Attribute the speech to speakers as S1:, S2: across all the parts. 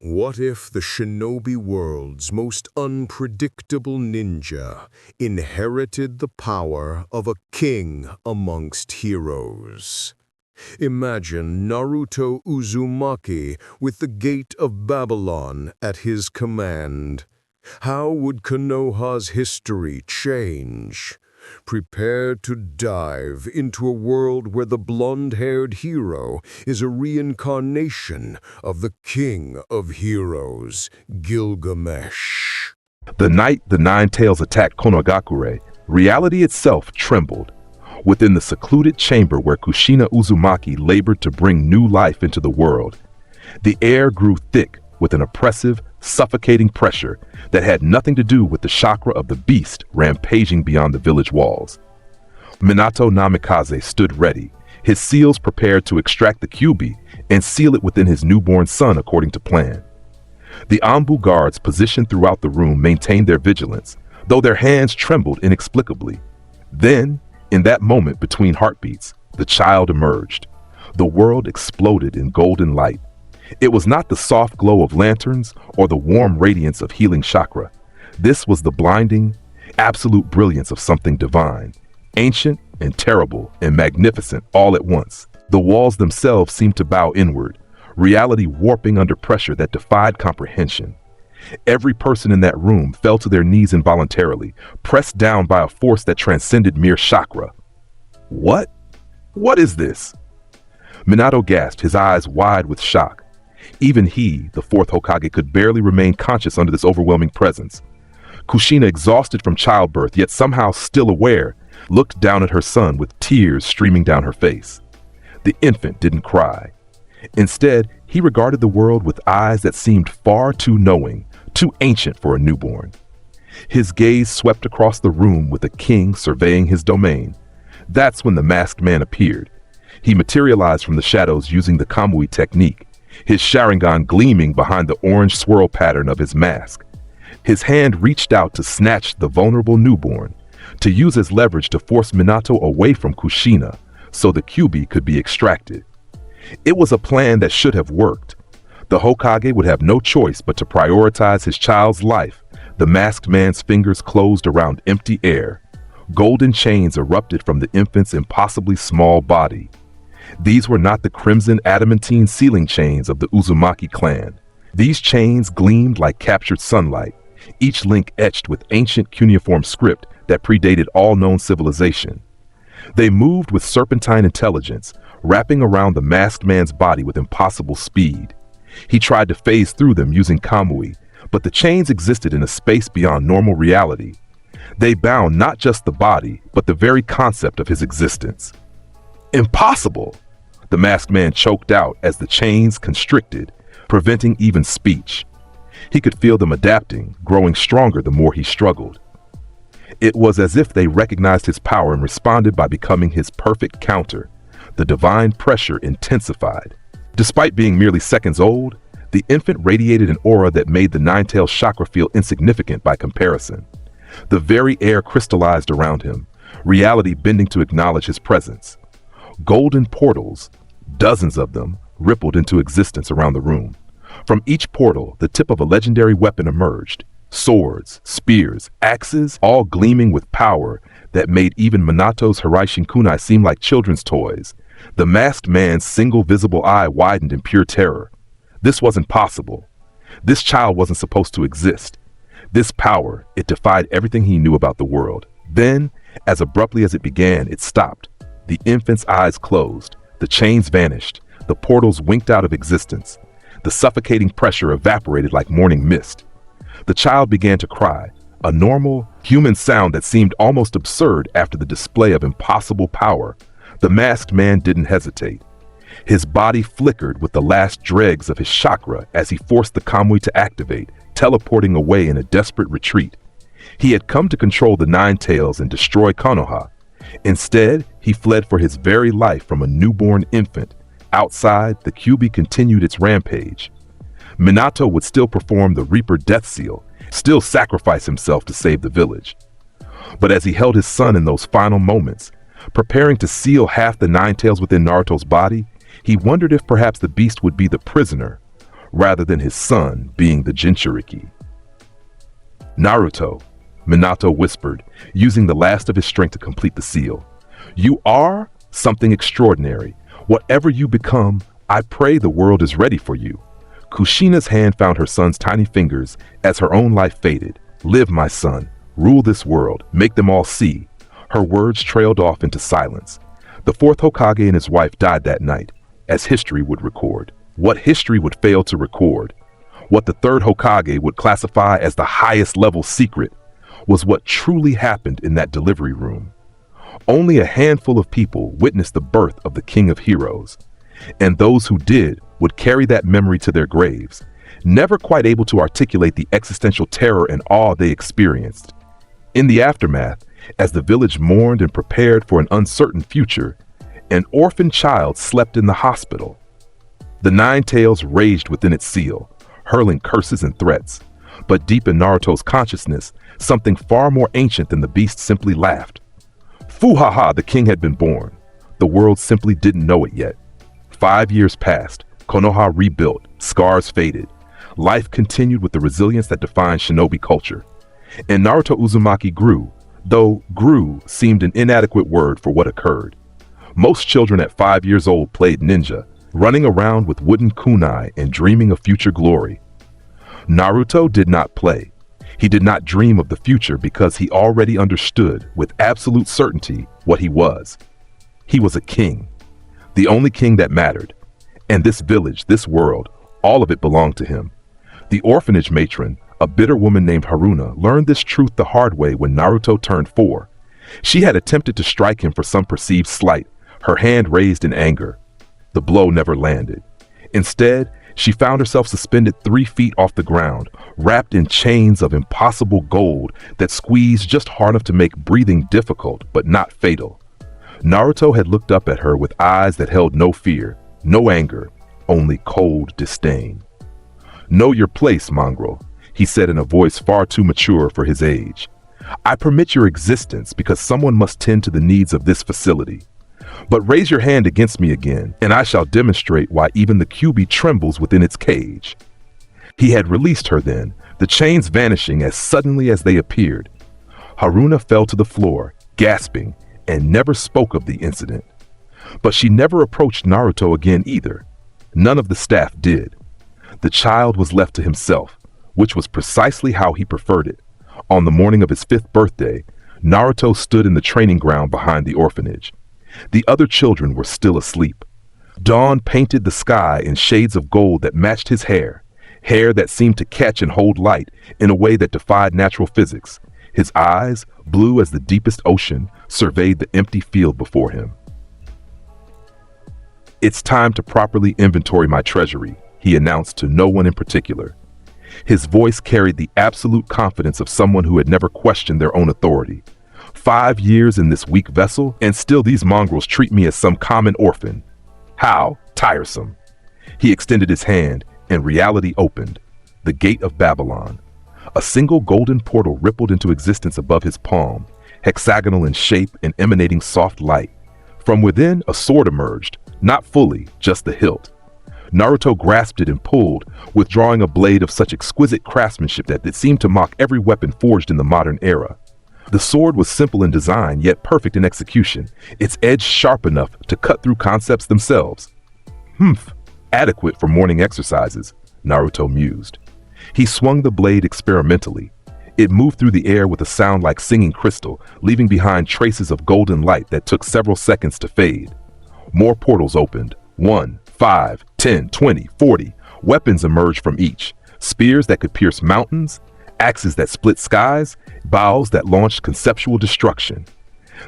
S1: What if the shinobi world's most unpredictable ninja inherited the power of a king amongst heroes? Imagine Naruto Uzumaki with the gate of Babylon at his command. How would Konoha's history change? Prepare to dive into a world where the blonde-haired hero is a reincarnation of the king of heroes, Gilgamesh.
S2: The night the Nine Tails attacked Konogakure, reality itself trembled. Within the secluded chamber where Kushina Uzumaki labored to bring new life into the world, the air grew thick with an oppressive, suffocating pressure that had nothing to do with the chakra of the beast rampaging beyond the village walls. Minato Namikaze stood ready, his seals prepared to extract the Kyuubi and seal it within his newborn son according to plan. The Anbu guards positioned throughout the room maintained their vigilance, though their hands trembled inexplicably. Then, in that moment between heartbeats, the child emerged. The world exploded in golden light. It was not the soft glow of lanterns or the warm radiance of healing chakra. This was the blinding, absolute brilliance of something divine, ancient and terrible and magnificent all at once. The walls themselves seemed to bow inward, reality warping under pressure that defied comprehension. Every person in that room fell to their knees involuntarily, pressed down by a force that transcended mere chakra. What? What is this? Minato gasped, his eyes wide with shock. Even he, the fourth Hokage, could barely remain conscious under this overwhelming presence. Kushina, exhausted from childbirth, yet somehow still aware, looked down at her son with tears streaming down her face. The infant didn't cry. Instead, he regarded the world with eyes that seemed far too knowing, too ancient for a newborn. His gaze swept across the room with a king surveying his domain. That's when the masked man appeared. He materialized from the shadows using the Kamui technique, his Sharingan gleaming behind the orange swirl pattern of his mask. His hand reached out to snatch the vulnerable newborn, to use as leverage to force Minato away from Kushina so the Kyuubi could be extracted. It was a plan that should have worked. The Hokage would have no choice but to prioritize his child's life. The masked man's fingers closed around empty air. Golden chains erupted from the infant's impossibly small body. These were not the crimson adamantine sealing chains of the Uzumaki clan. These chains gleamed like captured sunlight, each link etched with ancient cuneiform script that predated all known civilization. They moved with serpentine intelligence, wrapping around the masked man's body with impossible speed. He tried to phase through them using Kamui, but the chains existed in a space beyond normal reality. They bound not just the body, but the very concept of his existence. Impossible! The masked man choked out as the chains constricted, preventing even speech. He could feel them adapting, growing stronger the more he struggled. It was as if they recognized his power and responded by becoming his perfect counter. The divine pressure intensified. Despite being merely seconds old, the infant radiated an aura that made the Nine-Tails chakra feel insignificant by comparison. The very air crystallized around him, reality bending to acknowledge his presence. Golden portals, dozens of them, rippled into existence around the room. From each portal, the tip of a legendary weapon emerged. Swords, spears, axes, all gleaming with power that made even Minato's Hiraishin kunai seem like children's toys. The masked man's single visible eye widened in pure terror. This wasn't possible. This child wasn't supposed to exist. This power, it defied everything he knew about the world. Then, as abruptly as it began, it stopped. The infant's eyes closed, the chains vanished, the portals winked out of existence. The suffocating pressure evaporated like morning mist. The child began to cry, a normal, human sound that seemed almost absurd after the display of impossible power. The masked man didn't hesitate. His body flickered with the last dregs of his chakra as he forced the Kamui to activate, teleporting away in a desperate retreat. He had come to control the Nine Tails and destroy Konoha. Instead, he fled for his very life from a newborn infant. Outside, the Kyuubi continued its rampage. Minato would still perform the Reaper death seal, still sacrifice himself to save the village. But as he held his son in those final moments, preparing to seal half the Nine Tails within Naruto's body, he wondered if perhaps the beast would be the prisoner, rather than his son being the Jinchuriki. Naruto, Minato whispered, using the last of his strength to complete the seal. You are something extraordinary. Whatever you become, I pray the world is ready for you. Kushina's hand found her son's tiny fingers as her own life faded. Live, my son. Rule this world. Make them all see. Her words trailed off into silence. The fourth Hokage and his wife died that night, as history would record. What history would fail to record, what the third Hokage would classify as the highest level secret, was what truly happened in that delivery room. Only a handful of people witnessed the birth of the King of Heroes, and those who did would carry that memory to their graves, never quite able to articulate the existential terror and awe they experienced. In the aftermath, as the village mourned and prepared for an uncertain future, an orphan child slept in the hospital. The Nine Tails raged within its seal, hurling curses and threats. But deep in Naruto's consciousness, something far more ancient than the beast simply laughed. Fu-ha-ha, the king had been born. The world simply didn't know it yet. 5 years passed, Konoha rebuilt, scars faded. Life continued with the resilience that defined shinobi culture. And Naruto Uzumaki grew, though grew seemed an inadequate word for what occurred. Most children at 5 years old played ninja, running around with wooden kunai and dreaming of future glory. Naruto did not play. He did not dream of the future because he already understood with absolute certainty what he was. He was a king, the only king that mattered. And this village, this world, all of it belonged to him. The orphanage matron, a bitter woman named Haruna, learned this truth the hard way when Naruto turned 4. She had attempted to strike him for some perceived slight, her hand raised in anger. The blow never landed. Instead, she found herself suspended 3 feet off the ground, wrapped in chains of impossible gold that squeezed just hard enough to make breathing difficult, but not fatal. Naruto had looked up at her with eyes that held no fear, no anger, only cold disdain. Know your place, mongrel, he said in a voice far too mature for his age. I permit your existence because someone must tend to the needs of this facility. But raise your hand against me again, and I shall demonstrate why even the Kyuubi trembles within its cage. He had released her then, the chains vanishing as suddenly as they appeared. Haruna fell to the floor, gasping, and never spoke of the incident. But she never approached Naruto again either. None of the staff did. The child was left to himself, which was precisely how he preferred it. On the morning of his 5th birthday, Naruto stood in the training ground behind the orphanage. The other children were still asleep. Dawn painted the sky in shades of gold that matched his hair that seemed to catch and hold light in a way that defied natural physics. His eyes, blue as the deepest ocean, surveyed the empty field before him. It's time to properly inventory my treasury, he announced to no one in particular. His voice carried the absolute confidence of someone who had never questioned their own authority. 5 years in this weak vessel, and still these mongrels treat me as some common orphan. How tiresome. He extended his hand, and reality opened. The gate of Babylon. A single golden portal rippled into existence above his palm, hexagonal in shape and emanating soft light. From within, a sword emerged, not fully, just the hilt. Naruto grasped it and pulled, withdrawing a blade of such exquisite craftsmanship that it seemed to mock every weapon forged in the modern era. The sword was simple in design, yet perfect in execution, its edge sharp enough to cut through concepts themselves. Adequate for morning exercises, Naruto mused. He swung the blade experimentally. It moved through the air with a sound like singing crystal, leaving behind traces of golden light that took several seconds to fade. More portals opened. 1, 5, 10, 20, 40. Weapons emerged from each. Spears that could pierce mountains, axes that split skies, bows that launched conceptual destruction.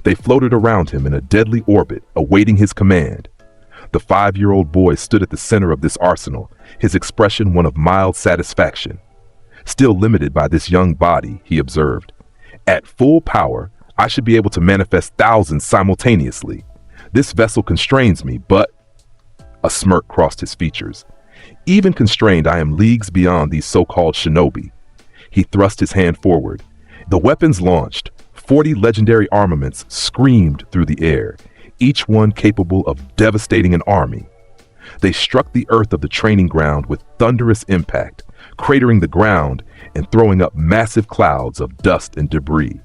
S2: They floated around him in a deadly orbit, awaiting his command. The 5-year-old boy stood at the center of this arsenal, his expression one of mild satisfaction. Still limited by this young body, he observed. At full power, I should be able to manifest thousands simultaneously. This vessel constrains me, but... A smirk crossed his features. Even constrained, I am leagues beyond these so-called shinobi. He thrust his hand forward. The weapons launched. 40 legendary armaments screamed through the air, each one capable of devastating an army. They struck the earth of the training ground with thunderous impact, cratering the ground and throwing up massive clouds of dust and debris.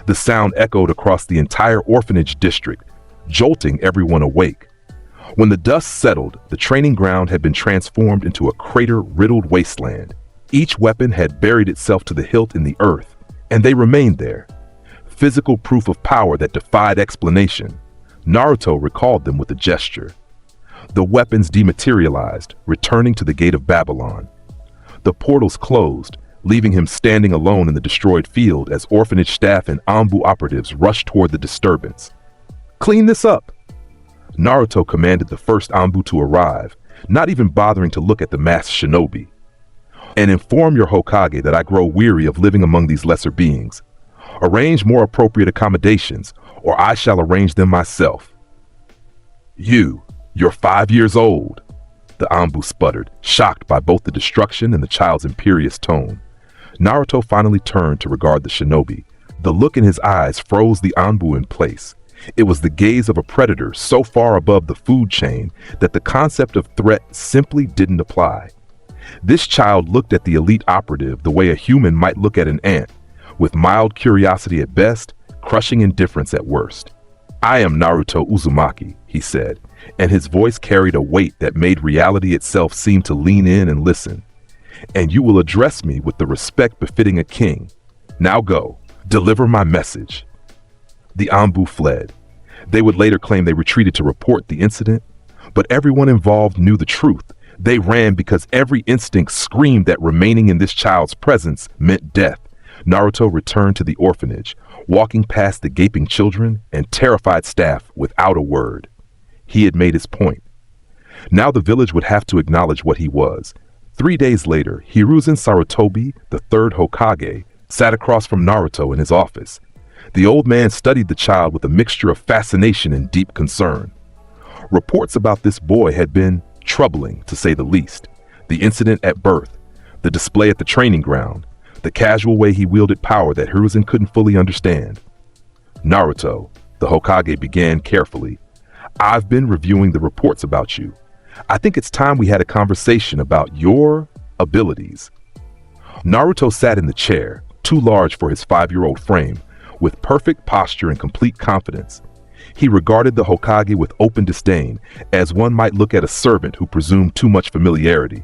S2: The sound echoed across the entire orphanage district, jolting everyone awake. When the dust settled, the training ground had been transformed into a crater-riddled wasteland. Each weapon had buried itself to the hilt in the earth, and they remained there. Physical proof of power that defied explanation. Naruto recalled them with a gesture. The weapons dematerialized, returning to the gate of Babylon. The portals closed, leaving him standing alone in the destroyed field as orphanage staff and Anbu operatives rushed toward the disturbance. "Clean this up!" Naruto commanded the first Anbu to arrive, not even bothering to look at the masked shinobi. "And inform your Hokage that I grow weary of living among these lesser beings. Arrange more appropriate accommodations, or I shall arrange them myself." You're 5 years old," the Anbu sputtered, shocked by both the destruction and the child's imperious tone. Naruto finally turned to regard the shinobi. The look in his eyes froze the Anbu in place. It was the gaze of a predator so far above the food chain that the concept of threat simply didn't apply. This child looked at the elite operative the way a human might look at an ant, with mild curiosity at best, crushing indifference at worst. "I am Naruto Uzumaki," he said, and his voice carried a weight that made reality itself seem to lean in and listen. "And you will address me with the respect befitting a king. Now go, deliver my message." The Anbu fled. They would later claim they retreated to report the incident, but everyone involved knew the truth. They ran because every instinct screamed that remaining in this child's presence meant death. Naruto returned to the orphanage, walking past the gaping children and terrified staff without a word. He had made his point. Now the village would have to acknowledge what he was. 3 days later, Hiruzen Sarutobi, the third Hokage, sat across from Naruto in his office. The old man studied the child with a mixture of fascination and deep concern. Reports about this boy had been troubling, to say the least. The incident at birth, the display at the training ground, the casual way he wielded power that Hiruzen couldn't fully understand. "Naruto," the Hokage began carefully, "I've been reviewing the reports about you. I think it's time we had a conversation about your abilities." Naruto sat in the chair, too large for his 5-year-old frame, with perfect posture and complete confidence. He regarded the Hokage with open disdain, as one might look at a servant who presumed too much familiarity.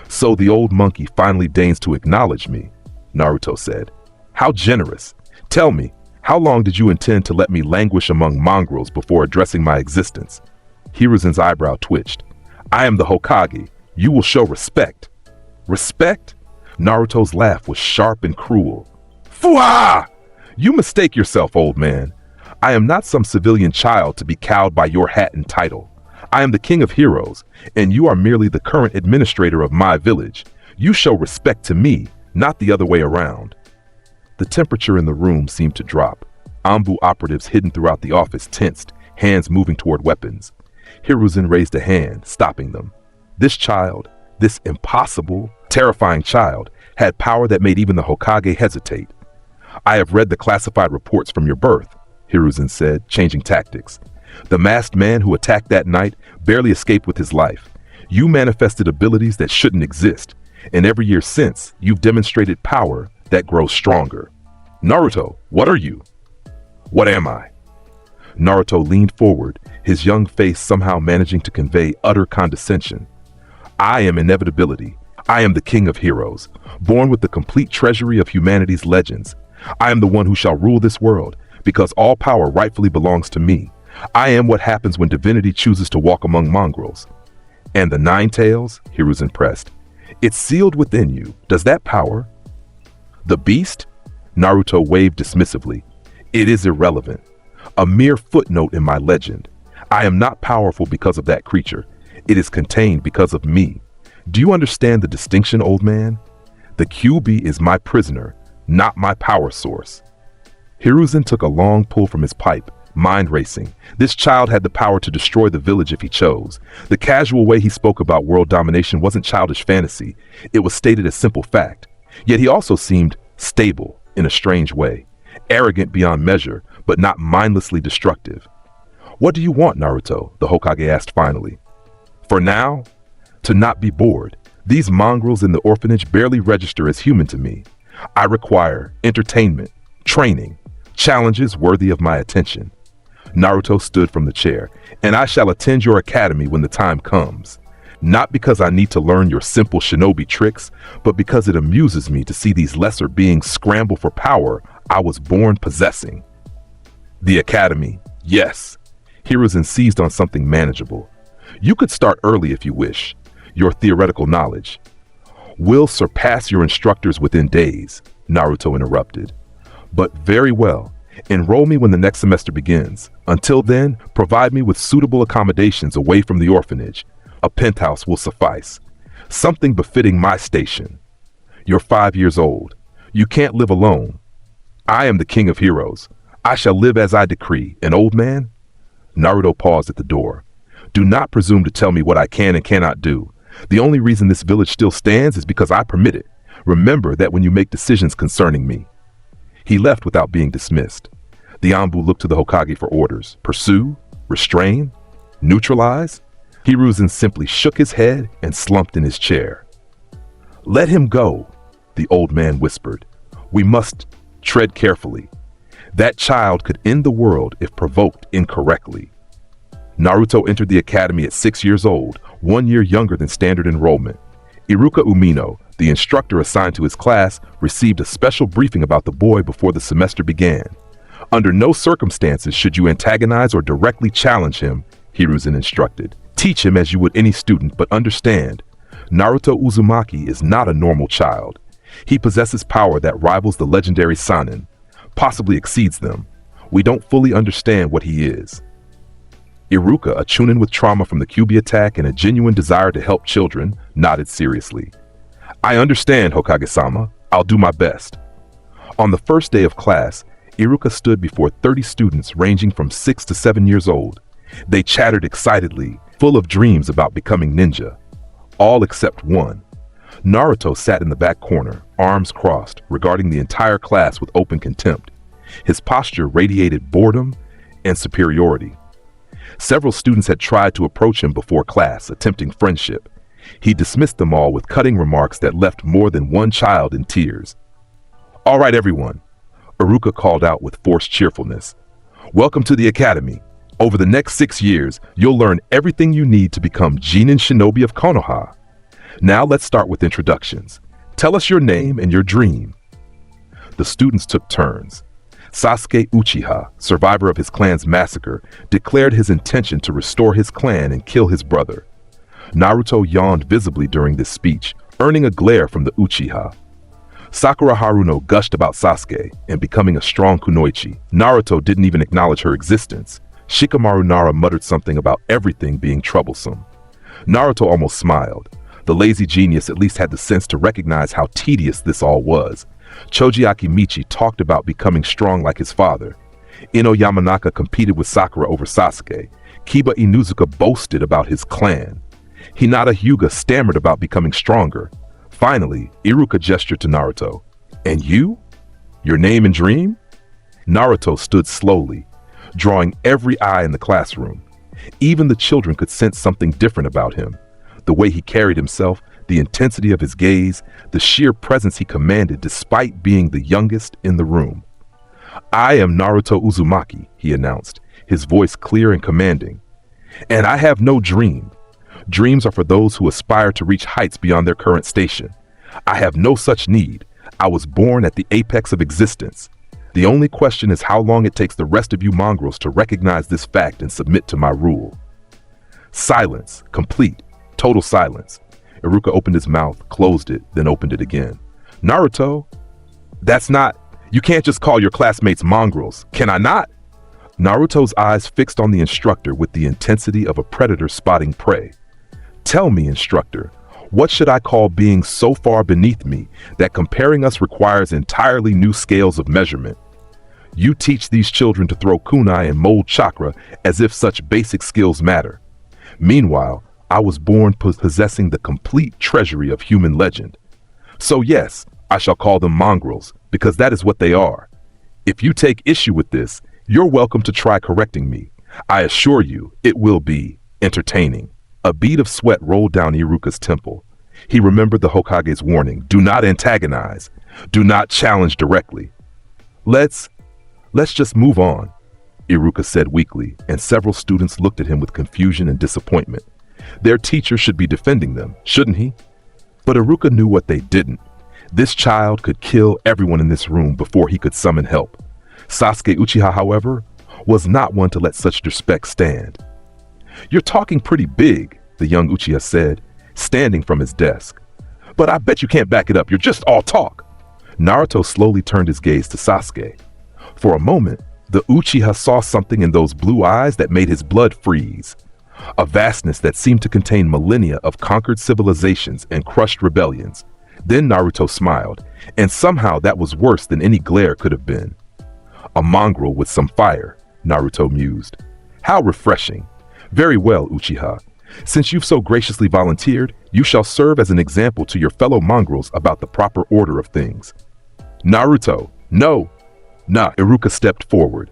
S2: "So the old monkey finally deigns to acknowledge me," Naruto said. "How generous. Tell me, how long did you intend to let me languish among mongrels before addressing my existence?" Hiruzen's eyebrow twitched. "I am the Hokage. You will show respect." "Respect?" Naruto's laugh was sharp and cruel. "Fuah! You mistake yourself, old man. I am not some civilian child to be cowed by your hat and title. I am the king of heroes, and you are merely the current administrator of my village. You show respect to me, not the other way around." The temperature in the room seemed to drop. Anbu operatives hidden throughout the office tensed, hands moving toward weapons. Hiruzen raised a hand, stopping them. This child, this impossible, terrifying child, had power that made even the Hokage hesitate. "I have read the classified reports from your birth," Hiruzen said, changing tactics. "The masked man who attacked that night barely escaped with his life. You manifested abilities that shouldn't exist, and every year since, you've demonstrated power that grows stronger. Naruto, what are you?" "What am I?" Naruto leaned forward, his young face somehow managing to convey utter condescension. "I am inevitability. I am the king of heroes, born with the complete treasury of humanity's legends. I am the one who shall rule this world, because all power rightfully belongs to me. I am what happens when divinity chooses to walk among mongrels." "And the 9 tails?" Hiruzen pressed. "It's sealed within you. Does that power?" "The beast?" Naruto waved dismissively. "It is irrelevant. A mere footnote in my legend. I am not powerful because of that creature. It is contained because of me. Do you understand the distinction, old man? The QB is my prisoner, not my power source." Hiruzen took a long pull from his pipe, mind racing. This child had the power to destroy the village if he chose. The casual way he spoke about world domination wasn't childish fantasy. It was stated as simple fact. Yet he also seemed stable in a strange way, arrogant beyond measure, but not mindlessly destructive. "What do you want, Naruto?" the Hokage asked finally. For now, to not be bored. These mongrels in the orphanage barely register as human to me. I require entertainment, training, challenges worthy of my attention. Naruto stood from the chair. And I shall attend your academy when the time comes. Not because I need to learn your simple shinobi tricks, but because it amuses me to see these lesser beings scramble for power I was born possessing. The academy, yes. Hiruzen seized on something manageable. You could start early if you wish. Your theoretical knowledge will surpass your instructors within days, Naruto interrupted. But very well. Enroll me when the next semester begins. Until then, provide me with suitable accommodations away from the orphanage. A penthouse will suffice. Something befitting my station. You're 5 years old. You can't live alone. I am the king of heroes. I shall live as I decree. An old man? Naruto paused at the door. Do not presume to tell me what I can and cannot do. The only reason this village still stands is because I permit it. Remember that when you make decisions concerning me. He left without being dismissed. The Anbu looked to the Hokage for orders. Pursue? Restrain? Neutralize? Hiruzen simply shook his head and slumped in his chair. Let him go, the old man whispered. We must tread carefully. That child could end the world if provoked incorrectly. Naruto entered the academy at 6 years old, 1 year younger than standard enrollment. Iruka Umino, the instructor assigned to his class, received a special briefing about the boy before the semester began. Under no circumstances should you antagonize or directly challenge him, Hiruzen instructed. Teach him as you would any student, but understand, Naruto Uzumaki is not a normal child. He possesses power that rivals the legendary Sannin, possibly exceeds them. We don't fully understand what he is. Iruka, a chunin with trauma from the Kyuubi attack and a genuine desire to help children, nodded seriously. I understand, Hokage-sama. I'll do my best. On the first day of class, Iruka stood before 30 students ranging from 6 to 7 years old. They chattered excitedly, full of dreams about becoming ninja. All except one. Naruto sat in the back corner, arms crossed, regarding the entire class with open contempt. His posture radiated boredom and superiority. Several students had tried to approach him before class, attempting friendship. He dismissed them all with cutting remarks that left more than one child in tears. All right, everyone, Iruka called out with forced cheerfulness. Welcome to the academy. Over the next 6 years, you'll learn everything you need to become genin shinobi of Konoha. Now let's start with introductions. Tell us your name and your dream. The students took turns. Sasuke Uchiha, survivor of his clan's massacre, declared his intention to restore his clan and kill his brother. Naruto yawned visibly during this speech, earning a glare from the Uchiha. Sakura Haruno gushed about Sasuke and becoming a strong kunoichi. Naruto didn't even acknowledge her existence. Shikamaru Nara muttered something about everything being troublesome. Naruto almost smiled. The lazy genius at least had the sense to recognize how tedious this all was. Choji Akimichi talked about becoming strong like his father. Ino Yamanaka competed with Sakura over Sasuke. Kiba Inuzuka boasted about his clan. Hinata Hyuga stammered about becoming stronger. Finally, Iruka gestured to Naruto. And you? Your name and dream? Naruto stood slowly, drawing every eye in the classroom. Even the children could sense something different about him. The way he carried himself, the intensity of his gaze, the sheer presence he commanded despite being the youngest in the room. I am Naruto Uzumaki, he announced, his voice clear and commanding. And I have no dream. Dreams are for those who aspire to reach heights beyond their current station. I have no such need. I was born at the apex of existence. The only question is how long it takes the rest of you mongrels to recognize this fact and submit to my rule. Silence, complete, total silence. Iruka opened his mouth, closed it, then opened it again. Naruto? You can't just call your classmates mongrels, can I not? Naruto's eyes fixed on the instructor with the intensity of a predator spotting prey. Tell me, instructor, what should I call being so far beneath me that comparing us requires entirely new scales of measurement? You teach these children to throw kunai and mold chakra as if such basic skills matter. Meanwhile, I was born possessing the complete treasury of human legend. So yes, I shall call them mongrels, because that is what they are. If you take issue with this, you're welcome to try correcting me. I assure you, it will be entertaining. A bead of sweat rolled down Iruka's temple. He remembered the Hokage's warning, do not antagonize, do not challenge directly. Let's just move on, Iruka said weakly, and several students looked at him with confusion and disappointment. Their teacher should be defending them, shouldn't he? But Iruka knew what they didn't. This child could kill everyone in this room before he could summon help. Sasuke Uchiha, however, was not one to let such disrespect stand. You're talking pretty big, the young Uchiha said, standing from his desk. But I bet you can't back it up, you're just all talk. Naruto slowly turned his gaze to Sasuke. For a moment, the Uchiha saw something in those blue eyes that made his blood freeze. A vastness that seemed to contain millennia of conquered civilizations and crushed rebellions. Then Naruto smiled, and somehow that was worse than any glare could have been. A mongrel with some fire, Naruto mused. How refreshing. Very well, Uchiha. Since you've so graciously volunteered, you shall serve as an example to your fellow mongrels about the proper order of things. Naruto, no. Iruka stepped forward.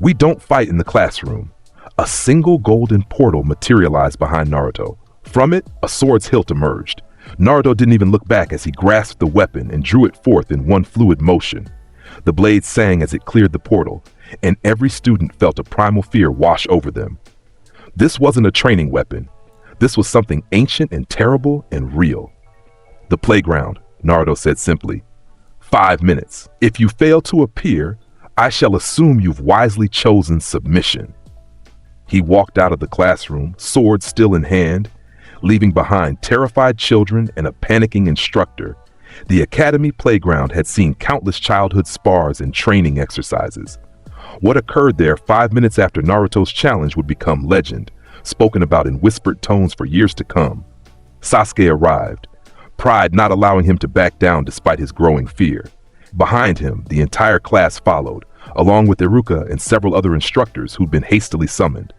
S2: We don't fight in the classroom. A single golden portal materialized behind Naruto. From it, a sword's hilt emerged. Naruto didn't even look back as he grasped the weapon and drew it forth in one fluid motion. The blade sang as it cleared the portal, and every student felt a primal fear wash over them. This wasn't a training weapon. This was something ancient and terrible and real. The playground, Naruto said simply. 5 minutes. If you fail to appear, I shall assume you've wisely chosen submission. He walked out of the classroom, sword still in hand, leaving behind terrified children and a panicking instructor. The academy playground had seen countless childhood spars and training exercises. What occurred there 5 minutes after Naruto's challenge would become legend, spoken about in whispered tones for years to come. Sasuke arrived, pride not allowing him to back down despite his growing fear. Behind him, the entire class followed, along with Iruka and several other instructors who'd been hastily summoned.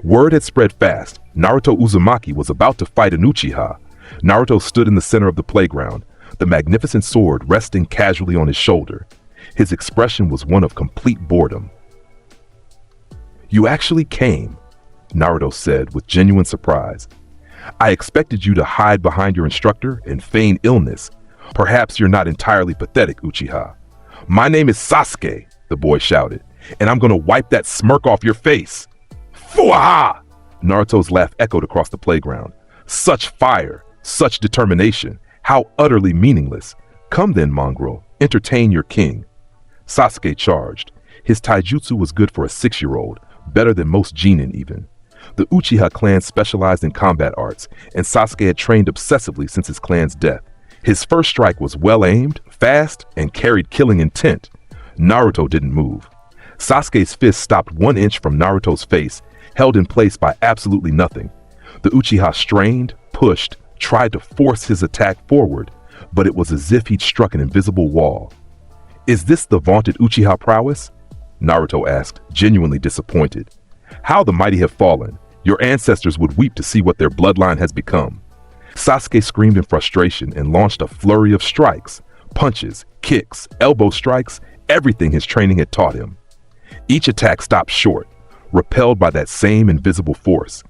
S2: Word had spread fast. Naruto Uzumaki was about to fight an Uchiha. Naruto stood in the center of the playground, the magnificent sword resting casually on his shoulder. His expression was one of complete boredom. You actually came, Naruto said with genuine surprise. I expected you to hide behind your instructor and feign illness. Perhaps you're not entirely pathetic, Uchiha. My name is Sasuke, the boy shouted, and I'm gonna wipe that smirk off your face. Fuaha! Naruto's laugh echoed across the playground. Such fire, such determination, how utterly meaningless. Come then, mongrel, entertain your king. Sasuke charged. His taijutsu was good for a 6-year-old, better than most genin even. The Uchiha clan specialized in combat arts, and Sasuke had trained obsessively since his clan's death. His first strike was well-aimed, fast, and carried killing intent. Naruto didn't move. Sasuke's fist stopped 1 inch from Naruto's face, held in place by absolutely nothing. The Uchiha strained, pushed, tried to force his attack forward, but it was as if he'd struck an invisible wall. Is this the vaunted Uchiha prowess? Naruto asked, genuinely disappointed. How the mighty have fallen. Your ancestors would weep to see what their bloodline has become. Sasuke screamed in frustration and launched a flurry of strikes, punches, kicks, elbow strikes, everything his training had taught him. Each attack stopped short, repelled by that same invisible force.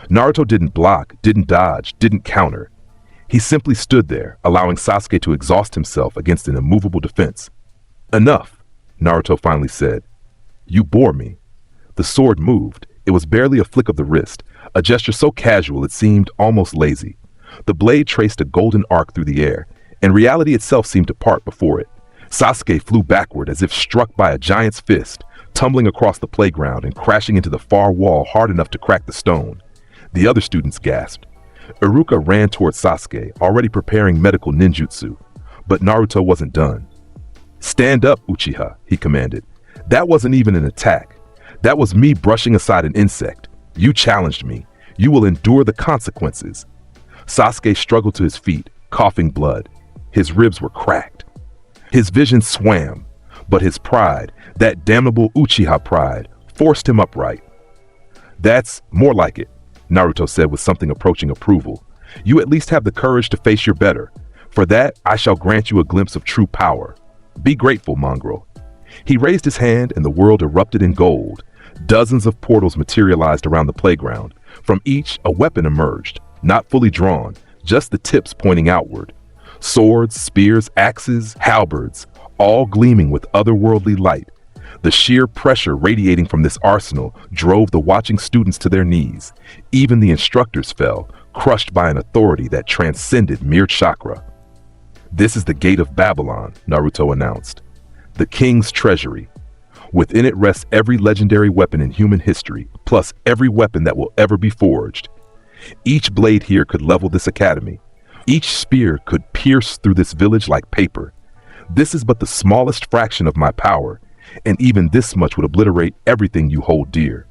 S2: Naruto didn't block, didn't dodge, didn't counter. He simply stood there, allowing Sasuke to exhaust himself against an immovable defense. Enough, Naruto finally said. You bore me. The sword moved. It was barely a flick of the wrist, a gesture so casual it seemed almost lazy. The blade traced a golden arc through the air, and reality itself seemed to part before it. Sasuke flew backward as if struck by a giant's fist, tumbling across the playground and crashing into the far wall hard enough to crack the stone. The other students gasped. Iruka ran toward Sasuke, already preparing medical ninjutsu, but Naruto wasn't done. Stand up, Uchiha, he commanded. That wasn't even an attack. That was me brushing aside an insect. You challenged me. You will endure the consequences. Sasuke struggled to his feet, coughing blood. His ribs were cracked. His vision swam, but his pride, that damnable Uchiha pride, forced him upright. That's more like it, Naruto said with something approaching approval. You at least have the courage to face your better. For that, I shall grant you a glimpse of true power. Be grateful, mongrel. He raised his hand and the world erupted in gold. Dozens of portals materialized around the playground. From each, a weapon emerged, not fully drawn, just the tips pointing outward. Swords, spears, axes, halberds, all gleaming with otherworldly light. The sheer pressure radiating from this arsenal drove the watching students to their knees. Even the instructors fell, crushed by an authority that transcended mere chakra. "This is the gate of Babylon," Naruto announced. "The king's treasury. Within it rests every legendary weapon in human history, plus every weapon that will ever be forged. Each blade here could level this academy. Each spear could pierce through this village like paper. This is but the smallest fraction of my power, and even this much would obliterate everything you hold dear."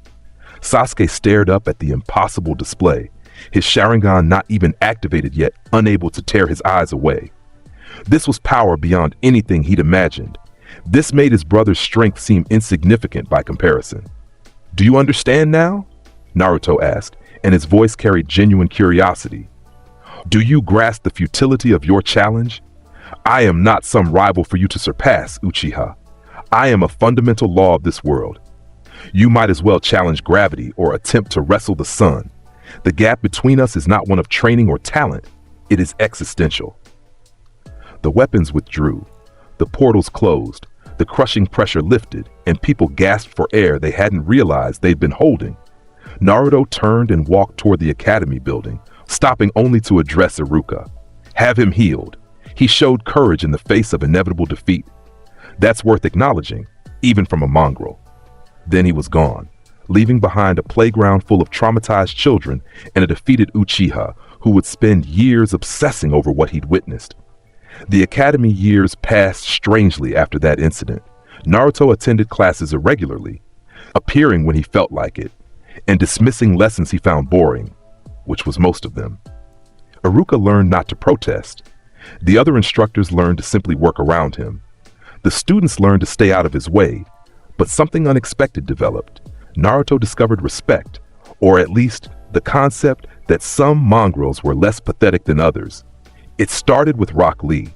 S2: Sasuke stared up at the impossible display, his Sharingan not even activated yet, unable to tear his eyes away. This was power beyond anything he'd imagined. This made his brother's strength seem insignificant by comparison. "Do you understand now?" Naruto asked, and his voice carried genuine curiosity. "Do you grasp the futility of your challenge? I am not some rival for you to surpass, Uchiha. I am a fundamental law of this world. You might as well challenge gravity or attempt to wrestle the sun. The gap between us is not one of training or talent. It is existential." The weapons withdrew. The portals closed. The crushing pressure lifted, and people gasped for air they hadn't realized they'd been holding. Naruto turned and walked toward the academy building, stopping only to address Iruka. Have him healed. He showed courage in the face of inevitable defeat. That's worth acknowledging, even from a mongrel. Then he was gone, leaving behind a playground full of traumatized children and a defeated Uchiha who would spend years obsessing over what he'd witnessed. The academy years passed strangely after that incident. Naruto attended classes irregularly, appearing when he felt like it, and dismissing lessons he found boring, which was most of them. Iruka learned not to protest. The other instructors learned to simply work around him. The students learned to stay out of his way, but something unexpected developed. Naruto discovered respect, or at least the concept that some mongrels were less pathetic than others. It started with Rock Lee.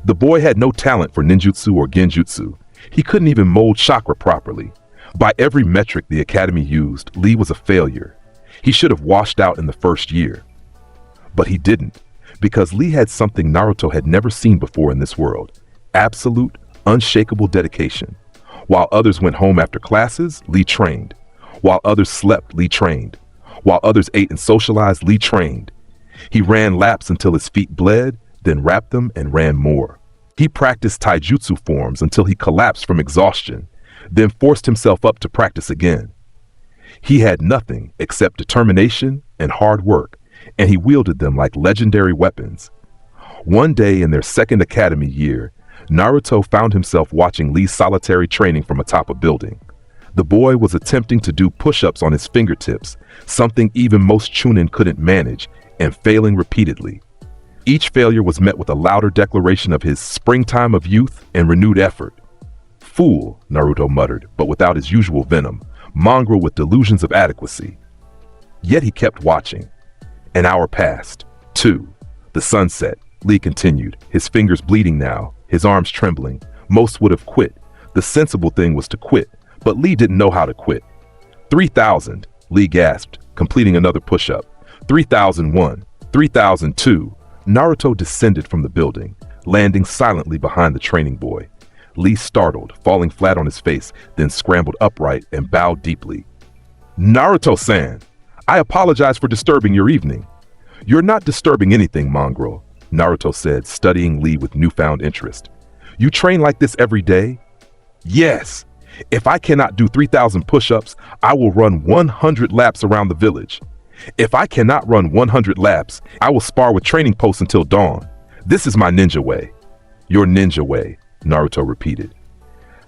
S2: The boy had no talent for ninjutsu or genjutsu. He couldn't even mold chakra properly. By every metric the academy used, Lee was a failure. He should have washed out in the first year. But he didn't, because Lee had something Naruto had never seen before in this world: absolute, unshakable dedication. While others went home after classes, Lee trained. While others slept, Lee trained. While others ate and socialized, Lee trained. He ran laps until his feet bled, then wrapped them and ran more. He practiced taijutsu forms until he collapsed from exhaustion, then forced himself up to practice again. He had nothing except determination and hard work, and he wielded them like legendary weapons. One day in their second academy year, Naruto found himself watching Lee's solitary training from atop a building. The boy was attempting to do push-ups on his fingertips, something even most chunin couldn't manage, and failing repeatedly. Each failure was met with a louder declaration of his springtime of youth and renewed effort. "Fool," Naruto muttered, but without his usual venom, mongrel with delusions of adequacy. Yet he kept watching. An hour passed. 2. The sun set. Lee continued, his fingers bleeding now, his arms trembling. Most would have quit. The sensible thing was to quit, but Lee didn't know how to quit. 3,000, Lee gasped, completing another push-up. 3,001, 3,002. Naruto descended from the building, landing silently behind the training boy. Lee startled, falling flat on his face, then scrambled upright and bowed deeply. "Naruto-san, I apologize for disturbing your evening." "You're not disturbing anything, mongrel," Naruto said, studying Lee with newfound interest. "You train like this every day?" "Yes. If I cannot do 3,000 push-ups, I will run 100 laps around the village. If I cannot run 100 laps, I will spar with training posts until dawn. This is my ninja way." "Your ninja way," Naruto repeated.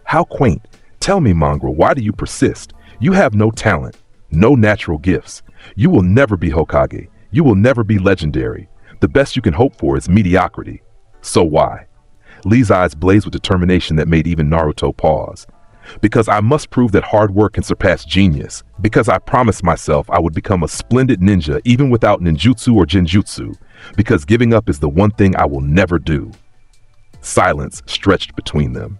S2: "How quaint. Tell me, mongrel, why do you persist? You have no talent, no natural gifts. You will never be Hokage. You will never be legendary. The best you can hope for is mediocrity. So why?" Lee's eyes blazed with determination that made even Naruto pause. "Because I must prove that hard work can surpass genius. Because I promised myself I would become a splendid ninja even without ninjutsu or genjutsu. Because giving up is the one thing I will never do." Silence stretched between them.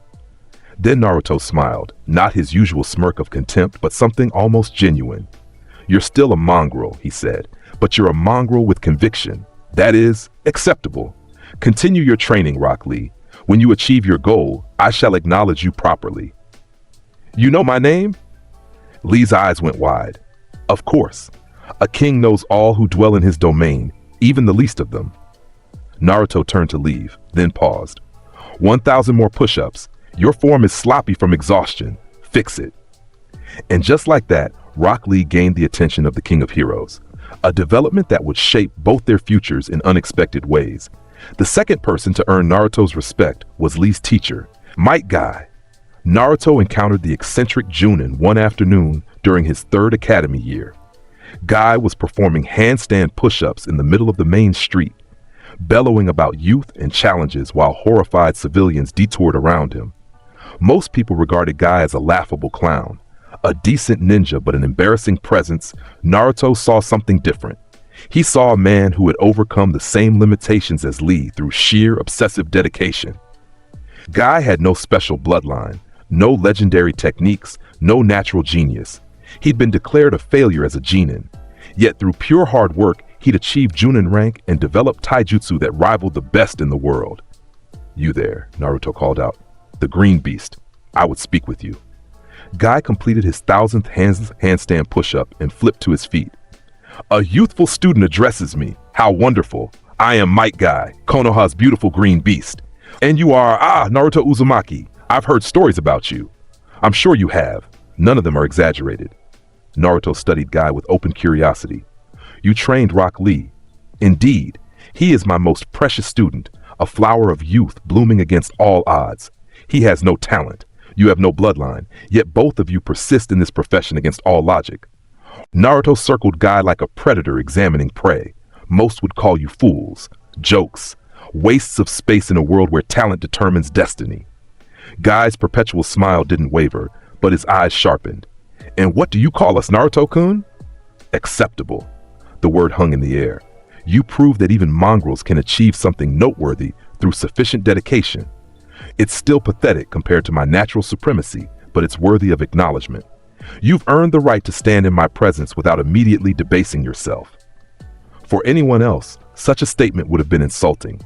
S2: Then Naruto smiled, not his usual smirk of contempt, but something almost genuine. "You're still a mongrel," he said, "but you're a mongrel with conviction. That is acceptable. Continue your training, Rock Lee. When you achieve your goal, I shall acknowledge you properly." "You know my name?" Lee's eyes went wide. Of course. A king knows all who dwell in his domain, even the least of them. Naruto turned to leave, then paused. 1,000 more push-ups. Your form is sloppy from exhaustion. Fix it. And just like that, Rock Lee gained the attention of the King of Heroes, a development that would shape both their futures in unexpected ways. The second person to earn Naruto's respect was Lee's teacher, Might Guy. Naruto encountered the eccentric Junin one afternoon during his third academy year. Guy was performing handstand push-ups in the middle of the main street, bellowing about youth and challenges while horrified civilians detoured around him. Most people regarded Guy as a laughable clown, a decent ninja but an embarrassing presence. Naruto saw something different. He saw a man who had overcome the same limitations as Lee through sheer obsessive dedication. Guy had no special bloodline, no legendary techniques, no natural genius. He'd been declared a failure as a genin, yet through pure hard work, he'd achieved Junin rank and developed taijutsu that rivaled the best in the world. "You there," Naruto called out. "The green beast. I would speak with you." Guy completed his 1,000th handstand push-up and flipped to his feet. "A youthful student addresses me. How wonderful. I am Might Guy, Konoha's beautiful green beast. And you are, Naruto Uzumaki. I've heard stories about you." "I'm sure you have. None of them are exaggerated." Naruto studied Guy with open curiosity. "You trained Rock Lee." "Indeed. He is my most precious student, a flower of youth blooming against all odds. He has no talent. You have no bloodline, yet both of you persist in this profession against all logic." Naruto circled Guy like a predator examining prey. "Most would call you fools, jokes, wastes of space in a world where talent determines destiny." Guy's perpetual smile didn't waver, but his eyes sharpened. "And what do you call us, Naruto-kun?" "Acceptable." The word hung in the air. "You prove that even mongrels can achieve something noteworthy through sufficient dedication. It's still pathetic compared to my natural supremacy, but it's worthy of acknowledgement. You've earned the right to stand in my presence without immediately debasing yourself." For anyone else, such a statement would have been insulting.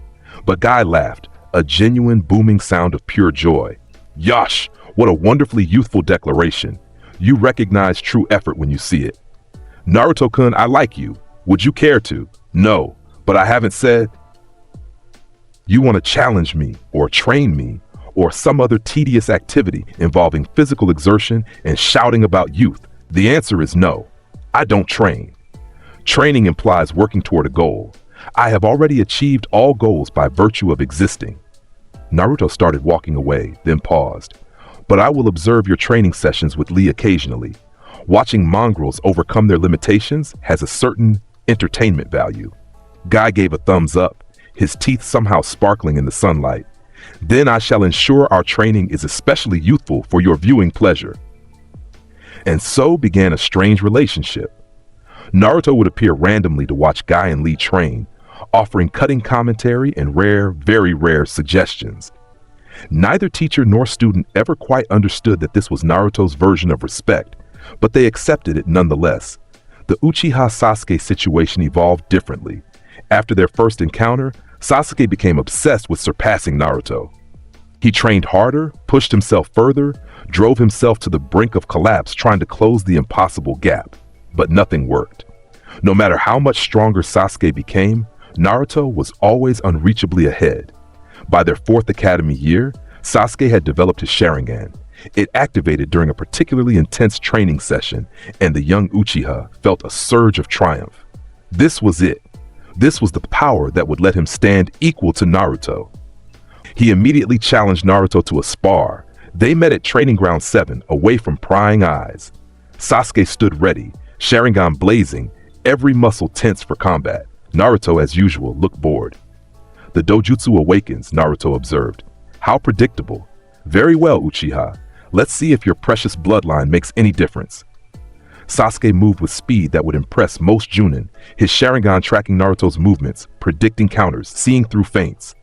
S2: But Guy laughed, a genuine booming sound of pure joy. "Yosh, what a wonderfully youthful declaration. You recognize true effort when you see it." "Naruto-kun, I like you. Would you care to?" "No, but I haven't said." "You want to challenge me, or train me, or some other tedious activity involving physical exertion and shouting about youth?" "The answer is no. I don't train. Training implies working toward a goal. I have already achieved all goals by virtue of existing." Naruto started walking away, then paused. "But I will observe your training sessions with Lee occasionally. Watching mongrels overcome their limitations has a certain entertainment value." Guy gave a thumbs up, his teeth somehow sparkling in the sunlight. "Then I shall ensure our training is especially youthful for your viewing pleasure." And so began a strange relationship. Naruto would appear randomly to watch Guy and Lee train, offering cutting commentary and rare, very rare suggestions. Neither teacher nor student ever quite understood that this was Naruto's version of respect, but they accepted it nonetheless. The Uchiha Sasuke situation evolved differently. After their first encounter, Sasuke became obsessed with surpassing Naruto. He trained harder, pushed himself further, drove himself to the brink of collapse trying to close the impossible gap. But nothing worked. No matter how much stronger Sasuke became, Naruto was always unreachably ahead. By their fourth academy year, Sasuke had developed his Sharingan. It activated during a particularly intense training session, and the young Uchiha felt a surge of triumph. This was it. This was the power that would let him stand equal to Naruto. He immediately challenged Naruto to a spar. They met at Training Ground 7, away from prying eyes. Sasuke stood ready, Sharingan blazing, every muscle tense for combat. Naruto, as usual, looked bored. "The dojutsu awakens," Naruto observed. "How predictable. Very well, Uchiha. Let's see if your precious bloodline makes any difference." Sasuke moved with speed that would impress most Junin, his Sharingan tracking Naruto's movements, predicting counters, seeing through feints.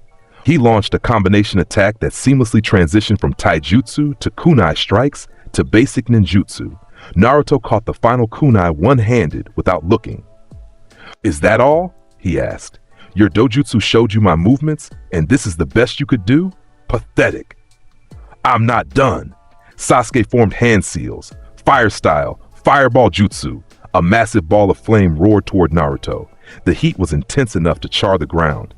S2: He launched a combination attack that seamlessly transitioned from taijutsu to kunai strikes to basic ninjutsu. Naruto caught the final kunai one-handed without looking. "Is that all?" he asked. "Your dojutsu showed you my movements, and this is the best you could do? Pathetic." "I'm not done." Sasuke formed hand seals, fire style, fireball jutsu. A massive ball of flame roared toward Naruto. The heat was intense enough to char the ground.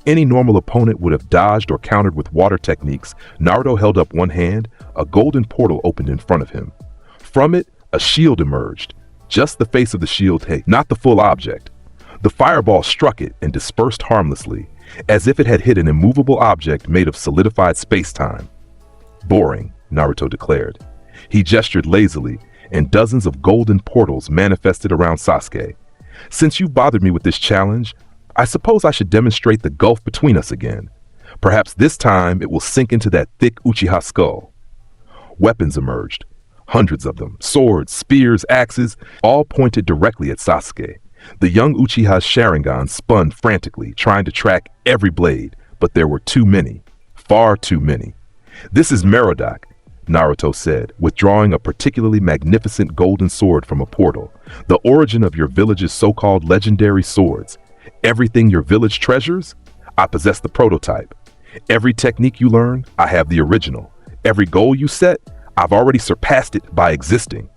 S2: Any normal opponent would have dodged or countered with water techniques. Naruto held up one hand. A golden portal opened in front of him. From it, a shield emerged. Just the face of the shield, not the full object. The fireball struck it and dispersed harmlessly, as if it had hit an immovable object made of solidified space-time. "Boring," Naruto declared. He gestured lazily, and dozens of golden portals manifested around Sasuke. "Since you bothered me with this challenge, I suppose I should demonstrate the gulf between us again. Perhaps this time it will sink into that thick Uchiha skull." Weapons emerged. Hundreds of them, swords, spears, axes, all pointed directly at Sasuke. The young Uchiha's Sharingan spun frantically, trying to track every blade, but there were too many. Far too many. "This is Merodach," Naruto said, withdrawing a particularly magnificent golden sword from a portal. "The origin of your village's so-called legendary swords. Everything your village treasures, I possess the prototype. Every technique you learn, I have the original. Every goal you set, I've already surpassed it by existing."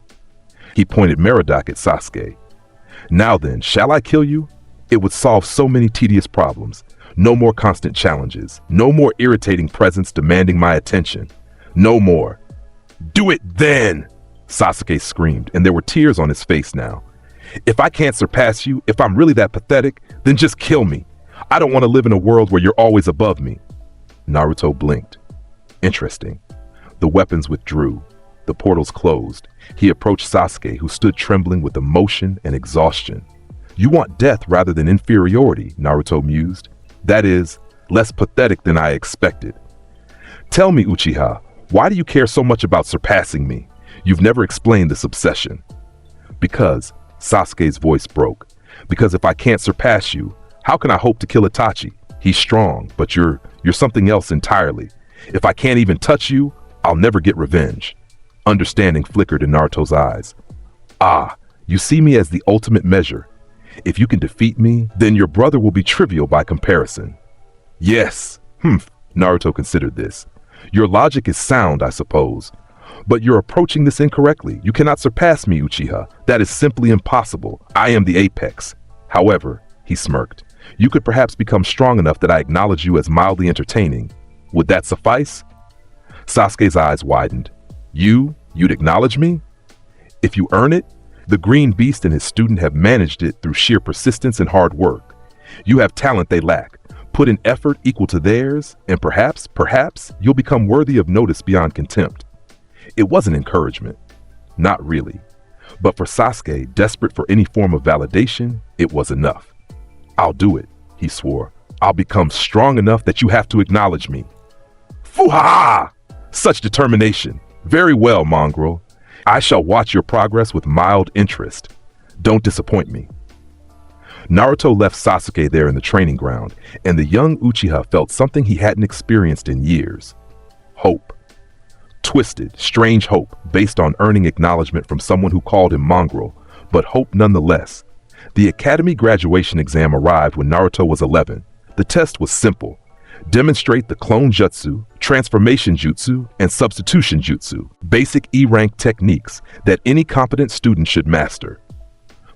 S2: He pointed Merodach at Sasuke. "Now then, shall I kill you? It would solve so many tedious problems. No more constant challenges. No more irritating presence demanding my attention. No more." "Do it then!" Sasuke screamed, and there were tears on his face now. "If I can't surpass you, if I'm really that pathetic, then just kill me. I don't want to live in a world where you're always above me." Naruto blinked. Interesting. The weapons withdrew. The portals closed. He approached Sasuke, who stood trembling with emotion and exhaustion. "You want death rather than inferiority," Naruto mused. "That is, less pathetic than I expected. Tell me, Uchiha, why do you care so much about surpassing me? You've never explained this obsession." "Because," Sasuke's voice broke, "because if I can't surpass you, how can I hope to kill Itachi? He's strong, but you're something else entirely. If I can't even touch you, I'll never get revenge." Understanding flickered in Naruto's eyes. "Ah, you see me as the ultimate measure. If you can defeat me, then your brother will be trivial by comparison." "Yes." Naruto considered this. "Your logic is sound, I suppose. But you're approaching this incorrectly. You cannot surpass me, Uchiha. That is simply impossible. I am the apex. However," he smirked, "you could perhaps become strong enough that I acknowledge you as mildly entertaining. Would that suffice?" Sasuke's eyes widened. You'd acknowledge me? If you earn it, the green beast and his student have managed it through sheer persistence and hard work. You have talent they lack. Put in effort equal to theirs, and perhaps you'll become worthy of notice beyond contempt. It wasn't encouragement. Not really. But for Sasuke, desperate for any form of validation, it was enough. "I'll do it," he swore. "I'll become strong enough that you have to acknowledge me." Fuha! Such determination. Very well, mongrel. I shall watch your progress with mild interest. Don't disappoint me. Naruto left Sasuke there in the training ground, and the young Uchiha felt something he hadn't experienced in years. Hope. Twisted, strange hope based on earning acknowledgement from someone who called him mongrel, but hope nonetheless. The academy graduation exam arrived when Naruto was 11. The test was simple. Demonstrate the clone jutsu, transformation jutsu, and substitution jutsu, basic E-rank techniques that any competent student should master.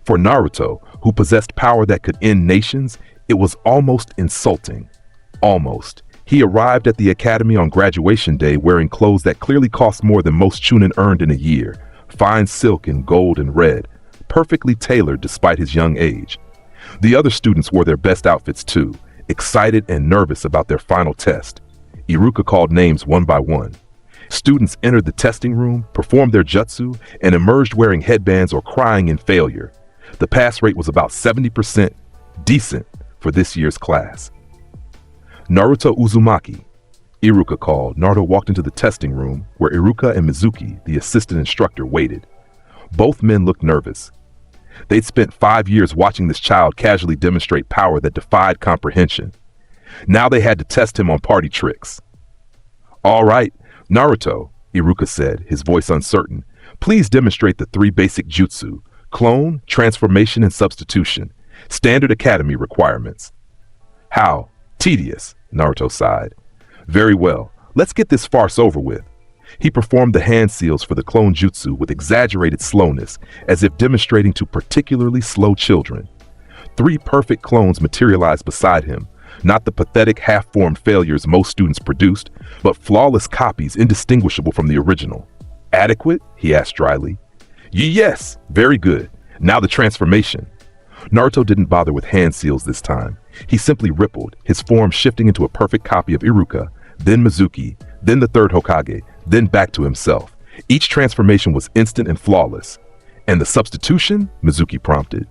S2: For Naruto, who possessed power that could end nations, it was almost insulting. Almost. He arrived at the academy on graduation day wearing clothes that clearly cost more than most shonen earned in a year, fine silk in gold and red, perfectly tailored despite his young age. The other students wore their best outfits too, excited and nervous about their final test. Iruka called names one by one. Students entered the testing room, performed their jutsu, and emerged wearing headbands or crying in failure. The pass rate was about 70%, decent for this year's class. Naruto Uzumaki, Iruka called. Naruto walked into the testing room where Iruka and Mizuki, the assistant instructor, waited. Both men looked nervous. They'd spent 5 years watching this child casually demonstrate power that defied comprehension. Now they had to test him on party tricks. All right, Naruto, Iruka said, his voice uncertain. Please demonstrate the 3 basic jutsu: clone, transformation, and substitution. Standard academy requirements. How? Tedious, Naruto sighed. Very well, let's get this farce over with. He performed the hand seals for the clone jutsu with exaggerated slowness, as if demonstrating to particularly slow children. 3 perfect clones materialized beside him, not the pathetic half-formed failures most students produced, but flawless copies indistinguishable from the original. Adequate? He asked dryly. Yes, very good. Now the transformation. Naruto didn't bother with hand seals this time. He simply rippled, his form shifting into a perfect copy of Iruka, then Mizuki, then the 3rd Hokage, then back to himself. Each transformation was instant and flawless. And the substitution? Mizuki prompted.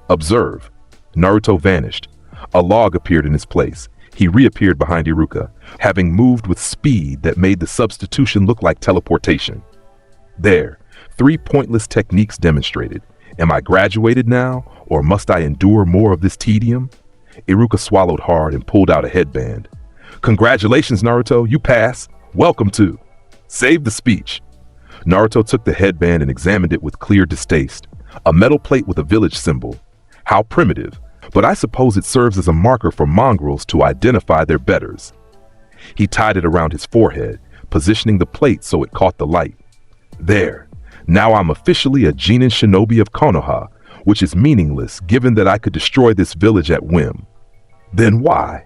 S2: Observe. Naruto vanished. A log appeared in his place. He reappeared behind Iruka, having moved with speed that made the substitution look like teleportation. There, 3 pointless techniques demonstrated. Am I graduated now, or must I endure more of this tedium? Iruka swallowed hard and pulled out a headband. Congratulations, Naruto, you pass. Welcome to. Save the speech. Naruto took the headband and examined it with clear distaste. A metal plate with a village symbol. How primitive, but I suppose it serves as a marker for mongrels to identify their betters. He tied it around his forehead, positioning the plate so it caught the light. There. Now I'm officially a genin shinobi of Konoha, which is meaningless given that I could destroy this village at whim. Then why?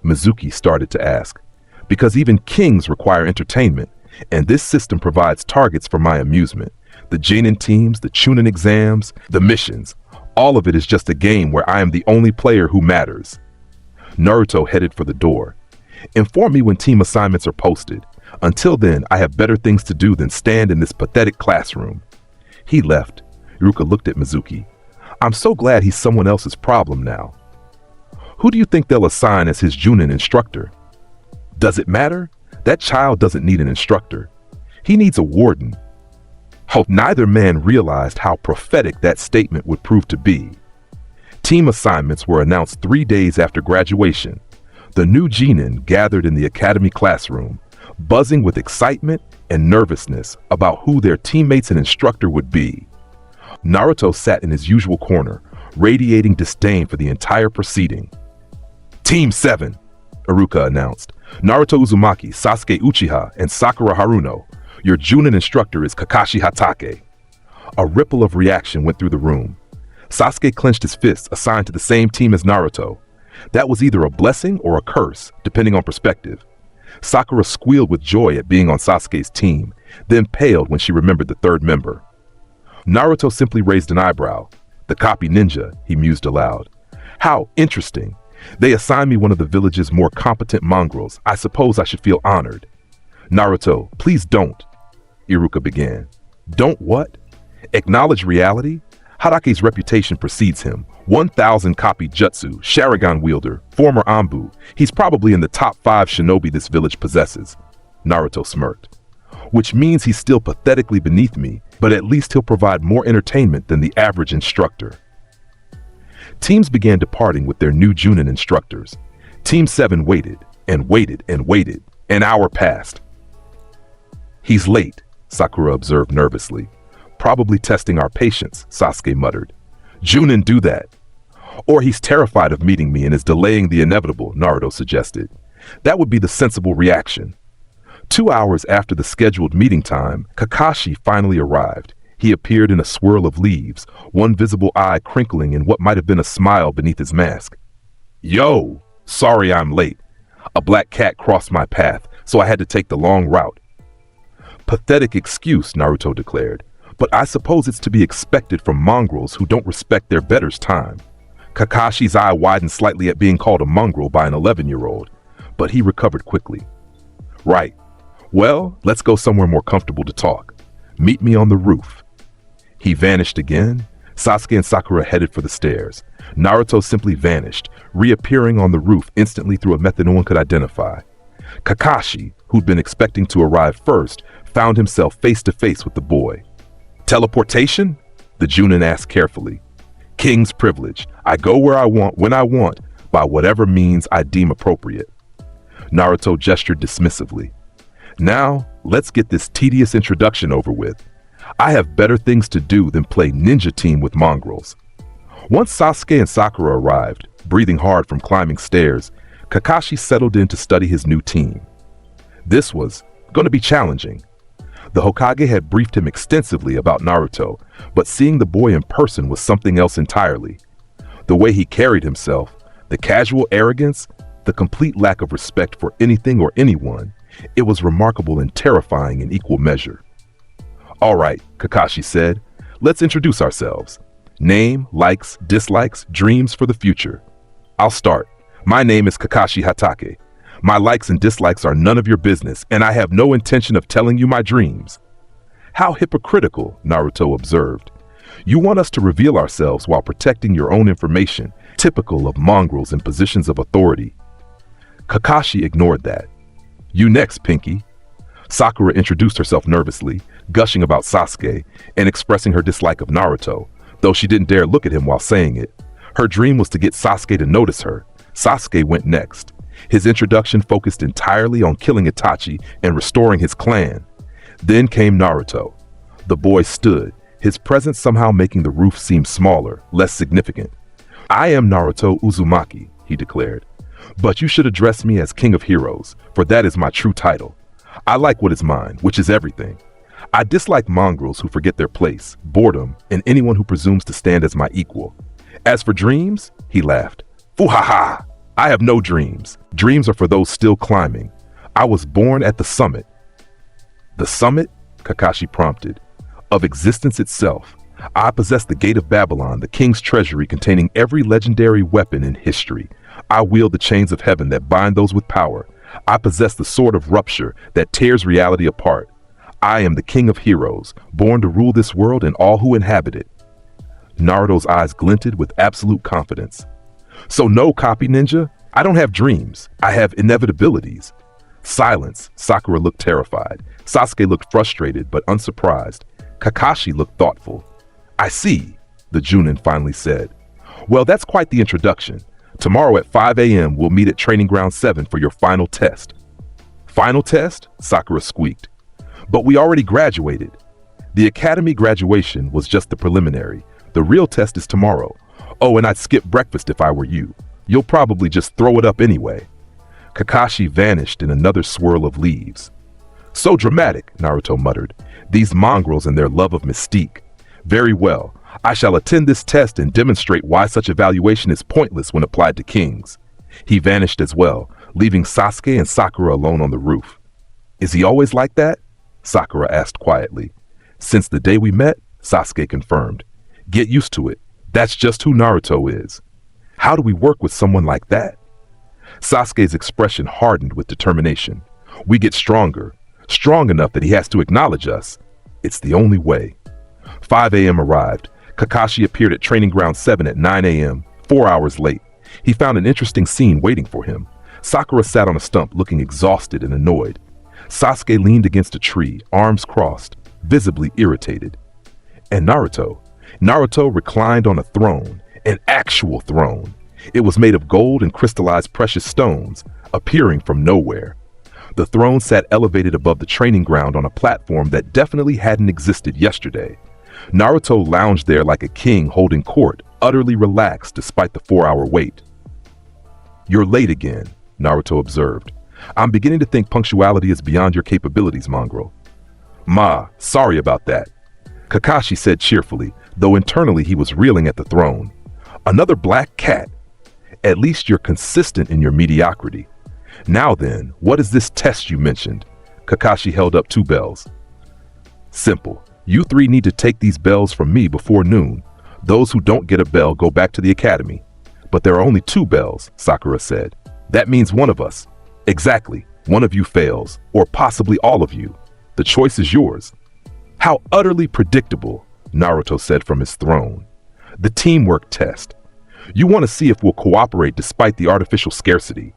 S2: Mizuki started to ask. Because even kings require entertainment, and this system provides targets for my amusement. The genin teams, the chunin exams, the missions. All of it is just a game where I am the only player who matters. Naruto headed for the door. Inform me when team assignments are posted. Until then, I have better things to do than stand in this pathetic classroom. He left. Iruka looked at Mizuki. I'm so glad he's someone else's problem now. Who do you think they'll assign as his Junin instructor? Does it matter? That child doesn't need an instructor. He needs a warden. Hope neither man realized how prophetic that statement would prove to be. Team assignments were announced 3 days after graduation. The new genin gathered in the academy classroom, buzzing with excitement and nervousness about who their teammates and instructor would be. Naruto sat in his usual corner, radiating disdain for the entire proceeding. Team 7, Iruka announced. Naruto Uzumaki, Sasuke Uchiha, and Sakura Haruno. Your Junin instructor is Kakashi Hatake. A ripple of reaction went through the room. Sasuke clenched his fists, assigned to the same team as Naruto. That was either a blessing or a curse, depending on perspective. Sakura squealed with joy at being on Sasuke's team, then paled when she remembered the 3rd member. Naruto simply raised an eyebrow. The copy ninja, he mused aloud. How interesting. They assigned me one of the village's more competent mongrels. I suppose I should feel honored. Naruto, please don't. Iruka began. Don't what? Acknowledge reality? Harake's reputation precedes him. 1,000 copy jutsu, Sharingan wielder, former Anbu. He's probably in the top 5 shinobi this village possesses. Naruto smirked. Which means he's still pathetically beneath me, but at least he'll provide more entertainment than the average instructor. Teams began departing with their new Junin instructors. Team 7 waited, and waited, and waited. An hour passed. He's late, Sakura observed nervously. Probably testing our patience, Sasuke muttered. Junin do that. Or he's terrified of meeting me and is delaying the inevitable, Naruto suggested. That would be the sensible reaction. 2 hours after the scheduled meeting time, Kakashi finally arrived. He appeared in a swirl of leaves, one visible eye crinkling in what might have been a smile beneath his mask. Yo! Sorry I'm late. A black cat crossed my path, so I had to take the long route. Pathetic excuse, Naruto declared, but I suppose it's to be expected from mongrels who don't respect their betters' time. Kakashi's eye widened slightly at being called a mongrel by an 11-year-old, but he recovered quickly. Right. Well, let's go somewhere more comfortable to talk. Meet me on the roof. He vanished again. Sasuke and Sakura headed for the stairs. Naruto simply vanished, reappearing on the roof instantly through a method no one could identify. Kakashi, who'd been expecting to arrive first, found himself face to face with the boy. Teleportation? The Junin asked carefully. King's privilege. I go where I want, when I want, by whatever means I deem appropriate. Naruto gestured dismissively. Now, let's get this tedious introduction over with. I have better things to do than play ninja team with mongrels. Once Sasuke and Sakura arrived, breathing hard from climbing stairs, Kakashi settled in to study his new team. This was going to be challenging. The Hokage had briefed him extensively about Naruto, but seeing the boy in person was something else entirely. The way he carried himself, the casual arrogance, the complete lack of respect for anything or anyone, it was remarkable and terrifying in equal measure. All right, Kakashi said, let's introduce ourselves. Name, likes, dislikes, dreams for the future. I'll start. My name is Kakashi Hatake. My likes and dislikes are none of your business, and I have no intention of telling you my dreams. How hypocritical, Naruto observed. You want us to reveal ourselves while protecting your own information, typical of mongrels in positions of authority. Kakashi ignored that. You next, Pinky. Sakura introduced herself nervously, gushing about Sasuke and expressing her dislike of Naruto, though she didn't dare look at him while saying it. Her dream was to get Sasuke to notice her. Sasuke went next. His introduction focused entirely on killing Itachi and restoring his clan. Then came Naruto. The boy stood, his presence somehow making the roof seem smaller, less significant. I am Naruto Uzumaki, he declared. But you should address me as King of Heroes, for that is my true title. I like what is mine, which is everything. I dislike mongrels who forget their place, boredom, and anyone who presumes to stand as my equal. As for dreams, he laughed. Foo-ha-ha! I have no dreams. Dreams are for those still climbing. I was born at the summit. The summit? Kakashi prompted. Of existence itself. I possess the Gate of Babylon, the king's treasury containing every legendary weapon in history. I wield the chains of heaven that bind those with power. I possess the sword of rupture that tears reality apart. I am the king of heroes, born to rule this world and all who inhabit it. Naruto's eyes glinted with absolute confidence. So no, copy ninja, I don't have dreams. I have inevitabilities. Silence. Sakura looked terrified. Sasuke looked frustrated but unsurprised. Kakashi looked thoughtful. I see, the Junin finally said. Well, that's quite the introduction. Tomorrow at 5 a.m. we'll meet at Training Ground 7 for your final test. Final test? Sakura squeaked. But we already graduated. The academy graduation was just the preliminary. The real test is tomorrow. Oh, and I'd skip breakfast if I were you. You'll probably just throw it up anyway. Kakashi vanished in another swirl of leaves. So dramatic, Naruto muttered. These mongrels and their love of mystique. Very well. I shall attend this test and demonstrate why such evaluation is pointless when applied to kings. He vanished as well, leaving Sasuke and Sakura alone on the roof. Is he always like that? Sakura asked quietly. Since the day we met, Sasuke confirmed. Get used to it. That's just who Naruto is. How do we work with someone like that? Sasuke's expression hardened with determination. We get stronger, strong enough that he has to acknowledge us. It's the only way. 5 a.m. arrived. Kakashi appeared at Training Ground 7 at 9 a.m., 4 hours late. He found an interesting scene waiting for him. Sakura sat on a stump looking exhausted and annoyed. Sasuke leaned against a tree, arms crossed, visibly irritated. And Naruto reclined on a throne, an actual throne. It was made of gold and crystallized precious stones, appearing from nowhere. The throne sat elevated above the training ground on a platform that definitely hadn't existed yesterday. Naruto lounged there like a king holding court, utterly relaxed despite the 4-hour wait. You're late again, Naruto observed. I'm beginning to think punctuality is beyond your capabilities, mongrel. Sorry about that, Kakashi said cheerfully, though internally he was reeling at the throne. Another black cat. At least you're consistent in your mediocrity. Now then, what is this test you mentioned? Kakashi held up 2 bells. Simple. You 3 need to take these bells from me before noon. Those who don't get a bell go back to the academy. But there are only 2 bells, Sakura said. That means one of us. Exactly. One of you fails, or possibly all of you. The choice is yours. How utterly predictable, Naruto said from his throne. The teamwork test. You want to see if we'll cooperate despite the artificial scarcity.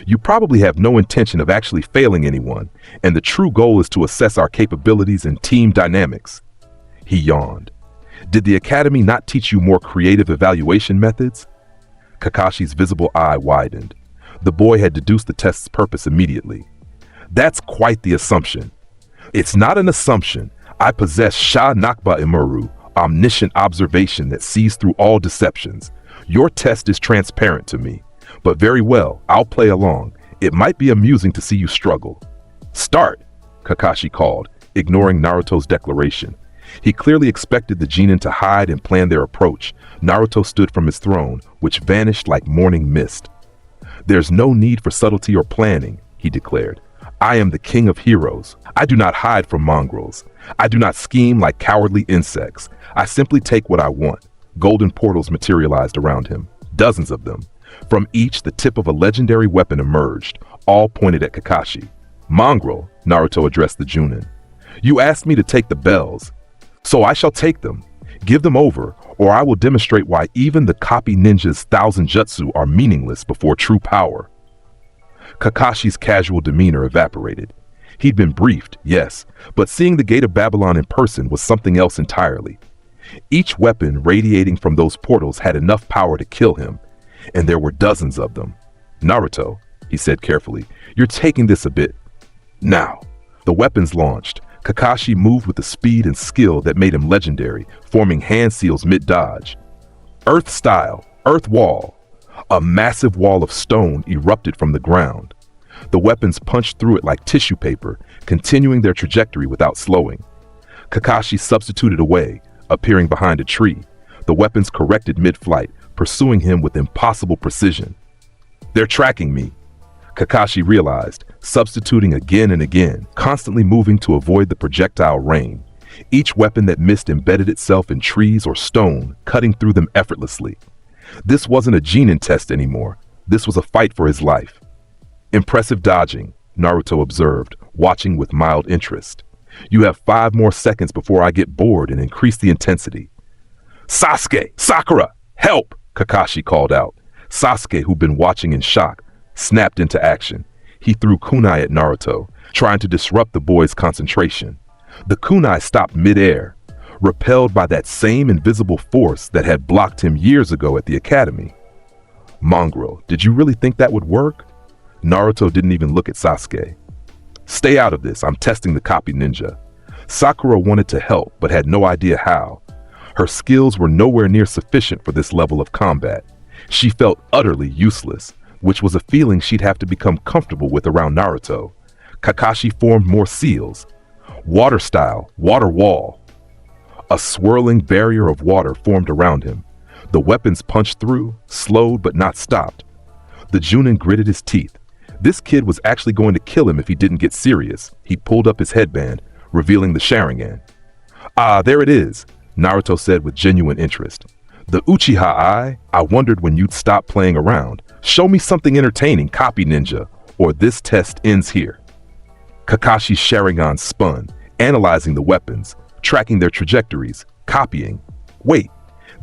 S2: You probably have no intention of actually failing anyone, and the true goal is to assess our capabilities and team dynamics. He yawned. Did the academy not teach you more creative evaluation methods? Kakashi's visible eye widened. The boy had deduced the test's purpose immediately. That's quite the assumption. It's not an assumption. I possess Sha Nakba Imuru, omniscient observation that sees through all deceptions. Your test is transparent to me. But very well, I'll play along. It might be amusing to see you struggle. Start, Kakashi called, ignoring Naruto's declaration. He clearly expected the genin to hide and plan their approach. Naruto stood from his throne, which vanished like morning mist. There's no need for subtlety or planning, he declared. I am the king of heroes. I do not hide from mongrels. I do not scheme like cowardly insects. I simply take what I want. Golden portals materialized around him, dozens of them. From each, the tip of a legendary weapon emerged, all pointed at Kakashi. Mongrel, Naruto addressed the Junin. You asked me to take the bells, so I shall take them. Give them over, or I will demonstrate why even the copy ninja's 1,000 jutsu are meaningless before true power. Kakashi's casual demeanor evaporated. He'd been briefed, yes, but seeing the Gate of Babylon in person was something else entirely. Each weapon radiating from those portals had enough power to kill him, and there were dozens of them. Naruto, he said carefully, you're taking this a bit. Now, the weapons launched. Kakashi moved with the speed and skill that made him legendary, forming hand seals mid-dodge. Earth style, earth wall. A massive wall of stone erupted from the ground. The weapons punched through it like tissue paper, continuing their trajectory without slowing. Kakashi substituted away, appearing behind a tree. The weapons corrected mid-flight, pursuing him with impossible precision. They're tracking me, Kakashi realized, substituting again and again, constantly moving to avoid the projectile rain. Each weapon that missed embedded itself in trees or stone, cutting through them effortlessly. This wasn't a genin test anymore. This was a fight for his life. Impressive dodging, Naruto observed, watching with mild interest. You have 5 more seconds before I get bored and increase the intensity. Sasuke! Sakura! Help! Kakashi called out. Sasuke, who'd been watching in shock, snapped into action. He threw kunai at Naruto, trying to disrupt the boy's concentration. The kunai stopped mid-air, repelled by that same invisible force that had blocked him years ago at the academy. Mongrel, did you really think that would work? Naruto didn't even look at Sasuke. Stay out of this, I'm testing the copy ninja. Sakura wanted to help, but had no idea how. Her skills were nowhere near sufficient for this level of combat. She felt utterly useless, which was a feeling she'd have to become comfortable with around Naruto. Kakashi formed more seals. Water style, water wall. A swirling barrier of water formed around him. The weapons punched through, slowed but not stopped. The Junin gritted his teeth. This kid was actually going to kill him if he didn't get serious. He pulled up his headband, revealing the Sharingan. Ah, there it is, Naruto said with genuine interest. The Uchiha Eye, I wondered when you'd stop playing around. Show me something entertaining, copy ninja, or this test ends here. Kakashi's Sharingan spun, analyzing the weapons, tracking their trajectories, copying. Wait,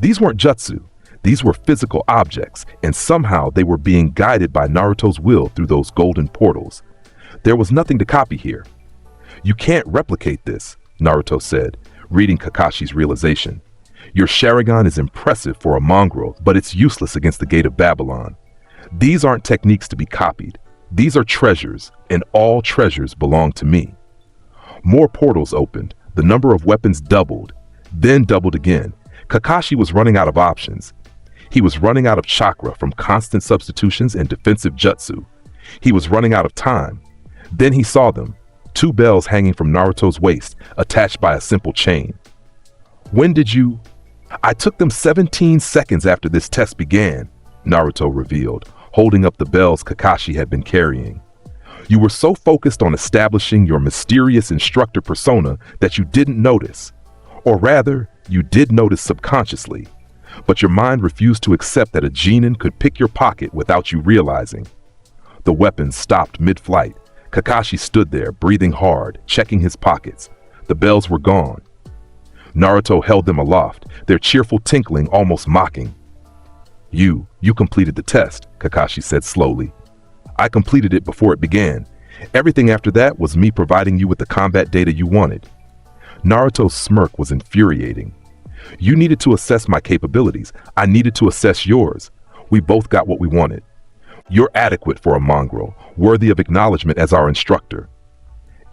S2: these weren't jutsu. These were physical objects, and somehow they were being guided by Naruto's will through those golden portals. There was nothing to copy here. You can't replicate this, Naruto said, reading Kakashi's realization. Your Sharingan is impressive for a mongrel, but it's useless against the Gate of Babylon. These aren't techniques to be copied. These are treasures, and all treasures belong to me. More portals opened. The number of weapons doubled, then doubled again. Kakashi was running out of options. He was running out of chakra from constant substitutions and defensive jutsu. He was running out of time. Then he saw them, 2 bells hanging from Naruto's waist, attached by a simple chain. When did you? I took them 17 seconds after this test began, Naruto revealed, holding up the bells Kakashi had been carrying. You were so focused on establishing your mysterious instructor persona that you didn't notice. Or rather, you did notice subconsciously. But your mind refused to accept that a genin could pick your pocket without you realizing. The weapons stopped mid-flight. Kakashi stood there, breathing hard, checking his pockets. The bells were gone. Naruto held them aloft, their cheerful tinkling almost mocking. You completed the test, Kakashi said slowly. I completed it before it began. Everything after that was me providing you with the combat data you wanted. Naruto's smirk was infuriating. You needed to assess my capabilities. I needed to assess yours. We both got what we wanted. You're adequate for a mongrel, worthy of acknowledgement as our instructor.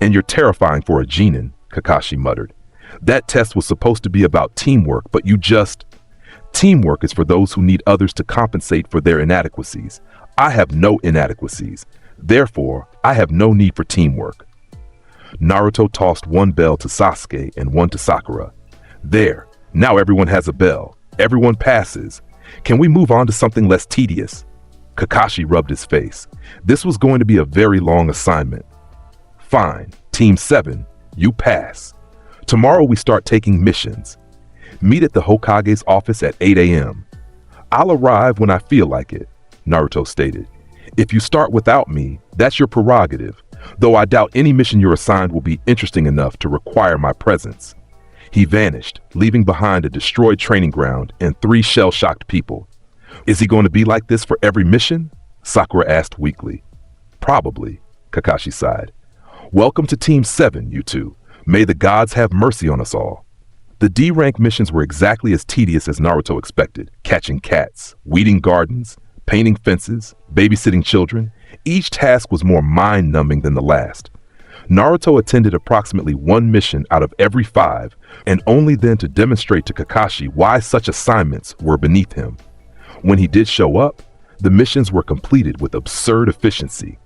S2: And you're terrifying for a genin, Kakashi muttered. That test was supposed to be about teamwork, but you just... Teamwork is for those who need others to compensate for their inadequacies. I have no inadequacies. Therefore, I have no need for teamwork. Naruto tossed one bell to Sasuke and one to Sakura. There, now everyone has a bell. Everyone passes. Can we move on to something less tedious? Kakashi rubbed his face. This was going to be a very long assignment. Fine, Team 7, you pass. Tomorrow we start taking missions. Meet at the Hokage's office at 8 a.m. I'll arrive when I feel like it, Naruto stated. If you start without me, that's your prerogative, though I doubt any mission you're assigned will be interesting enough to require my presence. He vanished, leaving behind a destroyed training ground and 3 shell-shocked people. Is he going to be like this for every mission? Sakura asked weakly. Probably, Kakashi sighed. Welcome to Team 7, you two. May the gods have mercy on us all. The D-rank missions were exactly as tedious as Naruto expected. Catching cats, weeding gardens, painting fences, babysitting children. Each task was more mind-numbing than the last. Naruto attended approximately 1 mission out of every 5, and only then to demonstrate to Kakashi why such assignments were beneath him. When he did show up, the missions were completed with absurd efficiency.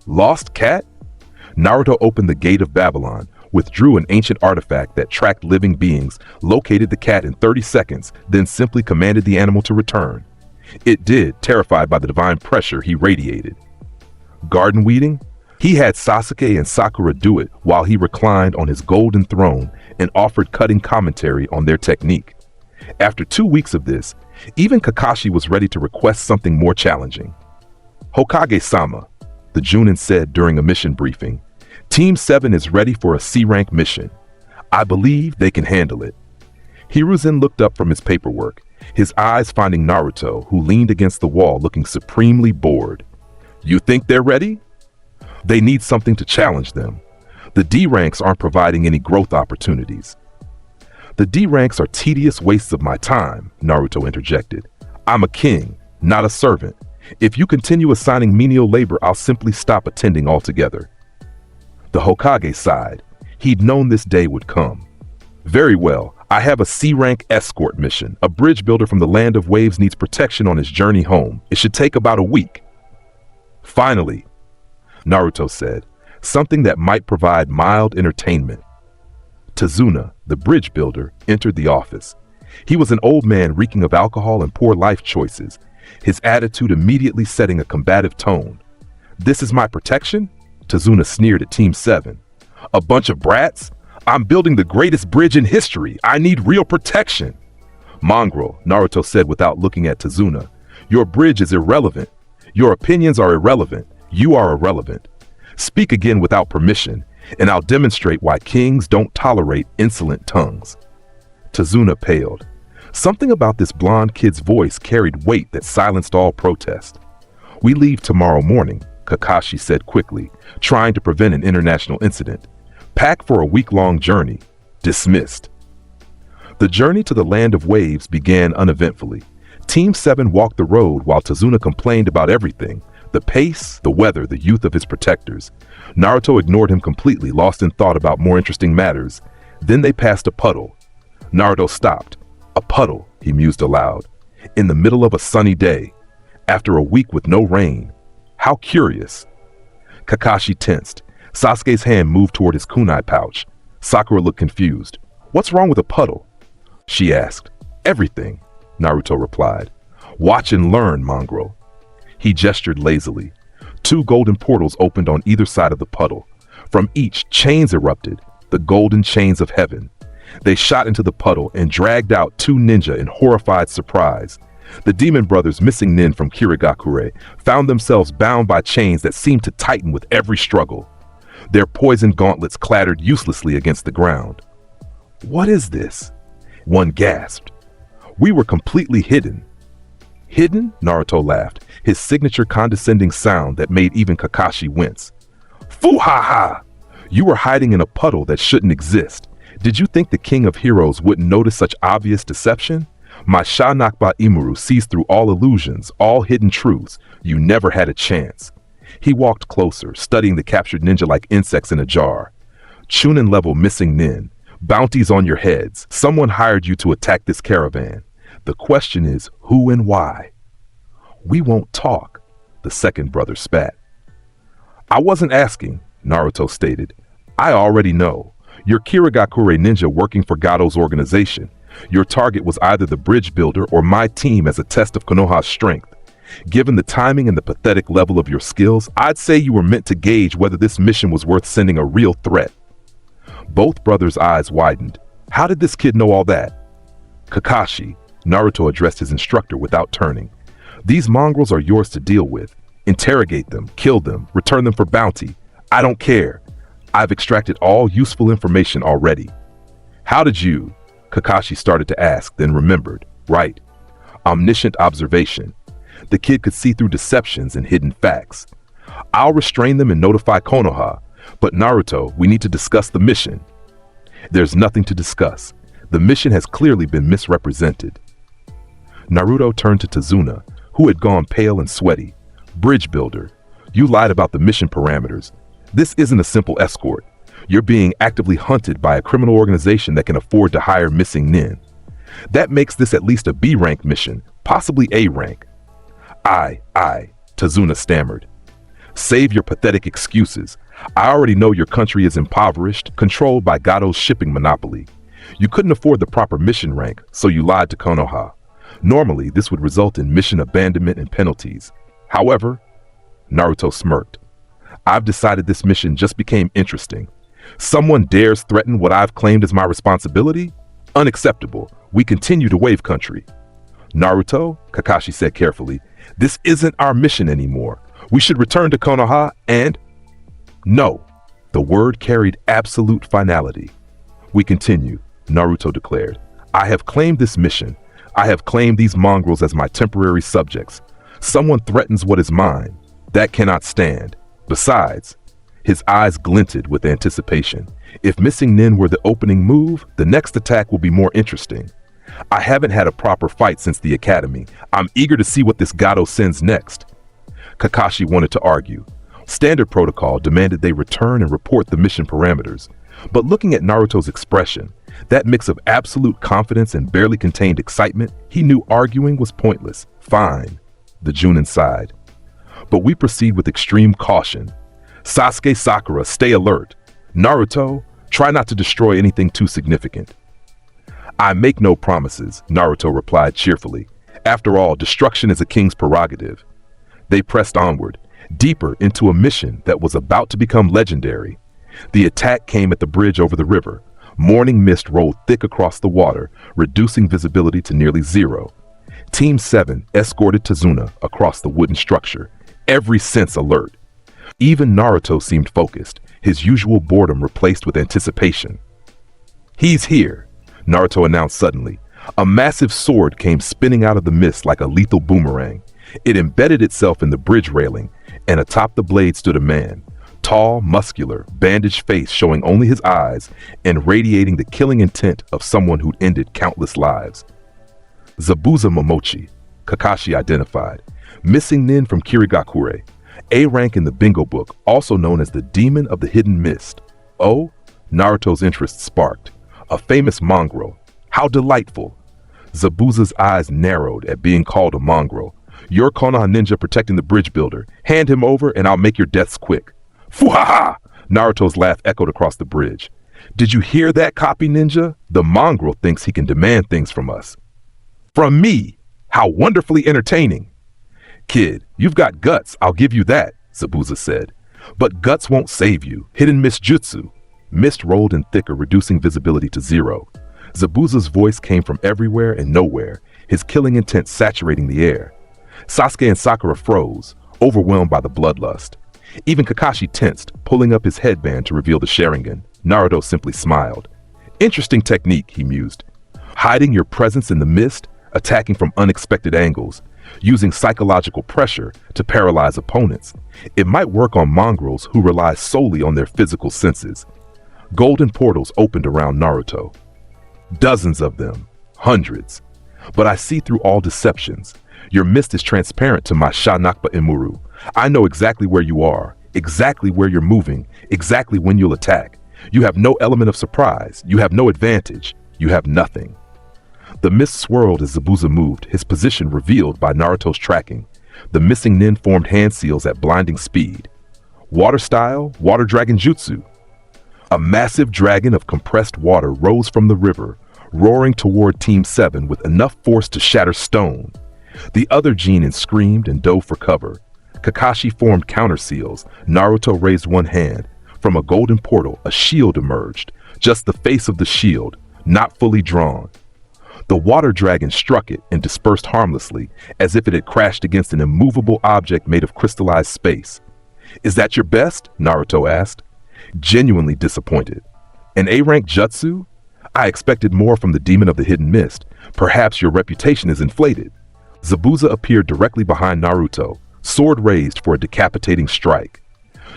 S2: Lost cat? Naruto opened the gate of Babylon, withdrew an ancient artifact that tracked living beings, located the cat in 30 seconds, then simply commanded the animal to return. It did, terrified by the divine pressure he radiated. Garden weeding? He had Sasuke and Sakura do it while he reclined on his golden throne and offered cutting commentary on their technique. After 2 weeks of this, even Kakashi was ready to request something more challenging. Hokage-sama, the Junin said during a mission briefing, Team 7 is ready for a C-rank mission. I believe they can handle it. Hiruzen looked up from his paperwork, his eyes finding Naruto, who leaned against the wall looking supremely bored. You think they're ready? They need something to challenge them. The D-ranks aren't providing any growth opportunities. The D-ranks are tedious wastes of my time, Naruto interjected. I'm a king, not a servant. If you continue assigning menial labor, I'll simply stop attending altogether. The Hokage sighed. He'd known this day would come. Very well, I have a C-rank escort mission. A bridge builder from the Land of Waves needs protection on his journey home. It should take about a week. Finally, Naruto said, something that might provide mild entertainment. Tazuna, the bridge builder, entered the office. He was an old man reeking of alcohol and poor life choices, his attitude immediately setting a combative tone. This is my protection? Tazuna sneered at Team 7. A bunch of brats? I'm building the greatest bridge in history. I need real protection. Mongrel, Naruto said without looking at Tazuna. Your bridge is irrelevant. Your opinions are irrelevant. You are irrelevant. Speak again without permission, and I'll demonstrate why kings don't tolerate insolent tongues. Tazuna paled. Something about this blonde kid's voice carried weight that silenced all protest. We leave tomorrow morning, Kakashi said quickly, trying to prevent an international incident. Pack for a week-long journey. Dismissed. The journey to the Land of Waves began uneventfully. Team 7 walked the road while Tazuna complained about everything. The pace, the weather, the youth of his protectors. Naruto ignored him completely, lost in thought about more interesting matters. Then they passed a puddle. Naruto stopped. A puddle, he mused aloud. In the middle of a sunny day. After a week with no rain. How curious. Kakashi tensed. Sasuke's hand moved toward his kunai pouch. Sakura looked confused. What's wrong with a puddle? She asked. Everything, Naruto replied. Watch and learn, mongrel. He gestured lazily. 2 golden portals opened on either side of the puddle. From each, chains erupted, the golden chains of heaven. They shot into the puddle and dragged out 2 ninja in horrified surprise. The demon brothers, missing Nin from Kirigakure, found themselves bound by chains that seemed to tighten with every struggle. Their poisoned gauntlets clattered uselessly against the ground. What is this? One gasped. We were completely hidden. Hidden? Naruto laughed, his signature condescending sound that made even Kakashi wince. Foo-ha-ha! You were hiding in a puddle that shouldn't exist. Did you think the King of Heroes wouldn't notice such obvious deception? My Sha-Nakba Imuru sees through all illusions, all hidden truths. You never had a chance. He walked closer, studying the captured ninja like insects in a jar. Chunin level missing nin. Bounties on your heads. Someone hired you to attack this caravan. The question is, who and why? We won't talk, the second brother spat. I wasn't asking, Naruto stated. I already know. You're Kirigakure ninja working for Gado's organization. Your target was either the bridge builder or my team as a test of Konoha's strength. Given the timing and the pathetic level of your skills, I'd say you were meant to gauge whether this mission was worth sending a real threat. Both brothers' eyes widened. How did this kid know all that? Kakashi, Naruto addressed his instructor without turning. These mongrels are yours to deal with. Interrogate them, kill them, return them for bounty. I don't care. I've extracted all useful information already. How did you? Kakashi started to ask, then remembered. Right. Omniscient observation. The kid could see through deceptions and hidden facts. I'll restrain them and notify Konoha. But Naruto, we need to discuss the mission. There's nothing to discuss. The mission has clearly been misrepresented. Naruto turned to Tazuna, who had gone pale and sweaty. Bridge builder, you lied about the mission parameters. This isn't a simple escort. You're being actively hunted by a criminal organization that can afford to hire missing nin. That makes this at least a B rank mission, possibly A rank. Tazuna stammered. Save your pathetic excuses. I already know your country is impoverished, controlled by Gado's shipping monopoly. You couldn't afford the proper mission rank, so you lied to Konoha. Normally, this would result in mission abandonment and penalties. However, Naruto smirked. I've decided this mission just became interesting. Someone dares threaten what I've claimed as my responsibility? Unacceptable. We continue to wave country. Naruto, Kakashi said carefully, this isn't our mission anymore. We should return to Konoha and... No. The word carried absolute finality. We continue, Naruto declared. I have claimed this mission. I have claimed these mongrels as my temporary subjects. Someone threatens what is mine. That cannot stand. Besides, his eyes glinted with anticipation. If missing nin were the opening move, the next attack will be more interesting. I haven't had a proper fight since the academy. I'm eager to see what this Gado sends next. Kakashi wanted to argue. Standard protocol demanded they return and report the mission parameters. But looking at Naruto's expression, that mix of absolute confidence and barely contained excitement, he knew arguing was pointless. Fine, the Junin sighed. But we proceed with extreme caution. Sasuke, Sakura, stay alert. Naruto, try not to destroy anything too significant. I make no promises, Naruto replied cheerfully. After all, destruction is a king's prerogative. They pressed onward, deeper into a mission that was about to become legendary. The attack came at the bridge over the river. Morning mist rolled thick across the water, reducing visibility to nearly zero. Team 7 escorted Tazuna across the wooden structure, every sense alert. Even Naruto seemed focused, his usual boredom replaced with anticipation. He's here, Naruto announced suddenly. A massive sword came spinning out of the mist like a lethal boomerang. It embedded itself in the bridge railing, and atop the blade stood a man. Tall, muscular, bandaged face showing only his eyes and radiating the killing intent of someone who'd ended countless lives. Zabuza Momochi, Kakashi identified. Missing nin from Kirigakure. A rank in the bingo book, also known as the Demon of the Hidden Mist. Oh, Naruto's interest sparked. A famous mongrel. How delightful. Zabuza's eyes narrowed at being called a mongrel. You're Konoha ninja protecting the bridge builder. Hand him over and I'll make your deaths quick. Fuhaha! Naruto's laugh echoed across the bridge. Did you hear that, copy ninja? The mongrel thinks he can demand things from us. From me? How wonderfully entertaining. Kid, you've got guts, I'll give you that, Zabuza said. But guts won't save you. Hidden mist jutsu. Mist rolled in thicker, reducing visibility to zero. Zabuza's voice came from everywhere and nowhere, his killing intent saturating the air. Sasuke and Sakura froze, overwhelmed by the bloodlust. Even Kakashi tensed, pulling up his headband to reveal the Sharingan. Naruto simply smiled. Interesting technique, he mused. Hiding your presence in the mist, attacking from unexpected angles, using psychological pressure to paralyze opponents. It might work on mongrels who rely solely on their physical senses. Golden portals opened around Naruto. Dozens of them. Hundreds. But I see through all deceptions. Your mist is transparent to my Shanakba Imuru. I know exactly where you are, exactly where you're moving, exactly when you'll attack. You have no element of surprise. You have no advantage. You have nothing. The mist swirled as Zabuza moved, his position revealed by Naruto's tracking. The missing nin formed hand seals at blinding speed. Water style, water dragon jutsu. A massive dragon of compressed water rose from the river, roaring toward Team 7 with enough force to shatter stone. The other genin screamed and dove for cover. Kakashi formed counter seals. Naruto raised one hand. From a golden portal, a shield emerged. Just the face of the shield, not fully drawn. The water dragon struck it and dispersed harmlessly, as if it had crashed against an immovable object made of crystallized space. "Is that your best?" Naruto asked, genuinely disappointed. "An A-rank jutsu? I expected more from the demon of the hidden mist. Perhaps your reputation is inflated." Zabuza appeared directly behind Naruto, sword raised for a decapitating strike.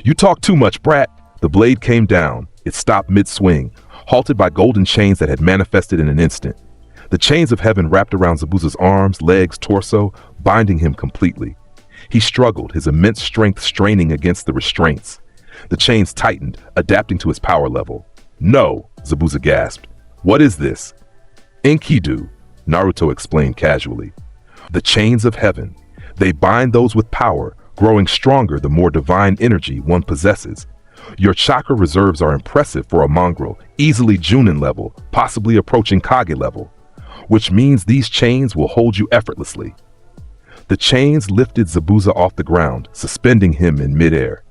S2: "You talk too much, brat." The blade came down. It stopped mid-swing, halted by golden chains that had manifested in an instant. The chains of heaven wrapped around Zabuza's arms, legs, torso, binding him completely. He struggled, his immense strength straining against the restraints. The chains tightened, adapting to his power level. "No," Zabuza gasped. "What is this?" "Enkidu," Naruto explained casually. "The chains of heaven. They bind those with power, growing stronger the more divine energy one possesses. Your chakra reserves are impressive for a mongrel, easily Junin level, possibly approaching Kage level. Which means these chains will hold you effortlessly." The chains lifted Zabuza off the ground, suspending him in midair.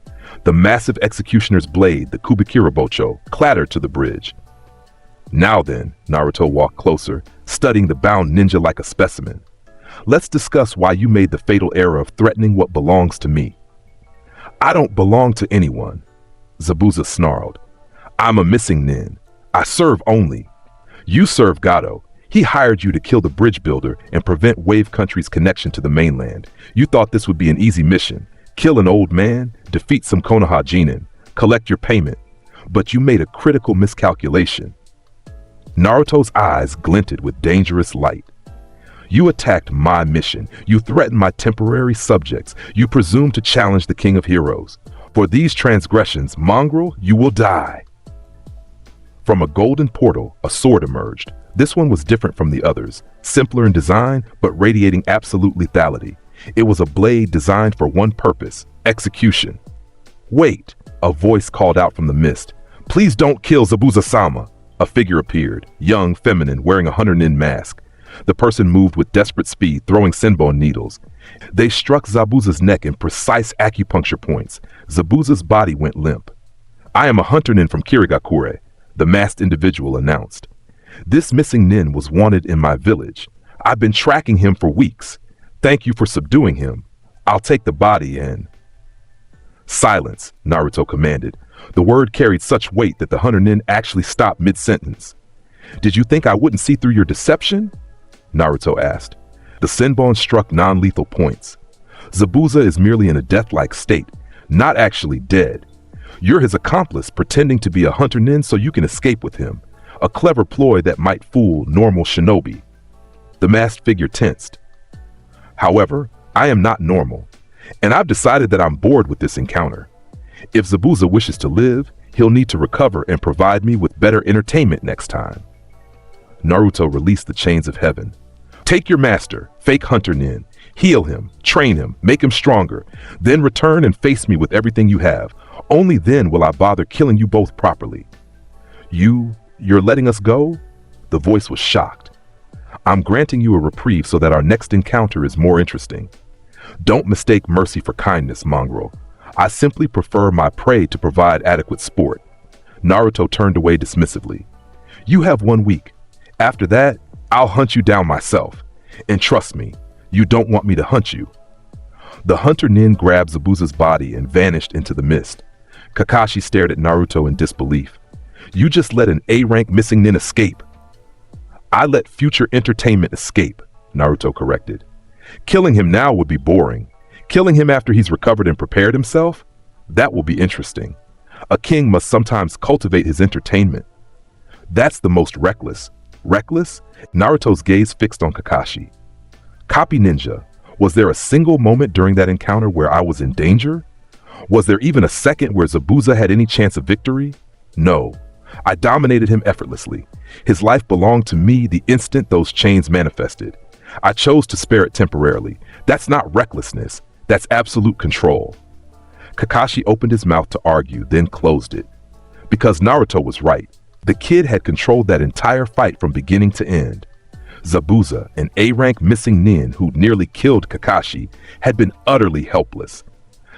S2: The massive executioner's blade, the Kubikira Bocho, clattered to the bridge. "Now then," Naruto walked closer, studying the bound ninja like a specimen. "Let's discuss why you made the fatal error of threatening what belongs to me." "I don't belong to anyone," Zabuza snarled. "I'm a missing nin. I serve only. You serve Gato. He hired you to kill the bridge builder and prevent Wave Country's connection to the mainland. You thought this would be an easy mission. Kill an old man, defeat some Konoha genin, collect your payment. But you made a critical miscalculation." Naruto's eyes glinted with dangerous light. "You attacked my mission. You threatened my temporary subjects. You presumed to challenge the King of Heroes. For these transgressions, mongrel, you will die." From a golden portal, a sword emerged. This one was different from the others, simpler in design, but radiating absolute lethality. It was a blade designed for one purpose: execution. "Wait," a voice called out from the mist. "Please don't kill Zabuza-sama." A figure appeared, young, feminine, wearing a hunter-nin mask. The person moved with desperate speed, throwing senbon needles. They struck Zabuza's neck in precise acupuncture points. Zabuza's body went limp. "I am a hunter-nin from Kirigakure," the masked individual announced. "This missing nin was wanted in my village. I've been tracking him for weeks. Thank you for subduing him. I'll take the body and—" "Silence," Naruto commanded. The word carried such weight that the hunter nin actually stopped mid-sentence. "Did you think I wouldn't see through your deception?" Naruto asked. The senbon struck non-lethal points. "Zabuza is merely in a death-like state, not actually dead. You're his accomplice, pretending to be a hunter nin so you can escape with him. A clever ploy that might fool normal shinobi." The masked figure tensed. "However, I am not normal, and I've decided that I'm bored with this encounter. If Zabuza wishes to live, he'll need to recover and provide me with better entertainment next time." Naruto released the chains of heaven. "Take your master, fake hunter nin, heal him, train him, make him stronger, then return and face me with everything you have. Only then will I bother killing you both properly." You're letting us go?" The voice was shocked. "I'm granting you a reprieve so that our next encounter is more interesting. Don't mistake mercy for kindness, mongrel. I simply prefer my prey to provide adequate sport." Naruto turned away dismissively. "You have 1 week. After that, I'll hunt you down myself. And trust me, you don't want me to hunt you." The hunter nin grabbed Zabuza's body and vanished into the mist. Kakashi stared at Naruto in disbelief. "You just let an A-rank missing nin escape." "I let future entertainment escape," Naruto corrected. "Killing him now would be boring. Killing him after he's recovered and prepared himself? That will be interesting. A king must sometimes cultivate his entertainment." "That's the most reckless. Reckless? Naruto's gaze fixed on Kakashi. Copy ninja, was there a single moment during that encounter where I was in danger? Was there even a second where Zabuza had any chance of victory? No. I dominated him effortlessly. His life belonged to me the instant those chains manifested. I chose to spare it temporarily. That's not recklessness. That's absolute control. Kakashi opened his mouth to argue, then closed it. Because Naruto was right. The kid had controlled that entire fight from beginning to end. Zabuza, an A-rank missing nin who'd nearly killed Kakashi, had been utterly helpless.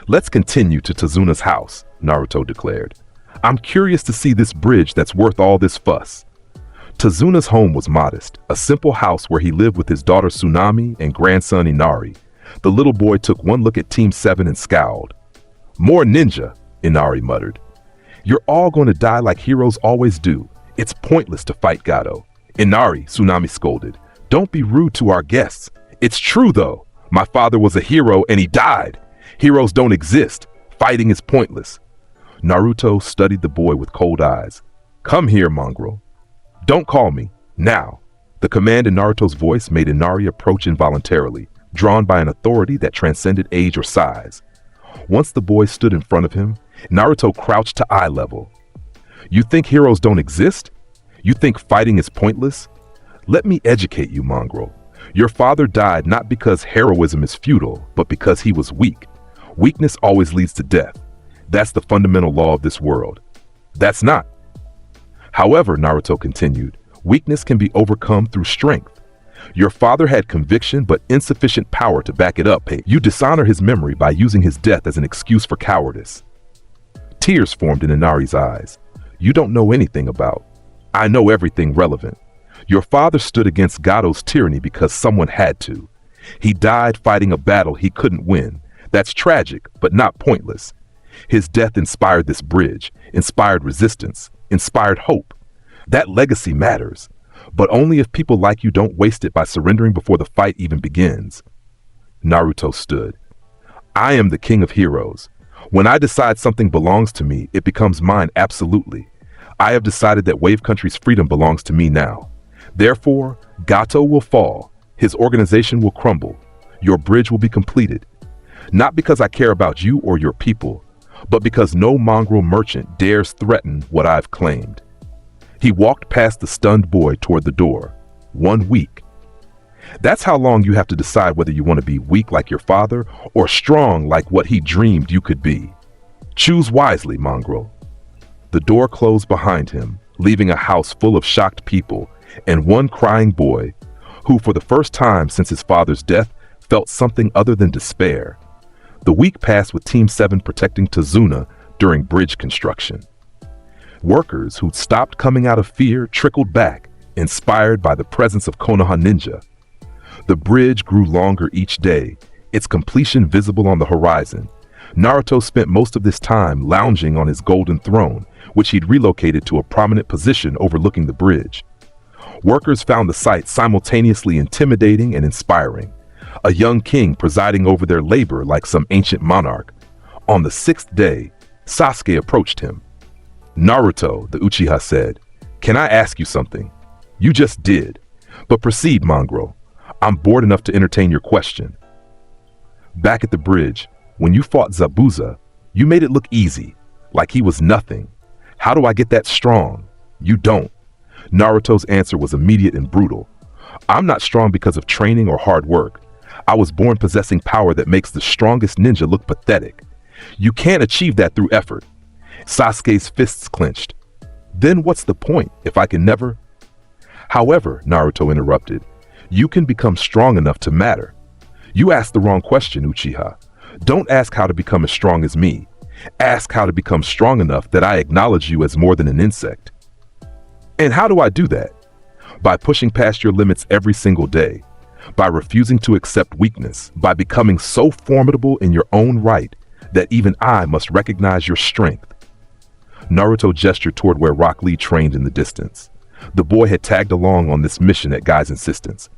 S2: Let's continue to Tazuna's house, Naruto declared. I'm curious to see this bridge that's worth all this fuss. Tazuna's home was modest, a simple house where he lived with his daughter Tsunami and grandson Inari. The little boy took one look at Team 7 and scowled. More ninja, Inari muttered. You're all going to die like heroes always do. It's pointless to fight Gato. Inari, Tsunami scolded. Don't be rude to our guests. It's true though. My father was a hero and he died. Heroes don't exist. Fighting is pointless. Naruto studied the boy with cold eyes. Come here, mongrel. Don't call me. Now. The command in Naruto's voice made Inari approach involuntarily, drawn by an authority that transcended age or size. Once the boy stood in front of him, Naruto crouched to eye level. You think heroes don't exist? You think fighting is pointless? Let me educate you, mongrel. Your father died not because heroism is futile, but because he was weak. Weakness always leads to death. That's the fundamental law of this world. That's not. However, Naruto continued, weakness can be overcome through strength. Your father had conviction but insufficient power to back it up. You dishonor his memory by using his death as an excuse for cowardice. Tears formed in Inari's eyes. You don't know anything about. I know everything relevant. Your father stood against Gato's tyranny because someone had to. He died fighting a battle he couldn't win. That's tragic, but not pointless. His death inspired this bridge, inspired resistance, inspired hope. That legacy matters, but only if people like you don't waste it by surrendering before the fight even begins. Naruto stood. I am the king of heroes. When I decide something belongs to me, it becomes mine absolutely. I have decided that Wave Country's freedom belongs to me now. Therefore, Gato will fall, his organization will crumble, your bridge will be completed. Not because I care about you or your people, but because no mongrel merchant dares threaten what I've claimed. He walked past the stunned boy toward the door. 1 week. That's how long you have to decide whether you want to be weak like your father or strong like what he dreamed you could be. Choose wisely, mongrel. The door closed behind him, leaving a house full of shocked people and one crying boy who, for the first time since his father's death, felt something other than despair. The week passed with Team 7 protecting Tazuna during bridge construction. Workers who'd stopped coming out of fear trickled back, inspired by the presence of Konoha ninja. The bridge grew longer each day, its completion visible on the horizon. Naruto spent most of this time lounging on his golden throne, which he'd relocated to a prominent position overlooking the bridge. Workers found the sight simultaneously intimidating and inspiring. A young king presiding over their labor like some ancient monarch. On the 6th day, Sasuke approached him. Naruto, the Uchiha said, can I ask you something? You just did. But proceed, mongrel. I'm bored enough to entertain your question. Back at the bridge, when you fought Zabuza, you made it look easy, like he was nothing. How do I get that strong? You don't. Naruto's answer was immediate and brutal. I'm not strong because of training or hard work. I was born possessing power that makes the strongest ninja look pathetic. You can't achieve that through effort. Sasuke's fists clenched. Then what's the point if I can never? However, Naruto interrupted, you can become strong enough to matter. You asked the wrong question, Uchiha. Don't ask how to become as strong as me. Ask how to become strong enough that I acknowledge you as more than an insect. And how do I do that? By pushing past your limits every single day. By refusing to accept weakness. By becoming so formidable in your own right that even I must recognize your strength. Naruto gestured toward where Rock Lee trained in the distance. The boy had tagged along on this mission at Guy's insistence.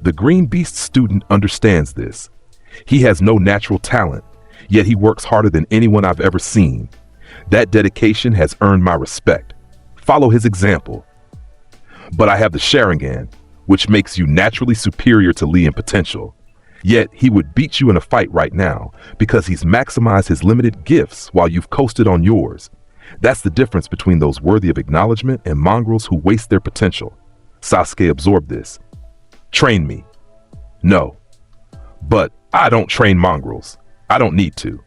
S2: The Green Beast student understands this. He has no natural talent, yet he works harder than anyone I've ever seen. That dedication has earned my respect. Follow his example. But I have the Sharingan, which makes you naturally superior to Lee in potential. Yet he would beat you in a fight right now because he's maximized his limited gifts while you've coasted on yours. That's the difference between those worthy of acknowledgement and mongrels who waste their potential. Sasuke absorbed this. Train me. No. But I don't train mongrels. I don't need to.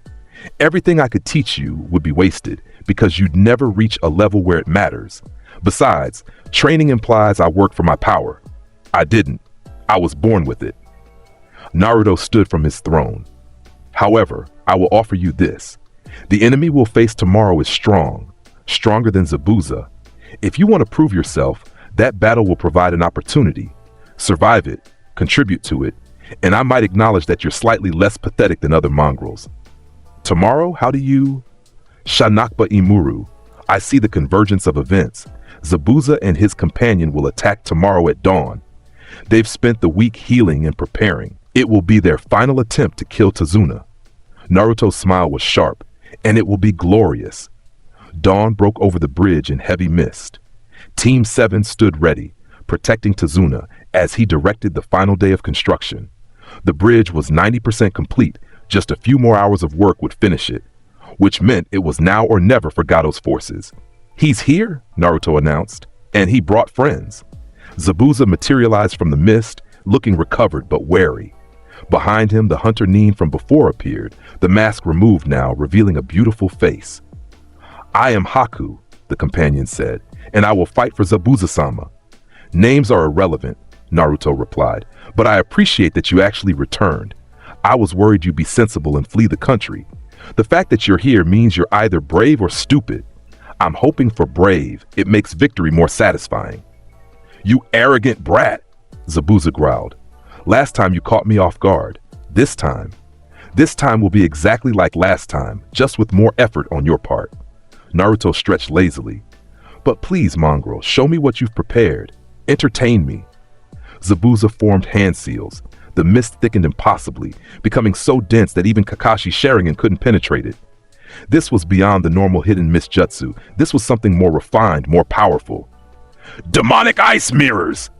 S2: Everything I could teach you would be wasted because you'd never reach a level where it matters. Besides, training implies I work for my power. I didn't. I was born with it. Naruto stood from his throne. However, I will offer you this. The enemy we'll face tomorrow is strong, stronger than Zabuza. If you want to prove yourself, that battle will provide an opportunity. Survive it, contribute to it, and I might acknowledge that you're slightly less pathetic than other mongrels. Tomorrow, how do you? Shanakba Imuru. I see the convergence of events. Zabuza and his companion will attack tomorrow at dawn. They've spent the week healing and preparing. It will be their final attempt to kill Tazuna. Naruto's smile was sharp, and it will be glorious. Dawn broke over the bridge in heavy mist. Team 7 stood ready, protecting Tazuna as he directed the final day of construction. The bridge was 90% complete. Just a few more hours of work would finish it, which meant it was now or never for Gato's forces. He's here, Naruto announced, and he brought friends. Zabuza materialized from the mist, looking recovered but wary. Behind him, the hunter Nin from before appeared, the mask removed now, revealing a beautiful face. I am Haku, the companion said, and I will fight for Zabuza-sama. Names are irrelevant, Naruto replied, but I appreciate that you actually returned. I was worried you'd be sensible and flee the country. The fact that you're here means you're either brave or stupid. I'm hoping for brave. It makes victory more satisfying. You arrogant brat, Zabuza growled. Last time you caught me off guard. This time will be exactly like last time, just with more effort on your part. Naruto stretched lazily. But please, mongrel, show me what you've prepared. Entertain me. Zabuza formed hand seals. The mist thickened impossibly, becoming so dense that even Kakashi's Sharingan couldn't penetrate it. This was beyond the normal hidden mist jutsu. This was something more refined, more powerful. Demonic ice mirrors!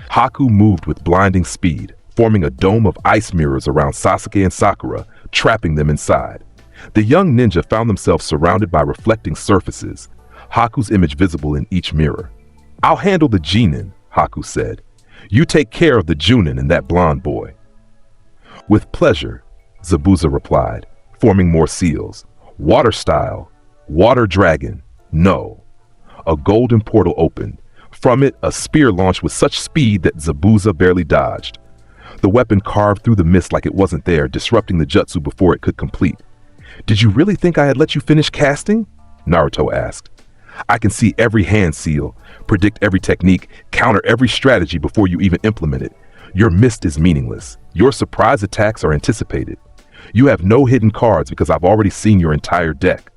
S2: Haku moved with blinding speed, forming a dome of ice mirrors around Sasuke and Sakura, trapping them inside. The young ninja found themselves surrounded by reflecting surfaces, Haku's image visible in each mirror. I'll handle the genin, Haku said. You take care of the Junin and that blonde boy. With pleasure, Zabuza replied, forming more seals. Water style, water dragon, no. A golden portal opened. From it, a spear launched with such speed that Zabuza barely dodged. The weapon carved through the mist like it wasn't there, disrupting the jutsu before it could complete. Did you really think I had let you finish casting? Naruto asked. I can see every hand seal, predict every technique, counter every strategy before you even implement it. Your mist is meaningless. Your surprise attacks are anticipated. You have no hidden cards because I've already seen your entire deck.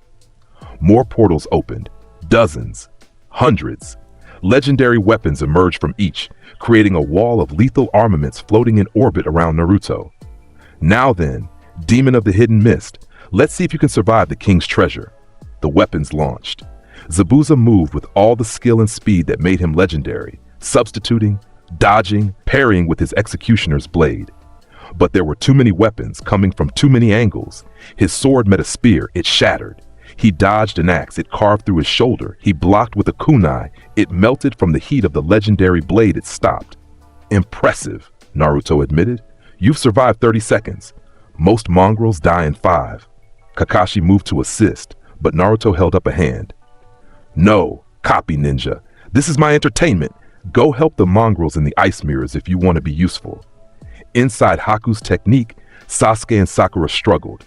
S2: More portals opened. Dozens. Hundreds. Legendary weapons emerged from each, creating a wall of lethal armaments floating in orbit around Naruto. Now then, Demon of the Hidden Mist, let's see if you can survive the King's treasure. The weapons launched. Zabuza moved with all the skill and speed that made him legendary, substituting, dodging, parrying with his executioner's blade. But there were too many weapons coming from too many angles. His sword met a spear, it shattered. He dodged an axe, it carved through his shoulder. He blocked with a kunai, it melted from the heat of the legendary blade, it stopped. Impressive, Naruto admitted. You've survived 30 seconds. Most mongrels die in 5. Kakashi moved to assist, but Naruto held up a hand. No, copy ninja. This is my entertainment. Go help the mongrels in the ice mirrors if you want to be useful. Inside Haku's technique, Sasuke and Sakura struggled.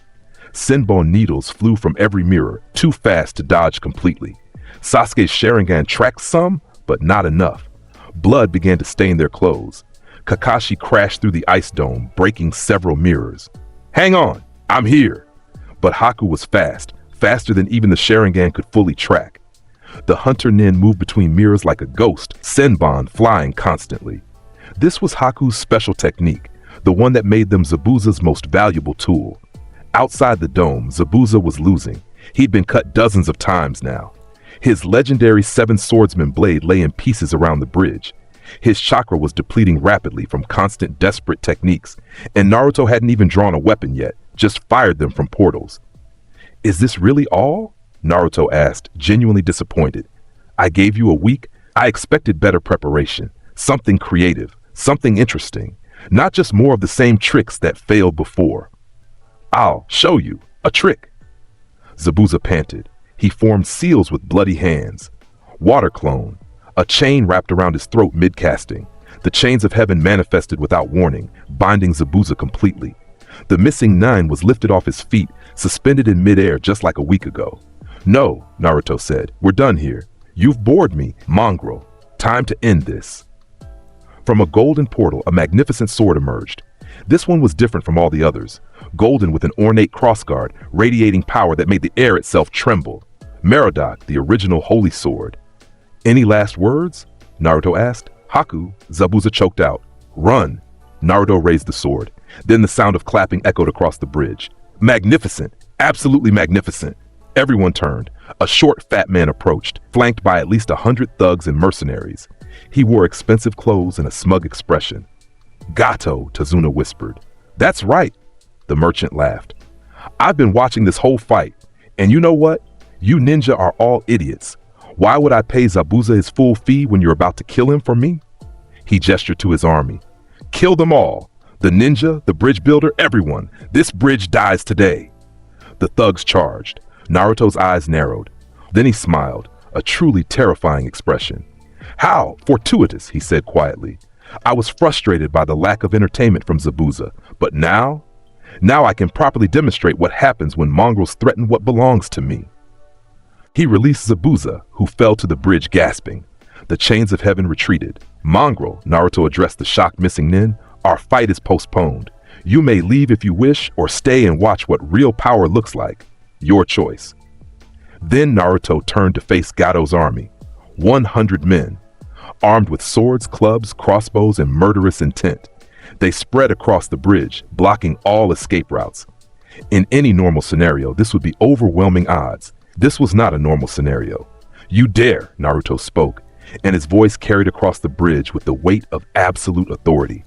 S2: Senbon needles flew from every mirror, too fast to dodge completely. Sasuke's Sharingan tracked some, but not enough. Blood began to stain their clothes. Kakashi crashed through the ice dome, breaking several mirrors. Hang on, I'm here. But Haku was fast, faster than even the Sharingan could fully track. The hunter Nin moved between mirrors like a ghost, Senbon flying constantly. This was Haku's special technique, the one that made them Zabuza's most valuable tool. Outside the dome, Zabuza was losing. He'd been cut dozens of times now. His legendary seven swordsman blade lay in pieces around the bridge. His chakra was depleting rapidly from constant desperate techniques, and Naruto hadn't even drawn a weapon yet, just fired them from portals. "Is this really all?" Naruto asked, genuinely disappointed. "I gave you a week. I expected better preparation, something creative, something interesting, not just more of the same tricks that failed before." "I'll show you, a trick." Zabuza panted. He formed seals with bloody hands. Water clone, a chain wrapped around his throat mid-casting. The chains of heaven manifested without warning, binding Zabuza completely. The missing 9 was lifted off his feet, suspended in midair just like a week ago. "No," Naruto said, "we're done here. You've bored me, mongrel. Time to end this." From a golden portal, a magnificent sword emerged. This one was different from all the others, golden with an ornate crossguard, radiating power that made the air itself tremble. Merodach, the original holy sword. "Any last words?" Naruto asked. "Haku," Zabuza choked out. "Run." Naruto raised the sword. Then the sound of clapping echoed across the bridge. "Magnificent! Absolutely magnificent!" Everyone turned. A short, fat man approached, flanked by at least 100 thugs and mercenaries. He wore expensive clothes and a smug expression. "Gato," Tazuna whispered. "That's right," the merchant laughed. "I've been watching this whole fight, and you know what? You ninja are all idiots. Why would I pay Zabuza his full fee when you're about to kill him for me?" He gestured to his army. "Kill them all. The ninja, the bridge builder, everyone. This bridge dies today." The thugs charged. Naruto's eyes narrowed. Then he smiled, a truly terrifying expression. "How fortuitous," he said quietly. "I was frustrated by the lack of entertainment from Zabuza, but now I can properly demonstrate what happens when mongrels threaten what belongs to me." He released Zabuza, who fell to the bridge gasping. The chains of heaven retreated. "Mongrel," Naruto addressed the shocked missing nin, "our fight is postponed. You may leave if you wish, or stay and watch what real power looks like. Your choice." Then Naruto turned to face Gato's army. 100 men, armed with swords, clubs, crossbows, and murderous intent. They spread across the bridge, blocking all escape routes. In any normal scenario, this would be overwhelming odds. This was not a normal scenario. "You dare," Naruto spoke, and his voice carried across the bridge with the weight of absolute authority.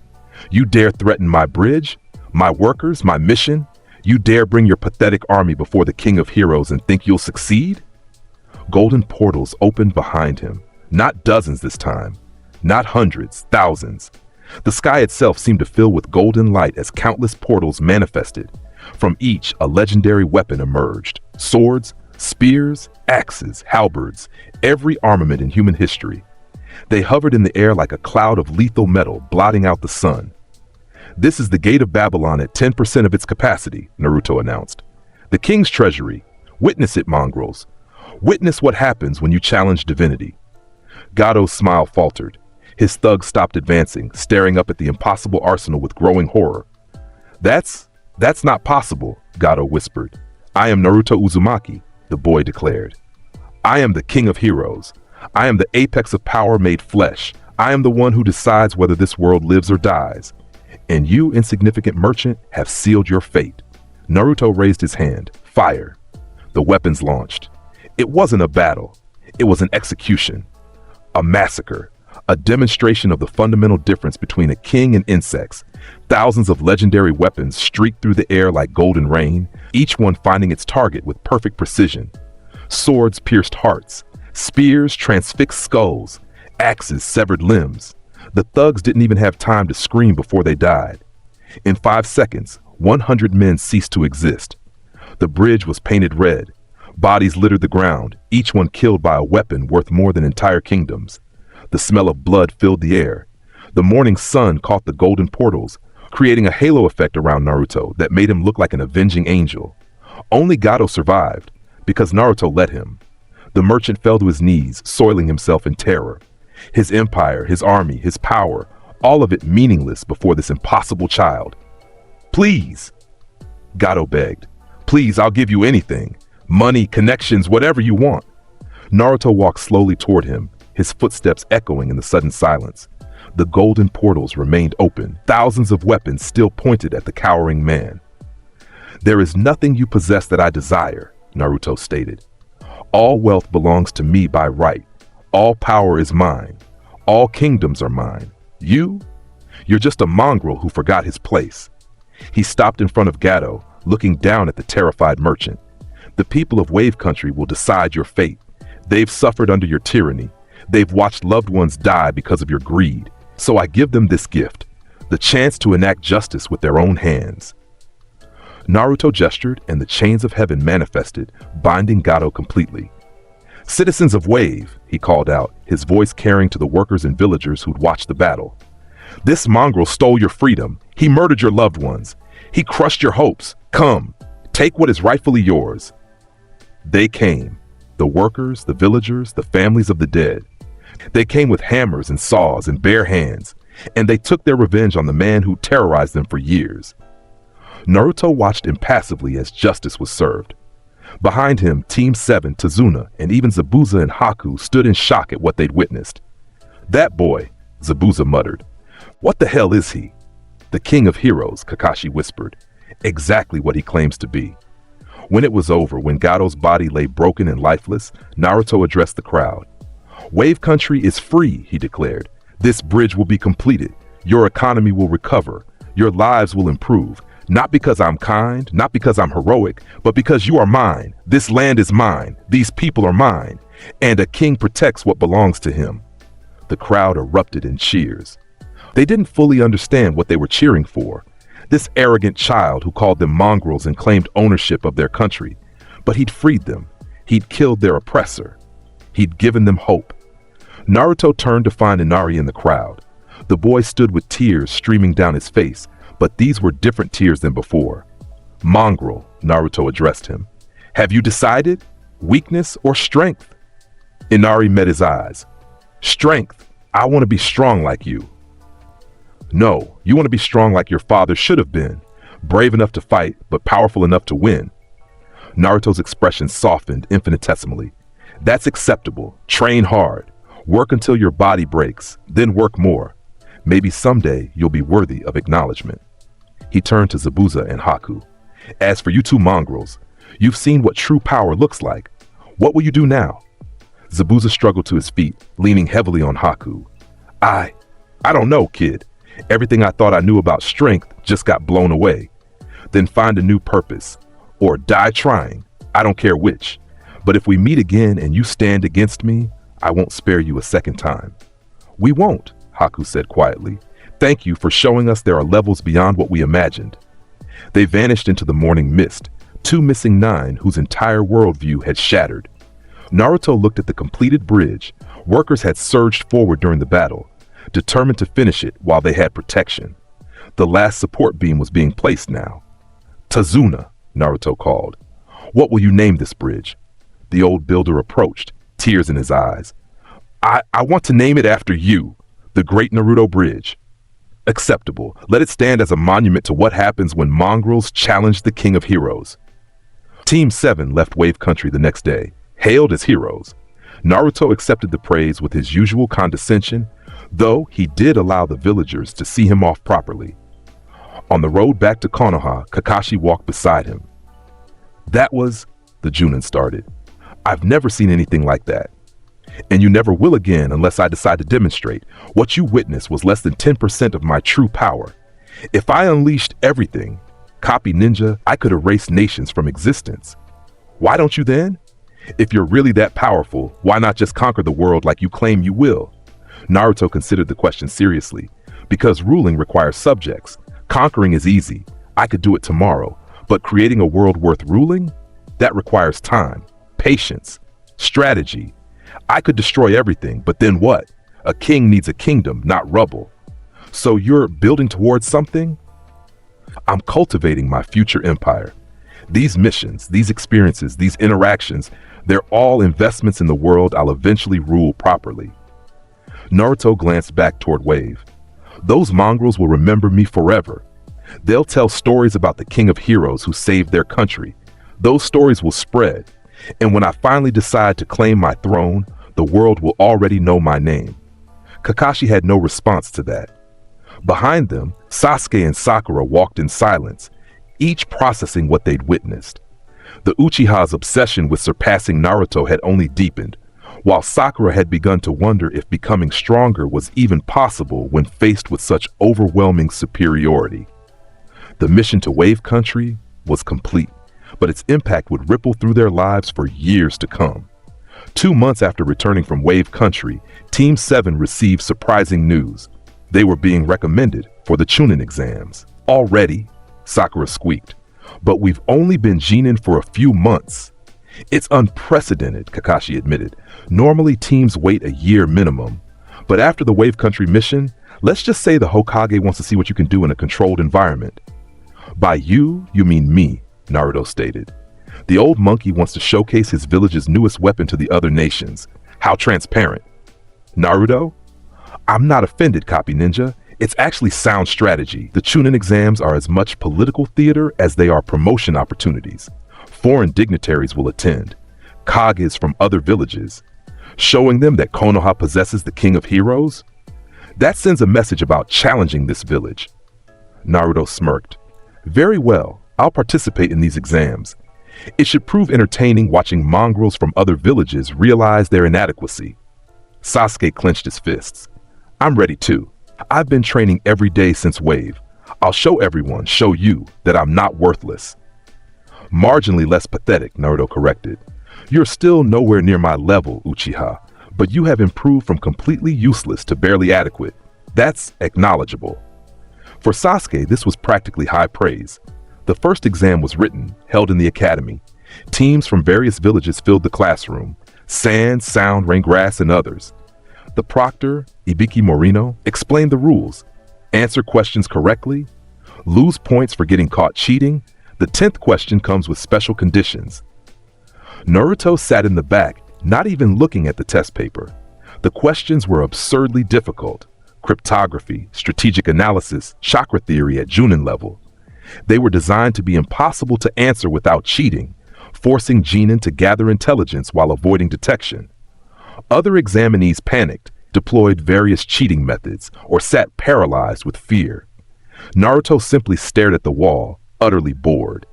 S2: "You dare threaten my bridge, my workers, my mission? You dare bring your pathetic army before the King of Heroes and think you'll succeed?" Golden portals opened behind him. Not dozens this time. Not hundreds, thousands. The sky itself seemed to fill with golden light as countless portals manifested. From each, a legendary weapon emerged. Swords, spears, axes, halberds, every armament in human history. They hovered in the air like a cloud of lethal metal, blotting out the sun. "This is the gate of Babylon at 10% of its capacity," Naruto announced. "The king's treasury. Witness it, mongrels. Witness what happens when you challenge divinity." Gato's smile faltered. His thugs stopped advancing, staring up at the impossible arsenal with growing horror. That's not possible," Gato whispered. "I am Naruto Uzumaki," the boy declared. "I am the king of heroes. I am the apex of power made flesh. I am the one who decides whether this world lives or dies. And you, insignificant merchant, have sealed your fate." Naruto raised his hand. Fire. The weapons launched. It wasn't a battle. It was an execution. A massacre. A demonstration of the fundamental difference between a king and insects. Thousands of legendary weapons streaked through the air like golden rain, each one finding its target with perfect precision. Swords pierced hearts. Spears transfixed skulls. Axes severed limbs. The thugs didn't even have time to scream before they died. In 5 seconds, 100 men ceased to exist. The bridge was painted red. Bodies littered the ground, each one killed by a weapon worth more than entire kingdoms. The smell of blood filled the air. The morning sun caught the golden portals, creating a halo effect around Naruto that made him look like an avenging angel. Only Gato survived, because Naruto let him. The merchant fell to his knees, soiling himself in terror. His empire, his army, his power, all of it meaningless before this impossible child. "Please," Gato begged. "Please, I'll give you anything. Money, connections, whatever you want." Naruto walked slowly toward him, his footsteps echoing in the sudden silence. The golden portals remained open, thousands of weapons still pointed at the cowering man. "There is nothing you possess that I desire," Naruto stated. All wealth belongs to me by right. All power is mine. All kingdoms are mine. You're just a mongrel who forgot his place. He stopped in front of Gato, looking down at the terrified merchant. The people of Wave Country will decide your fate. They've suffered under your tyranny. They've watched loved ones die because of your greed. So I give them this gift, the chance to enact justice with their own hands. Naruto gestured, and the chains of heaven manifested, binding Gato completely. Citizens of Wave, he called out, his voice carrying to the workers and villagers who'd watched the battle. This mongrel stole your freedom. He murdered your loved ones. He crushed your hopes. Come, take what is rightfully yours. They came, the workers, the villagers, the families of the dead. They came with hammers and saws and bare hands, and they took their revenge on the man who terrorized them for years. Naruto watched impassively as justice was served. Behind him, Team 7, Tazuna, and even Zabuza and Haku stood in shock at what they'd witnessed. That boy, Zabuza muttered. What the hell is he? The king of heroes, Kakashi whispered. Exactly what he claims to be. When it was over, when Gato's body lay broken and lifeless, Naruto addressed the crowd. Wave Country is free, he declared. This bridge will be completed. Your economy will recover. Your lives will improve. Not because I'm kind, not because I'm heroic, but because you are mine. This land is mine. These people are mine. And a king protects what belongs to him. The crowd erupted in cheers. They didn't fully understand what they were cheering for. This arrogant child who called them mongrels and claimed ownership of their country. But he'd freed them. He'd killed their oppressor. He'd given them hope. Naruto turned to find Inari in the crowd. The boy stood with tears streaming down his face, but these were different tears than before. Mongrel, Naruto addressed him. Have you decided? Weakness or strength? Inari met his eyes. Strength. I want to be strong like you. No, you want to be strong like your father should have been. Brave enough to fight, but powerful enough to win. Naruto's expression softened infinitesimally. That's acceptable. Train hard. Work until your body breaks, then work more. Maybe someday you'll be worthy of acknowledgement. He turned to Zabuza and Haku. As for you two mongrels, you've seen what true power looks like. What will you do now? Zabuza struggled to his feet, leaning heavily on Haku. I don't know, kid. Everything I thought I knew about strength just got blown away. Then find a new purpose. Or die trying. I don't care which. But if we meet again and you stand against me, I won't spare you a second time. We won't, Haku said quietly. Thank you for showing us there are levels beyond what we imagined. They vanished into the morning mist, two missing nine whose entire worldview had shattered. Naruto looked at the completed bridge. Workers had surged forward during the battle, determined to finish it while they had protection. The last support beam was being placed now. Tazuna, Naruto called. What will you name this bridge? The old builder approached, tears in his eyes. I want to name it after you, the Great Naruto Bridge. Acceptable. Let it stand as a monument to what happens when mongrels challenge the king of heroes. Team 7 left Wave Country the next day, hailed as heroes. Naruto accepted the praise with his usual condescension, though he did allow the villagers to see him off properly. On the road back to Konoha, Kakashi walked beside him. That was, the Junin started. I've never seen anything like that. And you never will again unless I decide to demonstrate. What you witnessed was less than 10% of my true power. If I unleashed everything, copy ninja, I could erase nations from existence. Why don't you then? If you're really that powerful, why not just conquer the world like you claim you will? Naruto considered the question seriously. Because ruling requires subjects. Conquering is easy. I could do it tomorrow. But creating a world worth ruling? That requires time, patience, strategy. I could destroy everything, but then what? A king needs a kingdom, not rubble. So you're building towards something? I'm cultivating my future empire. These missions, these experiences, these interactions, they're all investments in the world I'll eventually rule properly. Naruto glanced back toward Wave. Those mongrels will remember me forever. They'll tell stories about the king of heroes who saved their country. Those stories will spread. And when I finally decide to claim my throne, the world will already know my name. Kakashi had no response to that. Behind them, Sasuke and Sakura walked in silence, each processing what they'd witnessed. The Uchiha's obsession with surpassing Naruto had only deepened, while Sakura had begun to wonder if becoming stronger was even possible when faced with such overwhelming superiority. The mission to Wave Country was complete, but its impact would ripple through their lives for years to come. 2 months after returning from Wave Country, Team 7 received surprising news. They were being recommended for the Chunin exams. Already, Sakura squeaked. But we've only been genin for a few months. It's unprecedented, Kakashi admitted. Normally teams wait a year minimum. But after the Wave Country mission, let's just say the Hokage wants to see what you can do in a controlled environment. By you mean me, Naruto stated. The old monkey wants to showcase his village's newest weapon to the other nations. How transparent. Naruto? I'm not offended, Copy Ninja. It's actually sound strategy. The Chunin exams are as much political theater as they are promotion opportunities. Foreign dignitaries will attend. Kages from other villages. Showing them that Konoha possesses the king of heroes? That sends a message about challenging this village. Naruto smirked. Very well, I'll participate in these exams. It should prove entertaining watching mongrels from other villages realize their inadequacy. Sasuke clenched his fists. I'm ready too. I've been training every day since Wave. I'll show everyone, show you, that I'm not worthless. Marginally less pathetic, Naruto corrected. You're still nowhere near my level, Uchiha, but you have improved from completely useless to barely adequate. That's acknowledgeable. For Sasuke, this was practically high praise. The first exam was written, held in the academy. Teams from various villages filled the classroom. Sand, Sound, Rain, Grass, and others. The proctor, Ibiki Morino, explained the rules. Answer questions correctly. Lose points for getting caught cheating. The 10th question comes with special conditions. Naruto sat in the back, not even looking at the test paper. The questions were absurdly difficult. Cryptography, strategic analysis, chakra theory at Junin level. They were designed to be impossible to answer without cheating, forcing genin to gather intelligence while avoiding detection. Other examinees panicked, deployed various cheating methods, or sat paralyzed with fear. Naruto simply stared at the wall, utterly bored.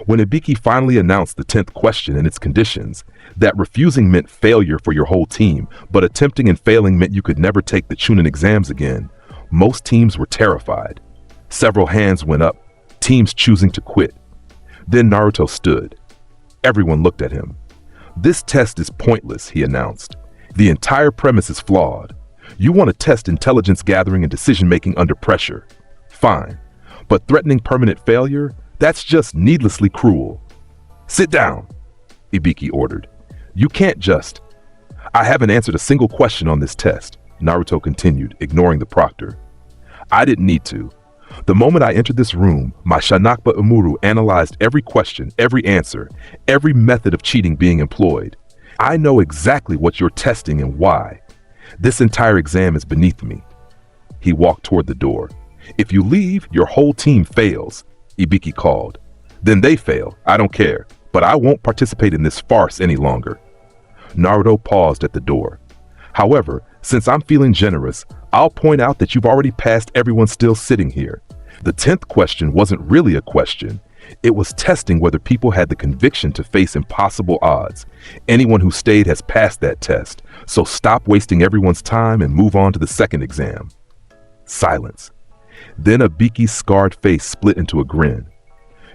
S2: When Ibiki finally announced the 10th question and its conditions, that refusing meant failure for your whole team, but attempting and failing meant you could never take the Chunin exams again, most teams were terrified. Several hands went up, teams choosing to quit. Then Naruto stood. Everyone looked at him. This test is pointless, he announced. The entire premise is flawed. You want to test intelligence gathering and decision-making under pressure. Fine. But threatening permanent failure? That's just needlessly cruel. Sit down, Ibiki ordered. You can't just... I haven't answered a single question on this test, Naruto continued, ignoring the proctor. I didn't need to. The moment I entered this room, my Shanakba Umuru analyzed every question, every answer, every method of cheating being employed. I know exactly what you're testing and why. This entire exam is beneath me. He walked toward the door. If you leave, your whole team fails, Ibiki called. Then they fail, I don't care, but I won't participate in this farce any longer. Naruto paused at the door. However, since I'm feeling generous, I'll point out that you've already passed everyone still sitting here. The 10th question wasn't really a question. It was testing whether people had the conviction to face impossible odds. Anyone who stayed has passed that test, so stop wasting everyone's time and move on to the second exam. Silence. Then Ibiki's scarred face split into a grin.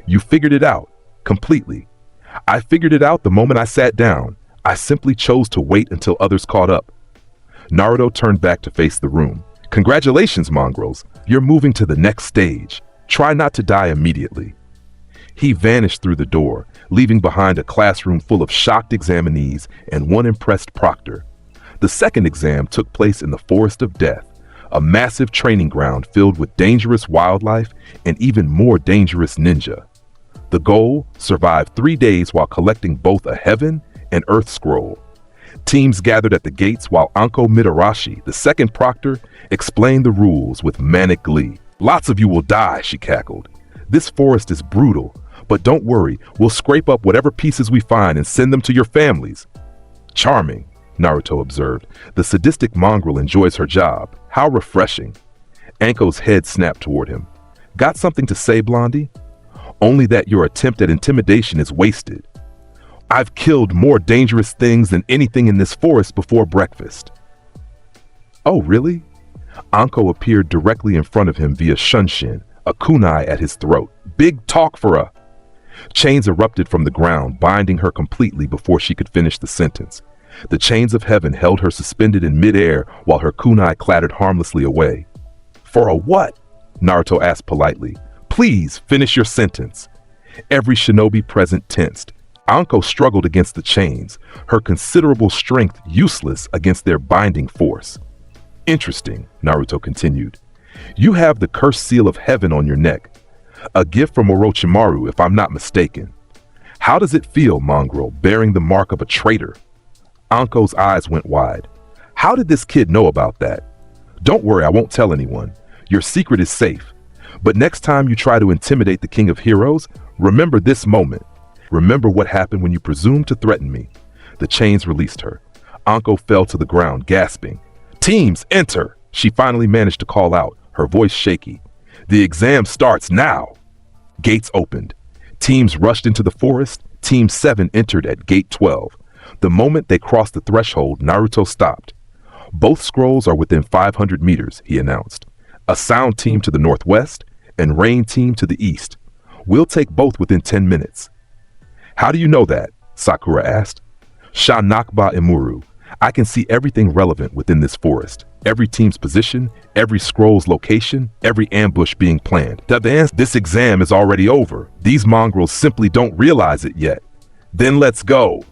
S2: You figured it out, completely. I figured it out the moment I sat down. I simply chose to wait until others caught up. Naruto turned back to face the room. Congratulations, mongrels. You're moving to the next stage. Try not to die immediately. He vanished through the door, leaving behind a classroom full of shocked examinees and one impressed proctor. The second exam took place in the Forest of Death, a massive training ground filled with dangerous wildlife and even more dangerous ninja. The goal: survive 3 days while collecting both a heaven and earth scroll. Teams gathered at the gates while Anko Mitarashi, the second proctor, explained the rules with manic glee. Lots of you will die, she cackled. This forest is brutal, but don't worry, we'll scrape up whatever pieces we find and send them to your families. Charming, Naruto observed. The sadistic mongrel enjoys her job. How refreshing. Anko's head snapped toward him. Got something to say, Blondie? only that your attempt at intimidation is wasted. I've killed more dangerous things than anything in this forest before breakfast." "Oh, really?" Anko appeared directly in front of him via shunshin, a kunai at his throat. "Big talk for a—" Chains erupted from the ground, binding her completely before she could finish the sentence. The chains of heaven held her suspended in midair while her kunai clattered harmlessly away. "For a what?" Naruto asked politely. "Please finish your sentence." Every shinobi present tensed. Anko struggled against the chains, her considerable strength useless against their binding force. "Interesting," Naruto continued. "You have the cursed seal of heaven on your neck. A gift from Orochimaru, if I'm not mistaken. How does it feel, mongrel, bearing the mark of a traitor?" Anko's eyes went wide. "How did this kid know about that?" "Don't worry, I won't tell anyone. Your secret is safe. But next time you try to intimidate the King of Heroes, remember this moment. Remember what happened when you presumed to threaten me." The chains released her. Anko fell to the ground, gasping. "Teams, enter!" She finally managed to call out, her voice shaky. "The exam starts now!" Gates opened. Teams rushed into the forest. Team 7 entered at Gate 12. The moment they crossed the threshold, Naruto stopped. "Both scrolls are within 500 meters, he announced. "A sound team to the northwest and rain team to the east. We'll take both within 10 minutes. "How do you know that?" Sakura asked. "Sha Nakba Imuru. I can see everything relevant within this forest. Every team's position, every scroll's location, every ambush being planned. This exam is already over. These mongrels simply don't realize it yet. Then let's go."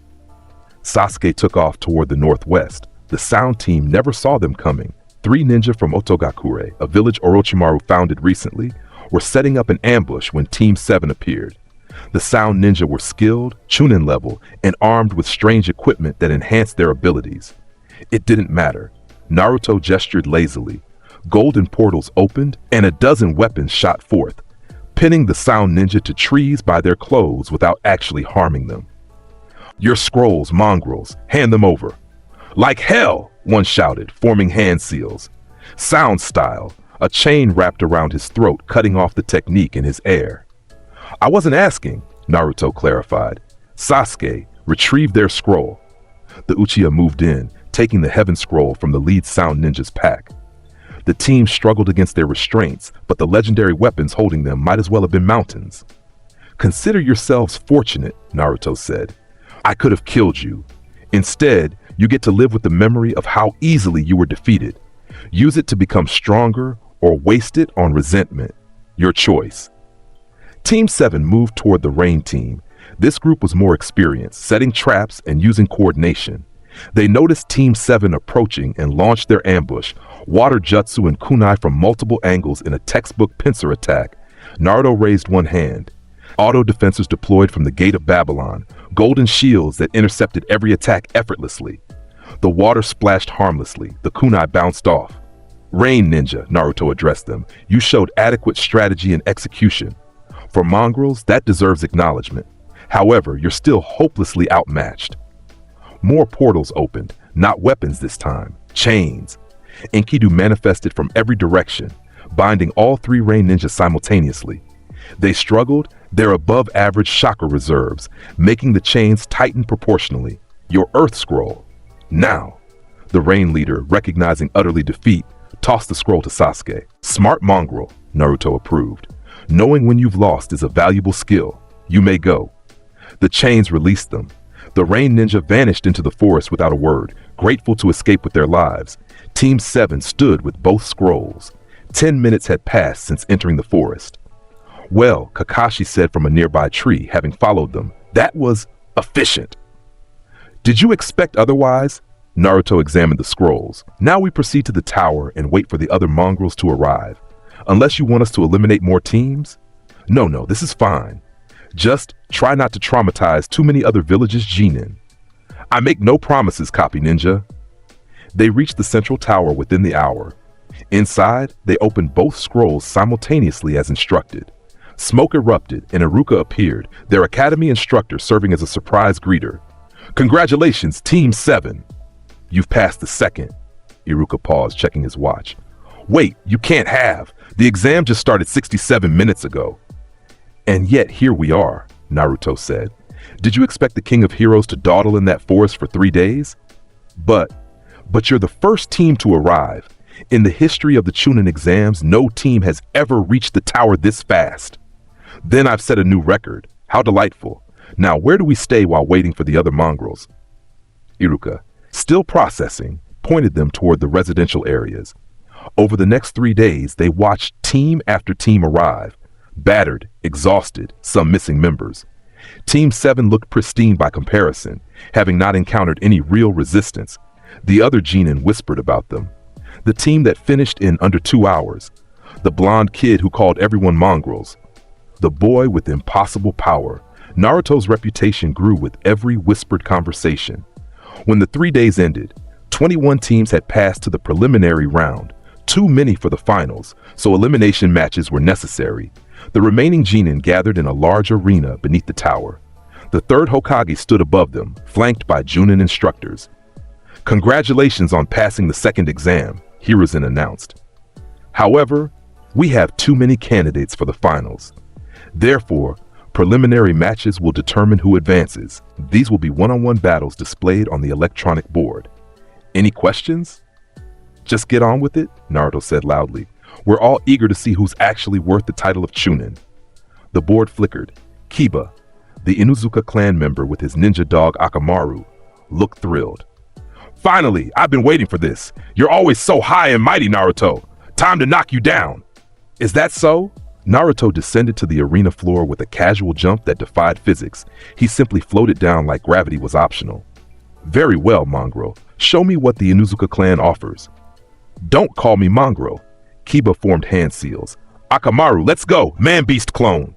S2: Sasuke took off toward the northwest. The sound team never saw them coming. 3 ninja from Otogakure, a village Orochimaru founded recently, were setting up an ambush when Team 7 appeared. The sound ninja were skilled, chunin level, and armed with strange equipment that enhanced their abilities. It didn't matter. Naruto gestured lazily. Golden portals opened, and a dozen weapons shot forth, pinning the sound ninja to trees by their clothes without actually harming them. "Your scrolls, mongrels, hand them over." "Like hell!" one shouted, forming hand seals. "Sound style," a chain wrapped around his throat, cutting off the technique in his air. "I wasn't asking," Naruto clarified. Sasuke, retrieve their scroll. The Uchiha moved in, taking the heaven scroll from the lead sound ninja's pack. The team struggled against their restraints, but the legendary weapons holding them might as well have been mountains. "Consider yourselves fortunate," Naruto said. "I could have killed you. Instead, you get to live with the memory of how easily you were defeated. Use it to become stronger or waste it on resentment. Your choice." Team 7 moved toward the rain team. This group was more experienced, setting traps and using coordination. They noticed Team 7 approaching and launched their ambush, water jutsu and kunai from multiple angles in a textbook pincer attack. Naruto raised one hand. Auto defenses deployed from the Gate of Babylon, golden shields that intercepted every attack effortlessly. The water splashed harmlessly, the kunai bounced off. "Rain ninja," Naruto addressed them. "You showed adequate strategy and execution. For mongrels, that deserves acknowledgement. However, you're still hopelessly outmatched." More portals opened, not weapons this time, chains. Enkidu manifested from every direction, binding all 3 rain ninjas simultaneously. They struggled, their above-average chakra reserves, making the chains tighten proportionally. "Your Earth Scroll. Now." The rain leader, recognizing utterly defeat, tossed the scroll to Sasuke. "Smart mongrel," Naruto approved. "Knowing when you've lost is a valuable skill. You may go." The chains released them. The rain ninja vanished into the forest without a word, grateful to escape with their lives. Team 7 stood with both scrolls. 10 minutes had passed since entering the forest. "Well," Kakashi said from a nearby tree, having followed them, "that was efficient." "Did you expect otherwise?" Naruto examined the scrolls. "Now we proceed to the tower and wait for the other mongrels to arrive. Unless you want us to eliminate more teams?" No, this is fine. Just try not to traumatize too many other villages, genin." "I make no promises, copy ninja." They reached the central tower within the hour. Inside, they opened both scrolls simultaneously as instructed. Smoke erupted and Iruka appeared, their academy instructor serving as a surprise greeter. "Congratulations, Team 7. "You've passed the second." Iruka paused, checking his watch. "Wait, you can't have. The exam just started 67 minutes ago." And yet here we are, Naruto said. Did you expect the King of Heroes to dawdle in that forest for 3 days? But you're the first team to arrive. In the history of the Chunin exams, no team has ever reached the tower this fast. Then I've set a new record. How delightful. Now where do we stay while waiting for the other mongrels? Iruka, still processing, pointed them toward the residential areas. Over the next 3 days, they watched team after team arrive. Battered, exhausted, some missing members. Team 7 looked pristine by comparison, having not encountered any real resistance. The other genin whispered about them. The team that finished in under 2 hours. The blonde kid who called everyone mongrels. The boy with impossible power. Naruto's reputation grew with every whispered conversation. When the 3 days ended, 21 teams had passed to the preliminary round. Too many for the finals, so elimination matches were necessary. The remaining genin gathered in a large arena beneath the tower. The third Hokage stood above them, flanked by Junin instructors. Congratulations on passing the second exam, Hiruzen announced. However, we have too many candidates for the finals. Therefore, preliminary matches will determine who advances. These will be one-on-one battles displayed on the electronic board. Any questions? Just get on with it, Naruto said loudly. We're all eager to see who's actually worth the title of Chunin. The board flickered. Kiba, the Inuzuka clan member with his ninja dog Akamaru, looked thrilled. Finally, I've been waiting for this. You're always so high and mighty, Naruto. Time to knock you down. Is that so? Naruto descended to the arena floor with a casual jump that defied physics. He simply floated down like gravity was optional. Very well, Mongrel. Show me what the Inuzuka clan offers. Don't call me Mongrel. Kiba formed hand seals. Akamaru, let's go, man-beast clone.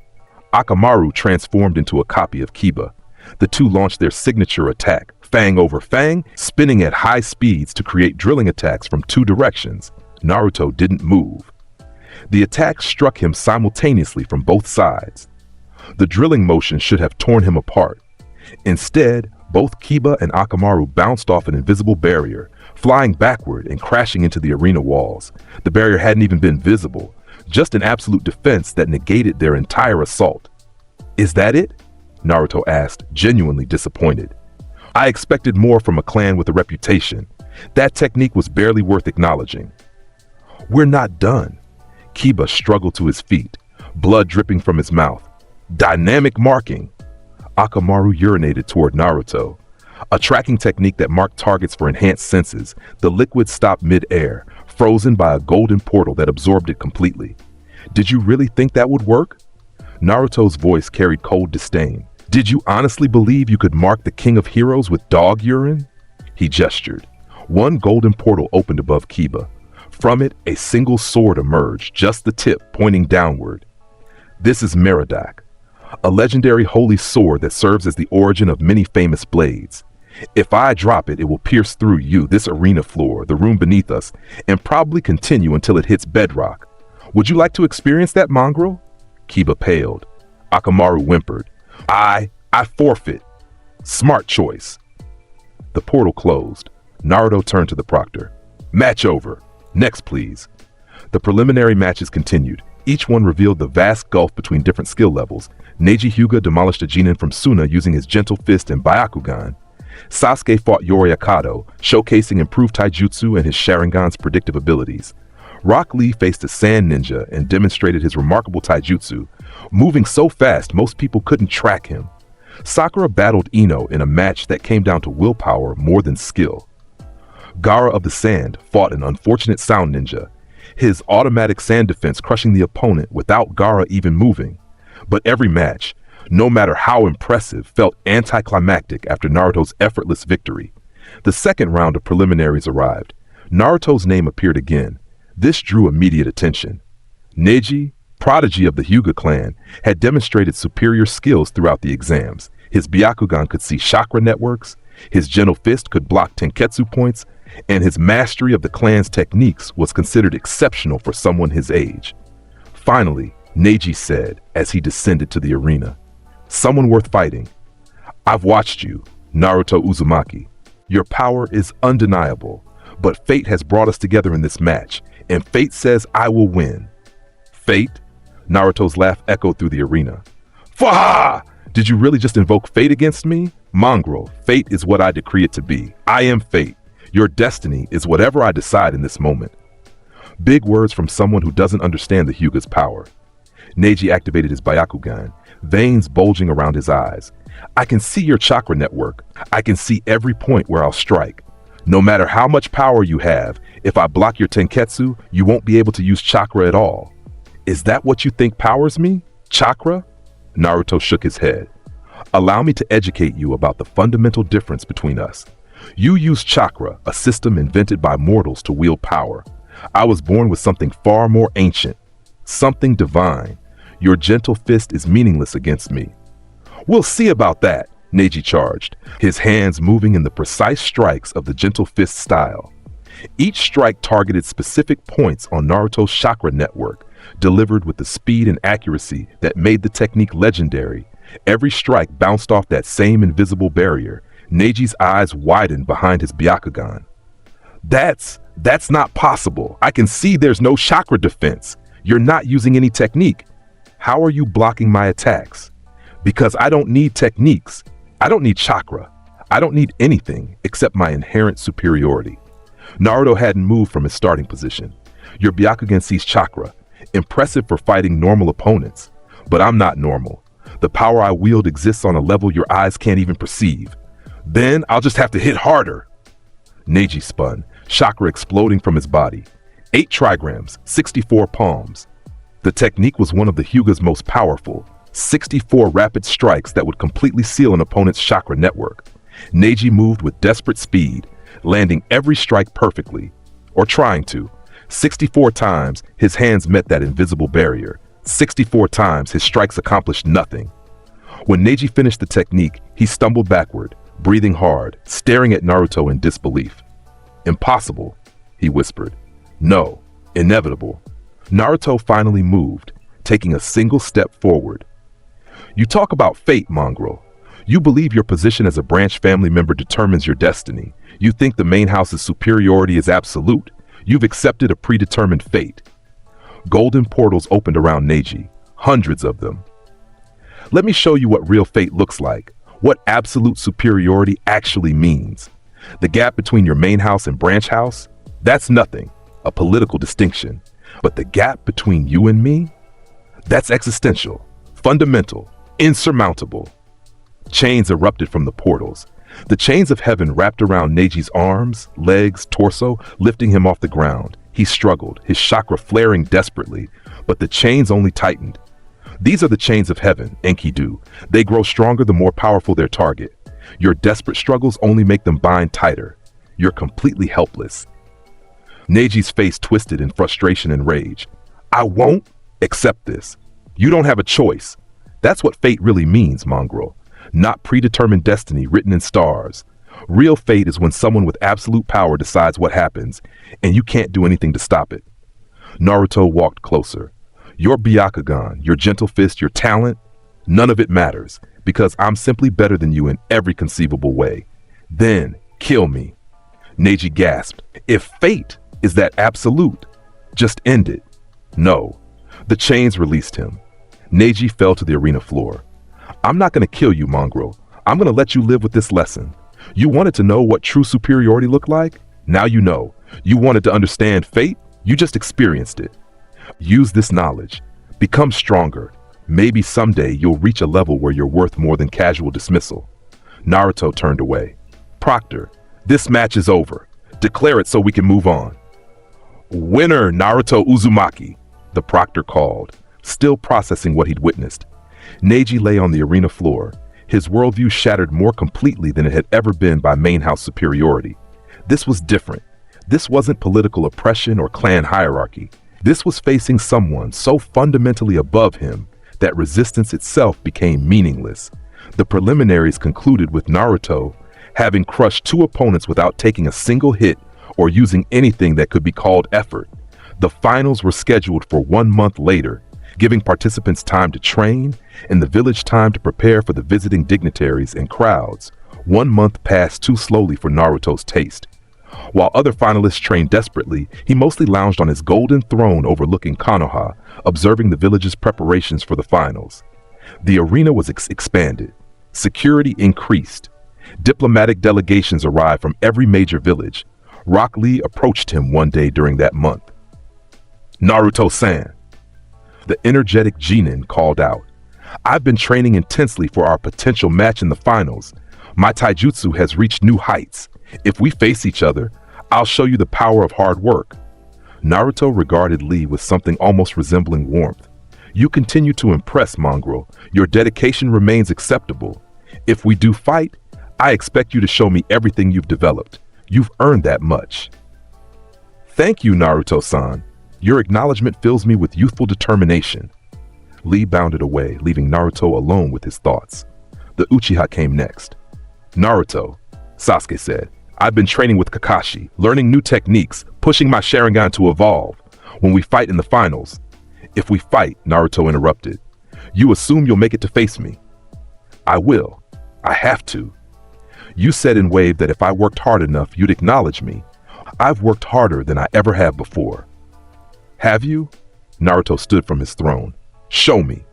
S2: Akamaru transformed into a copy of Kiba. The two launched their signature attack, fang over fang, spinning at high speeds to create drilling attacks from 2 directions. Naruto didn't move. The attack struck him simultaneously from both sides. The drilling motion should have torn him apart. Instead, both Kiba and Akamaru bounced off an invisible barrier, flying backward and crashing into the arena walls. The barrier hadn't even been visible, just an absolute defense that negated their entire assault. Is that it? Naruto asked, genuinely disappointed. I expected more from a clan with a reputation. That technique was barely worth acknowledging. We're not done. Kiba struggled to his feet, blood dripping from his mouth. Dynamic marking. Akamaru urinated toward Naruto. A tracking technique that marked targets for enhanced senses. The liquid stopped mid-air, frozen by a golden portal that absorbed it completely. Did you really think that would work? Naruto's voice carried cold disdain. Did you honestly believe you could mark the King of Heroes with dog urine? He gestured. One golden portal opened above Kiba. From it, a single sword emerged, just the tip pointing downward. This is Meridak, a legendary holy sword that serves as the origin of many famous blades. If I drop it, it will pierce through you, this arena floor, the room beneath us, and probably continue until it hits bedrock. Would you like to experience that, Mongrel? Kiba paled. Akamaru whimpered. I forfeit. Smart choice. The portal closed. Naruto turned to the proctor. Match over. Next, please. The preliminary matches continued. Each one revealed the vast gulf between different skill levels. Neji Hyuga demolished a genin from Suna using his gentle fist and Byakugan. Sasuke fought Yori Akado, showcasing improved taijutsu and his Sharingan's predictive abilities. Rock Lee faced a sand ninja and demonstrated his remarkable taijutsu, moving so fast most people couldn't track him. Sakura battled Ino in a match that came down to willpower more than skill. Gaara of the Sand fought an unfortunate sound ninja, his automatic sand defense crushing the opponent without Gaara even moving. But every match, no matter how impressive, felt anticlimactic after Naruto's effortless victory. The second round of preliminaries arrived. Naruto's name appeared again. This drew immediate attention. Neji, prodigy of the Hyuga clan, had demonstrated superior skills throughout the exams. His Byakugan could see chakra networks, his gentle fist could block tenketsu points, and his mastery of the clan's techniques was considered exceptional for someone his age. Finally, Neji said as he descended to the arena, "Someone worth fighting. I've watched you, Naruto Uzumaki. Your power is undeniable, but fate has brought us together in this match, and fate says I will win." Fate? Naruto's laugh echoed through the arena. Faha! Did you really just invoke fate against me? Mongrel, fate is what I decree it to be. I am fate. Your destiny is whatever I decide in this moment. Big words from someone who doesn't understand the Hyuga's power. Neji activated his Byakugan, veins bulging around his eyes. I can see your chakra network. I can see every point where I'll strike. No matter how much power you have, if I block your Tenketsu, you won't be able to use chakra at all. Is that what you think powers me? Chakra? Naruto shook his head. Allow me to educate you about the fundamental difference between us. You use chakra, a system invented by mortals to wield power. I was born with something far more ancient, something divine. Your gentle fist is meaningless against me. We'll see about that, Neji charged, his hands moving in the precise strikes of the gentle fist style. Each strike targeted specific points on Naruto's chakra network, delivered with the speed and accuracy that made the technique legendary. Every strike bounced off that same invisible barrier. Neji's eyes widened behind his Byakugan. That's not possible. I can see there's no chakra defense. You're not using any technique. How are you blocking my attacks? Because I don't need techniques. I don't need chakra. I don't need anything except my inherent superiority. Naruto hadn't moved from his starting position. Your Byakugan sees chakra. Impressive for fighting normal opponents. But I'm not normal. The power I wield exists on a level your eyes can't even perceive. Then I'll just have to hit harder. Neji spun, chakra exploding from his body. 8 trigrams, 64 palms. The technique was one of the Hyuga's most powerful. 64 rapid strikes that would completely seal an opponent's chakra network. Neji moved with desperate speed, landing every strike perfectly, or trying to. 64 times, his hands met that invisible barrier. 64 times, his strikes accomplished nothing. When Neji finished the technique, he stumbled backward, breathing hard, staring at Naruto in disbelief. Impossible, he whispered. No, inevitable. Naruto finally moved, taking a single step forward. You talk about fate, Mongrel. You believe your position as a branch family member determines your destiny. You think the main house's superiority is absolute. You've accepted a predetermined fate. Golden portals opened around Neji, hundreds of them. Let me show you what real fate looks like, what absolute superiority actually means. The gap between your main house and branch house, that's nothing, a political distinction. But the gap between you and me, that's existential, fundamental, insurmountable. Chains erupted from the portals. The chains of heaven wrapped around Neji's arms, legs, torso, lifting him off the ground. He struggled, his chakra flaring desperately, but the chains only tightened. These are the chains of heaven, Enkidu. They grow stronger the more powerful their target. Your desperate struggles only make them bind tighter. You're completely helpless. Neji's face twisted in frustration and rage. I won't accept this. You don't have a choice. That's what fate really means, Mongrel. Not predetermined destiny written in stars. Real fate is when someone with absolute power decides what happens, and you can't do anything to stop it. Naruto walked closer. Your Byakugan, your gentle fist, your talent, none of it matters, because I'm simply better than you in every conceivable way. Then, kill me. Neji gasped. If fate is that absolute, just end it. No. The chains released him. Neji fell to the arena floor. I'm not going to kill you, Mongrel. I'm going to let you live with this lesson. You wanted to know what true superiority looked like? Now you know. You wanted to understand fate? You just experienced it. Use this knowledge. Become stronger. Maybe someday you'll reach a level where you're worth more than casual dismissal. Naruto turned away. Proctor, this match is over. Declare it so we can move on. Winner, Naruto Uzumaki, the proctor called, still processing what he'd witnessed. Neji lay on the arena floor, his worldview shattered more completely than it had ever been by main house superiority. This was different. This wasn't political oppression or clan hierarchy. This was facing someone so fundamentally above him that resistance itself became meaningless. The preliminaries concluded with Naruto having crushed 2 opponents without taking a single hit or using anything that could be called effort. The finals were scheduled for 1 month later, giving participants time to train and the village time to prepare for the visiting dignitaries and crowds. 1 month passed too slowly for Naruto's taste. While other finalists trained desperately, he mostly lounged on his golden throne overlooking Konoha, observing the village's preparations for the finals. The arena was expanded. Security increased. Diplomatic delegations arrived from every major village. Rock Lee approached him one day during that month. "Naruto-san," the energetic genin called out. "I've been training intensely for our potential match in the finals. My taijutsu has reached new heights. If we face each other, I'll show you the power of hard work." Naruto regarded Lee with something almost resembling warmth. "You continue to impress, mongrel. Your dedication remains acceptable. If we do fight, I expect you to show me everything you've developed. You've earned that much." "Thank you, Naruto-san. Your acknowledgement fills me with youthful determination." Lee bounded away, leaving Naruto alone with his thoughts. The Uchiha came next. "Naruto," Sasuke said, "I've been training with Kakashi, learning new techniques, pushing my Sharingan to evolve. When we fight in the finals—" "If we fight," Naruto interrupted, "you assume you'll make it to face me." "I will. I have to. You said in Wave that if I worked hard enough, you'd acknowledge me. I've worked harder than I ever have before." "Have you?" Naruto stood from his throne. "Show me."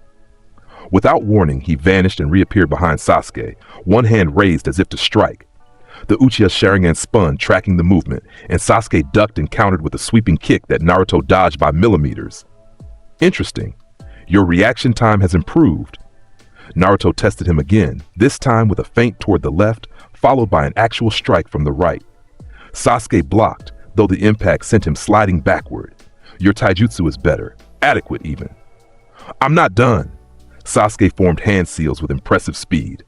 S2: Without warning, he vanished and reappeared behind Sasuke, one hand raised as if to strike. The Uchiha Sharingan spun, tracking the movement, and Sasuke ducked and countered with a sweeping kick that Naruto dodged by millimeters. "Interesting. Your reaction time has improved." Naruto tested him again, this time with a feint toward the left, followed by an actual strike from the right. Sasuke blocked, though the impact sent him sliding backward. "Your taijutsu is better, adequate even." "I'm not done." Sasuke formed hand seals with impressive speed.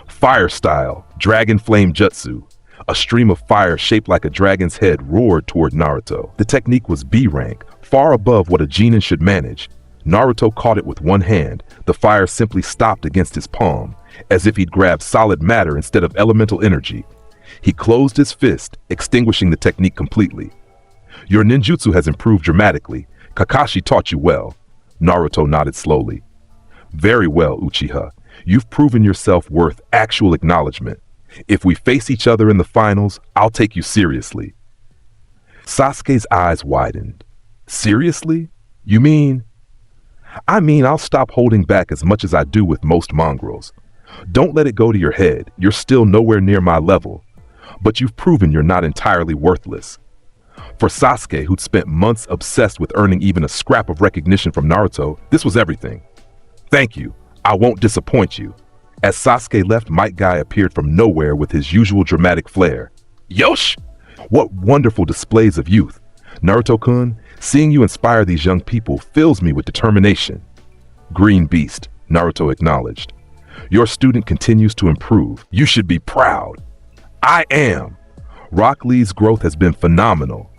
S2: Fire style, dragon flame jutsu. A stream of fire shaped like a dragon's head roared toward Naruto. The technique was B rank, far above what a genin should manage. Naruto caught it with one hand. The fire simply stopped against his palm, as if he'd grabbed solid matter instead of elemental energy. He closed his fist, extinguishing the technique completely. "Your ninjutsu has improved dramatically. Kakashi taught you well." Naruto nodded slowly. "Very well, Uchiha. You've proven yourself worth actual acknowledgement. If we face each other in the finals, I'll take you seriously." Sasuke's eyes widened. "Seriously? You mean—" "I mean I'll stop holding back as much as I do with most mongrels. Don't let it go to your head. You're still nowhere near my level. But you've proven you're not entirely worthless." For Sasuke, who'd spent months obsessed with earning even a scrap of recognition from Naruto, this was everything. "Thank you. I won't disappoint you." As Sasuke left, Might Guy appeared from nowhere with his usual dramatic flair. "Yosh! What wonderful displays of youth. Naruto-kun, seeing you inspire these young people fills me with determination." "Green Beast," Naruto acknowledged. "Your student continues to improve. You should be proud." "I am." Rock Lee's growth has been phenomenal.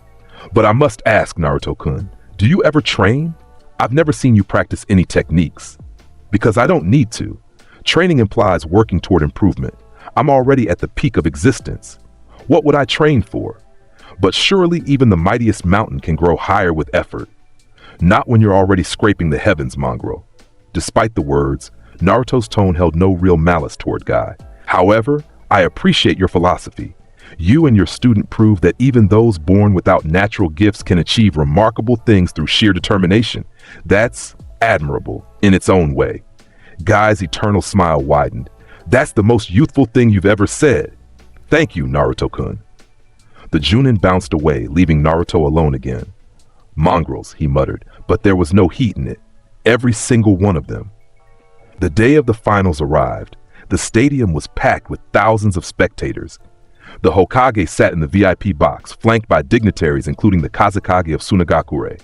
S2: "But I must ask, Naruto-kun, do you ever train? I've never seen you practice any techniques." "Because I don't need to. Training implies working toward improvement. I'm already at the peak of existence. What would I train for? But surely even the mightiest mountain can grow higher with effort. Not when you're already scraping the heavens, mongrel." Despite the words, Naruto's tone held no real malice toward Guy. "However, I appreciate your philosophy. You and your student prove that even those born without natural gifts can achieve remarkable things through sheer determination. That's admirable in its own way." Guy's eternal smile widened. "That's the most youthful thing you've ever said." "Thank you, Naruto-kun." The Junin bounced away, leaving Naruto alone again. "Mongrels," he muttered, but there was no heat in it. Every single one of them. The day of the finals arrived. The stadium was packed with thousands of spectators. The Hokage sat in the VIP box, flanked by dignitaries including the Kazekage of Sunagakure.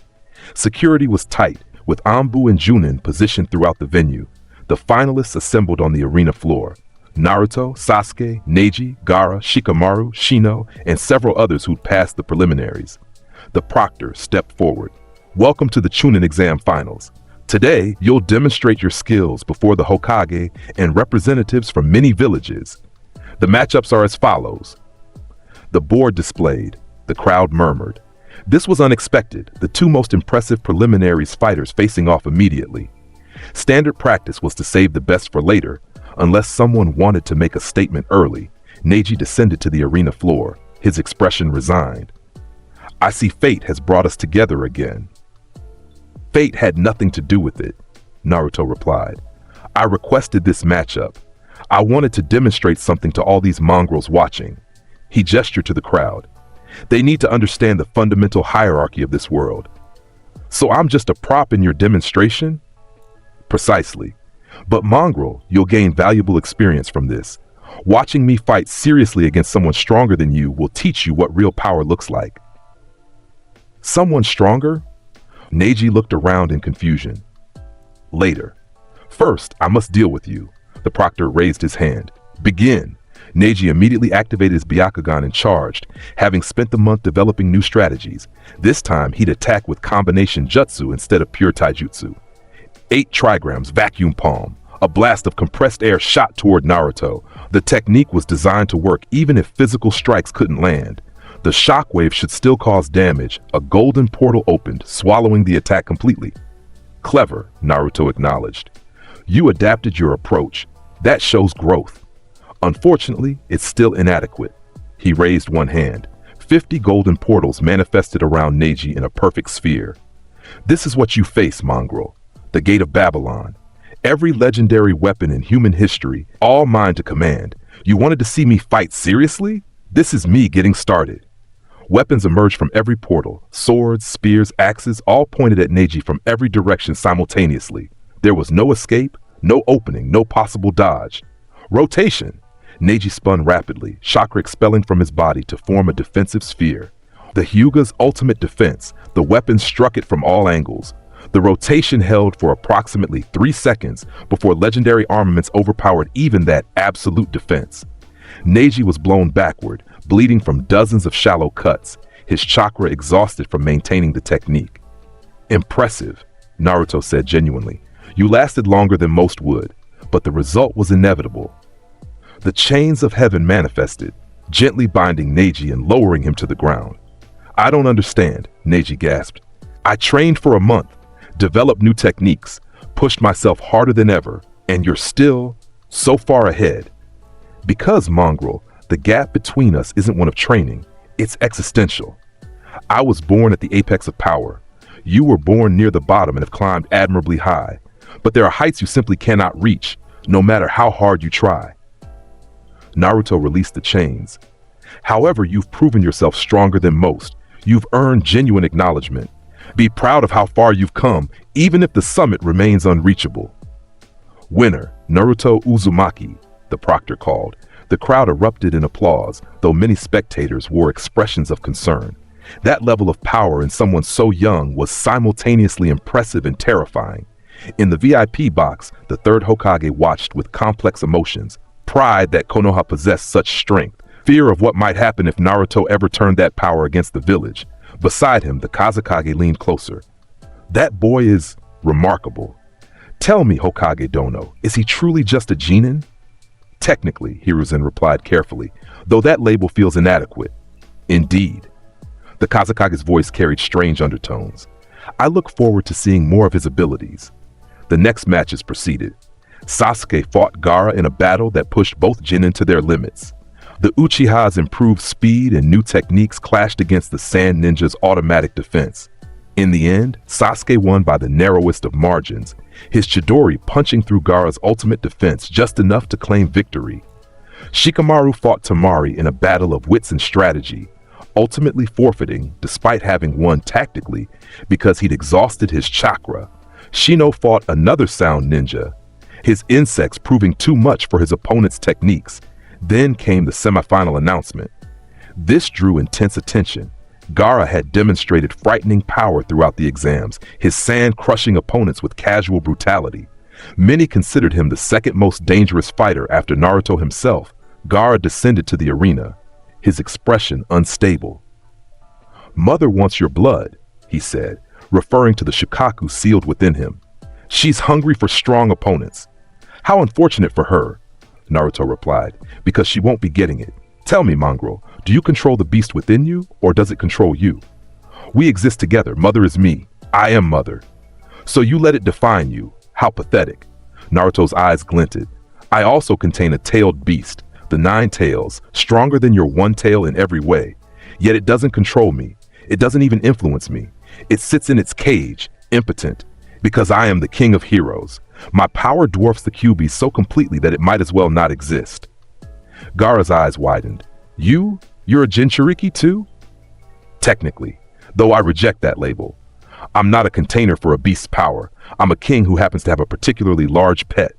S2: Security was tight, with Anbu and Junin positioned throughout the venue. The finalists assembled on the arena floor. Naruto, Sasuke, Neji, Gaara, Shikamaru, Shino, and several others who'd passed the preliminaries. The proctor stepped forward. "Welcome to the Chunin exam finals. Today, you'll demonstrate your skills before the Hokage and representatives from many villages. The matchups are as follows." The board displayed. The crowd murmured. This was unexpected, the two most impressive preliminaries fighters facing off immediately. Standard practice was to save the best for later, unless someone wanted to make a statement early. Neji descended to the arena floor, his expression resigned. "I see fate has brought us together again." "Fate had nothing to do with it," Naruto replied. I requested this matchup. I wanted to demonstrate something to all these mongrels watching. He gestured to the crowd. They need to understand the fundamental hierarchy of this world. So I'm just a prop in your demonstration? Precisely. But mongrel, you'll gain valuable experience from this. Watching me fight seriously against someone stronger than you will teach you what real power looks like. Someone stronger? Neji looked around in confusion. Later. First, I must deal with you. The proctor raised his hand. Begin. Neji immediately activated his Byakugan and charged, having spent the month developing new strategies. This time, he'd attack with combination jutsu instead of pure taijutsu. 8 trigrams vacuum palm. A blast of compressed air shot toward Naruto. The technique was designed to work even if physical strikes couldn't land. The shockwave should still cause damage. A golden portal opened, swallowing the attack completely. Clever, Naruto acknowledged. You adapted your approach. That shows growth. Unfortunately, it's still inadequate. He raised one hand. 50 golden portals manifested around Neji in a perfect sphere. This is what you face, mongrel. The Gate of Babylon. Every legendary weapon in human history, all mine to command. You wanted to see me fight seriously? This is me getting started. Weapons emerged from every portal. Swords, spears, axes, all pointed at Neji from every direction simultaneously. There was no escape, no opening, no possible dodge. Rotation. Neji spun rapidly, chakra expelling from his body to form a defensive sphere. The Hyuga's ultimate defense, the weapon struck it from all angles. The rotation held for approximately 3 seconds before legendary armaments overpowered even that absolute defense. Neji was blown backward, bleeding from dozens of shallow cuts, his chakra exhausted from maintaining the technique. Impressive, Naruto said genuinely. You lasted longer than most would, but the result was inevitable. The chains of heaven manifested, gently binding Neji and lowering him to the ground. I don't understand, Neji gasped. I trained for a month, developed new techniques, pushed myself harder than ever, and you're still so far ahead. Because, mongrel, the gap between us isn't one of training, it's existential. I was born at the apex of power. You were born near the bottom and have climbed admirably high. But there are heights you simply cannot reach, no matter how hard you try. Naruto released the chains. However, you've proven yourself stronger than most. You've earned genuine acknowledgment. Be proud of how far you've come, even if the summit remains unreachable. Winner, Naruto Uzumaki, the proctor called. The crowd erupted in applause, though many spectators wore expressions of concern. That level of power in someone so young was simultaneously impressive and terrifying. In the VIP box, the third Hokage watched with complex emotions. Pride that Konoha possessed such strength. Fear of what might happen if Naruto ever turned that power against the village. Beside him, the Kazekage leaned closer. That boy is remarkable. Tell me, Hokage Dono, is he truly just a genin? Technically, Hiruzen replied carefully, though that label feels inadequate. Indeed. The Kazekage's voice carried strange undertones. I look forward to seeing more of his abilities. The next matches proceeded. Sasuke fought Gaara in a battle that pushed both genin to their limits. The Uchiha's improved speed and new techniques clashed against the Sand Ninja's automatic defense. In the end, Sasuke won by the narrowest of margins, his Chidori punching through Gaara's ultimate defense just enough to claim victory. Shikamaru fought Tamari in a battle of wits and strategy, ultimately forfeiting despite having won tactically because he'd exhausted his chakra. Shino fought another sound ninja, his insects proving too much for his opponent's techniques. Then came the semifinal announcement. This drew intense attention. Gaara had demonstrated frightening power throughout the exams, his sand crushing opponents with casual brutality. Many considered him the second most dangerous fighter after Naruto himself. Gaara descended to the arena, his expression unstable. Mother wants your blood, he said, referring to the Shukaku sealed within him. She's hungry for strong opponents. How unfortunate for her, Naruto replied, because she won't be getting it. Tell me, mongrel, do you control the beast within you, or does it control you? We exist together. Mother is me. I am mother. So you let it define you. How pathetic. Naruto's eyes glinted. I also contain a tailed beast, the 9 tails, stronger than your 1 tail in every way. Yet it doesn't control me. It doesn't even influence me. It sits in its cage, impotent, because I am the king of heroes. My power dwarfs the QB so completely that it might as well not exist. Gaara's eyes widened. You're a Jinchuriki too? Technically, though I reject that label. I'm not a container for a beast's power. I'm a king who happens to have a particularly large pet.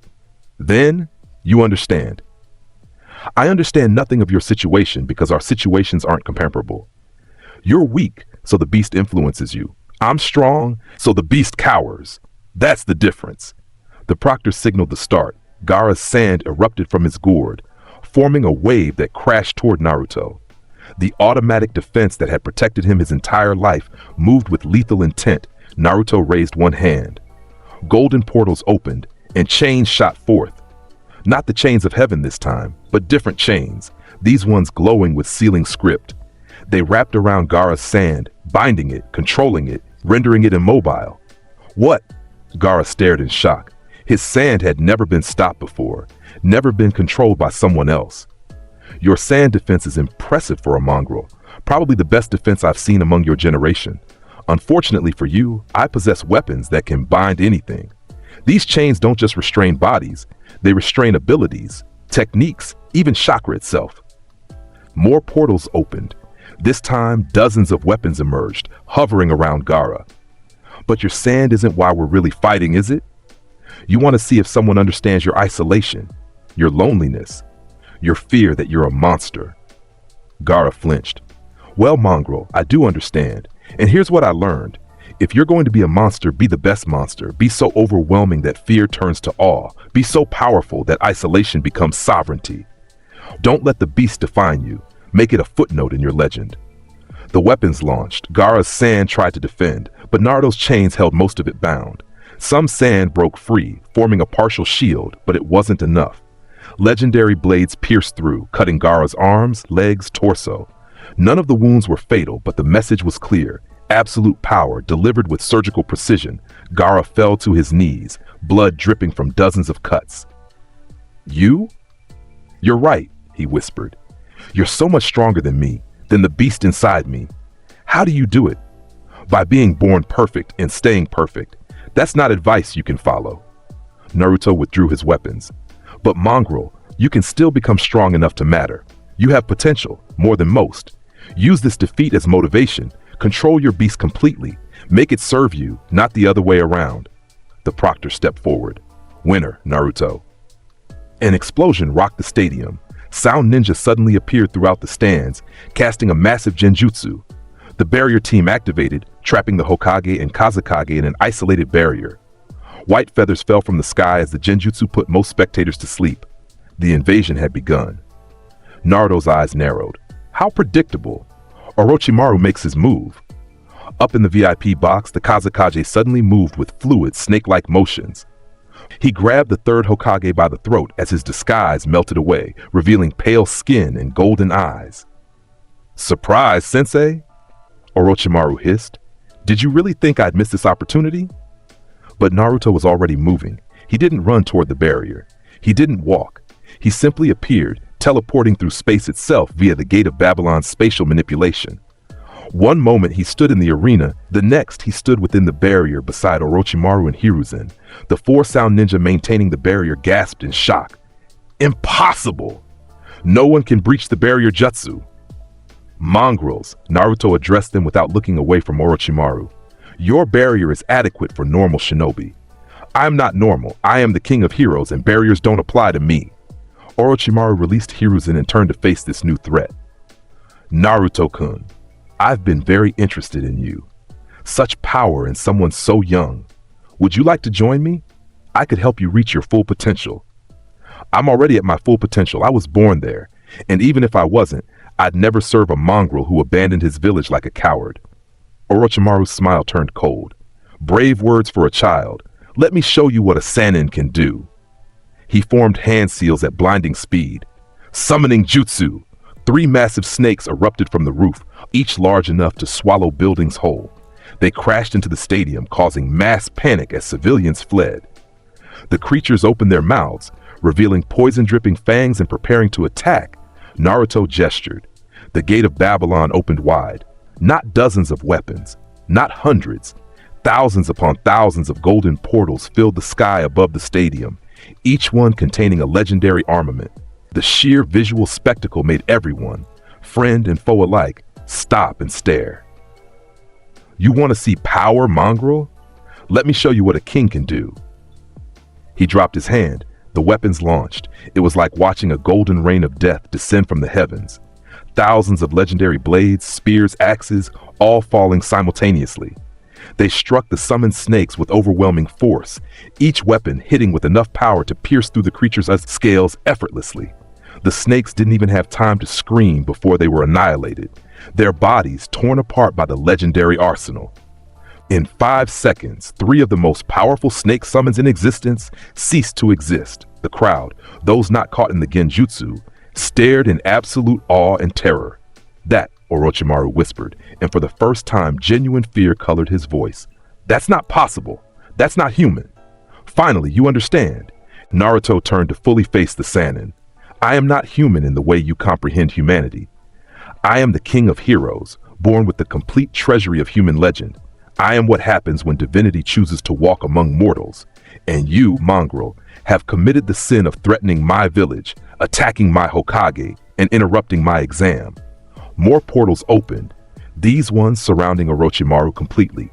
S2: Then, you understand. I understand nothing of your situation because our situations aren't comparable. You're weak, so the beast influences you. I'm strong, so the beast cowers. That's the difference. The proctor signaled the start. Gaara's sand erupted from his gourd, forming a wave that crashed toward Naruto. The automatic defense that had protected him his entire life moved with lethal intent. Naruto raised one hand. Golden portals opened, and chains shot forth. Not the chains of heaven this time, but different chains, these ones glowing with sealing script. They wrapped around Gaara's sand, binding it, controlling it, rendering it immobile. What? Gaara stared in shock. His sand had never been stopped before, never been controlled by someone else. Your sand defense is impressive for a mongrel, probably the best defense I've seen among your generation. Unfortunately for you, I possess weapons that can bind anything. These chains don't just restrain bodies, they restrain abilities, techniques, even chakra itself. More portals opened. This time, dozens of weapons emerged, hovering around Gaara. But your sand isn't why we're really fighting, is it? You want to see if someone understands your isolation, your loneliness, your fear that you're a monster. Gaara flinched. Well, mongrel, I do understand. And here's what I learned. If you're going to be a monster, be the best monster. Be so overwhelming that fear turns to awe. Be so powerful that isolation becomes sovereignty. Don't let the beast define you. Make it a footnote in your legend. The weapons launched. Gaara's sand tried to defend, but Naruto's chains held most of it bound. Some sand broke free, forming a partial shield, but it wasn't enough. Legendary blades pierced through, cutting Gaara's arms, legs, torso. None of the wounds were fatal, but the message was clear. Absolute power delivered with surgical precision. Gaara fell to his knees, blood dripping from dozens of cuts. You? You're right, he whispered. You're so much stronger than me, than the beast inside me. How do you do it? By being born perfect and staying perfect. That's not advice you can follow. Naruto withdrew his weapons. But mongrel, you can still become strong enough to matter. You have potential, more than most. Use this defeat as motivation. Control your beast completely. Make it serve you, not the other way around. The proctor stepped forward. Winner, Naruto. An explosion rocked the stadium. Sound ninja suddenly appeared throughout the stands, casting a massive genjutsu. The barrier team activated, trapping the Hokage and Kazekage in an isolated barrier. White feathers fell from the sky as the genjutsu put most spectators to sleep. The invasion had begun. Naruto's eyes narrowed. How predictable. Orochimaru makes his move. Up in the VIP box, the Kazekage suddenly moved with fluid, snake-like motions. He grabbed the third Hokage by the throat as his disguise melted away, revealing pale skin and golden eyes. Surprise, Sensei? Orochimaru hissed. Did you really think I'd miss this opportunity? But Naruto was already moving. He didn't run toward the barrier. He didn't walk. He simply appeared, teleporting through space itself via the Gate of Babylon's spatial manipulation. One moment he stood in the arena, the next he stood within the barrier beside Orochimaru and Hiruzen. The four sound ninja maintaining the barrier gasped in shock. Impossible! No one can breach the barrier jutsu. Mongrels, Naruto addressed them without looking away from Orochimaru. Your barrier is adequate for normal shinobi. I'm not normal. I am the king of heroes and barriers don't apply to me. Orochimaru released Hiruzen and turned to face this new threat. Naruto-kun, I've been very interested in you. Such power in someone so young. Would you like to join me? I could help you reach your full potential. I'm already at my full potential. I was born there. And even if I wasn't, I'd never serve a mongrel who abandoned his village like a coward. Orochimaru's smile turned cold. Brave words for a child. Let me show you what a Sannin can do. He formed hand seals at blinding speed. Summoning jutsu. 3 massive snakes erupted from the roof, each large enough to swallow buildings whole. They crashed into the stadium, causing mass panic as civilians fled. The creatures opened their mouths, revealing poison-dripping fangs and preparing to attack. Naruto gestured. The Gate of Babylon opened wide. Not dozens of weapons, not hundreds. Thousands upon thousands of golden portals filled the sky above the stadium, each one containing a legendary armament. The sheer visual spectacle made everyone, friend and foe alike, stop and stare. You want to see power, mongrel? Let me show you what a king can do. He dropped his hand. The weapons launched. It was like watching a golden rain of death descend from the heavens. Thousands of legendary blades, spears, axes, all falling simultaneously. They struck the summoned snakes with overwhelming force, each weapon hitting with enough power to pierce through the creature's scales effortlessly. The snakes didn't even have time to scream before they were annihilated, their bodies torn apart by the legendary arsenal. In 5 seconds, 3 of the most powerful snake summons in existence ceased to exist. The crowd, those not caught in the genjutsu, stared in absolute awe and terror. That, Orochimaru whispered, and for the first time genuine fear colored his voice. That's not possible. That's not human. Finally, you understand. Naruto turned to fully face the Sannin. I am not human in the way you comprehend humanity. I am the king of heroes, born with the complete treasury of human legend. I am what happens when divinity chooses to walk among mortals. And you, mongrel, have committed the sin of threatening my village, attacking my Hokage, and interrupting my exam. More portals opened, these ones surrounding Orochimaru completely.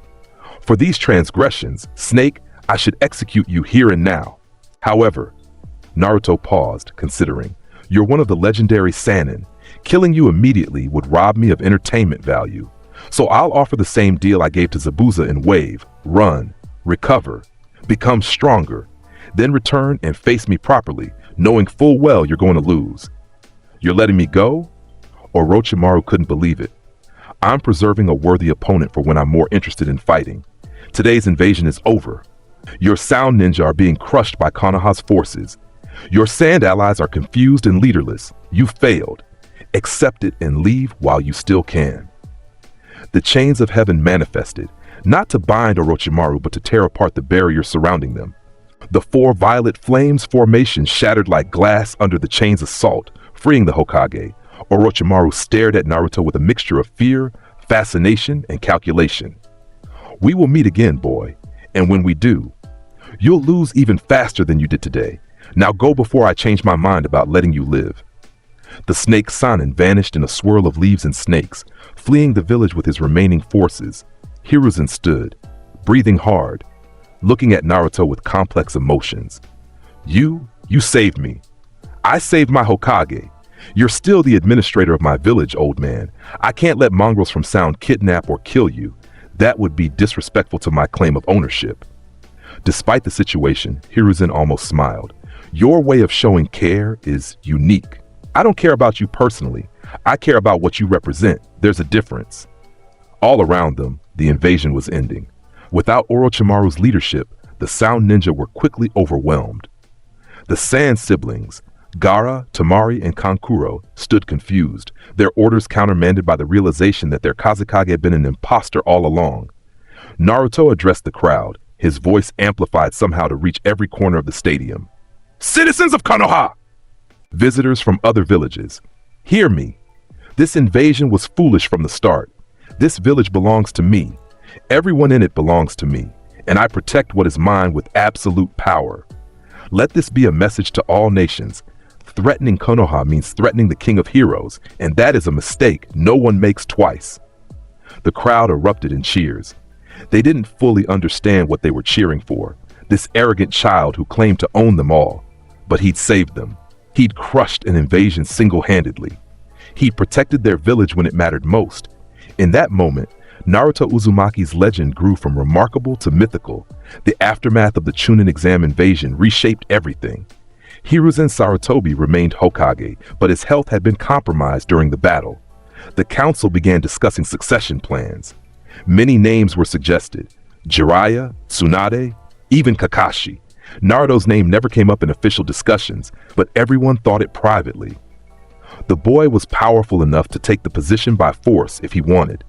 S2: For these transgressions, Snake, I should execute you here and now. However, Naruto paused, considering, you're one of the legendary Sannin. Killing you immediately would rob me of entertainment value. So I'll offer the same deal I gave to Zabuza in Wave. Run, recover, become stronger, then return and face me properly, knowing full well you're going to lose. You're letting me go? Orochimaru couldn't believe it. I'm preserving a worthy opponent for when I'm more interested in fighting. Today's invasion is over. Your sound ninja are being crushed by Konoha's forces. Your sand allies are confused and leaderless. You failed. Accept it and leave while you still can. The chains of heaven manifested, not to bind Orochimaru but to tear apart the barrier surrounding them. The 4 violet flames formation shattered like glass under the chain's assault, freeing the Hokage. Orochimaru stared at Naruto with a mixture of fear, fascination, and calculation. We will meet again, boy, and when we do, you'll lose even faster than you did today. Now go before I change my mind about letting you live. The snake Sannin vanished in a swirl of leaves and snakes, fleeing the village with his remaining forces. Hiruzen stood, breathing hard, looking at Naruto with complex emotions. You saved me. I saved my Hokage. You're still the administrator of my village, old man. I can't let mongrels from Sound kidnap or kill you. That would be disrespectful to my claim of ownership. Despite the situation, Hiruzen almost smiled. Your way of showing care is unique. I don't care about you personally. I care about what you represent. There's a difference. All around them, the invasion was ending. Without Orochimaru's leadership, the Sound Ninja were quickly overwhelmed. The Sand siblings, Gaara, Temari, and Kankuro, stood confused, their orders countermanded by the realization that their Kazekage had been an imposter all along. Naruto addressed the crowd, his voice amplified somehow to reach every corner of the stadium. Citizens of Konoha! Visitors from other villages, hear me. This invasion was foolish from the start. This village belongs to me. Everyone in it belongs to me, and I protect what is mine with absolute power. Let this be a message to all nations. Threatening Konoha means threatening the king of heroes, and that is a mistake no one makes twice. The crowd erupted in cheers. They didn't fully understand what they were cheering for, this arrogant child who claimed to own them all. But he'd saved them. He'd crushed an invasion single-handedly. He'd protected their village when it mattered most. In that moment, Naruto Uzumaki's legend grew from remarkable to mythical. The aftermath of the Chunin exam invasion reshaped everything. Hiruzen Sarutobi remained Hokage, but his health had been compromised during the battle. The council began discussing succession plans. Many names were suggested: Jiraiya, Tsunade, even Kakashi. Naruto's name never came up in official discussions, but everyone thought it privately. The boy was powerful enough to take the position by force if he wanted.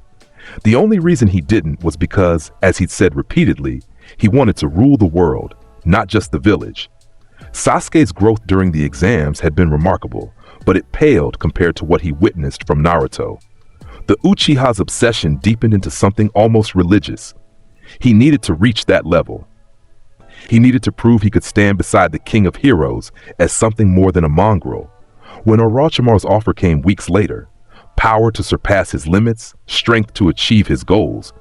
S2: The only reason he didn't was because, as he'd said repeatedly, he wanted to rule the world, not just the village. Sasuke's growth during the exams had been remarkable, but it paled compared to what he witnessed from Naruto. The Uchiha's obsession deepened into something almost religious. He needed to reach that level. He needed to prove he could stand beside the king of heroes as something more than a mongrel. When Orochimaru's offer came weeks later, power to surpass his limits, strength to achieve his goals,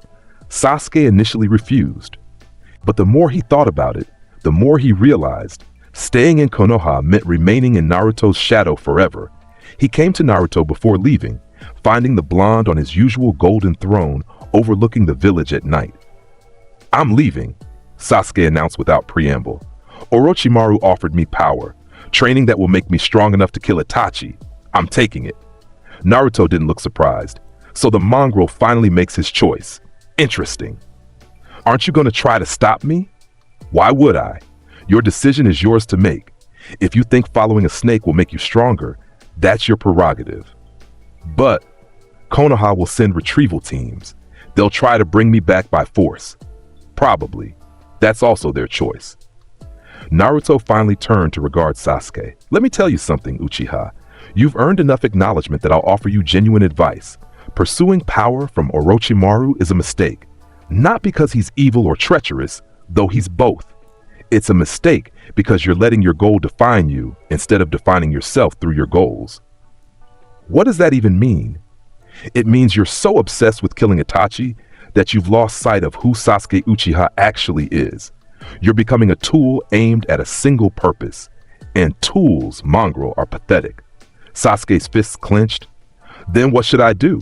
S2: Sasuke initially refused. But the more he thought about it, the more he realized staying in Konoha meant remaining in Naruto's shadow forever. He came to Naruto before leaving, finding the blonde on his usual golden throne overlooking the village at night. "I'm leaving," Sasuke announced without preamble. "Orochimaru offered me power, training that will make me strong enough to kill Itachi. I'm taking it." Naruto didn't look surprised, so the mongrel finally makes his choice. Interesting. "Aren't you going to try to stop me?" "Why would I? Your decision is yours to make. If you think following a snake will make you stronger, that's your prerogative. But Konoha will send retrieval teams. They'll try to bring me back by force. Probably. That's also their choice." Naruto finally turned to regard Sasuke. "Let me tell you something, Uchiha. You've earned enough acknowledgement that I'll offer you genuine advice. Pursuing power from Orochimaru is a mistake. Not because he's evil or treacherous, though he's both. It's a mistake because you're letting your goal define you instead of defining yourself through your goals." What does that even mean? It means you're so obsessed with killing Itachi that you've lost sight of who Sasuke Uchiha actually is. You're becoming a tool aimed at a single purpose. And tools, mongrel, are pathetic. Sasuke's fists clenched. "Then what should I do?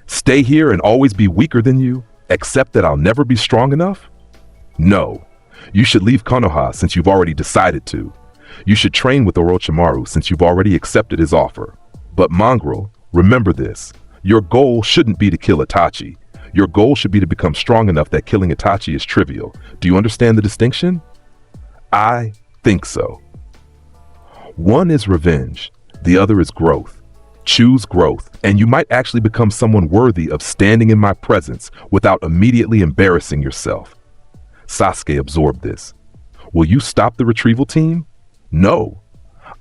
S2: Stay here and always be weaker than you? Accept that I'll never be strong enough? No. You should leave Konoha since you've already decided to. You should train with Orochimaru since you've already accepted his offer. But mongrel, remember this. Your goal shouldn't be to kill Itachi. Your goal should be to become strong enough that killing Itachi is trivial. Do you understand the distinction?" "I think so. One is revenge. The other is growth. Choose growth, and you might actually become someone worthy of standing in my presence without immediately embarrassing yourself." Sasuke absorbed this. "Will you stop the retrieval team?" "No.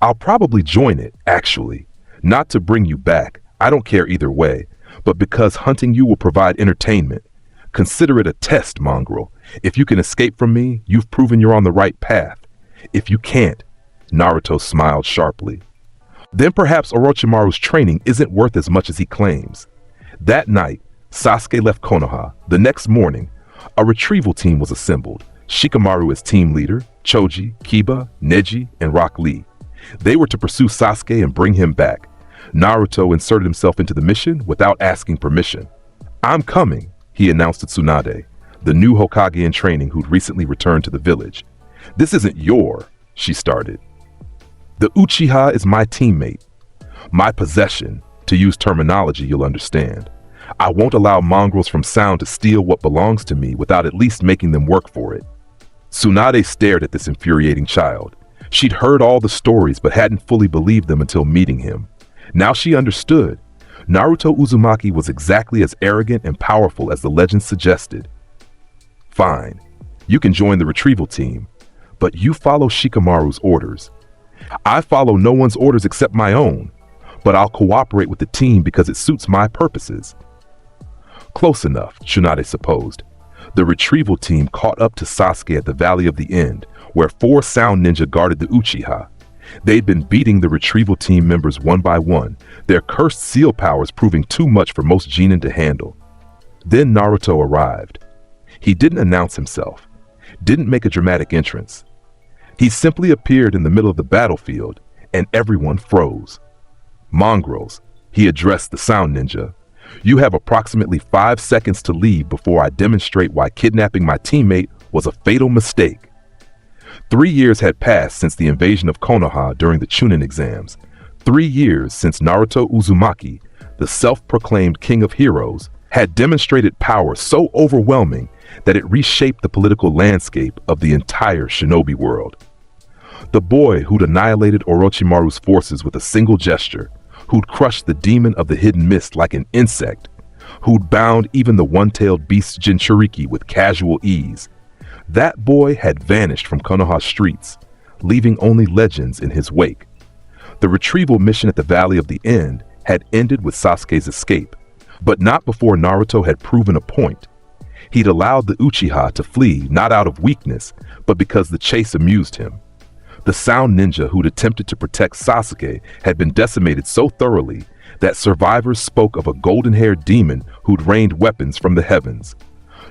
S2: I'll probably join it, actually. Not to bring you back. I don't care either way. But because hunting you will provide entertainment. Consider it a test, mongrel. If you can escape from me, you've proven you're on the right path. If you can't," Naruto smiled sharply, "then perhaps Orochimaru's training isn't worth as much as he claims." That night, Sasuke left Konoha. The next morning, a retrieval team was assembled. Shikamaru as team leader, Choji, Kiba, Neji, and Rock Lee. They were to pursue Sasuke and bring him back. Naruto inserted himself into the mission without asking permission. "I'm coming," he announced to Tsunade, the new Hokage in training who'd recently returned to the village. "This isn't she started. "The Uchiha is my teammate. My possession, to use terminology you'll understand. I won't allow mongrels from Sound to steal what belongs to me without at least making them work for it." Tsunade stared at this infuriating child. She'd heard all the stories but hadn't fully believed them until meeting him. Now she understood. Naruto Uzumaki was exactly as arrogant and powerful as the legend suggested. "Fine, you can join the retrieval team, but you follow Shikamaru's orders. I follow no one's orders except my own, but I'll cooperate with the team because it suits my purposes." Close enough, Tsunade supposed. The retrieval team caught up to Sasuke at the Valley of the End, where 4 Sound Ninja guarded the Uchiha. They'd been beating the retrieval team members one by one, their cursed seal powers proving too much for most genin to handle. Then Naruto arrived. He didn't announce himself, didn't make a dramatic entrance. He simply appeared in the middle of the battlefield, and everyone froze. "Mongrels," he addressed the Sound Ninja, "you have approximately 5 seconds to leave before I demonstrate why kidnapping my teammate was a fatal mistake." 3 years had passed since the invasion of Konoha during the Chunin exams. 3 years since Naruto Uzumaki, the self-proclaimed king of heroes, had demonstrated power so overwhelming that it reshaped the political landscape of the entire shinobi world. The boy who'd annihilated Orochimaru's forces with a single gesture, who'd crushed the demon of the hidden mist like an insect, who'd bound even the one-tailed beast Jinchuriki with casual ease. That boy had vanished from Konoha streets, leaving only legends in his wake. The retrieval mission at the Valley of the End had ended with Sasuke's escape, but not before Naruto had proven a point. He'd allowed the Uchiha to flee not out of weakness, but because the chase amused him. The sound ninja who'd attempted to protect Sasuke had been decimated so thoroughly that survivors spoke of a golden-haired demon who'd rained weapons from the heavens.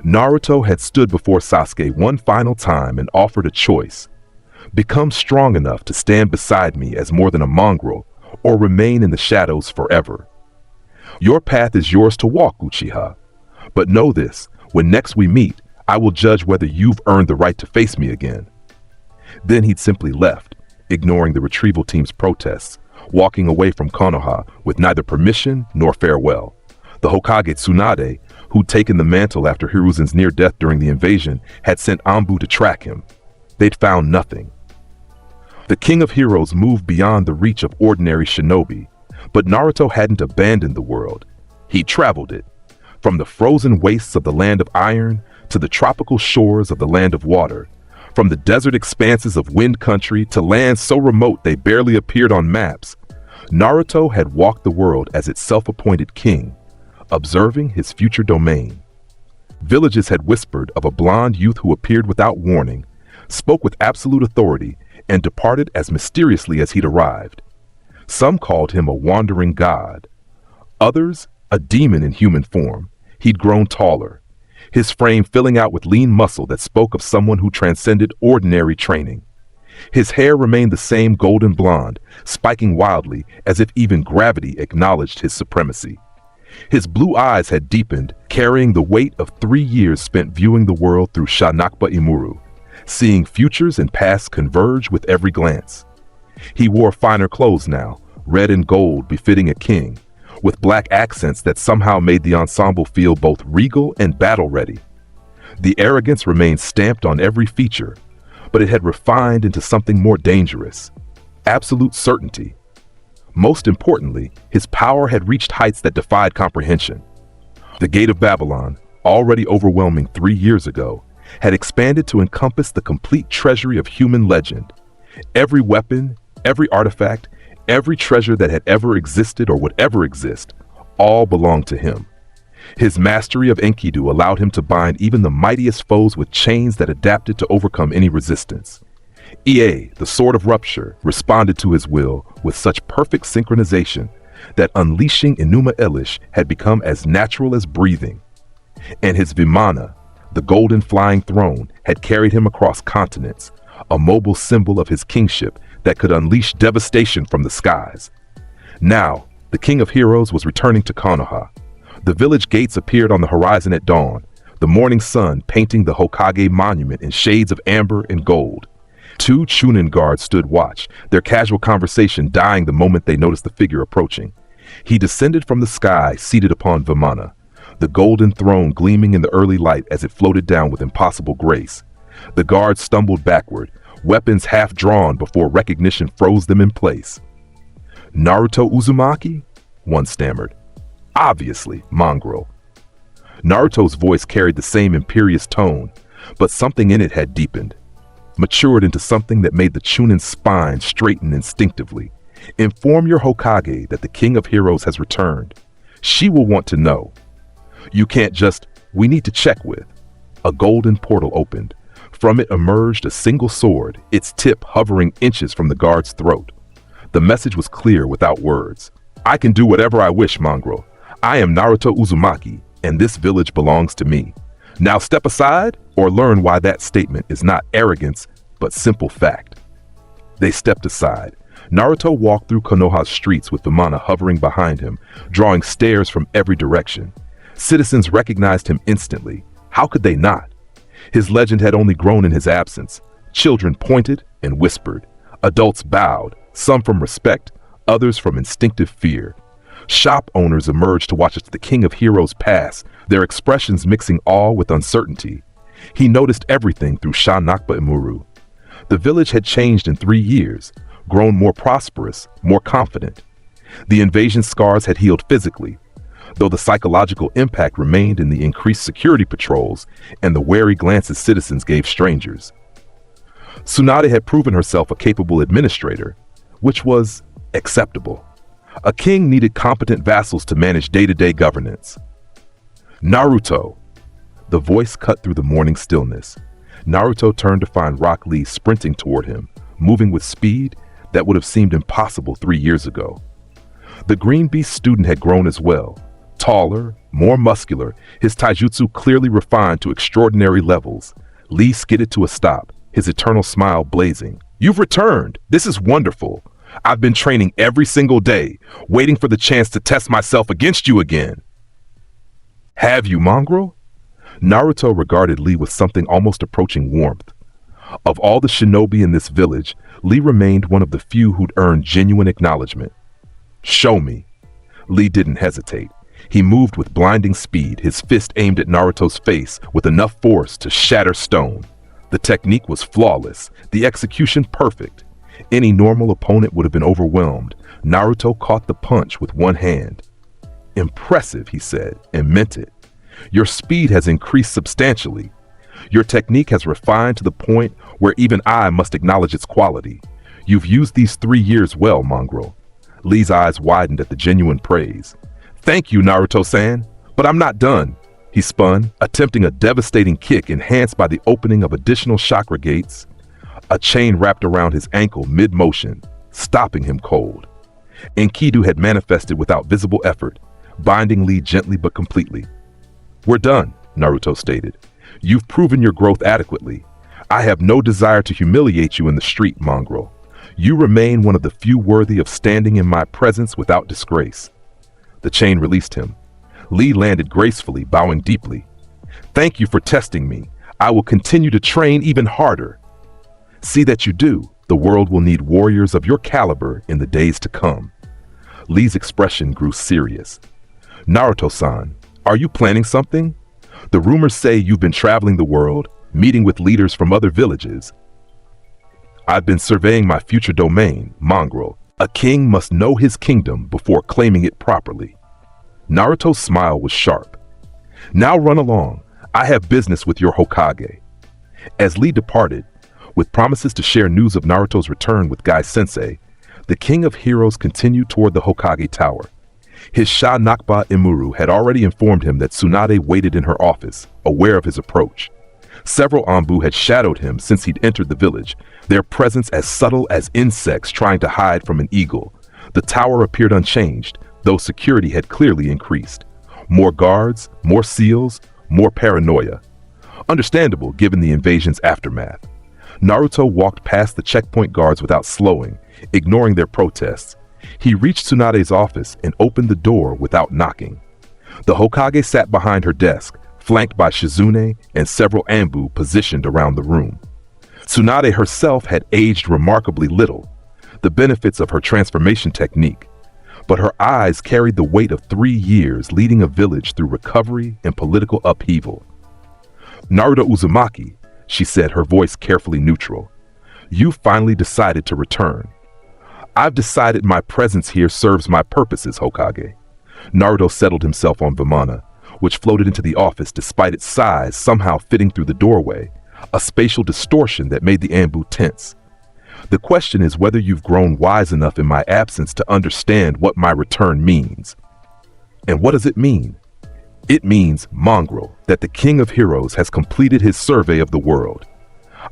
S2: Naruto had stood before Sasuke one final time and offered a choice. Become strong enough to stand beside me as more than a mongrel, or remain in the shadows forever. Your path is yours to walk, Uchiha. But know this, when next we meet, I will judge whether you've earned the right to face me again. Then he'd simply left, ignoring the retrieval team's protests, walking away from Konoha with neither permission nor farewell. The Hokage Tsunade, who'd taken the mantle after Hiruzen's near death during the invasion, had sent Anbu to track him. They'd found nothing. The King of Heroes moved beyond the reach of ordinary shinobi, but Naruto hadn't abandoned the world. He traveled it, from the frozen wastes of the land of iron to the tropical shores of the land of water, from the desert expanses of wind country to lands so remote they barely appeared on maps. Naruto had walked the world as its self-appointed king, observing his future domain. Villages had whispered of a blonde youth who appeared without warning, spoke with absolute authority, and departed as mysteriously as he'd arrived. Some called him a wandering god. Others, a demon in human form. He'd grown taller, his frame filling out with lean muscle that spoke of someone who transcended ordinary training. His hair remained the same golden blonde, spiking wildly as if even gravity acknowledged his supremacy. His blue eyes had deepened, carrying the weight of 3 years spent viewing the world through Shanakba Imuru, seeing futures and pasts converge with every glance. He wore finer clothes now, red and gold befitting a king, with black accents that somehow made the ensemble feel both regal and battle-ready. The arrogance remained stamped on every feature, but it had refined into something more dangerous: absolute certainty. Most importantly, his power had reached heights that defied comprehension. The Gate of Babylon, already overwhelming 3 years ago, had expanded to encompass the complete treasury of human legend. Every weapon, every artifact, every treasure that had ever existed or would ever exist, all belonged to him. His mastery of Enkidu allowed him to bind even the mightiest foes with chains that adapted to overcome any resistance. Ie, the Sword of Rupture, responded to his will with such perfect synchronization that unleashing Enuma Elish had become as natural as breathing. And his Vimana, the golden flying throne, had carried him across continents, a mobile symbol of his kingship that could unleash devastation from the skies. Now, the King of Heroes was returning to Konoha. The village gates appeared on the horizon at dawn, the morning sun painting the Hokage monument in shades of amber and gold. 2 Chunin guards stood watch, their casual conversation dying the moment they noticed the figure approaching. He descended from the sky, seated upon Vimana, the golden throne gleaming in the early light as it floated down with impossible grace. The guards stumbled backward, weapons half drawn before recognition froze them in place. "Naruto Uzumaki?" one stammered. "Obviously, mongrel." Naruto's voice carried the same imperious tone, but something in it had deepened, matured into something that made the Chunin's spine straighten instinctively. "Inform your Hokage that the King of Heroes has returned. She will want to know. You can't just, we need to check with." A golden portal opened. From it emerged a single sword, its tip hovering inches from the guard's throat. The message was clear without words. "I can do whatever I wish, mongrel. I am Naruto Uzumaki, and this village belongs to me. Now step aside or learn why that statement is not arrogance, but simple fact." They stepped aside. Naruto walked through Konoha's streets with Vimana hovering behind him, drawing stares from every direction. Citizens recognized him instantly. How could they not? His legend had only grown in his absence. Children pointed and whispered. Adults bowed, some from respect, others from instinctive fear. Shop owners emerged to watch as the King of Heroes pass, their expressions mixing awe with uncertainty. He noticed everything through Shanakba Imuru. The village had changed in 3 years, grown more prosperous, more confident. The invasion scars had healed physically, though the psychological impact remained in the increased security patrols and the wary glances citizens gave strangers. Tsunade had proven herself a capable administrator, which was acceptable. A king needed competent vassals to manage day-to-day governance. "Naruto." The voice cut through the morning stillness. Naruto turned to find Rock Lee sprinting toward him, moving with speed that would have seemed impossible 3 years ago. The Green Beast student had grown as well. Taller, more muscular, his taijutsu clearly refined to extraordinary levels. Lee skidded to a stop, his eternal smile blazing. "You've returned! This is wonderful! I've been training every single day, waiting for the chance to test myself against you again." "Have you, mongrel?" Naruto regarded Lee with something almost approaching warmth. Of all the shinobi in this village, Lee remained one of the few who'd earned genuine acknowledgment. "Show me." Lee didn't hesitate. He moved with blinding speed, his fist aimed at Naruto's face with enough force to shatter stone. The technique was flawless, the execution perfect. Any normal opponent would have been overwhelmed. Naruto caught the punch with one hand. "Impressive," he said, and meant it. "Your speed has increased substantially. Your technique has refined to the point where even I must acknowledge its quality. You've used these 3 years well, mongrel." Lee's eyes widened at the genuine praise. "Thank you, Naruto-san, but I'm not done." He spun, attempting a devastating kick enhanced by the opening of additional chakra gates. A chain wrapped around his ankle mid-motion, stopping him cold. Enkidu had manifested without visible effort, binding Lee gently but completely. "We're done," Naruto stated. "You've proven your growth adequately. I have no desire to humiliate you in the street, mongrel. You remain one of the few worthy of standing in my presence without disgrace." The chain released him. Lee landed gracefully, bowing deeply. "Thank you for testing me. I will continue to train even harder." "See that you do. The world will need warriors of your caliber in the days to come." Lee's expression grew serious. "Naruto-san, are you planning something? The rumors say you've been traveling the world, meeting with leaders from other villages." "I've been surveying my future domain, mongrel. A king must know his kingdom before claiming it properly." Naruto's smile was sharp. "Now run along. I have business with your Hokage." As Lee departed, with promises to share news of Naruto's return with Gai-sensei, the King of Heroes continued toward the Hokage Tower. His Sha Nakba Imuru had already informed him that Tsunade waited in her office, aware of his approach. Several Anbu had shadowed him since he'd entered the village, their presence as subtle as insects trying to hide from an eagle. The tower appeared unchanged, though security had clearly increased. More guards, more seals, more paranoia. Understandable given the invasion's aftermath. Naruto walked past the checkpoint guards without slowing, ignoring their protests. He reached Tsunade's office and opened the door without knocking. The Hokage sat behind her desk, flanked by Shizune and several Anbu positioned around the room. Tsunade herself had aged remarkably little, the benefits of her transformation technique, but her eyes carried the weight of 3 years leading a village through recovery and political upheaval. "Naruto Uzumaki," she said, her voice carefully neutral. "You finally decided to return." "I've decided my presence here serves my purposes, Hokage." Naruto settled himself on Vimana, which floated into the office despite its size somehow fitting through the doorway, a spatial distortion that made the Anbu tense. "The question is whether you've grown wise enough in my absence to understand what my return means." "And what does it mean?" "It means, mongrel, that the King of Heroes has completed his survey of the world.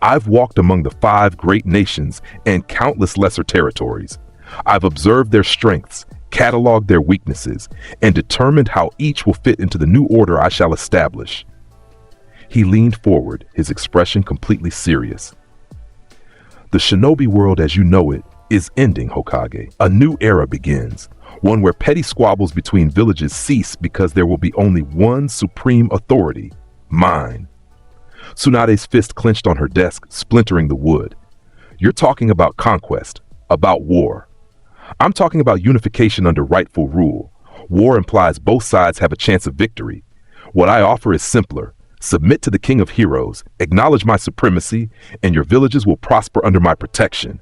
S2: I've walked among the 5 great nations and countless lesser territories. I've observed their strengths, cataloged their weaknesses, and determined how each will fit into the new order I shall establish." He leaned forward, his expression completely serious. "The shinobi world as you know it is ending, Hokage. A new era begins, one where petty squabbles between villages cease because there will be only one supreme authority, mine." Tsunade's fist clenched on her desk, splintering the wood. "You're talking about conquest, about war. I'm talking about unification under rightful rule. War implies both sides have a chance of victory. What I offer is simpler. Submit to the King of Heroes, acknowledge my supremacy, and your villages will prosper under my protection.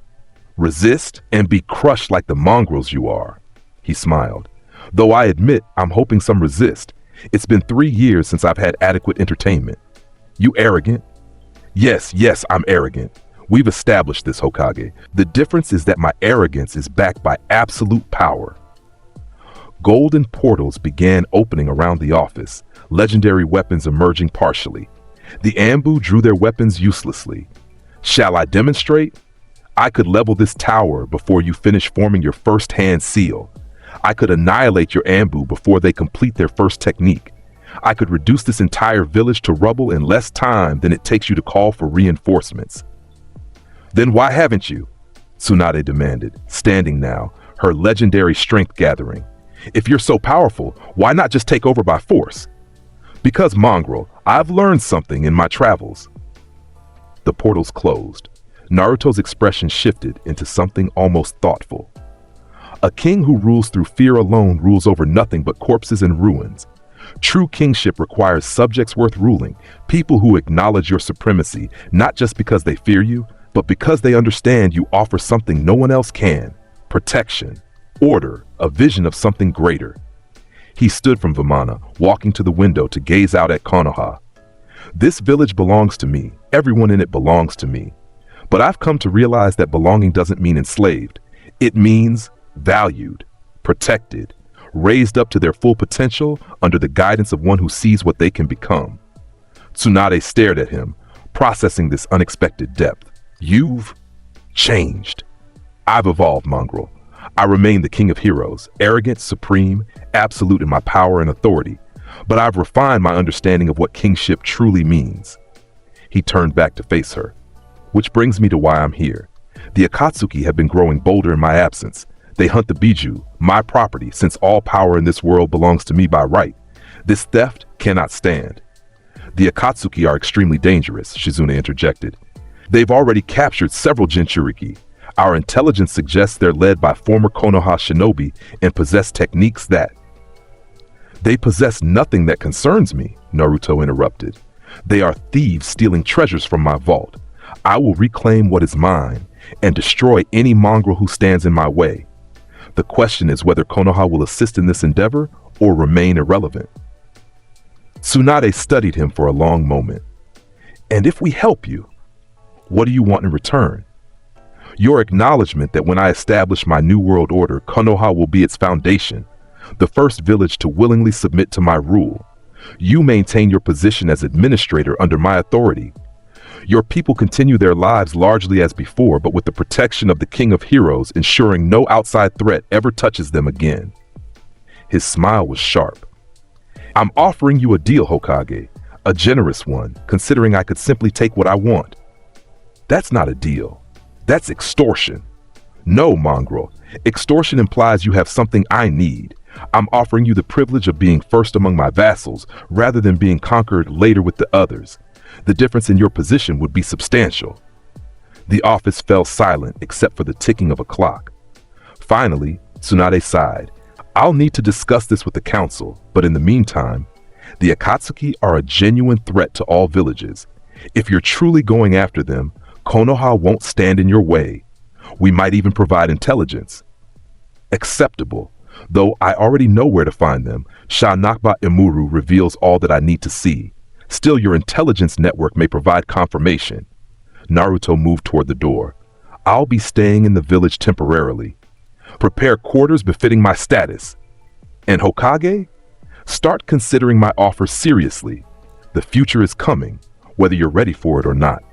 S2: Resist and be crushed like the mongrels you are." He smiled. "Though I admit I'm hoping some resist. It's been 3 years since I've had adequate entertainment." "You arrogant?" Yes, I'm arrogant. We've established this, Hokage. The difference is that my arrogance is backed by absolute power." Golden portals began opening around the office, legendary weapons emerging partially. The Ambu drew their weapons uselessly. Shall I demonstrate? I could level this tower before you finish forming your first hand seal. I could annihilate your Ambu before they complete their first technique. I could reduce this entire village to rubble in less time than it takes you to call for reinforcements. Then why haven't you? Tsunade demanded, standing now, her legendary strength gathering. If you're so powerful, why not just take over by force? Because, mongrel, I've learned something in my travels. The portals closed. Naruto's expression shifted into something almost thoughtful. A king who rules through fear alone rules over nothing but corpses and ruins. True kingship requires subjects worth ruling, people who acknowledge your supremacy, not just because they fear you, but because they understand you offer something no one else can: protection, order, a vision of something greater. He stood from Vimana, walking to the window to gaze out at Konoha. This village belongs to me. Everyone in it belongs to me. But I've come to realize that belonging doesn't mean enslaved. It means valued, protected, raised up to their full potential under the guidance of one who sees what they can become. Tsunade stared at him, processing this unexpected depth. You've changed. I've evolved, mongrel. I remain the king of heroes, arrogant, supreme, absolute in my power and authority, but I've refined my understanding of what kingship truly means. He turned back to face her. Which brings me to why I'm here. The Akatsuki have been growing bolder in my absence. They hunt the Biju, my property, since all power in this world belongs to me by right. This theft cannot stand. The Akatsuki are extremely dangerous, Shizune interjected. They've already captured several Jinchuriki. Our intelligence suggests they're led by former Konoha shinobi and possess techniques that... They possess nothing that concerns me, Naruto interrupted. They are thieves stealing treasures from my vault. I will reclaim what is mine and destroy any mongrel who stands in my way. The question is whether Konoha will assist in this endeavor or remain irrelevant. Tsunade studied him for a long moment. And if we help you, what do you want in return? Your acknowledgement that when I establish my new world order, Konoha will be its foundation, the first village to willingly submit to my rule. You maintain your position as administrator under my authority. Your people continue their lives largely as before, but with the protection of the King of Heroes, ensuring no outside threat ever touches them again. His smile was sharp. I'm offering you a deal, Hokage, a generous one, considering I could simply take what I want. That's not a deal. That's extortion. No, mongrel. Extortion implies you have something I need. I'm offering you the privilege of being first among my vassals, rather than being conquered later with the others. The difference in your position would be substantial. The office fell silent except for the ticking of a clock. Finally, Tsunade sighed. I'll need to discuss this with the council, but in the meantime, the Akatsuki are a genuine threat to all villages. If you're truly going after them, Konoha won't stand in your way. We might even provide intelligence. Acceptable. Though I already know where to find them, Shanakba Imuru reveals all that I need to see. Still, your intelligence network may provide confirmation. Naruto moved toward the door. I'll be staying in the village temporarily. Prepare quarters befitting my status. And Hokage? Start considering my offer seriously. The future is coming, whether you're ready for it or not.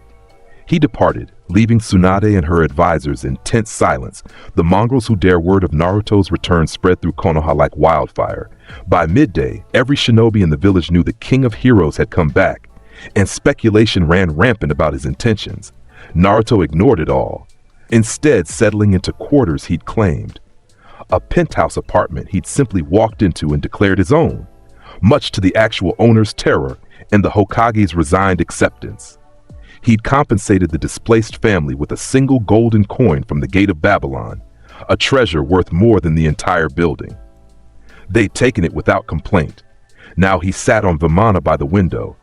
S2: He departed, leaving Tsunade and her advisors in tense silence. The mongrels who dare word of Naruto's return spread through Konoha like wildfire. By midday, every shinobi in the village knew the King of Heroes had come back, and speculation ran rampant about his intentions. Naruto ignored it all, instead settling into quarters he'd claimed. A penthouse apartment he'd simply walked into and declared his own, much to the actual owner's terror and the Hokage's resigned acceptance. He'd compensated the displaced family with a single golden coin from the Gate of Babylon, a treasure worth more than the entire building. They'd taken it without complaint. Now he sat on Vimana by the window,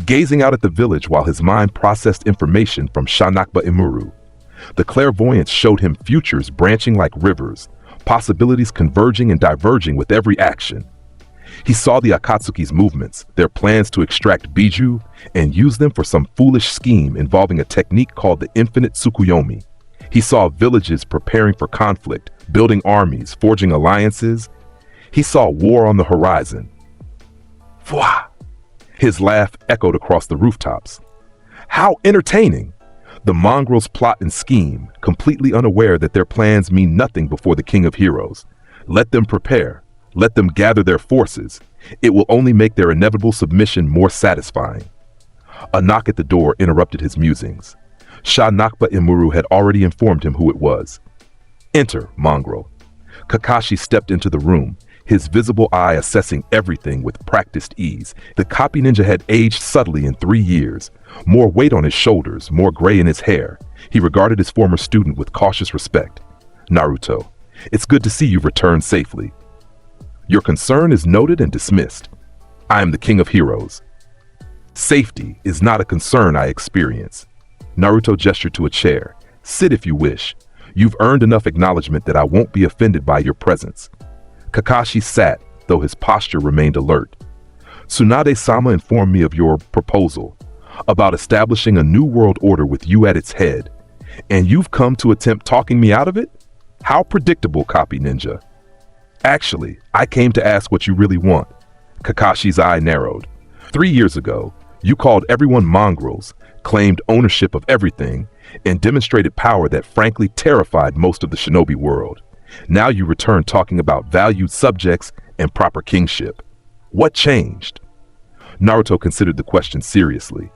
S2: gazing out at the village while his mind processed information from Shanakba Imuru. The clairvoyance showed him futures branching like rivers, possibilities converging and diverging with every action. He saw the Akatsuki's movements, their plans to extract Biju and use them for some foolish scheme involving a technique called the Infinite Tsukuyomi. He saw villages preparing for conflict, building armies, forging alliances. He saw war on the horizon. Fwah! His laugh echoed across the rooftops. How entertaining! The mongrels plot and scheme, completely unaware that their plans mean nothing before the King of Heroes. Let them prepare. Let them gather their forces. It will only make their inevitable submission more satisfying. A knock at the door interrupted his musings. Sha Nakba Imuru had already informed him who it was. Enter, mongrel. Kakashi stepped into the room, his visible eye assessing everything with practiced ease. The copy ninja had aged subtly in 3 years. More weight on his shoulders, more gray in his hair. He regarded his former student with cautious respect. Naruto, it's good to see you've returned safely. Your concern is noted and dismissed. I am the King of Heroes. Safety is not a concern I experience. Naruto gestured to a chair. Sit if you wish. You've earned enough acknowledgement that I won't be offended by your presence. Kakashi sat, though his posture remained alert. Tsunade-sama informed me of your proposal, about establishing a new world order with you at its head. And you've come to attempt talking me out of it? How predictable, copy ninja. Actually, I came to ask what you really want. Kakashi's eye narrowed. 3 years ago, you called everyone mongrels, claimed ownership of everything, and demonstrated power that frankly terrified most of the shinobi world. Now you return talking about valued subjects and proper kingship. What changed? Naruto considered the question seriously.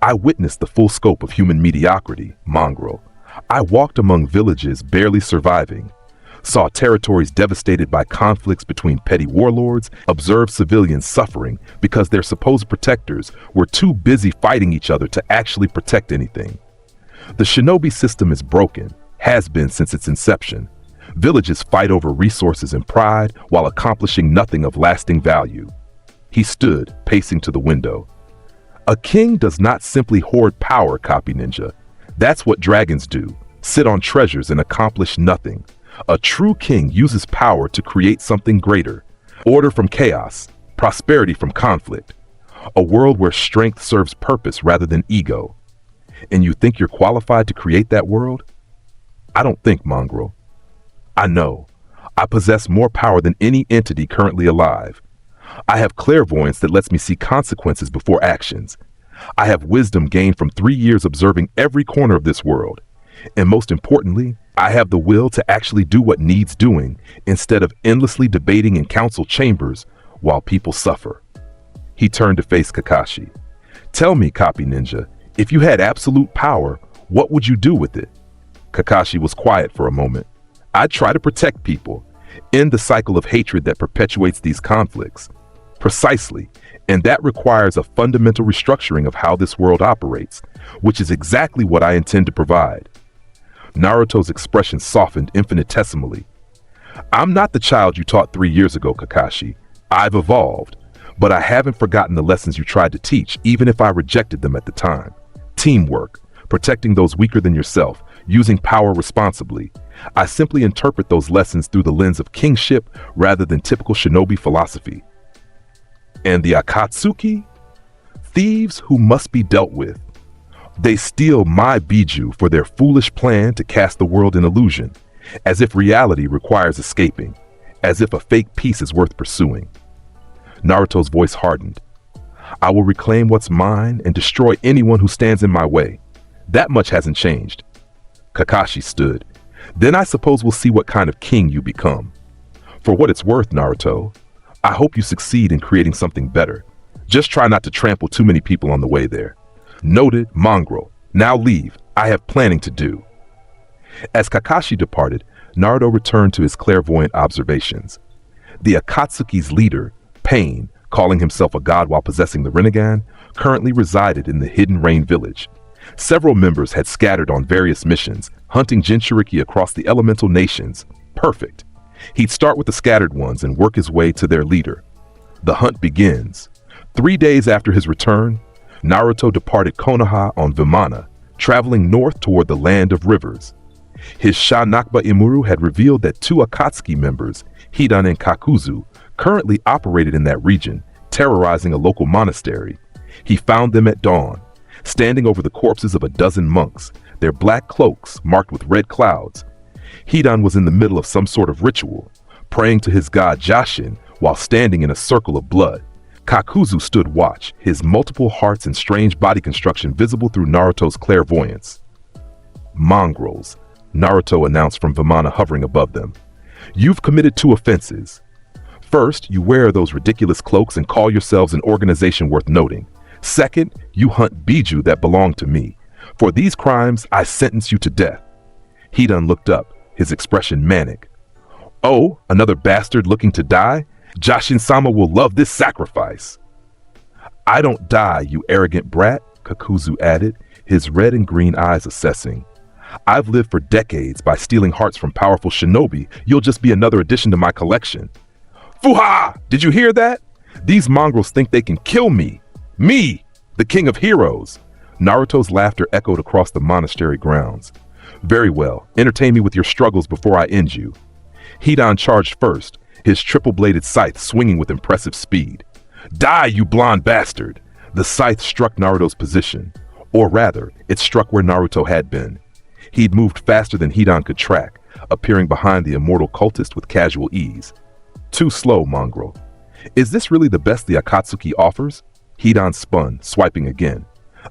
S2: I witnessed the full scope of human mediocrity, mongrel. I walked among villages barely surviving, saw territories devastated by conflicts between petty warlords, observed civilians suffering because their supposed protectors were too busy fighting each other to actually protect anything. The shinobi system is broken, has been since its inception. Villages fight over resources and pride while accomplishing nothing of lasting value. He stood, pacing to the window. A king does not simply hoard power, copy ninja. That's what dragons do, sit on treasures and accomplish nothing. A true king uses power to create something greater. Order from chaos, prosperity from conflict. A world where strength serves purpose rather than ego. And you think you're qualified to create that world? I don't think, mongrel. I know. I possess more power than any entity currently alive. I have clairvoyance that lets me see consequences before actions. I have wisdom gained from 3 years observing every corner of this world. And most importantly, I have the will to actually do what needs doing instead of endlessly debating in council chambers while people suffer. He turned to face Kakashi. Tell me, copy ninja, if you had absolute power, what would you do with it? Kakashi was quiet for a moment. I'd try to protect people, end the cycle of hatred that perpetuates these conflicts. Precisely, and that requires a fundamental restructuring of how this world operates, which is exactly what I intend to provide. Naruto's expression softened infinitesimally. I'm not the child you taught 3 years ago, Kakashi. I've evolved, but I haven't forgotten the lessons you tried to teach, even if I rejected them at the time. Teamwork, protecting those weaker than yourself, using power responsibly. I simply interpret those lessons through the lens of kingship rather than typical shinobi philosophy. And the Akatsuki? Thieves who must be dealt with. They steal my Biju for their foolish plan to cast the world in illusion, as if reality requires escaping, as if a fake peace is worth pursuing. Naruto's voice hardened. I will reclaim what's mine and destroy anyone who stands in my way. That much hasn't changed. Kakashi stood. Then I suppose we'll see what kind of king you become. For what it's worth, Naruto, I hope you succeed in creating something better. Just try not to trample too many people on the way there. Noted, mongrel. Now leave. I have planning to do. As Kakashi departed, Naruto returned to his clairvoyant observations. The Akatsuki's leader, Pain, calling himself a god while possessing the Rinnegan, currently resided in the Hidden Rain village. Several members had scattered on various missions, hunting Jinchuriki across the elemental nations. Perfect. He'd start with the scattered ones and work his way to their leader. The hunt begins. 3 days after his return, Naruto departed Konoha on Vimana, traveling north toward the land of rivers. His Sha Nakba Imuru had revealed that 2 Akatsuki members, Hidan and Kakuzu, currently operated in that region, terrorizing a local monastery. He found them at dawn, standing over the corpses of a dozen monks, their black cloaks marked with red clouds. Hidan was in the middle of some sort of ritual, Praying to his god Jashin while standing in a circle of blood, Kakuzu stood watch, his multiple hearts and strange body construction visible through Naruto's clairvoyance. Mongrels, Naruto announced from Vimana hovering above them. You've committed 2 offenses. First, you wear those ridiculous cloaks and call yourselves an organization worth noting. Second, you hunt Biju that belong to me. For these crimes, I sentence you to death. Hidan looked up, his expression manic. Oh, another bastard looking to die? Jashin-sama will love this sacrifice. I don't die, you arrogant brat, Kakuzu added, his red and green eyes assessing. I've lived for decades by stealing hearts from powerful shinobi. You'll just be another addition to my collection. Fuha! Did you hear that? These mongrels think they can kill me. Me, the king of heroes. Naruto's laughter echoed across the monastery grounds. Very well, entertain me with your struggles before I end you. Hidan charged first, his triple-bladed scythe swinging with impressive speed. Die, you blonde bastard! The scythe struck Naruto's position. Or rather, it struck where Naruto had been. He'd moved faster than Hidan could track, appearing behind the immortal cultist with casual ease. Too slow, mongrel. Is this really the best the Akatsuki offers? Hidan spun, swiping again.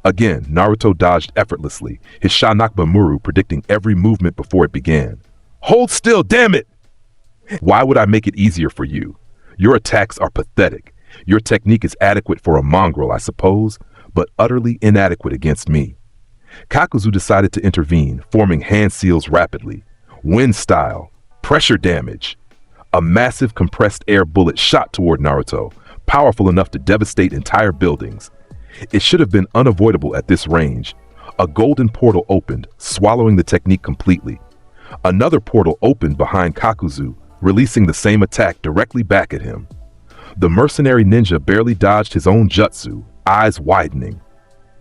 S2: Again, Naruto dodged effortlessly, his Shanakbamuru predicting every movement before it began. Hold still, damn it! Why would I make it easier for you? Your attacks are pathetic. Your technique is adequate for a mongrel, I suppose, but utterly inadequate against me. Kakuzu decided to intervene, forming hand seals rapidly. Wind style, pressure damage. A massive compressed air bullet shot toward Naruto, powerful enough to devastate entire buildings. It should have been unavoidable at this range. A golden portal opened, swallowing the technique completely. Another portal opened behind Kakuzu, releasing the same attack directly back at him. The mercenary ninja barely dodged his own jutsu, eyes widening.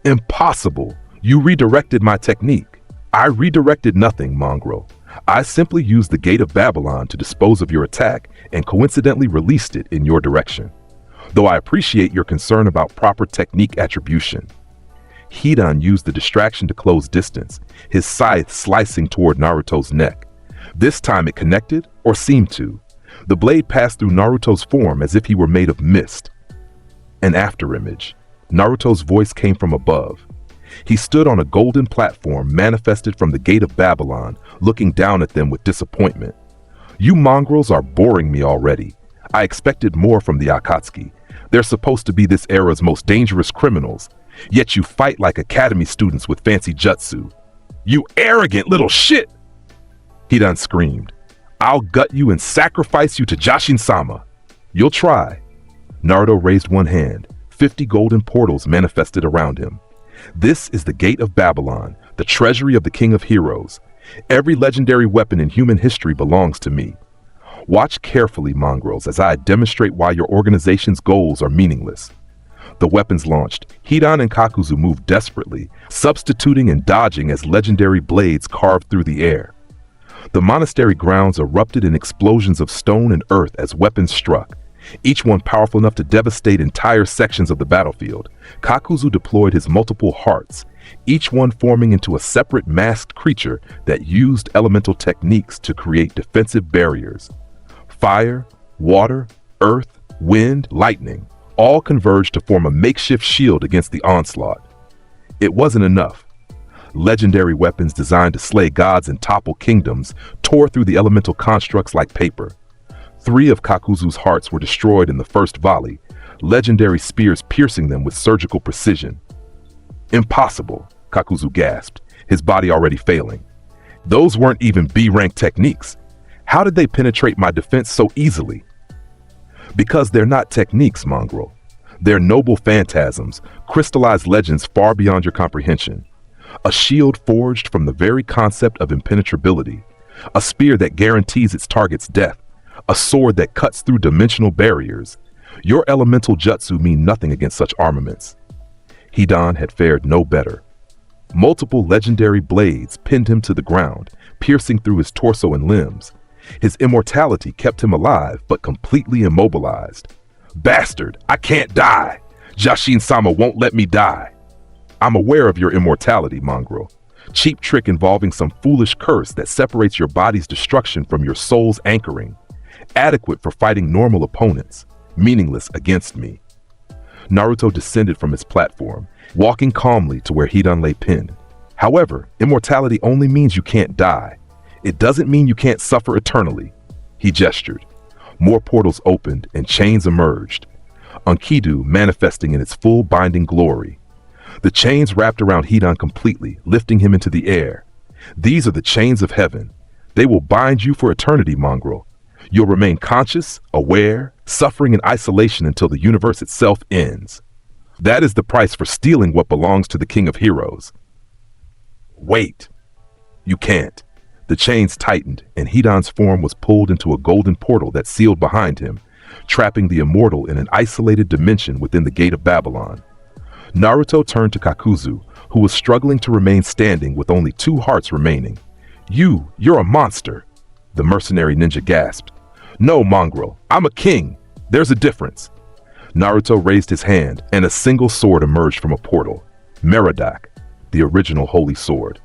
S2: Impossible! You redirected my technique. I redirected nothing, mongrel. I simply used the Gate of Babylon to dispose of your attack and coincidentally released it in your direction. Though I appreciate your concern about proper technique attribution. Hidan used the distraction to close distance, his scythe slicing toward Naruto's neck. This time it connected, or seemed to. The blade passed through Naruto's form as if he were made of mist. An afterimage. Naruto's voice came from above. He stood on a golden platform manifested from the Gate of Babylon, looking down at them with disappointment. You mongrels are boring me already. I expected more from the Akatsuki. They're supposed to be this era's most dangerous criminals, yet you fight like academy students with fancy jutsu. You arrogant little shit! Hidan screamed. I'll gut you and sacrifice you to Jashin-sama. You'll try. Naruto raised one hand. 50 golden portals manifested around him. This is the Gate of Babylon, the treasury of the King of Heroes. Every legendary weapon in human history belongs to me. Watch carefully, mongrels, as I demonstrate why your organization's goals are meaningless. The weapons launched. Hidan and Kakuzu moved desperately, substituting and dodging as legendary blades carved through the air. The monastery grounds erupted in explosions of stone and earth as weapons struck, each one powerful enough to devastate entire sections of the battlefield. Kakuzu deployed his multiple hearts, each one forming into a separate masked creature that used elemental techniques to create defensive barriers. Fire, water, earth, wind, lightning, all converged to form a makeshift shield against the onslaught. It wasn't enough. Legendary weapons designed to slay gods and topple kingdoms tore through the elemental constructs like paper. 3 of Kakuzu's hearts were destroyed in the first volley, legendary spears piercing them with surgical precision. Impossible, Kakuzu gasped, his body already failing. Those weren't even B-rank techniques. How did they penetrate my defense so easily? Because they're not techniques, mongrel. They're noble phantasms, crystallized legends far beyond your comprehension. A shield forged from the very concept of impenetrability. A spear that guarantees its target's death. A sword that cuts through dimensional barriers. Your elemental jutsu mean nothing against such armaments. Hidan had fared no better. Multiple legendary blades pinned him to the ground, piercing through his torso and limbs. His immortality kept him alive, but completely immobilized. Bastard, I can't die! Jashin-sama won't let me die! I'm aware of your immortality, mongrel. Cheap trick involving some foolish curse that separates your body's destruction from your soul's anchoring. adequate for fighting normal opponents, meaningless against me. Naruto descended from his platform, walking calmly to where Hidan lay pinned. However, immortality only means you can't die. It doesn't mean you can't suffer eternally. He gestured. More portals opened and chains emerged, Enkidu manifesting in its full binding glory. The chains wrapped around Hidan completely, lifting him into the air. These are the chains of heaven. They will bind you for eternity, mongrel. You'll remain conscious, aware, suffering in isolation until the universe itself ends. That is the price for stealing what belongs to the King of Heroes. Wait. You can't. The chains tightened, and Hidan's form was pulled into a golden portal that sealed behind him, trapping the immortal in an isolated dimension within the Gate of Babylon. Naruto turned to Kakuzu, who was struggling to remain standing with only 2 hearts remaining. You're a monster, the mercenary ninja gasped. No, mongrel, I'm a king. There's a difference. Naruto raised his hand, and a single sword emerged from a portal. Meradak, the original holy sword.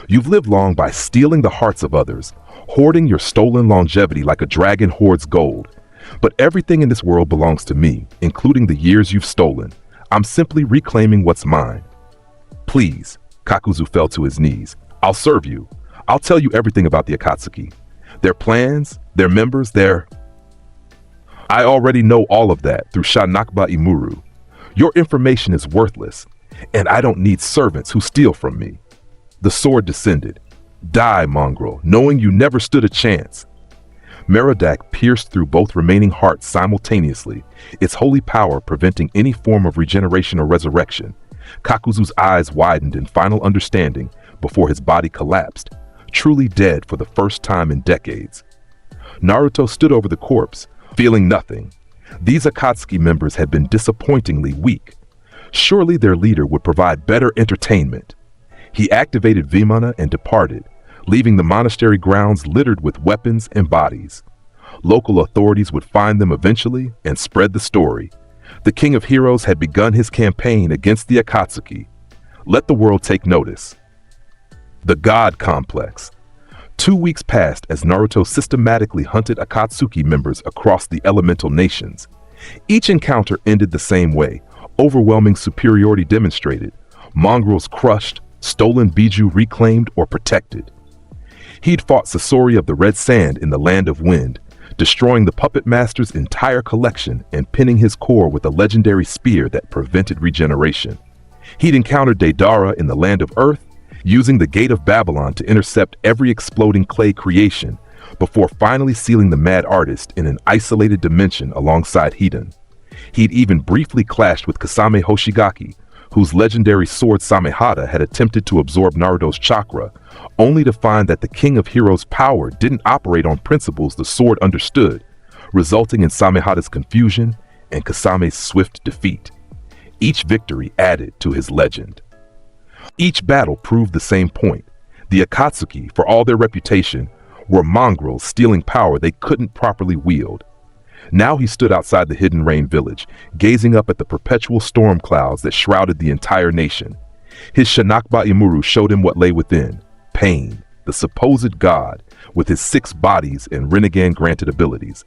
S2: You've lived long by stealing the hearts of others, hoarding your stolen longevity like a dragon hoards gold. But everything in this world belongs to me, including the years you've stolen. I'm simply reclaiming what's mine. Please, Kakuzu fell to his knees. I'll serve you. I'll tell you everything about the Akatsuki. Their plans, their members, I already know all of that through Shanakba Imuru. Your information is worthless, and I don't need servants who steal from me. The sword descended. Die, mongrel, knowing you never stood a chance. Meradak pierced through both remaining hearts simultaneously, its holy power preventing any form of regeneration or resurrection. Kakuzu's eyes widened in final understanding before his body collapsed, truly dead for the first time in decades. Naruto stood over the corpse, feeling nothing. These Akatsuki members had been disappointingly weak. Surely their leader would provide better entertainment. He activated Vimana and departed, leaving the monastery grounds littered with weapons and bodies. Local authorities would find them eventually and spread the story. The King of Heroes had begun his campaign against the Akatsuki. Let the world take notice. The God Complex. 2 weeks passed as Naruto systematically hunted Akatsuki members across the elemental nations. Each encounter ended the same way, overwhelming superiority demonstrated, mongrels crushed, stolen Biju reclaimed or protected. He'd fought Sasori of the Red Sand in the Land of Wind, destroying the puppet master's entire collection and pinning his core with a legendary spear that prevented regeneration. He'd encountered Deidara in the Land of Earth, using the Gate of Babylon to intercept every exploding clay creation, before finally sealing the mad artist in an isolated dimension alongside Hidan. He'd even briefly clashed with Kasame Hoshigaki, whose legendary sword Samehada had attempted to absorb Naruto's chakra, only to find that the King of Heroes' power didn't operate on principles the sword understood, resulting in Samehada's confusion and Kasame's swift defeat. Each victory added to his legend. Each battle proved the same point. The Akatsuki, for all their reputation, were mongrels stealing power they couldn't properly wield. Now he stood outside the Hidden Rain village, gazing up at the perpetual storm clouds that shrouded the entire nation. His Shanakba Imuru showed him what lay within: Pain, the supposed god, with his 6 bodies and Rinnegan-granted abilities.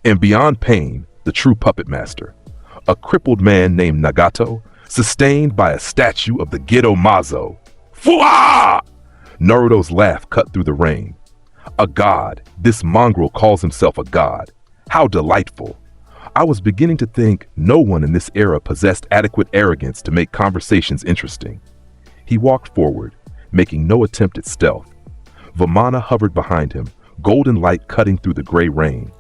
S2: And beyond Pain, the true puppet master, a crippled man named Nagato, sustained by a statue of the Gedo Mazo. Fuah! Naruto's laugh cut through the rain. A god. This mongrel calls himself a god. How delightful. I was beginning to think no one in this era possessed adequate arrogance to make conversations interesting. He walked forward, making no attempt at stealth. Vimana hovered behind him, golden light cutting through the gray rain.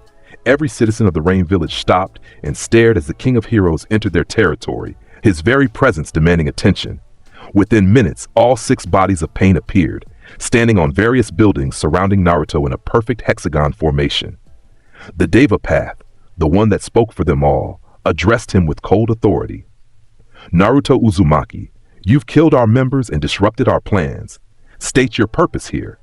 S2: Every citizen of the Rain Village stopped and stared as the King of Heroes entered their territory, his very presence demanding attention. Within minutes, all 6 bodies of Pain appeared, standing on various buildings surrounding Naruto in a perfect hexagon formation. The Deva Path, the one that spoke for them all, addressed him with cold authority. Naruto Uzumaki, you've killed our members and disrupted our plans. State your purpose here.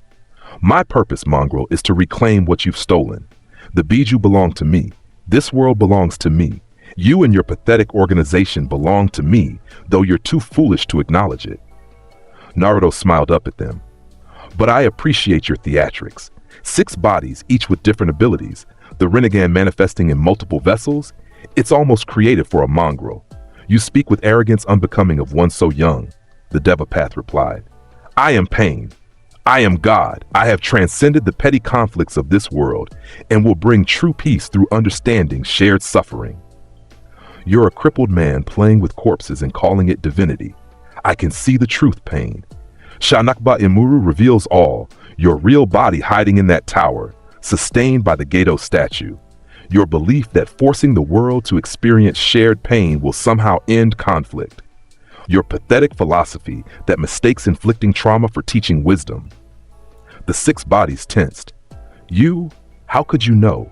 S2: My purpose, mongrel, is to reclaim what you've stolen. The Biju belong to me. This world belongs to me. You and your pathetic organization belong to me, though you're too foolish to acknowledge it. Naruto smiled up at them. But I appreciate your theatrics. 6 bodies, each with different abilities. The Rinnegan manifesting in multiple vessels? It's almost creative for a mongrel. You speak with arrogance unbecoming of one so young, the Devapath replied. I am pain. I am God. I have transcended the petty conflicts of this world and will bring true peace through understanding shared suffering. You're a crippled man playing with corpses and calling it divinity. I can see the truth, Pain. Shanakba Imuru reveals all, your real body hiding in that tower, sustained by the Gato statue. Your belief that forcing the world to experience shared pain will somehow end conflict. Your pathetic philosophy that mistakes inflicting trauma for teaching wisdom. The 6 bodies tensed. You? How could you know?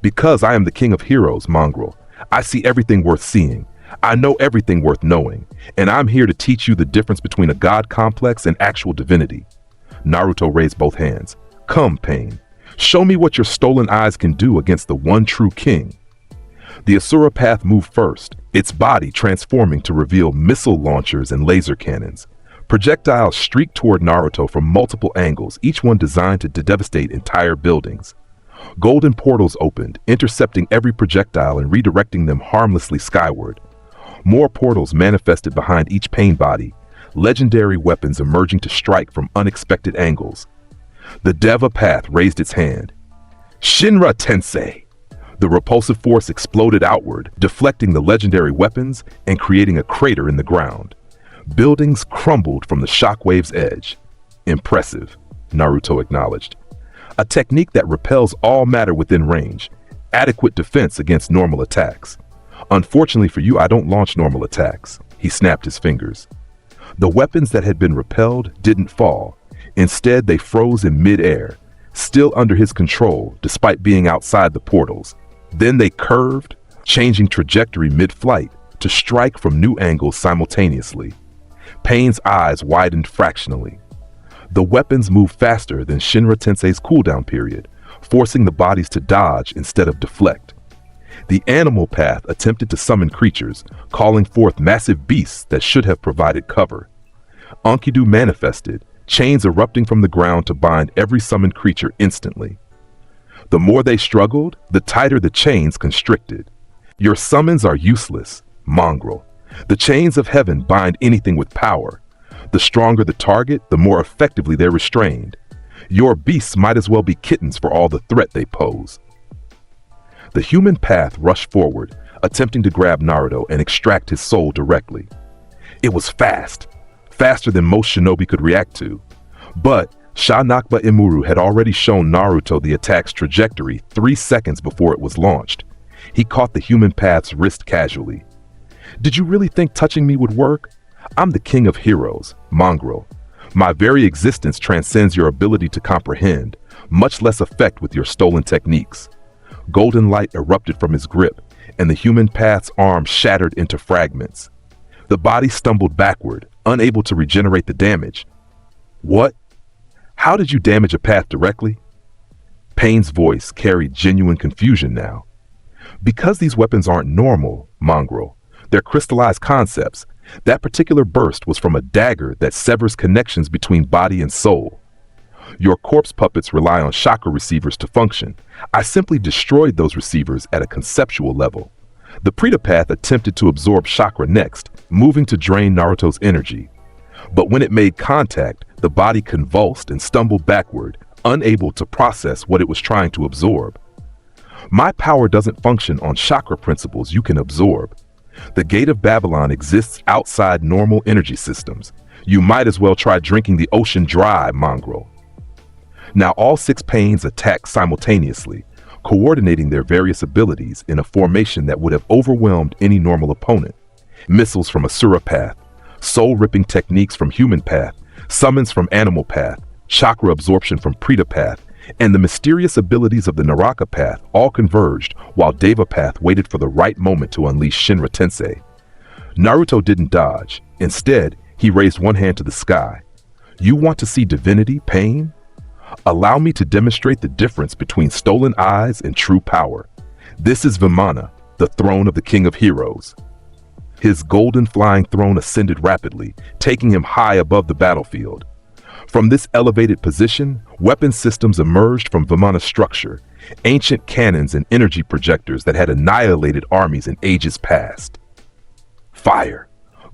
S2: Because I am the king of heroes, mongrel. I see everything worth seeing. I know everything worth knowing. And I'm here to teach you the difference between a god complex and actual divinity. Naruto raised both hands. Come, Pain. Show me what your stolen eyes can do against the one true king. The Asura path moved first, its body transforming to reveal missile launchers and laser cannons. Projectiles streaked toward Naruto from multiple angles, each one designed to devastate entire buildings. Golden portals opened, intercepting every projectile and redirecting them harmlessly skyward. More portals manifested behind each pain body, legendary weapons emerging to strike from unexpected angles. The Deva path raised its hand. Shinra Tensei! The repulsive force exploded outward, deflecting the legendary weapons and creating a crater in the ground. Buildings crumbled from the shockwave's edge. Impressive, Naruto acknowledged. A technique that repels all matter within range. Adequate defense against normal attacks. Unfortunately for you, I don't launch normal attacks. He snapped his fingers. The weapons that had been repelled didn't fall. Instead, they froze in mid-air, still under his control despite being outside the portals. Then they curved, changing trajectory mid-flight to strike from new angles simultaneously. Pain's eyes widened fractionally. The weapons moved faster than Shinra Tensei's cooldown period, forcing the bodies to dodge instead of deflect. The animal path attempted to summon creatures, calling forth massive beasts that should have provided cover. Enkidu manifested, chains erupting from the ground to bind every summoned creature instantly. The more they struggled, the tighter the chains constricted. Your summons are useless, mongrel. The chains of heaven bind anything with power. The stronger the target, the more effectively they're restrained. Your beasts might as well be kittens for all the threat they pose. The human path rushed forward, attempting to grab Naruto and extract his soul directly. It was fast, faster than most shinobi could react to. But Shanakba Imuru had already shown Naruto the attack's trajectory 3 seconds before it was launched. He caught the human path's wrist casually. Did you really think touching me would work? I'm the king of heroes, mongrel. My very existence transcends your ability to comprehend, much less effect with your stolen techniques. Golden light erupted from his grip, and the human path's arm shattered into fragments. The body stumbled backward, unable to regenerate the damage. What? How did you damage a path directly? Pain's voice carried genuine confusion now. Because these weapons aren't normal, mongrel, they're crystallized concepts. That particular burst was from a dagger that severs connections between body and soul. Your corpse puppets rely on chakra receivers to function. I simply destroyed those receivers at a conceptual level. The Preta path attempted to absorb chakra next, moving to drain Naruto's energy. But when it made contact, the body convulsed and stumbled backward, unable to process what it was trying to absorb. My power doesn't function on chakra principles you can absorb. The Gate of Babylon exists outside normal energy systems. You might as well try drinking the ocean dry, mongrel. Now all 6 pains attacked simultaneously, coordinating their various abilities in a formation that would have overwhelmed any normal opponent. Missiles from Asura path, soul-ripping techniques from human path, summons from animal path, chakra absorption from Preta path, and the mysterious abilities of the Naraka path all converged while Deva path waited for the right moment to unleash Shinra Tensei. Naruto didn't dodge. Instead, he raised one hand to the sky. You want to see divinity, Pain? Allow me to demonstrate the difference between stolen eyes and true power. This is Vimana, the throne of the King of Heroes. His golden flying throne ascended rapidly, taking him high above the battlefield. From this elevated position, weapon systems emerged from Vimana's structure, ancient cannons and energy projectors that had annihilated armies in ages past. Fire.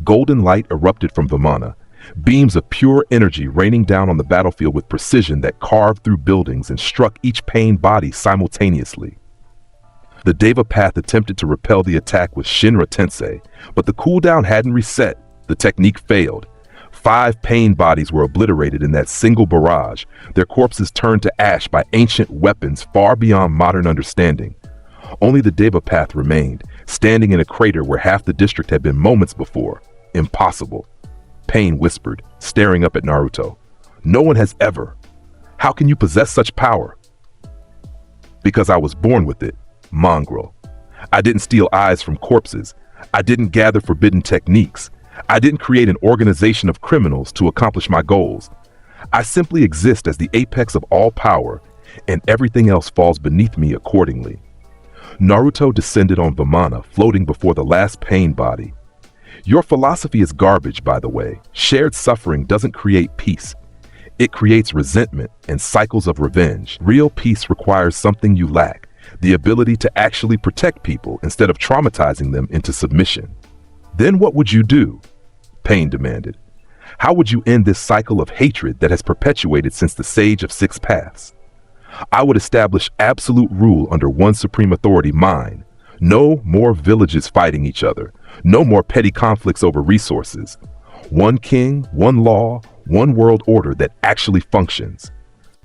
S2: Golden light erupted from Vimana, beams of pure energy raining down on the battlefield with precision that carved through buildings and struck each pain body simultaneously. The Deva Path attempted to repel the attack with Shinra Tensei, but the cooldown hadn't reset. The technique failed. 5 pain bodies were obliterated in that single barrage, their corpses turned to ash by ancient weapons far beyond modern understanding. Only the Deva Path remained, standing in a crater where half the district had been moments before. Impossible. Pain whispered, staring up at Naruto. No one has ever. How can you possess such power? Because I was born with it. Mongrel. I didn't steal eyes from corpses. I didn't gather forbidden techniques. I didn't create an organization of criminals to accomplish my goals. I simply exist as the apex of all power, and everything else falls beneath me accordingly. Naruto descended on Vimana, floating before the last pain body. Your philosophy is garbage, by the way. Shared suffering doesn't create peace. It creates resentment and cycles of revenge. Real peace requires something you lack, the ability to actually protect people instead of traumatizing them into submission. Then what would you do? Pain demanded. How would you end this cycle of hatred that has perpetuated since the Sage of Six Paths? I would establish absolute rule under one supreme authority, mine. No more villages fighting each other. No more petty conflicts over resources. One king, one law, one world order that actually functions.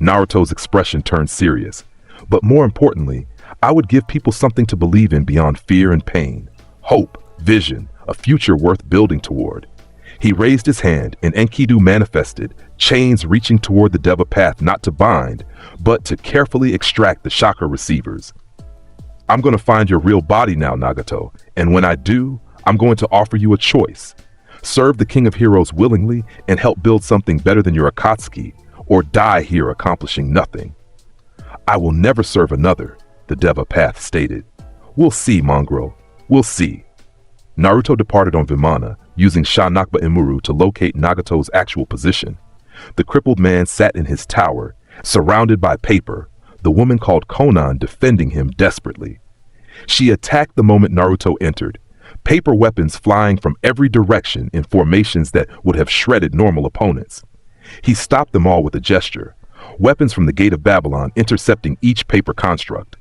S2: Naruto's expression turned serious. But more importantly, I would give people something to believe in beyond fear and pain. Hope, vision, a future worth building toward. He raised his hand and Enkidu manifested, chains reaching toward the Deva Path not to bind, but to carefully extract the chakra receivers. I'm going to find your real body now, Nagato, and when I do, I'm going to offer you a choice. Serve the King of Heroes willingly and help build something better than your Akatsuki, or die here accomplishing nothing. I will never serve another, the Deva Path stated. We'll see, Mongrel. We'll see. Naruto departed on Vimana, using Shanakba Imuru to locate Nagato's actual position. The crippled man sat in his tower, surrounded by paper, the woman called Konan defending him desperately. She attacked the moment Naruto entered, paper weapons flying from every direction in formations that would have shredded normal opponents. He stopped them all with a gesture, weapons from the Gate of Babylon intercepting each paper construct.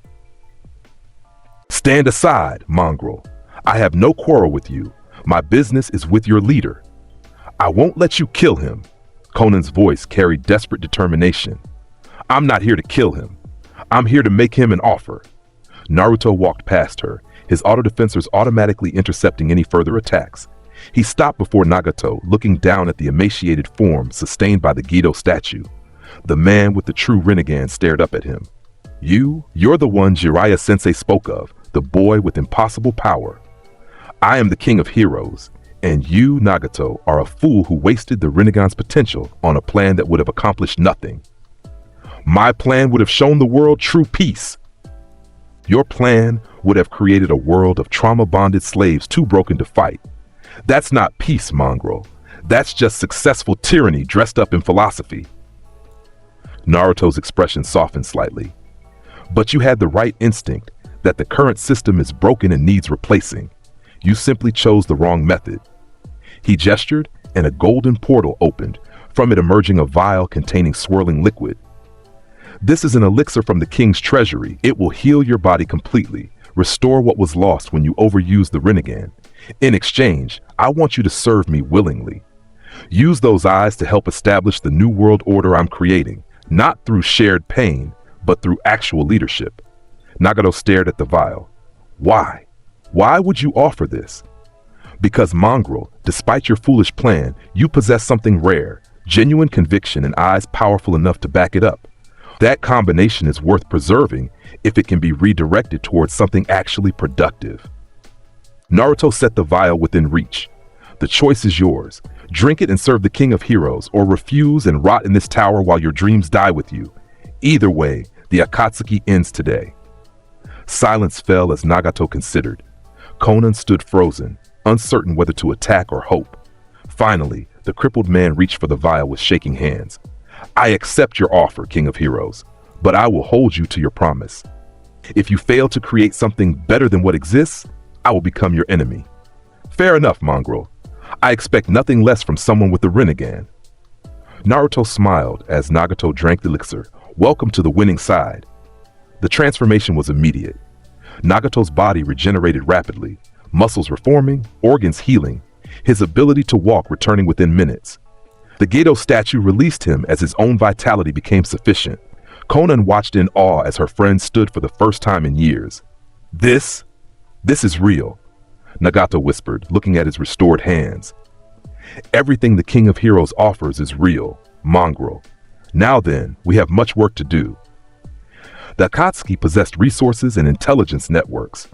S2: Stand aside, Mongrel. I have no quarrel with you. My business is with your leader. I won't let you kill him. Conan's voice carried desperate determination. I'm not here to kill him. I'm here to make him an offer. Naruto walked past her, his auto-defensors automatically intercepting any further attacks. He stopped before Nagato, looking down at the emaciated form sustained by the Gido statue. The man with the true Rinnegan stared up at him. You're the one Jiraiya-sensei spoke of, the boy with impossible power. I am the King of Heroes, and you, Nagato, are a fool who wasted the Rinnegan's potential on a plan that would have accomplished nothing. My plan would have shown the world true peace. Your plan would have created a world of trauma-bonded slaves too broken to fight. That's not peace, Mongrel. That's just successful tyranny dressed up in philosophy. Naruto's expression softened slightly. But you had the right instinct that the current system is broken and needs replacing. You simply chose the wrong method. He gestured, and a golden portal opened, from it emerging a vial containing swirling liquid. This is an elixir from the king's treasury. It will heal your body completely, restore what was lost when you overused the Rinnegan. In exchange, I want you to serve me willingly. Use those eyes to help establish the new world order I'm creating, not through shared pain, but through actual leadership. Nagato stared at the vial. Why? Why would you offer this? Because, Mongrel, despite your foolish plan, you possess something rare, genuine conviction and eyes powerful enough to back it up. That combination is worth preserving if it can be redirected towards something actually productive. Naruto set the vial within reach. The choice is yours. Drink it and serve the King of Heroes, or refuse and rot in this tower while your dreams die with you. Either way, the Akatsuki ends today. Silence fell as Nagato considered. Conan stood frozen, uncertain whether to attack or hope. Finally, the crippled man reached for the vial with shaking hands. I accept your offer, King of Heroes, but I will hold you to your promise. If you fail to create something better than what exists, I will become your enemy. Fair enough, mongrel. I expect nothing less from someone with a Rinnegan. Naruto smiled as Nagato drank the elixir. Welcome to the winning side. The transformation was immediate. Nagato's body regenerated rapidly, muscles reforming, organs healing, his ability to walk returning within minutes. The Gedo statue released him as his own vitality became sufficient. Konan watched in awe as her friend stood for the first time in years. This is real, Nagato whispered, looking at his restored hands. Everything the King of Heroes offers is real, mongrel. Now then, we have much work to do. The Akatsuki possessed resources and intelligence networks.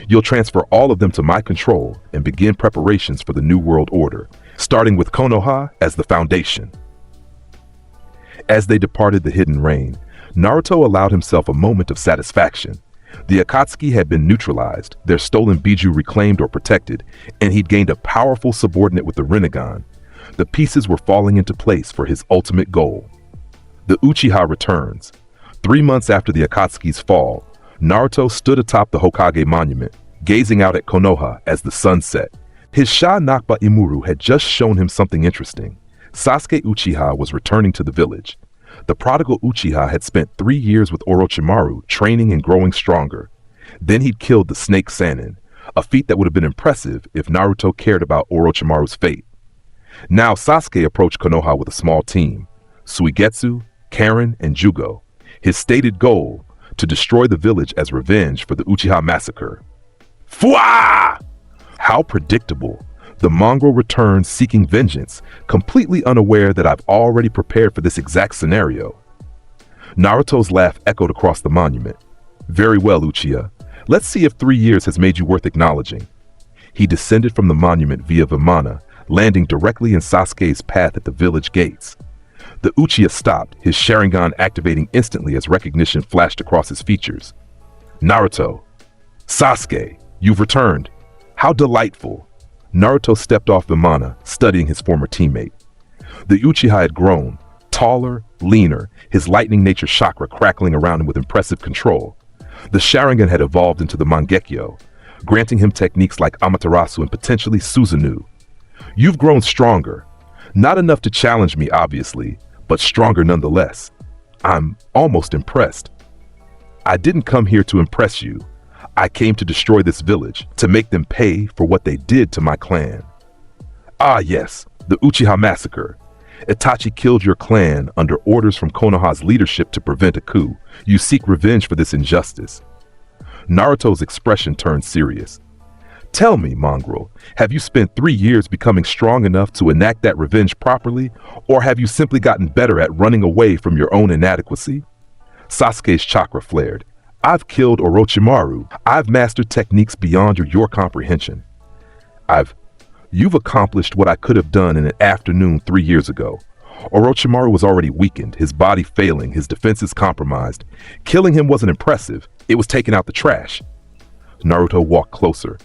S2: You'll transfer all of them to my control and begin preparations for the New World Order, starting with Konoha as the foundation. As they departed the hidden rain, Naruto allowed himself a moment of satisfaction. The Akatsuki had been neutralized, their stolen Biju reclaimed or protected, and he'd gained a powerful subordinate with the Rinnegan. The pieces were falling into place for his ultimate goal. The Uchiha returns. 3 months after the Akatsuki's fall, Naruto stood atop the Hokage monument, gazing out at Konoha as the sun set. His Sha Nakba Imuru had just shown him something interesting. Sasuke Uchiha was returning to the village. The prodigal Uchiha had spent 3 years with Orochimaru, training and growing stronger. Then he'd killed the Snake Sannin, a feat that would have been impressive if Naruto cared about Orochimaru's fate. Now Sasuke approached Konoha with a small team, Suigetsu, Karen, and Jugo. His stated goal, to destroy the village as revenge for the Uchiha massacre. Fua! How predictable. The mongrel returns seeking vengeance, completely unaware that I've already prepared for this exact scenario. Naruto's laugh echoed across the monument. Very well, Uchiha. Let's see if 3 years has made you worth acknowledging. He descended from the monument via Vimana, landing directly in Sasuke's path at the village gates. The Uchiha stopped, his Sharingan activating instantly as recognition flashed across his features. Naruto. Sasuke, you've returned. How delightful. Naruto stepped off Vimana, studying his former teammate. The Uchiha had grown, taller, leaner, his lightning nature chakra crackling around him with impressive control. The Sharingan had evolved into the Mangekyo, granting him techniques like Amaterasu and potentially Susanoo. You've grown stronger. Not enough to challenge me, obviously, but stronger nonetheless. I'm almost impressed. I didn't come here to impress you. I came to destroy this village, to make them pay for what they did to my clan. Ah yes, the Uchiha massacre. Itachi killed your clan under orders from Konoha's leadership to prevent a coup. You seek revenge for this injustice. Naruto's expression turned serious. Tell me, mongrel, have you spent 3 years becoming strong enough to enact that revenge properly, or have you simply gotten better at running away from your own inadequacy? Sasuke's chakra flared. I've killed Orochimaru. I've mastered techniques beyond your comprehension. You've accomplished what I could have done in an afternoon 3 years ago. Orochimaru was already weakened, his body failing, his defenses compromised. Killing him wasn't impressive. It was taking out the trash. Naruto walked closer.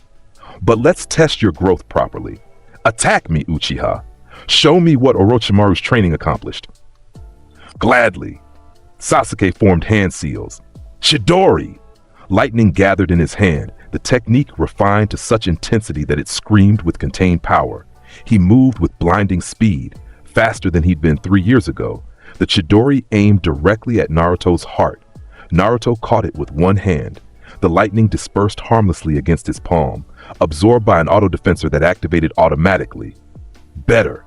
S2: But let's test your growth properly. Attack me, Uchiha. Show me what Orochimaru's training accomplished. Gladly. Sasuke formed hand seals. Chidori! Lightning gathered in his hand, the technique refined to such intensity that it screamed with contained power. He moved with blinding speed, faster than he'd been 3 years ago. The Chidori aimed directly at Naruto's heart. Naruto caught it with one hand. The lightning dispersed harmlessly against his palm, absorbed by an auto-defensor that activated automatically. Better.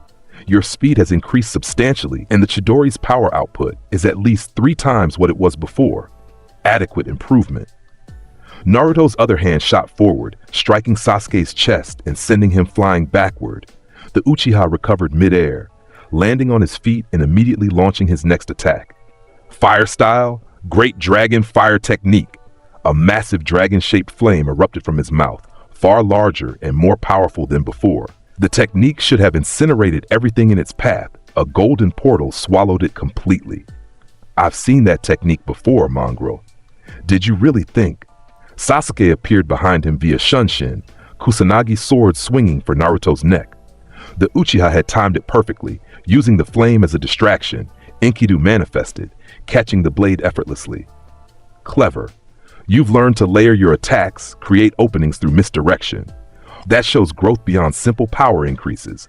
S2: Your speed has increased substantially, and the Chidori's power output is at least 3 times what it was before. Adequate improvement. Naruto's other hand shot forward, striking Sasuke's chest and sending him flying backward. The Uchiha recovered mid-air, landing on his feet and immediately launching his next attack. Fire style, Great Dragon Fire Technique. A massive dragon-shaped flame erupted from his mouth, far larger and more powerful than before. The technique should have incinerated everything in its path. A golden portal swallowed it completely. I've seen that technique before, mongrel. Did you really think? Sasuke appeared behind him via Shunshin, Kusanagi's sword swinging for Naruto's neck. The Uchiha had timed it perfectly, using the flame as a distraction. Enkidu manifested, catching the blade effortlessly. Clever. You've learned to layer your attacks, create openings through misdirection. That shows growth beyond simple power increases.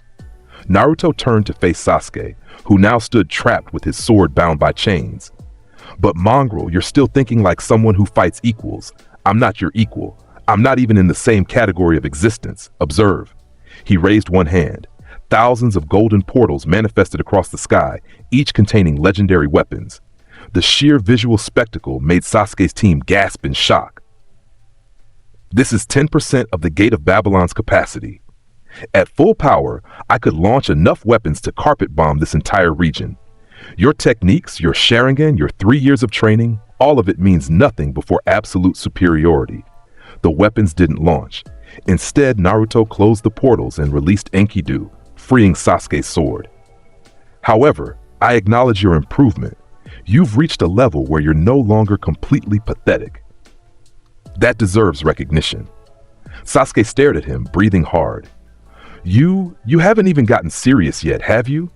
S2: Naruto turned to face Sasuke, who now stood trapped with his sword bound by chains. But Mongrel, you're still thinking like someone who fights equals. I'm not your equal. I'm not even in the same category of existence. Observe. He raised one hand. Thousands of golden portals manifested across the sky, each containing legendary weapons. The sheer visual spectacle made Sasuke's team gasp in shock. This is 10% of the Gate of Babylon's capacity. At full power, I could launch enough weapons to carpet bomb this entire region. Your techniques, your Sharingan, your 3 years of training, all of it means nothing before absolute superiority. The weapons didn't launch. Instead, Naruto closed the portals and released Enkidu, freeing Sasuke's sword. However, I acknowledge your improvement. You've reached a level where you're no longer completely pathetic. That deserves recognition. Sasuke stared at him, breathing hard. You haven't even gotten serious yet, have you?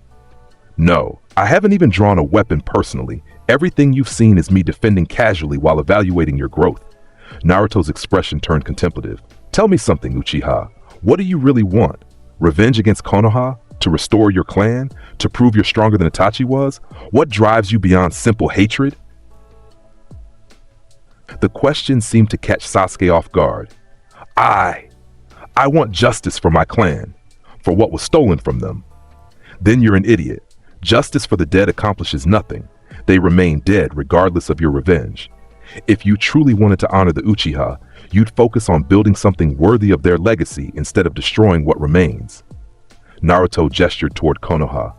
S2: No, I haven't even drawn a weapon personally. Everything you've seen is me defending casually while evaluating your growth. Naruto's expression turned contemplative. Tell me something, Uchiha. What do you really want? Revenge against Konoha? To restore your clan? To prove you're stronger than Itachi was? What drives you beyond simple hatred? The question seemed to catch Sasuke off guard. I want justice for my clan, for what was stolen from them. Then you're an idiot. Justice for the dead accomplishes nothing. They remain dead regardless of your revenge. If you truly wanted to honor the Uchiha, you'd focus on building something worthy of their legacy instead of destroying what remains. Naruto gestured toward Konoha.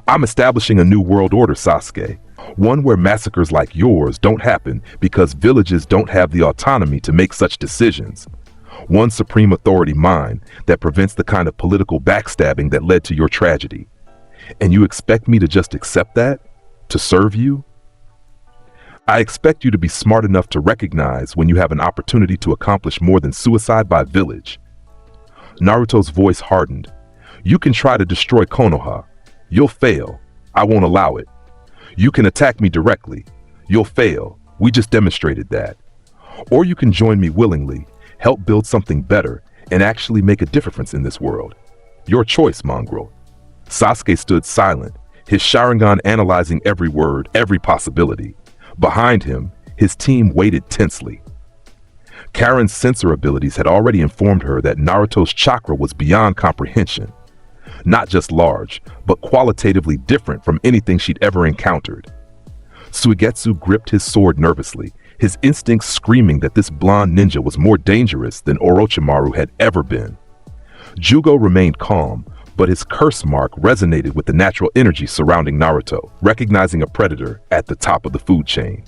S2: I'm establishing a new world order, Sasuke. One where massacres like yours don't happen because villages don't have the autonomy to make such decisions. One supreme authority mine that prevents the kind of political backstabbing that led to your tragedy. And you expect me to just accept that? To serve you? I expect you to be smart enough to recognize when you have an opportunity to accomplish more than suicide by village. Naruto's voice hardened. You can try to destroy Konoha. You'll fail. I won't allow it. You can attack me directly. You'll fail. We just demonstrated that. Or you can join me willingly, help build something better, and actually make a difference in this world. Your choice, Mongrel. Sasuke stood silent, his Sharingan analyzing every word, every possibility. Behind him, his team waited tensely. Karin's sensor abilities had already informed her that Naruto's chakra was beyond comprehension. Not just large, but qualitatively different from anything she'd ever encountered. Suigetsu gripped his sword nervously, his instincts screaming that this blonde ninja was more dangerous than Orochimaru had ever been. Jugo remained calm, but his curse mark resonated with the natural energy surrounding Naruto, recognizing a predator at the top of the food chain.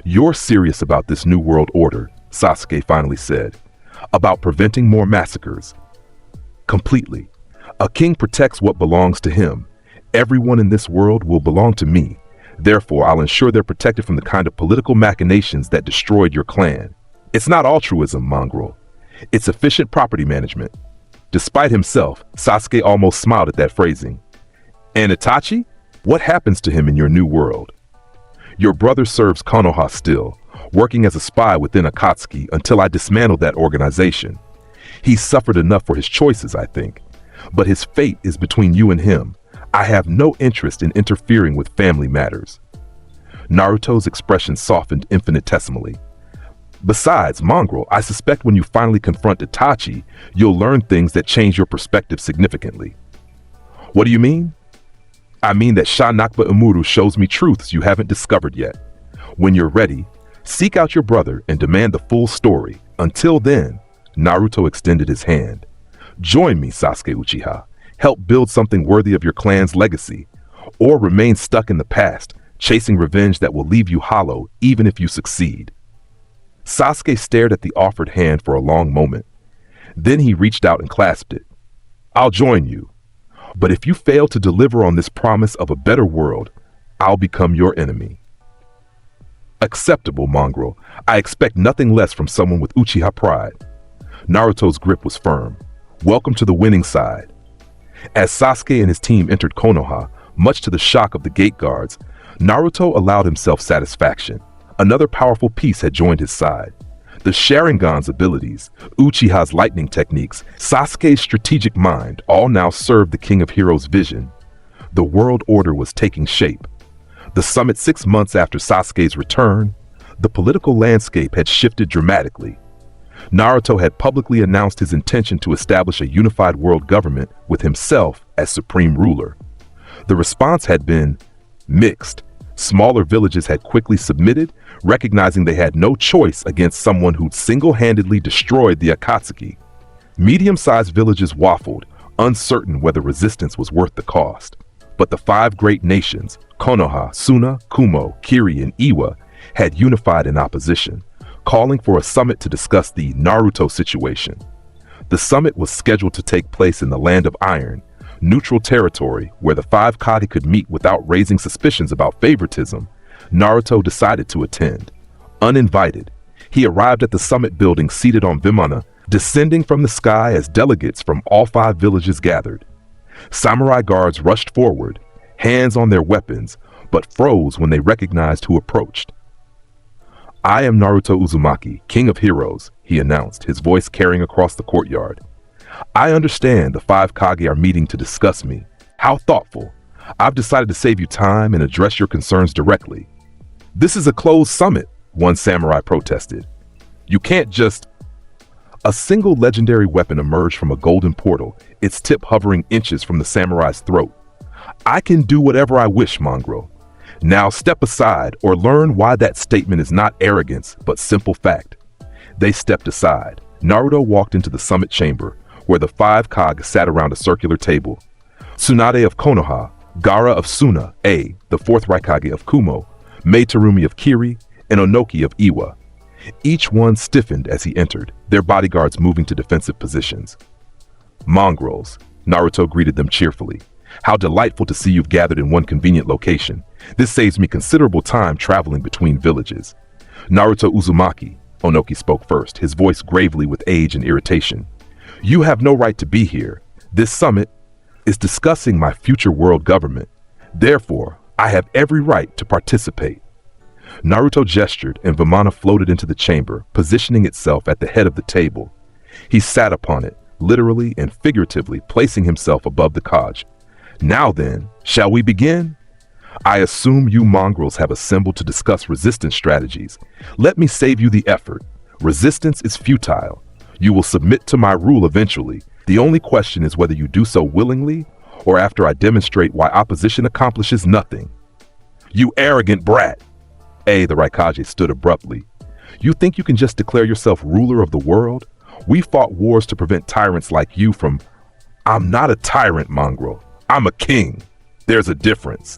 S2: You're serious about this new world order, Sasuke finally said. About preventing more massacres. Completely. A king protects what belongs to him. Everyone in this world will belong to me. Therefore, I'll ensure they're protected from the kind of political machinations that destroyed your clan. It's not altruism, Mongrel. It's efficient property management. Despite himself, Sasuke almost smiled at that phrasing. And Itachi? What happens to him in your new world? Your brother serves Konoha still, working as a spy within Akatsuki until I dismantled that organization. He's suffered enough for his choices, I think. But his fate is between you and him. I have no interest in interfering with family matters. Naruto's expression softened infinitesimally. Besides, Mongrel, I suspect when you finally confront Itachi, you'll learn things that change your perspective significantly. What do you mean? I mean that Sha-Nakba Imuru shows me truths you haven't discovered yet. When you're ready, seek out your brother and demand the full story. Until then, Naruto extended his hand. Join me, Sasuke Uchiha. Help build something worthy of your clan's legacy. Or remain stuck in the past, chasing revenge that will leave you hollow even if you succeed. Sasuke stared at the offered hand for a long moment. Then he reached out and clasped it. I'll join you. But if you fail to deliver on this promise of a better world, I'll become your enemy. Acceptable, Mongrel. I expect nothing less from someone with Uchiha pride. Naruto's grip was firm. Welcome to the winning side. As Sasuke and his team entered Konoha, much to the shock of the gate guards, Naruto allowed himself satisfaction. Another powerful piece had joined his side. The Sharingan's abilities, Uchiha's lightning techniques, Sasuke's strategic mind all now served the King of Heroes' vision. The world order was taking shape. The summit 6 months after Sasuke's return, the political landscape had shifted dramatically. Naruto had publicly announced his intention to establish a unified world government with himself as supreme ruler. The response had been mixed. Smaller villages had quickly submitted, recognizing they had no choice against someone who'd single-handedly destroyed the Akatsuki. Medium-sized villages waffled, uncertain whether resistance was worth the cost. But the 5 great nations, Konoha, Suna, Kumo, Kiri, and Iwa, had unified in opposition, calling for a summit to discuss the Naruto situation. The summit was scheduled to take place in the Land of Iron, neutral territory where the 5 Kage could meet without raising suspicions about favoritism. Naruto decided to attend. Uninvited, he arrived at the summit building seated on Vimana, descending from the sky as delegates from all 5 villages gathered. Samurai guards rushed forward, hands on their weapons, but froze when they recognized who approached. "I am Naruto Uzumaki, King of Heroes," he announced, his voice carrying across the courtyard. "I understand the 5 Kage are meeting to discuss me. How thoughtful. I've decided to save you time and address your concerns directly." "This is a closed summit," one samurai protested. "You can't just—" A single legendary weapon emerged from a golden portal, its tip hovering inches from the samurai's throat. "I can do whatever I wish, mongrel. Now step aside or learn why that statement is not arrogance, but simple fact." They stepped aside. Naruto walked into the summit chamber, where the 5 Kage sat around a circular table. Tsunade of Konoha, Gaara of Suna, the 4th Raikage of Kumo, Meitarumi of Kiri, and Onoki of Iwa. Each one stiffened as he entered, their bodyguards moving to defensive positions. "Mongrels," Naruto greeted them cheerfully. "How delightful to see you've gathered in one convenient location. This saves me considerable time traveling between villages." "Naruto Uzumaki," Onoki spoke first, his voice gravely with age and irritation. "You have no right to be here. This summit is discussing my future world government. Therefore, I have every right to participate." Naruto gestured and Vimana floated into the chamber, positioning itself at the head of the table. He sat upon it, literally and figuratively placing himself above the Kage. "Now then, shall we begin? I assume you mongrels have assembled to discuss resistance strategies. Let me save you the effort. Resistance is futile. You will submit to my rule eventually. The only question is whether you do so willingly or after I demonstrate why opposition accomplishes nothing." "You arrogant brat!" The Raikage stood abruptly. "You think you can just declare yourself ruler of the world? We fought wars to prevent tyrants like you from—" "I'm not a tyrant, mongrel. I'm a king. There's a difference."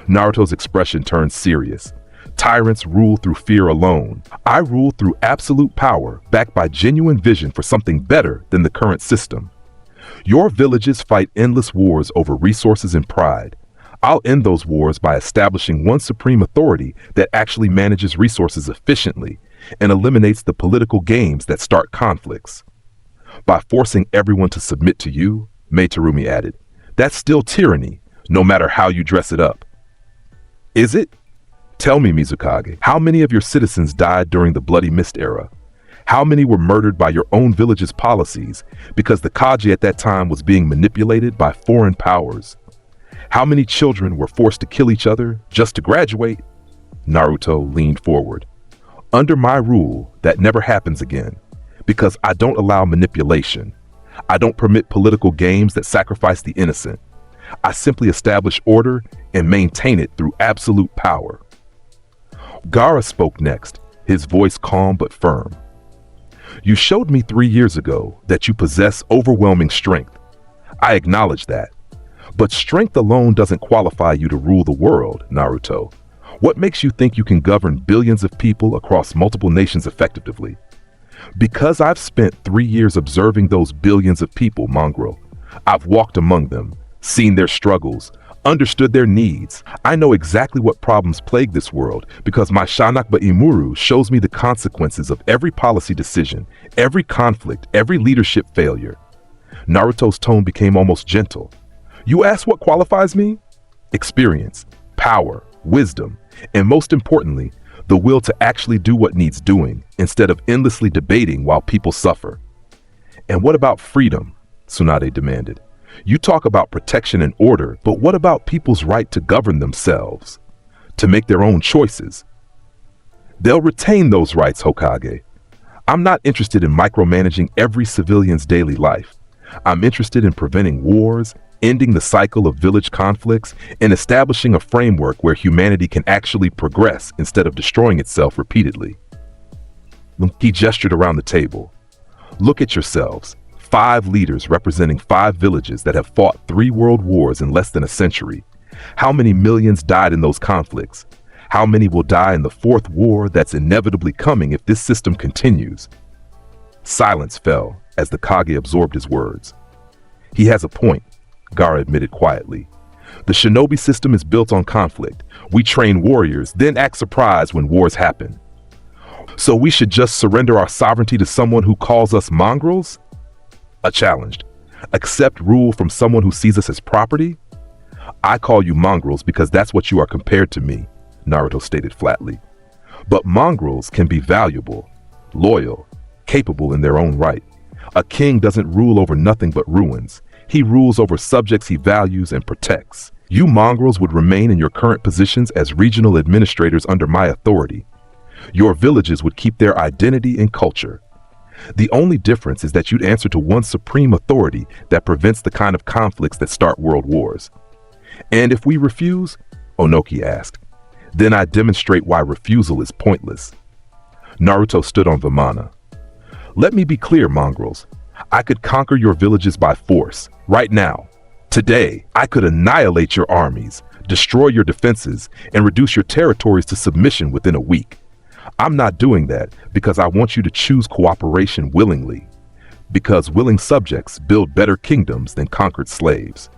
S2: Naruto's expression turned serious. "Tyrants rule through fear alone. I rule through absolute power, backed by genuine vision for something better than the current system. Your villages fight endless wars over resources and pride. I'll end those wars by establishing one supreme authority that actually manages resources efficiently and eliminates the political games that start conflicts. By forcing everyone to submit to you," Meitarumi added, "that's still tyranny, no matter how you dress it up." "Is it? Tell me, Mizukage, how many of your citizens died during the Bloody Mist era? How many were murdered by your own village's policies because the Kage at that time was being manipulated by foreign powers? How many children were forced to kill each other just to graduate?" Naruto leaned forward. "Under my rule, that never happens again, because I don't allow manipulation. I don't permit political games that sacrifice the innocent. I simply establish order and maintain it through absolute power." Gaara spoke next, his voice calm but firm. "You showed me 3 years ago that you possess overwhelming strength. I acknowledge that. But strength alone doesn't qualify you to rule the world, Naruto. What makes you think you can govern billions of people across multiple nations effectively? Because I've spent 3 years observing those billions of people, mongrel. I've walked among them, seen their struggles, understood their needs. I know exactly what problems plague this world because my Shanakba Imuru shows me the consequences of every policy decision, every conflict, every leadership failure." Naruto's tone became almost gentle. "You ask what qualifies me? Experience, power, wisdom, and most importantly, The will to actually do what needs doing, instead of endlessly debating while people suffer. And what about freedom? Tsunade demanded. You talk about protection and order, but what about people's right to govern themselves? To make their own choices? They'll retain those rights, Hokage. I'm not interested in micromanaging every civilian's daily life. I'm interested in preventing wars, ending the cycle of village conflicts, and establishing a framework where humanity can actually progress instead of destroying itself repeatedly. He gestured around the table. Look at yourselves. 5 leaders representing 5 villages that have fought 3 world wars in less than a century. How many millions died in those conflicts? How many will die in the 4th war that's inevitably coming if this system continues? Silence fell as the Kage absorbed his words. He has a point, Gaara admitted quietly. The shinobi system is built on conflict. We train warriors, then act surprised when wars happen. So we should just surrender our sovereignty to someone who calls us mongrels? I challenged. Accept rule from someone who sees us as property? I call you mongrels because that's what you are compared to me, Naruto stated flatly. But mongrels can be valuable, loyal, capable in their own right. A king doesn't rule over nothing but ruins. He rules over subjects he values and protects. You mongrels would remain in your current positions as regional administrators under my authority. Your villages would keep their identity and culture. The only difference is that you'd answer to one supreme authority that prevents the kind of conflicts that start world wars. And if we refuse, Onoki asked, then I demonstrate why refusal is pointless. Naruto stood on Vimana. Let me be clear, mongrels. I could conquer your villages by force, right now. Today, I could annihilate your armies, destroy your defenses, and reduce your territories to submission within a week. I'm not doing that because I want you to choose cooperation willingly, because willing subjects build better kingdoms than conquered slaves.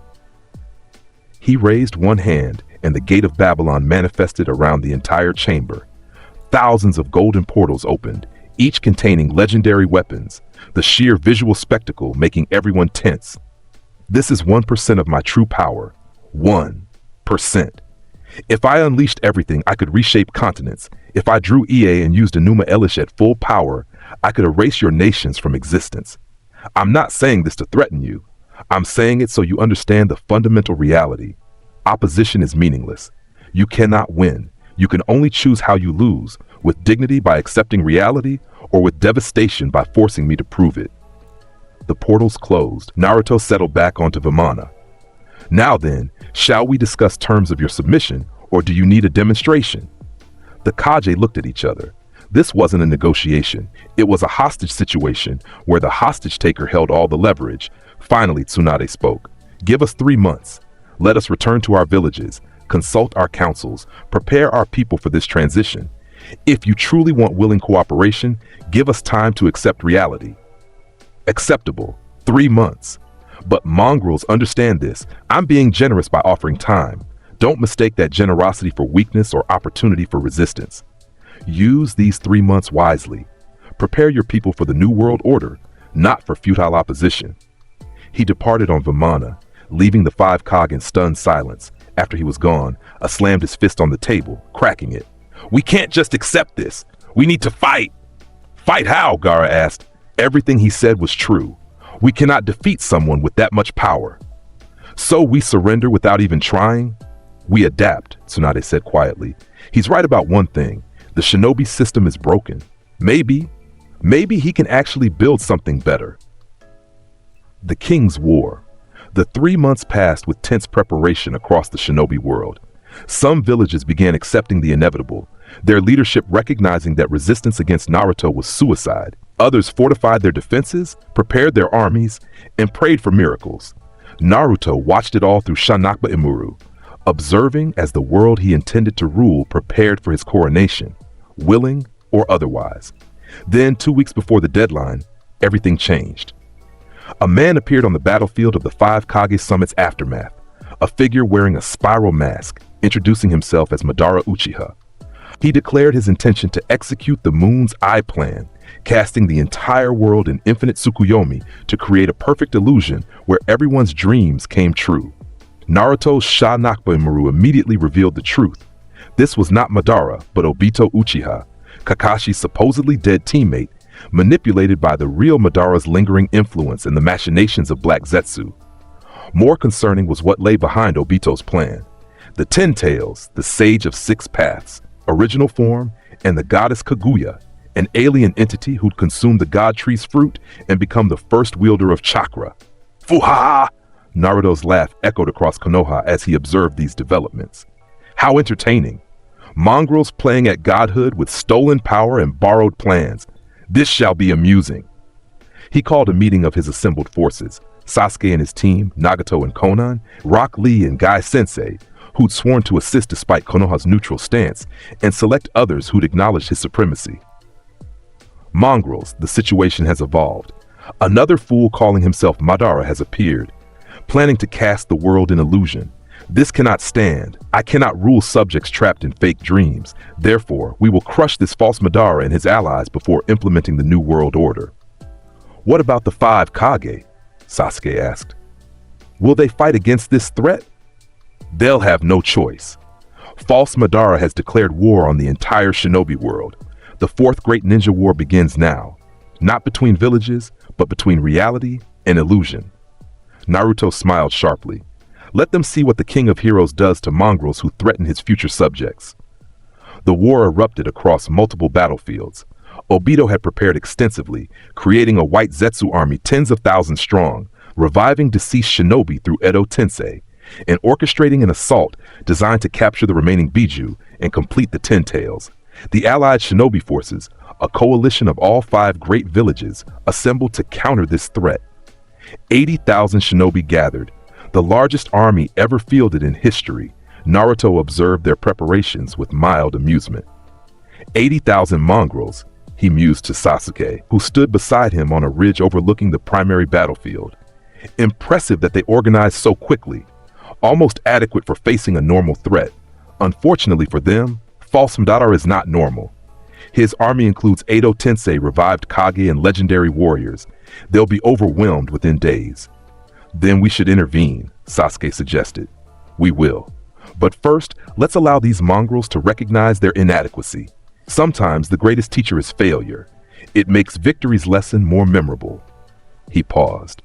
S2: He raised one hand, and the gate of Babylon manifested around the entire chamber. Thousands of golden portals opened, each containing legendary weapons, the sheer visual spectacle making everyone tense. This is 1% of my true power. 1%. If I unleashed everything, I could reshape continents. If I drew Ie and used Enuma Elish at full power, I could erase your nations from existence. I'm not saying this to threaten you. I'm saying it so you understand the fundamental reality. Opposition is meaningless. You cannot win. You can only choose how you lose, with dignity by accepting reality, or with devastation by forcing me to prove it. The portals closed. Naruto settled back onto Vimana. Now then, shall we discuss terms of your submission, or do you need a demonstration? The Kage looked at each other. This wasn't a negotiation. It was a hostage situation where the hostage taker held all the leverage. Finally, Tsunade spoke. Give us 3 months. Let us return to our villages, consult our councils, prepare our people for this transition. If you truly want willing cooperation, give us time to accept reality. Acceptable. 3 months. But mongrels understand this. I'm being generous by offering time. Don't mistake that generosity for weakness or opportunity for resistance. Use these 3 months wisely. Prepare your people for the new world order, not for futile opposition. He departed on Vimana, leaving the 5 Kage in stunned silence. After he was gone, I slammed his fist on the table, cracking it. We can't just accept this. We need to fight. Fight how? Gaara asked. Everything he said was true. We cannot defeat someone with that much power. So we surrender without even trying? We adapt, Tsunade said quietly. He's right about one thing. The shinobi system is broken. Maybe he can actually build something better. The King's War. The 3 months passed with tense preparation across the shinobi world. Some villages began accepting the inevitable, their leadership recognizing that resistance against Naruto was suicide. Others fortified their defenses, prepared their armies, and prayed for miracles. Naruto watched it all through Shanakba Imuru, observing as the world he intended to rule prepared for his coronation, willing or otherwise. Then, 2 weeks before the deadline, everything changed. A man appeared on the battlefield of the 5 Kage Summit's aftermath, a figure wearing a spiral mask, introducing himself as Madara Uchiha. He declared his intention to execute the Moon's Eye plan, casting the entire world in infinite Tsukuyomi to create a perfect illusion where everyone's dreams came true. Naruto's Sha Nakba Maru immediately revealed the truth. This was not Madara, but Obito Uchiha, Kakashi's supposedly dead teammate, manipulated by the real Madara's lingering influence and the machinations of Black Zetsu. More concerning was what lay behind Obito's plan. The Ten Tails, the Sage of Six Paths, original form, and the goddess Kaguya, an alien entity who'd consumed the God Tree's fruit and become the first wielder of chakra. Fuha! Naruto's laugh echoed across Konoha as he observed these developments. How entertaining! Mongrels playing at godhood with stolen power and borrowed plans. This shall be amusing. He called a meeting of his assembled forces, Sasuke and his team, Nagato and Konan, Rock Lee and Guy Sensei, who'd sworn to assist despite Konoha's neutral stance, and select others who'd acknowledged his supremacy. Mongrels, the situation has evolved. Another fool calling himself Madara has appeared, planning to cast the world in illusion. This cannot stand. I cannot rule subjects trapped in fake dreams. Therefore, we will crush this false Madara and his allies before implementing the new world order. What about the 5 Kage? Sasuke asked. Will they fight against this threat? They'll have no choice. False Madara has declared war on the entire shinobi world. The 4th Great Ninja War begins now. Not between villages, but between reality and illusion. Naruto smiled sharply. Let them see what the King of Heroes does to mongrels who threaten his future subjects. The war erupted across multiple battlefields. Obito had prepared extensively, creating a white Zetsu army tens of thousands strong, reviving deceased shinobi through Edo Tensei, and orchestrating an assault designed to capture the remaining Biju and complete the Ten Tails. The allied shinobi forces, a coalition of all 5 great villages, assembled to counter this threat. 80,000 shinobi gathered, the largest army ever fielded in history. Naruto observed their preparations with mild amusement. 80,000 mongrels, he mused to Sasuke, who stood beside him on a ridge overlooking the primary battlefield. Impressive that they organized so quickly, almost adequate for facing a normal threat. Unfortunately for them, false Madara is not normal. His army includes Edo Tensei revived Kage and legendary warriors. They'll be overwhelmed within days. Then we should intervene, Sasuke suggested. We will. But first, let's allow these mongrels to recognize their inadequacy. Sometimes the greatest teacher is failure. It makes victory's lesson more memorable. He paused.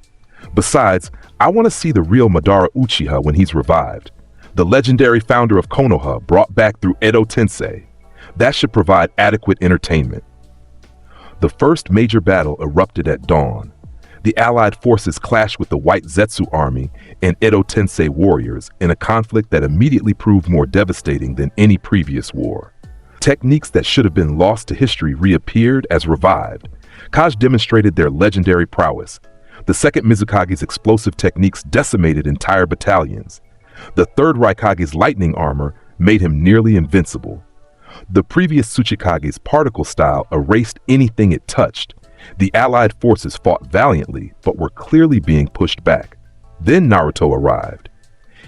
S2: Besides, I want to see the real Madara Uchiha when he's revived. The legendary founder of Konoha brought back through Edo Tensei. That should provide adequate entertainment. The first major battle erupted at dawn. The allied forces clashed with the White Zetsu army and Edo Tensei warriors in a conflict that immediately proved more devastating than any previous war. Techniques that should have been lost to history reappeared as revived. Kage demonstrated their legendary prowess. The second Mizukage's explosive techniques decimated entire battalions. The third Raikage's lightning armor made him nearly invincible. The previous Tsuchikage's particle style erased anything it touched. The allied forces fought valiantly, but were clearly being pushed back. Then Naruto arrived.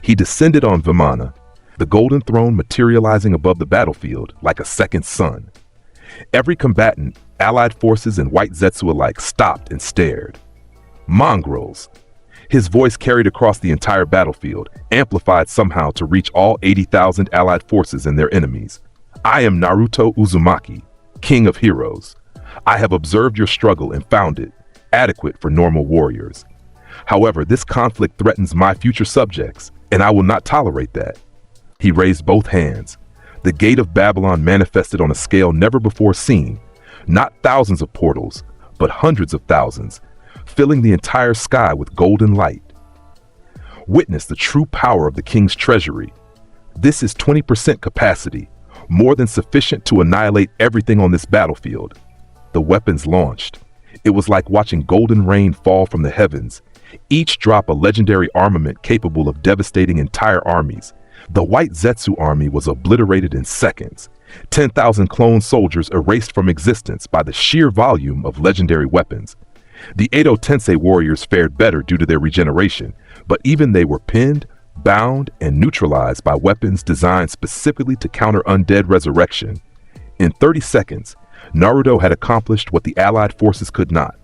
S2: He descended on Vimana, the golden throne materializing above the battlefield like a second sun. Every combatant, allied forces and white Zetsu alike, stopped and stared. Mongrels! His voice carried across the entire battlefield, amplified somehow to reach all 80,000 allied forces and their enemies. I am Naruto Uzumaki, King of Heroes. I have observed your struggle and found it adequate for normal warriors. However, this conflict threatens my future subjects, and I will not tolerate that. He raised both hands. The gate of Babylon manifested on a scale never before seen. Not thousands of portals, but hundreds of thousands, filling the entire sky with golden light. Witness the true power of the king's treasury. This is 20% capacity, more than sufficient to annihilate everything on this battlefield. The weapons launched. It was like watching golden rain fall from the heavens, each drop a legendary armament capable of devastating entire armies. The White Zetsu army was obliterated in seconds. 10,000 clone soldiers erased from existence by the sheer volume of legendary weapons. The Edo Tensei warriors fared better due to their regeneration, but even they were pinned, bound, and neutralized by weapons designed specifically to counter undead resurrection. In 30 seconds, Naruto had accomplished what the allied forces could not.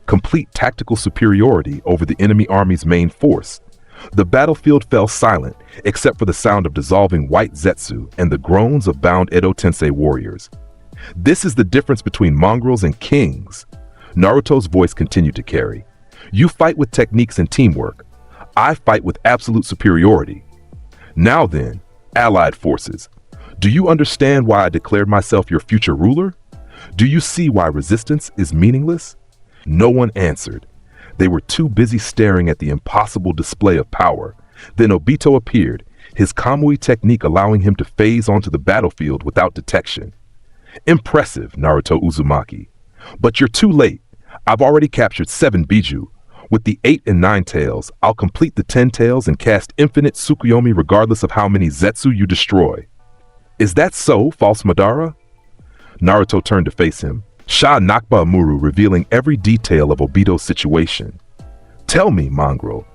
S2: Complete tactical superiority over the enemy army's main force. The battlefield fell silent, except for the sound of dissolving white zetsu and the groans of bound Edo Tensei warriors. This is the difference between mongrels and kings. Naruto's voice continued to carry. You fight with techniques and teamwork. I fight with absolute superiority. Now then, allied forces, do you understand why I declared myself your future ruler? Do you see why resistance is meaningless? No one answered. They were too busy staring at the impossible display of power. Then Obito appeared, his Kamui technique allowing him to phase onto the battlefield without detection. Impressive, Naruto Uzumaki. But you're too late. I've already captured 7 Biju. With the 8 and 9 tails, I'll complete the 10 tails and cast infinite Tsukuyomi regardless of how many Zetsu you destroy. Is that so, false Madara? Naruto turned to face him, Sha Nakba Amuru revealing every detail of Obito's situation. Tell me, mongrel,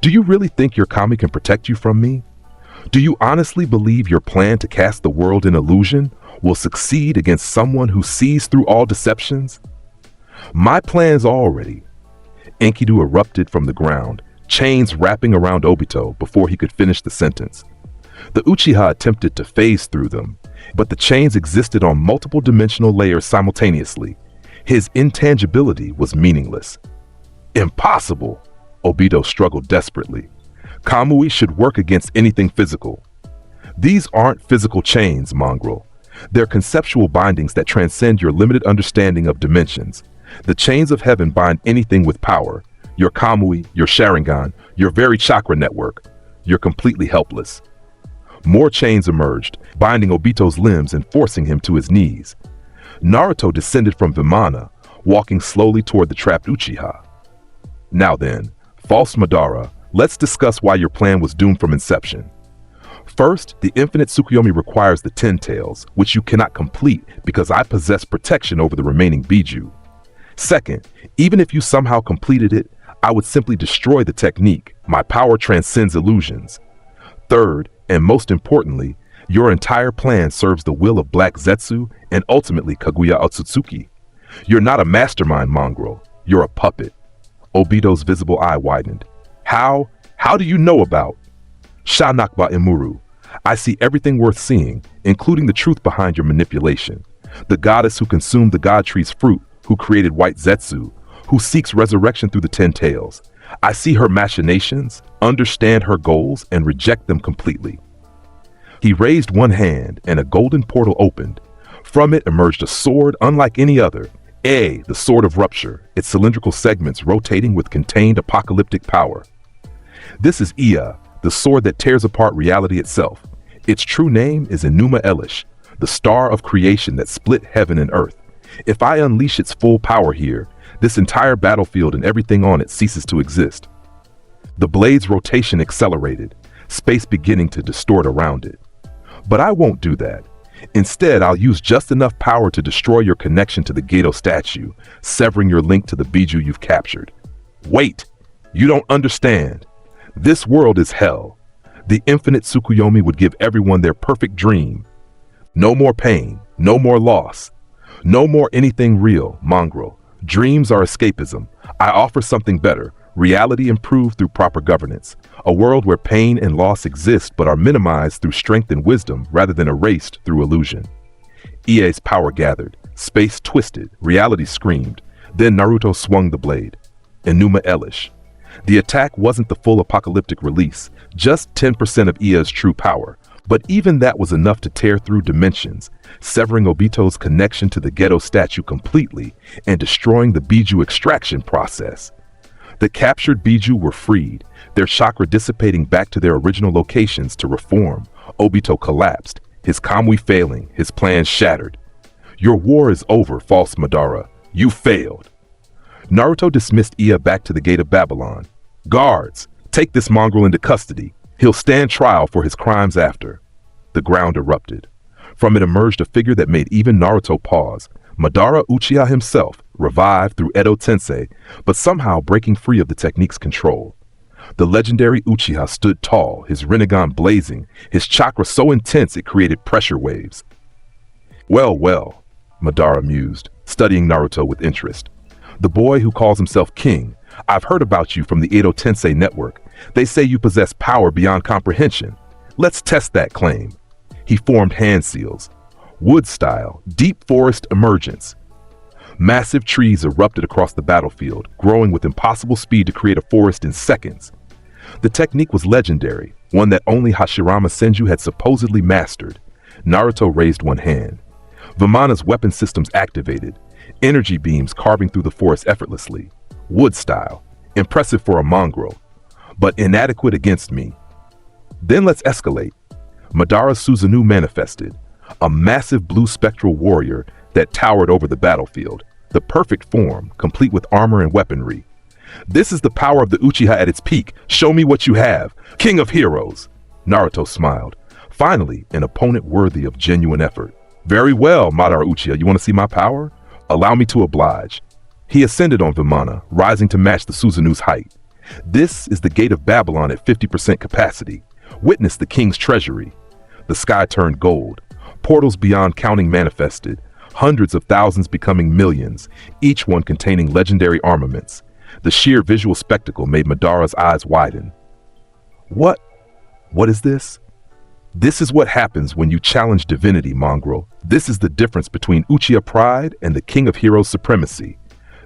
S2: do you really think your kami can protect you from me? Do you honestly believe your plan to cast the world in illusion will succeed against someone who sees through all deceptions? My plans already. Enkidu erupted from the ground, chains wrapping around Obito before he could finish the sentence. The Uchiha attempted to phase through them, but the chains existed on multiple dimensional layers simultaneously. His intangibility was meaningless. Impossible! Obito struggled desperately. Kamui should work against anything physical. These aren't physical chains, mongrel. They're conceptual bindings that transcend your limited understanding of dimensions. The chains of heaven bind anything with power. Your Kamui, your Sharingan, your very chakra network. You're completely helpless. More chains emerged, binding Obito's limbs and forcing him to his knees. Naruto descended from Vimana, walking slowly toward the trapped Uchiha. Now then, false Madara, let's discuss why your plan was doomed from inception. First, the infinite Tsukuyomi requires the 10 tails, which you cannot complete because I possess protection over the remaining Biju. Second, even if you somehow completed it, I would simply destroy the technique. My power transcends illusions. Third, and most importantly, your entire plan serves the will of Black Zetsu and ultimately Kaguya Otsutsuki. You're not a mastermind, mongrel. You're a puppet. Obito's visible eye widened. How do you know about? Sha Nakba Imuru. I see everything worth seeing, including the truth behind your manipulation. The goddess who consumed the god tree's fruit, who created White Zetsu, who seeks resurrection through the 10 tails. I see her machinations, understand her goals, and reject them completely. He raised one hand, and a golden portal opened. From it emerged a sword unlike any other. The sword of rupture, its cylindrical segments rotating with contained apocalyptic power. This is Ea, the sword that tears apart reality itself. Its true name is Enuma Elish, the star of creation that split heaven and earth. If I unleash its full power here, this entire battlefield and everything on it ceases to exist. The blade's rotation accelerated, space beginning to distort around it. But I won't do that. Instead, I'll use just enough power to destroy your connection to the Gedo statue, severing your link to the Biju you've captured. Wait! You don't understand. This world is hell. The infinite Tsukuyomi would give everyone their perfect dream. No more pain, no more loss, no more anything real, mongrel. Dreams are escapism. I offer something better, reality improved through proper governance. A world where pain and loss exist but are minimized through strength and wisdom rather than erased through illusion. Ie's power gathered, space twisted, reality screamed. Then Naruto swung the blade. Enuma Elish. The attack wasn't the full apocalyptic release, just 10% of Ie's true power. But even that was enough to tear through dimensions, severing Obito's connection to the Gedo statue completely and destroying the Biju extraction process. The captured Biju were freed, their chakra dissipating back to their original locations to reform. Obito collapsed, his Kamui failing, his plans shattered. Your war is over, false Madara. You failed. Naruto dismissed Ea back to the gate of Babylon. Guards, take this mongrel into custody. He'll stand trial for his crimes after. The ground erupted. From it emerged a figure that made even Naruto pause. Madara Uchiha himself, revived through Edo Tensei, but somehow breaking free of the technique's control. The legendary Uchiha stood tall, his Rinnegan blazing, his chakra so intense it created pressure waves. Well, Madara mused, studying Naruto with interest. The boy who calls himself king. I've heard about you from the Edo Tensei network. They say you possess power beyond comprehension. Let's test that claim. He formed hand seals. Wood style, deep forest emergence. Massive trees erupted across the battlefield, growing with impossible speed to create a forest in seconds. The technique was legendary, one that only Hashirama Senju had supposedly mastered. Naruto raised one hand. Vamana's weapon systems activated, energy beams carving through the forest effortlessly. Wood style, impressive for a mongrel, but inadequate against me. Then let's escalate. Madara Susanoo manifested, a massive blue spectral warrior that towered over the battlefield, the perfect form, complete with armor and weaponry. This is the power of the Uchiha at its peak. Show me what you have, King of Heroes. Naruto smiled. Finally, an opponent worthy of genuine effort. Very well, Madara Uchiha, you want to see my power? Allow me to oblige. He ascended on Vamana, rising to match the Susanoo's height. This is the gate of Babylon at 50% capacity. Witness the king's treasury. The sky turned gold. Portals beyond counting manifested, hundreds of thousands becoming millions, each one containing legendary armaments. The sheer visual spectacle made Madara's eyes widen. What is this? This is what happens when you challenge divinity, mongrel. This is the difference between Uchiha pride and the King of Heroes supremacy.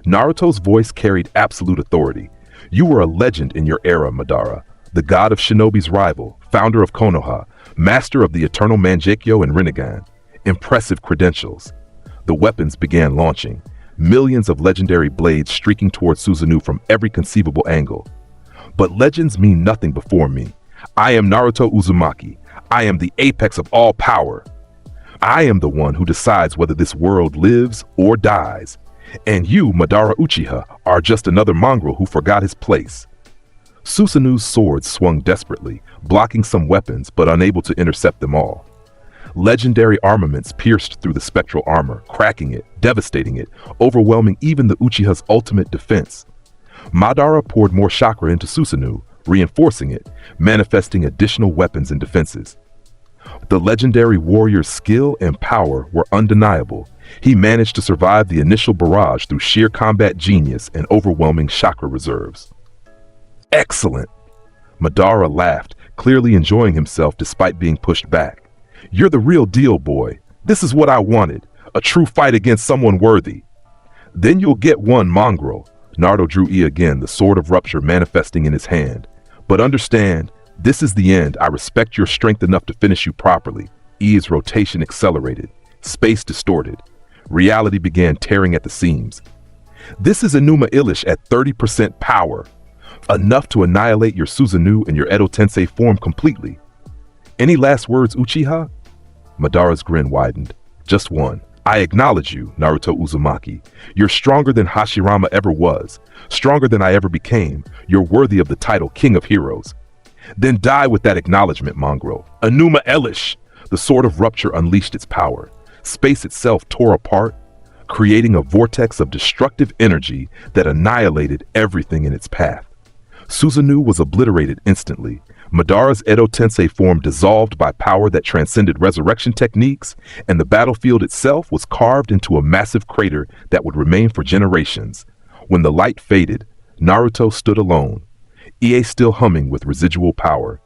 S2: Naruto's voice carried absolute authority. You were a legend in your era, Madara, the god of shinobi's rival, founder of Konoha, master of the eternal Mangekyo and Rinnegan. Impressive credentials. The weapons began launching, millions of legendary blades streaking towards Susanoo from every conceivable angle. But legends mean nothing before me. I am Naruto Uzumaki. I am the apex of all power. I am the one who decides whether this world lives or dies. And you, Madara Uchiha, are just another mongrel who forgot his place. Susanoo's sword swung desperately, blocking some weapons but unable to intercept them all. Legendary armaments pierced through the spectral armor, cracking it, devastating it, overwhelming even the Uchiha's ultimate defense. Madara poured more chakra into Susanoo, reinforcing it, manifesting additional weapons and defenses. The legendary warrior's skill and power were undeniable. He managed to survive the initial barrage through sheer combat genius and overwhelming chakra reserves. Excellent! Madara laughed, clearly enjoying himself despite being pushed back. You're the real deal, boy. This is what I wanted, a true fight against someone worthy. Then you'll get one, mongrel. Naruto drew E again, the sword of rupture manifesting in his hand. But understand, this is the end. I respect your strength enough to finish you properly. E's rotation accelerated, space distorted. Reality began tearing at the seams. This is Enuma Elish at 30% power, enough to annihilate your Susanoo and your Edo Tensei form completely. Any last words, Uchiha? Madara's grin widened. Just one. I acknowledge you, Naruto Uzumaki. You're stronger than Hashirama ever was, stronger than I ever became. You're worthy of the title King of Heroes. Then die with that acknowledgement, mongrel. Enuma Elish! The sword of rupture unleashed its power. Space itself tore apart, creating a vortex of destructive energy that annihilated everything in its path. Susanoo was obliterated instantly. Madara's Edo Tensei form dissolved by power that transcended resurrection techniques, and the battlefield itself was carved into a massive crater that would remain for generations. When the light faded, Naruto stood alone, Ie still humming with residual power.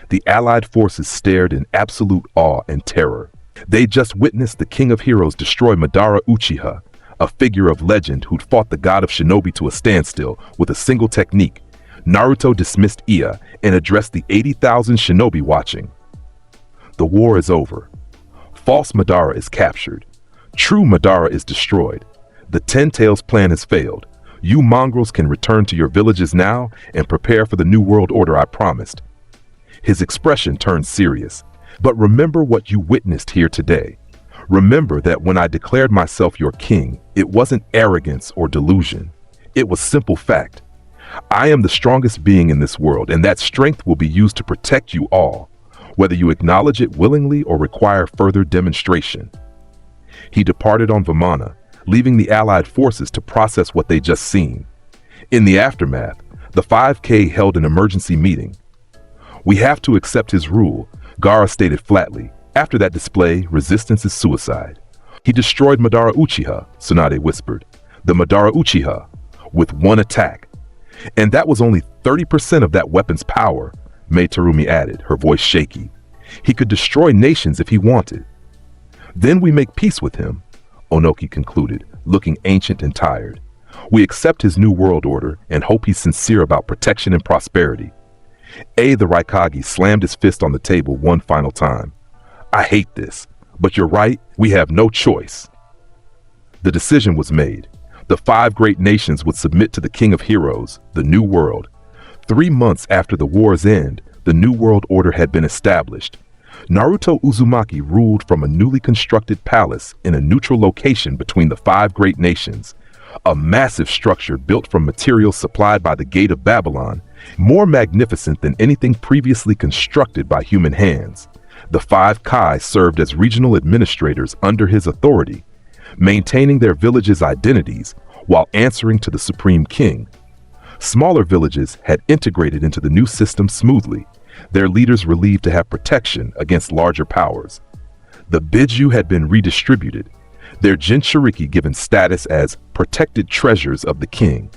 S2: The allied forces stared in absolute awe and terror. They just witnessed the King of Heroes destroy Madara Uchiha, a figure of legend who'd fought the god of shinobi to a standstill with a single technique. Naruto dismissed Ia and addressed the 80,000 shinobi watching. The war is over. False Madara is captured. True Madara is destroyed. The Ten Tails plan has failed. You mongrels can return to your villages now and prepare for the new world order I promised. His expression turned serious. But remember what you witnessed here today. Remember that when I declared myself your king, it wasn't arrogance or delusion. It was simple fact. I am the strongest being in this world, and that strength will be used to protect you all, whether you acknowledge it willingly or require further demonstration. He departed on Vamana, leaving the allied forces to process what they just seen. In the aftermath, the 5K held an emergency meeting. We have to accept his rule, Gaara stated flatly. After that display, resistance is suicide. He destroyed Madara Uchiha, Tsunade whispered. The Madara Uchiha, with one attack. And that was only 30% of that weapon's power, Mai Terumi added, her voice shaky. He could destroy nations if he wanted. Then we make peace with him, Onoki concluded, looking ancient and tired. We accept his new world order and hope he's sincere about protection and prosperity. The Raikage slammed his fist on the table one final time. I hate this, but you're right, we have no choice. The decision was made. The 5 great nations would submit to the King of Heroes, the New World. 3 months after the war's end, the New World Order had been established. Naruto Uzumaki ruled from a newly constructed palace in a neutral location between the 5 great nations. A massive structure built from materials supplied by the Gate of Babylon, more magnificent than anything previously constructed by human hands. The 5 Kai served as regional administrators under his authority, maintaining their villages' identities while answering to the Supreme King. Smaller villages had integrated into the new system smoothly, their leaders relieved to have protection against larger powers. The Biju had been redistributed, their Jinchuriki given status as protected treasures of the king,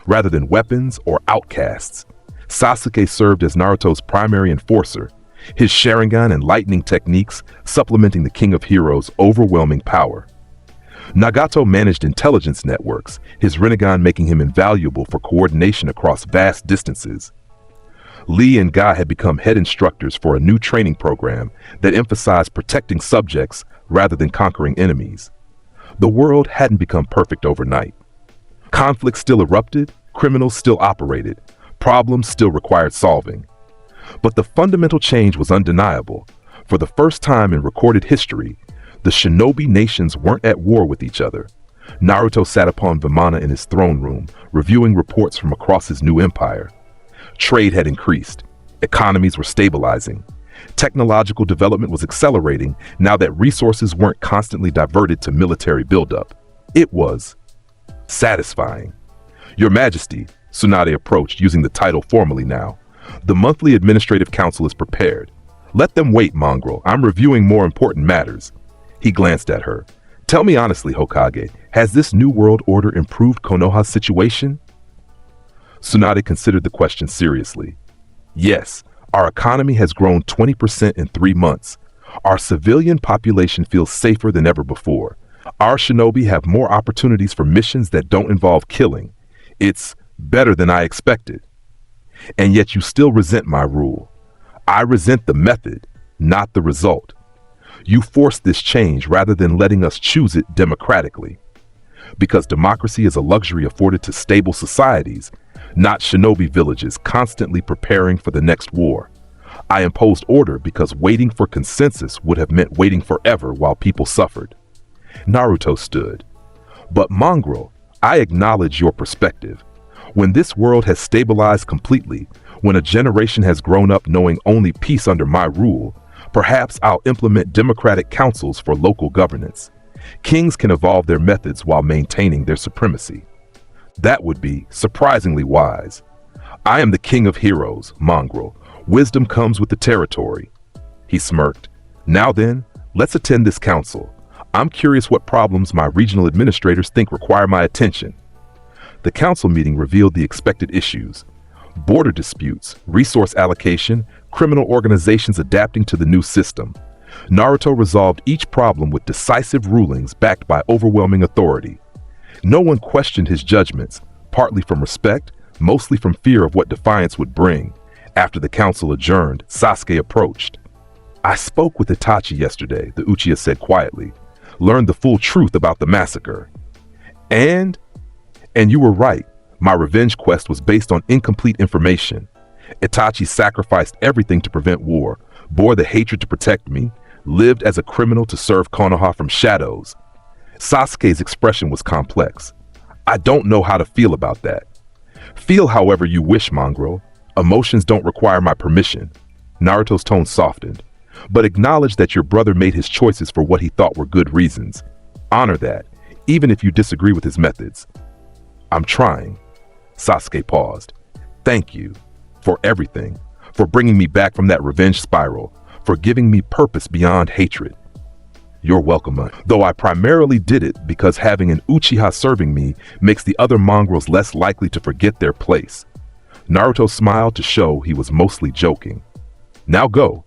S2: rather than weapons or outcasts. Sasuke served as Naruto's primary enforcer, his Sharingan and lightning techniques supplementing the King of Heroes' overwhelming power. Nagato managed intelligence networks, his Rinnegan making him invaluable for coordination across vast distances. Lee and Guy had become head instructors for a new training program that emphasized protecting subjects rather than conquering enemies. The world hadn't become perfect overnight. Conflicts still erupted, criminals still operated, problems still required solving. But the fundamental change was undeniable. For the first time in recorded history, the shinobi nations weren't at war with each other. Naruto sat upon Vimana in his throne room, reviewing reports from across his new empire. Trade had increased. Economies were stabilizing. Technological development was accelerating now that resources weren't constantly diverted to military buildup. It was satisfying. Your Majesty, Tsunade approached, using the title formally now. The monthly administrative council is prepared. Let them wait, Mongrel. I'm reviewing more important matters. He glanced at her. Tell me honestly, Hokage, has this new world order improved Konoha's situation? Tsunade considered the question seriously. Yes, our economy has grown 20% in 3 months. Our civilian population feels safer than ever before. Our shinobi have more opportunities for missions that don't involve killing. It's better than I expected. And yet you still resent my rule. I resent the method, not the result. You forced this change rather than letting us choose it democratically. Because democracy is a luxury afforded to stable societies, not shinobi villages constantly preparing for the next war. I imposed order because waiting for consensus would have meant waiting forever while people suffered. Naruto stood. But Mongrel, I acknowledge your perspective. When this world has stabilized completely, when a generation has grown up knowing only peace under my rule, perhaps I'll implement democratic councils for local governance. Kings can evolve their methods while maintaining their supremacy. That would be surprisingly wise. I am the King of Heroes, Mongrel. Wisdom comes with the territory. He smirked. Now then, let's attend this council. I'm curious what problems my regional administrators think require my attention. The council meeting revealed the expected issues: border disputes, resource allocation, criminal organizations adapting to the new system. Naruto resolved each problem with decisive rulings backed by overwhelming authority. No one questioned his judgments, partly from respect, mostly from fear of what defiance would bring. After the council adjourned, Sasuke approached. I spoke with Itachi yesterday, the Uchiha said quietly. Learned the full truth about the massacre. And you were right. My revenge quest was based on incomplete information. Itachi sacrificed everything to prevent war, bore the hatred to protect me, lived as a criminal to serve Konoha from shadows. Sasuke's expression was complex. I don't know how to feel about that. Feel however you wish, Mongrel. Emotions don't require my permission. Naruto's tone softened. But acknowledge that your brother made his choices for what he thought were good reasons. Honor that, even if you disagree with his methods. I'm trying. Sasuke paused. Thank you for everything, for bringing me back from that revenge spiral, for giving me purpose beyond hatred. You're welcome, though I primarily did it because having an Uchiha serving me makes the other mongrels less likely to forget their place. Naruto smiled to show he was mostly joking. Now go.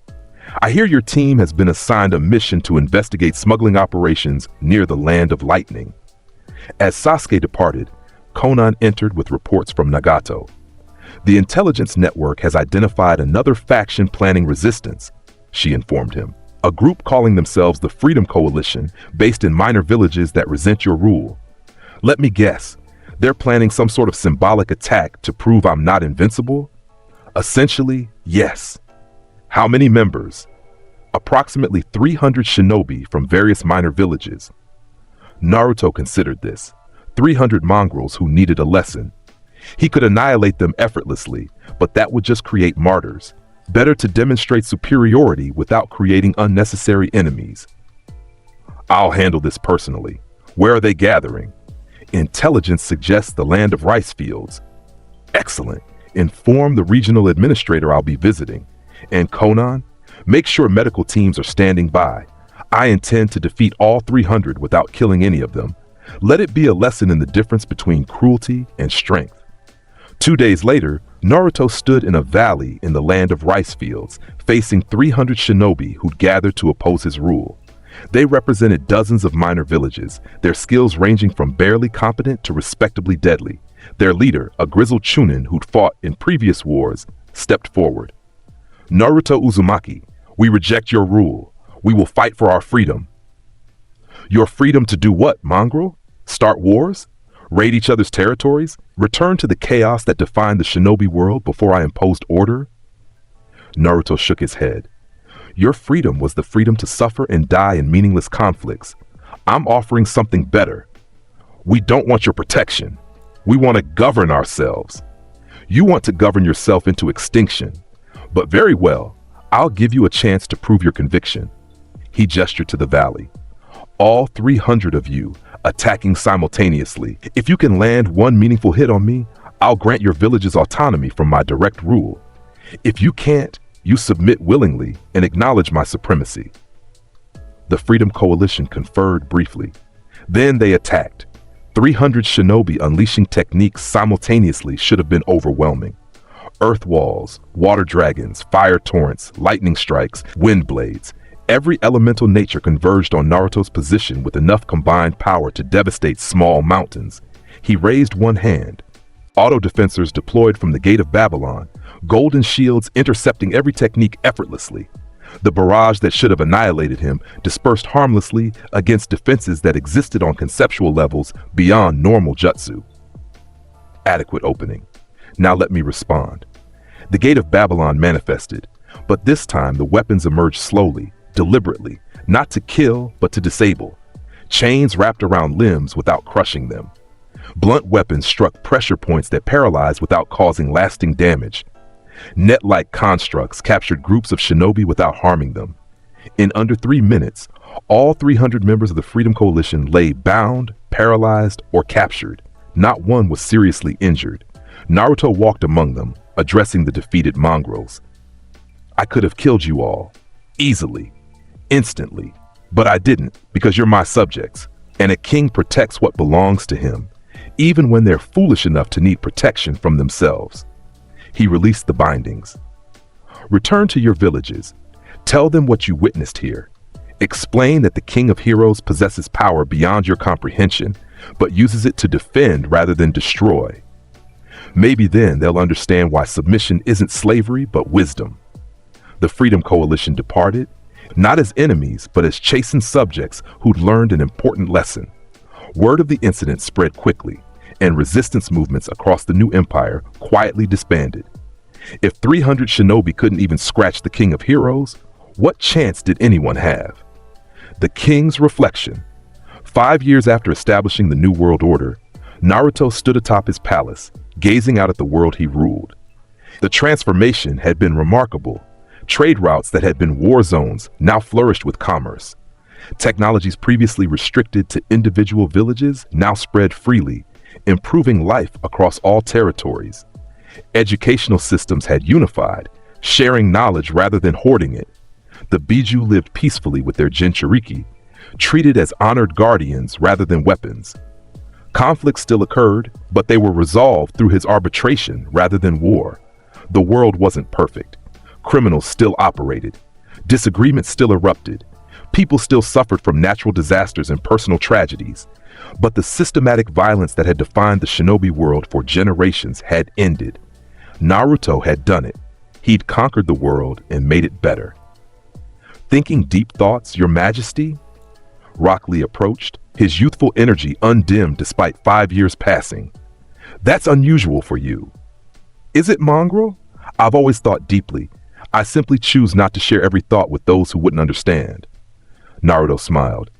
S2: I hear your team has been assigned a mission to investigate smuggling operations near the Land of Lightning. As Sasuke departed, Konan entered with reports from Nagato. The intelligence network has identified another faction planning resistance, she informed him. A group calling themselves the Freedom Coalition, based in minor villages that resent your rule. Let me guess, they're planning some sort of symbolic attack to prove I'm not invincible? Essentially, yes. How many members? Approximately 300 shinobi from various minor villages. Naruto considered this. 300 mongrels who needed a lesson. He could annihilate them effortlessly, but that would just create martyrs. Better to demonstrate superiority without creating unnecessary enemies. I'll handle this personally. Where are they gathering? Intelligence suggests the Land of Rice Fields. Excellent. Inform the regional administrator I'll be visiting. And Konan, make sure medical teams are standing by. I intend to defeat all 300 without killing any of them. Let it be a lesson in the difference between cruelty and strength. 2 days later, Naruto stood in a valley in the Land of Rice Fields, facing 300 shinobi who'd gathered to oppose his rule. They represented dozens of minor villages, their skills ranging from barely competent to respectably deadly. Their leader, a grizzled chunin who'd fought in previous wars, stepped forward. Naruto Uzumaki, we reject your rule. We will fight for our freedom. Your freedom to do what, mongrel? Start wars? Raid each other's territories? Return to the chaos that defined the shinobi world before I imposed order? Naruto shook his head. Your freedom was the freedom to suffer and die in meaningless conflicts. I'm offering something better. We don't want your protection. We want to govern ourselves. You want to govern yourself into extinction. But very well, I'll give you a chance to prove your conviction. He gestured to the valley. All 300 of you, attacking simultaneously. If you can land one meaningful hit on me, I'll grant your villages autonomy from my direct rule. If you can't, you submit willingly and acknowledge my supremacy. The Freedom Coalition conferred briefly. Then they attacked. 300 shinobi unleashing techniques simultaneously should have been overwhelming. Earth walls, water dragons, fire torrents, lightning strikes, wind blades. Every elemental nature converged on Naruto's position with enough combined power to devastate small mountains. He raised one hand. Auto-defensors deployed from the Gate of Babylon, golden shields intercepting every technique effortlessly. The barrage that should have annihilated him dispersed harmlessly against defenses that existed on conceptual levels beyond normal jutsu. Adequate opening. Now let me respond. The Gate of Babylon manifested, but this time the weapons emerged slowly, deliberately, not to kill, but to disable. Chains wrapped around limbs without crushing them. Blunt weapons struck pressure points that paralyzed without causing lasting damage. Net-like constructs captured groups of shinobi without harming them. In under 3 minutes, all 300 members of the Freedom Coalition lay bound, paralyzed, or captured. Not one was seriously injured. Naruto walked among them, addressing the defeated mongrels. I could have killed you all, easily, instantly, but I didn't because you're my subjects, and a king protects what belongs to him, even when they're foolish enough to need protection from themselves. He released the bindings. Return to your villages. Tell them what you witnessed here. Explain that the King of Heroes possesses power beyond your comprehension, but uses it to defend rather than destroy. Maybe then they'll understand why submission isn't slavery, but wisdom. The Freedom Coalition departed, not as enemies, but as chastened subjects who'd learned an important lesson. Word of the incident spread quickly, and resistance movements across the new empire quietly disbanded. If 300 shinobi couldn't even scratch the King of Heroes, what chance did anyone have? The King's reflection. 5 years after establishing the New World Order, Naruto stood atop his palace, gazing out at the world he ruled. The transformation had been remarkable. Trade routes that had been war zones now flourished with commerce. Technologies previously restricted to individual villages now spread freely, improving life across all territories. Educational systems had unified, sharing knowledge rather than hoarding it. The Biju lived peacefully with their Jinchuriki, treated as honored guardians rather than weapons. Conflicts still occurred, but they were resolved through his arbitration rather than war. The world wasn't perfect. Criminals still operated. Disagreements still erupted. People still suffered from natural disasters and personal tragedies. But the systematic violence that had defined the shinobi world for generations had ended. Naruto had done it. He'd conquered the world and made it better. Thinking deep thoughts, Your Majesty? Rock Lee approached, his youthful energy undimmed despite 5 years passing. That's unusual for you. Is it, Mongrel? I've always thought deeply. I simply choose not to share every thought with those who wouldn't understand. Naruto smiled.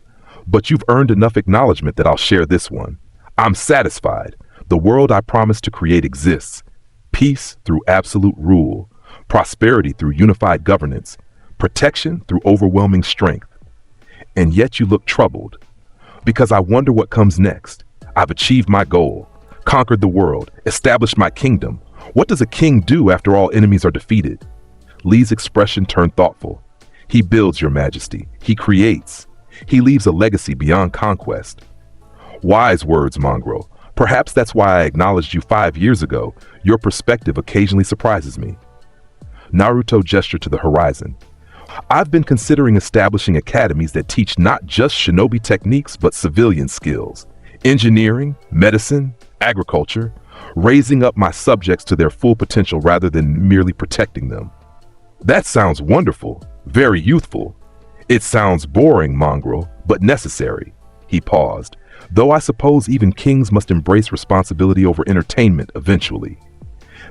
S2: But you've earned enough acknowledgement that I'll share this one. I'm satisfied. The world I promised to create exists. Peace through absolute rule. Prosperity through unified governance. Protection through overwhelming strength. And yet you look troubled. Because I wonder what comes next. I've achieved my goal. Conquered the world. Established my kingdom. What does a king do after all enemies are defeated? Lee's expression turned thoughtful. He builds, Your Majesty. He creates. He leaves a legacy beyond conquest. Wise words, Mongrel. Perhaps that's why I acknowledged you 5 years ago. Your perspective occasionally surprises me. Naruto gestured to the horizon. I've been considering establishing academies that teach not just shinobi techniques, but civilian skills. Engineering, medicine, agriculture. Raising up my subjects to their full potential rather than merely protecting them. That sounds wonderful, very youthful. It sounds boring, Mongrel, but necessary. He paused. Though I suppose even kings must embrace responsibility over entertainment eventually.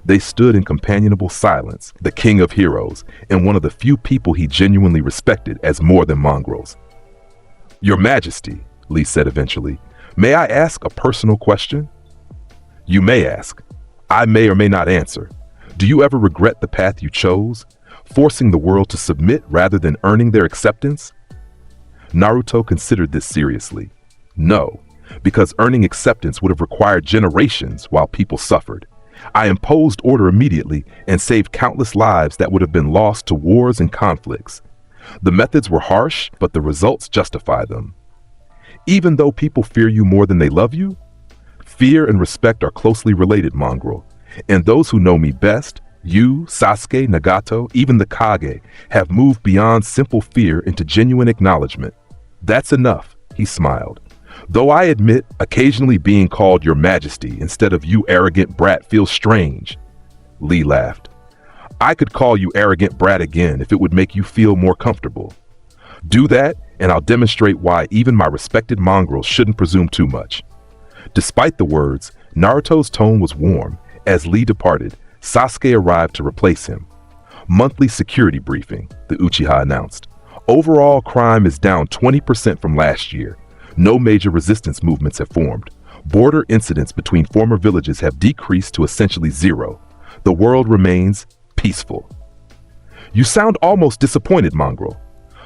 S2: They stood in companionable silence, the king of heroes, and one of the few people he genuinely respected as more than mongrels. Your Majesty, Lee said eventually, may I ask a personal question? You may ask. I may or may not answer. Do you ever regret the path you chose? Forcing the world to submit rather than earning their acceptance? Naruto considered this seriously. No, because earning acceptance would have required generations while people suffered. I imposed order immediately and saved countless lives that would have been lost to wars and conflicts. The methods were harsh, but the results justify them. Even though people fear you more than they love you? Fear and respect are closely related, Mongrel. And those who know me best, you, Sasuke, Nagato, even the Kage, have moved beyond simple fear into genuine acknowledgement. That's enough, he smiled. Though I admit, occasionally being called Your Majesty instead of you arrogant brat feels strange. Lee laughed. I could call you arrogant brat again if it would make you feel more comfortable. Do that, and I'll demonstrate why even my respected mongrels shouldn't presume too much. Despite the words, Naruto's tone was warm. As Lee departed, Sasuke arrived to replace him. Monthly security briefing, the Uchiha announced. Overall crime is down 20% from last year. No major resistance movements have formed. Border incidents between former villages have decreased to essentially zero. The world remains peaceful. You sound almost disappointed, Mongrel.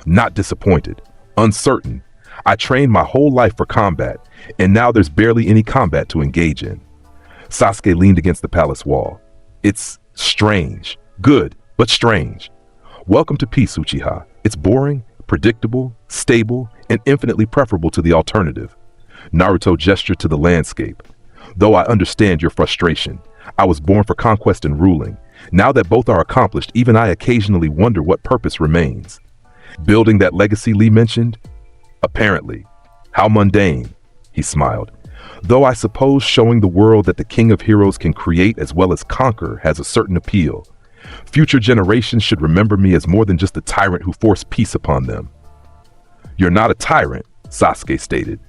S2: Not disappointed, uncertain. I trained my whole life for combat, and now there's barely any combat to engage in. Sasuke leaned against the palace wall. It's strange. Good, but strange. Welcome to peace, Uchiha. It's boring, predictable, stable, and infinitely preferable to the alternative. Naruto gestured to the landscape. Though I understand your frustration, I was born for conquest and ruling. Now that both are accomplished, even I occasionally wonder what purpose remains. Building that legacy Lee mentioned? Apparently. How mundane, he smiled. Though I suppose showing the world that the King of Heroes can create as well as conquer has a certain appeal. Future generations should remember me as more than just a tyrant who forced peace upon them. You're not a tyrant, Sasuke stated.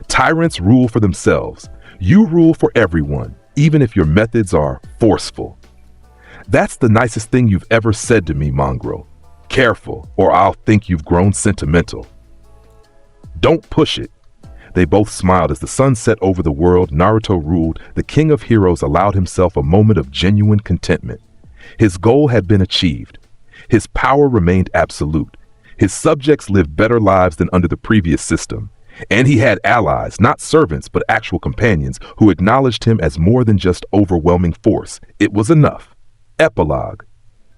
S2: Tyrants rule for themselves. You rule for everyone, even if your methods are forceful. That's the nicest thing you've ever said to me, Mongrel. Careful, or I'll think you've grown sentimental. Don't push it. They both smiled as the sun set over the world Naruto ruled. The King of Heroes allowed himself a moment of genuine contentment. His goal had been achieved. His power remained absolute. His subjects lived better lives than under the previous system. And he had allies, not servants, but actual companions who acknowledged him as more than just overwhelming force. It was enough. Epilogue.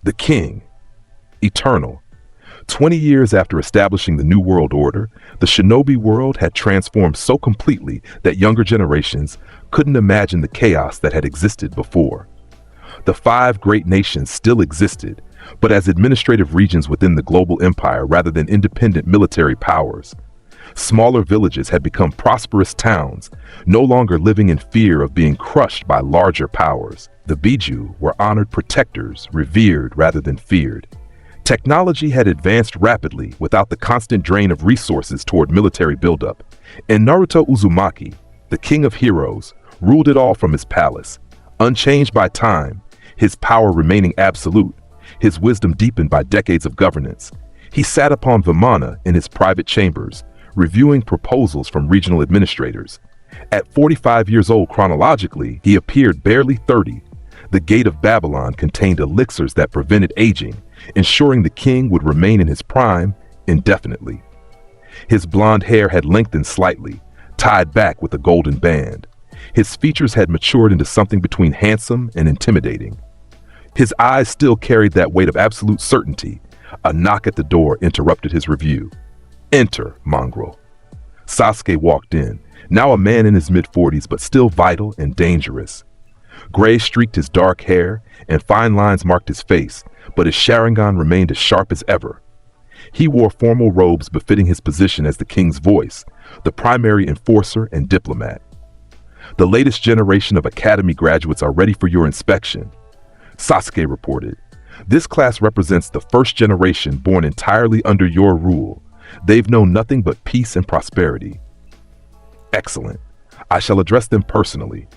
S2: The King. Eternal. 20 years after establishing the New World Order, the shinobi world had transformed so completely that younger generations couldn't imagine the chaos that had existed before. The 5 great nations still existed, but as administrative regions within the global empire rather than independent military powers. Smaller villages had become prosperous towns, no longer living in fear of being crushed by larger powers. The Biju were honored protectors, revered rather than feared. Technology had advanced rapidly without the constant drain of resources toward military buildup, and Naruto Uzumaki, the king of heroes, ruled it all from his palace, unchanged by time, his power remaining absolute, his wisdom deepened by decades of governance. He sat upon Vimana in his private chambers, reviewing proposals from regional administrators. At 45 years old chronologically, he appeared barely 30. The gate of Babylon contained elixirs that prevented aging, ensuring the king would remain in his prime indefinitely. His blonde hair had lengthened slightly, tied back with a golden band. His features had matured into something between handsome and intimidating. His eyes still carried that weight of absolute certainty. A knock at the door interrupted his review. "Enter, mongrel." Sasuke walked in, now a man in his mid-40s but still vital and dangerous. Gray streaked his dark hair, and fine lines marked his face, but his Sharingan remained as sharp as ever. He wore formal robes befitting his position as the king's voice, the primary enforcer and diplomat. "The latest generation of academy graduates are ready for your inspection," Sasuke reported. "This class represents the first generation born entirely under your rule. They've known nothing but peace and prosperity." "Excellent. I shall address them personally."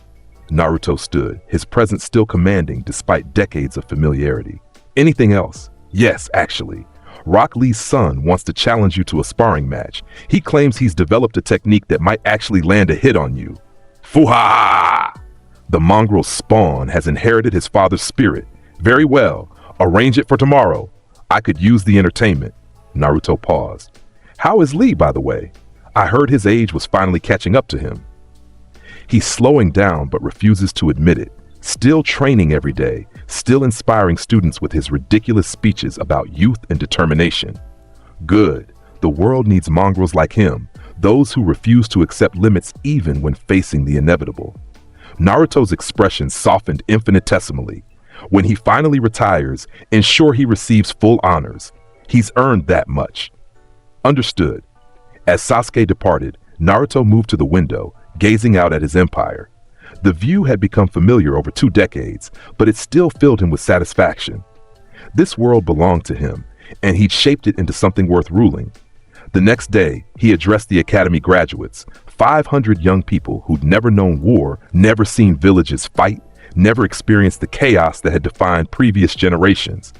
S2: Naruto stood, his presence still commanding despite decades of familiarity. "Anything else?" "Yes, actually. Rock Lee's son wants to challenge you to a sparring match. He claims he's developed a technique that might actually land a hit on you." "Fuha!" "The mongrel's spawn has inherited his father's spirit. Very well. Arrange it for tomorrow. I could use the entertainment." Naruto paused. "How is Lee, by the way? I heard his age was finally catching up to him." "He's slowing down but refuses to admit it. Still training every day, still inspiring students with his ridiculous speeches about youth and determination." "Good. The world needs mongrels like him, those who refuse to accept limits even when facing the inevitable." Naruto's expression softened infinitesimally. "When he finally retires, ensure he receives full honors. He's earned that much." "Understood." As Sasuke departed, Naruto moved to the window, gazing out at his empire. The view had become familiar over 2 decades, but it still filled him with satisfaction. This world belonged to him, and he'd shaped it into something worth ruling. The next day, he addressed the academy graduates, 500 young people who'd never known war, never seen villages fight, never experienced the chaos that had defined previous generations.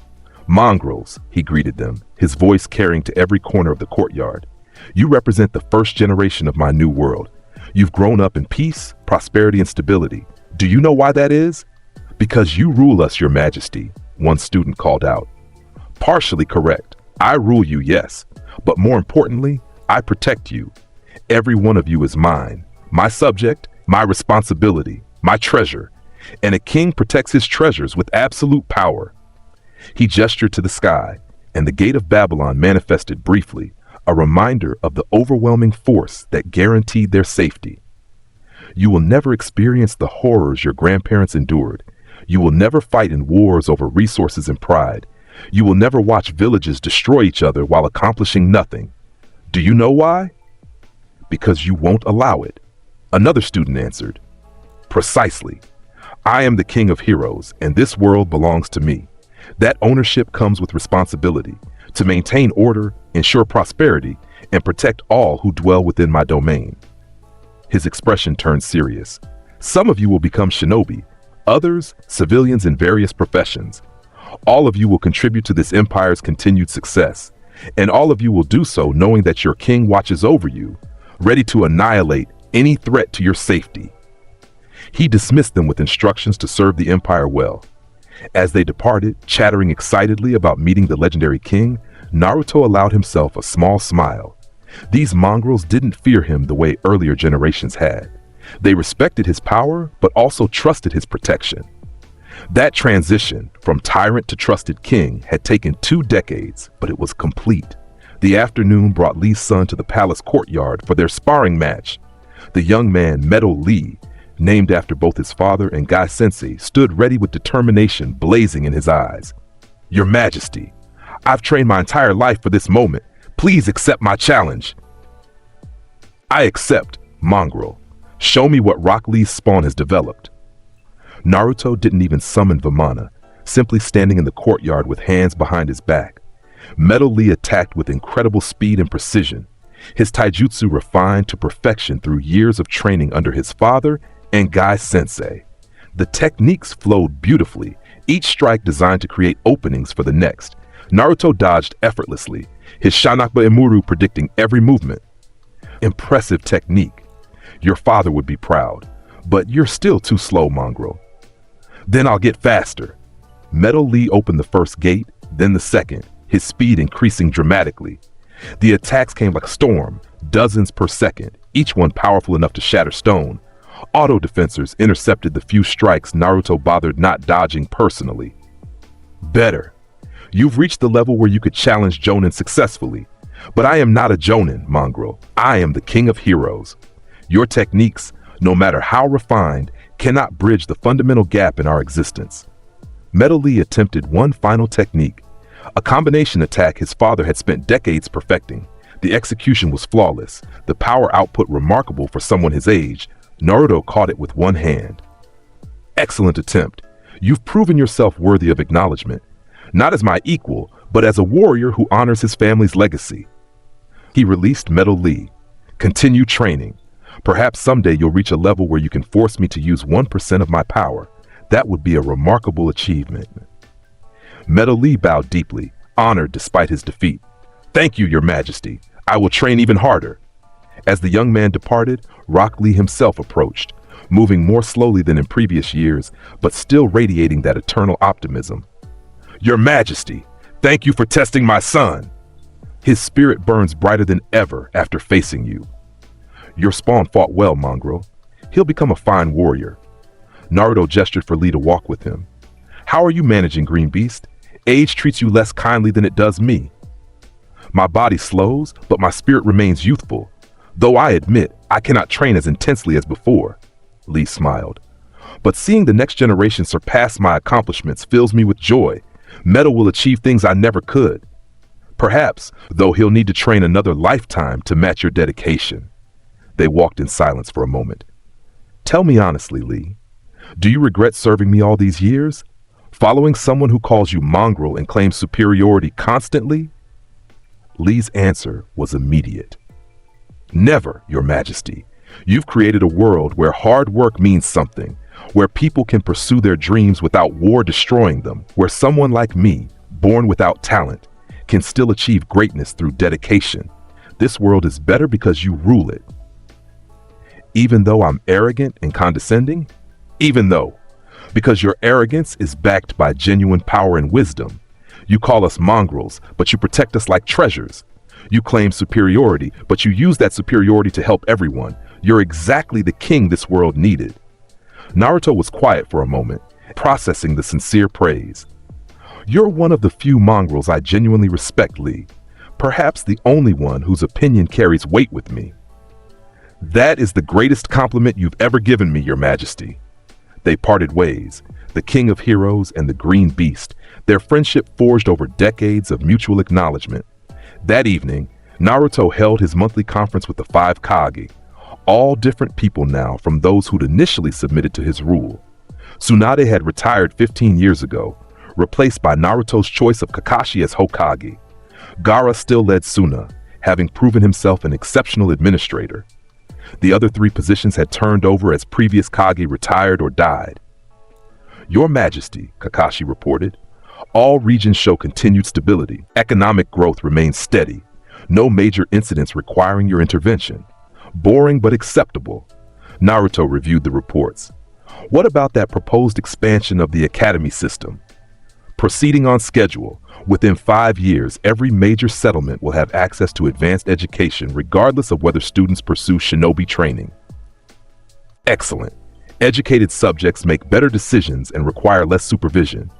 S2: "Mongrels," he greeted them, his voice carrying to every corner of the courtyard. "You represent the first generation of my new world. You've grown up in peace, prosperity, and stability. Do you know why that is?" "Because you rule us, your majesty," one student called out. "Partially correct. I rule you, yes. But more importantly, I protect you. Every one of you is mine, my subject, my responsibility, my treasure. And a king protects his treasures with absolute power." He gestured to the sky, and the gate of Babylon manifested briefly, a reminder of the overwhelming force that guaranteed their safety. "You will never experience the horrors your grandparents endured. You will never fight in wars over resources and pride. You will never watch villages destroy each other while accomplishing nothing. Do you know why?" "Because you won't allow it," another student answered. "Precisely. I am the king of heroes, and this world belongs to me. That ownership comes with responsibility, to maintain order, ensure prosperity, and protect all who dwell within my domain." His expression turned serious. "Some of you will become shinobi, others civilians in various professions. All of you will contribute to this empire's continued success, and all of you will do so knowing that your king watches over you, ready to annihilate any threat to your safety." He dismissed them with instructions to serve the empire well. As they departed, chattering excitedly about meeting the legendary king, Naruto allowed himself a small smile. These mongrels didn't fear him the way earlier generations had. They respected his power, but also trusted his protection. That transition from tyrant to trusted king had taken 2 decades, but it was complete. The afternoon brought Lee's son to the palace courtyard for their sparring match. The young man, Metal Lee, named after both his father and Guy Sensei, stood ready with determination blazing in his eyes. "Your Majesty, I've trained my entire life for this moment. Please accept my challenge." "I accept, mongrel. Show me what Rock Lee's spawn has developed." Naruto didn't even summon Vamana, simply standing in the courtyard with hands behind his back. Metal Lee attacked with incredible speed and precision, his taijutsu refined to perfection through years of training under his father and Guy Sensei. The techniques flowed beautifully, each strike designed to create openings for the next. Naruto dodged effortlessly, his Shanakba Imuru predicting every movement. Impressive technique. Your father would be proud, but you're still too slow, mongrel. Then I'll get faster. Metal Lee opened the first gate, then the second, his speed increasing dramatically. The attacks came like a storm, dozens per second, each one powerful enough to shatter stone. Auto defensors intercepted the few strikes Naruto bothered not dodging personally. Better. You've reached the level where you could challenge Jonin successfully. But I am not a Jonin, mongrel. I am the king of heroes. Your techniques, no matter how refined, cannot bridge the fundamental gap in our existence. Metal Lee attempted one final technique, a combination attack his father had spent decades perfecting. The execution was flawless, the power output remarkable for someone his age. Naruto caught it with one hand. Excellent attempt. You've proven yourself worthy of acknowledgement, not as my equal, but as a warrior who honors his family's legacy. He released Metal Lee. Continue training. Perhaps someday you'll reach a level where you can force me to use 1% of my power. That would be a remarkable achievement. Metal Lee bowed deeply, honored despite his defeat. Thank you, Your Majesty. I will train even harder. As the young man departed, Rock Lee himself approached, moving more slowly than in previous years, but still radiating that eternal optimism. Your Majesty, thank you for testing my son. His spirit burns brighter than ever after facing you. Your spawn fought well, mongrel. He'll become a fine warrior. Naruto gestured for Lee to walk with him. How are you managing, Green Beast? Age treats you less kindly than it does me. My body slows, but my spirit remains youthful. Though I admit, I cannot train as intensely as before. Lee smiled. But seeing the next generation surpass my accomplishments fills me with joy. Metal will achieve things I never could. Perhaps, though he'll need to train another lifetime to match your dedication. They walked in silence for a moment. Tell me honestly, Lee, do you regret serving me all these years? Following someone who calls you mongrel and claims superiority constantly? Lee's answer was immediate. Never, Your Majesty. You've created a world where hard work means something, where people can pursue their dreams without war destroying them, where someone like me, born without talent, can still achieve greatness through dedication. This world is better because you rule it. Even though I'm arrogant and condescending? Even though. Because your arrogance is backed by genuine power and wisdom. You call us mongrels, but you protect us like treasures. You claim superiority, but you use that superiority to help everyone. You're exactly the king this world needed. Naruto was quiet for a moment, processing the sincere praise. You're one of the few mongrels I genuinely respect, Lee. Perhaps the only one whose opinion carries weight with me. That is the greatest compliment you've ever given me, Your Majesty. They parted ways, the king of heroes and the green beast, their friendship forged over decades of mutual acknowledgement. That evening, Naruto held his monthly conference with the 5 Kage, all different people now from those who'd initially submitted to his rule. Tsunade had retired 15 years ago, replaced by Naruto's choice of Kakashi as Hokage. Gaara still led Suna, having proven himself an exceptional administrator. The other 3 positions had turned over as previous Kage retired or died. Your Majesty, Kakashi reported, all regions show continued stability. Economic growth remains steady. No major incidents requiring your intervention. Boring but acceptable. Naruto reviewed the reports. What about that proposed expansion of the academy system? Proceeding on schedule. Within 5 years, every major settlement will have access to advanced education regardless of whether students pursue shinobi training. Excellent. Educated subjects make better decisions and require less supervision.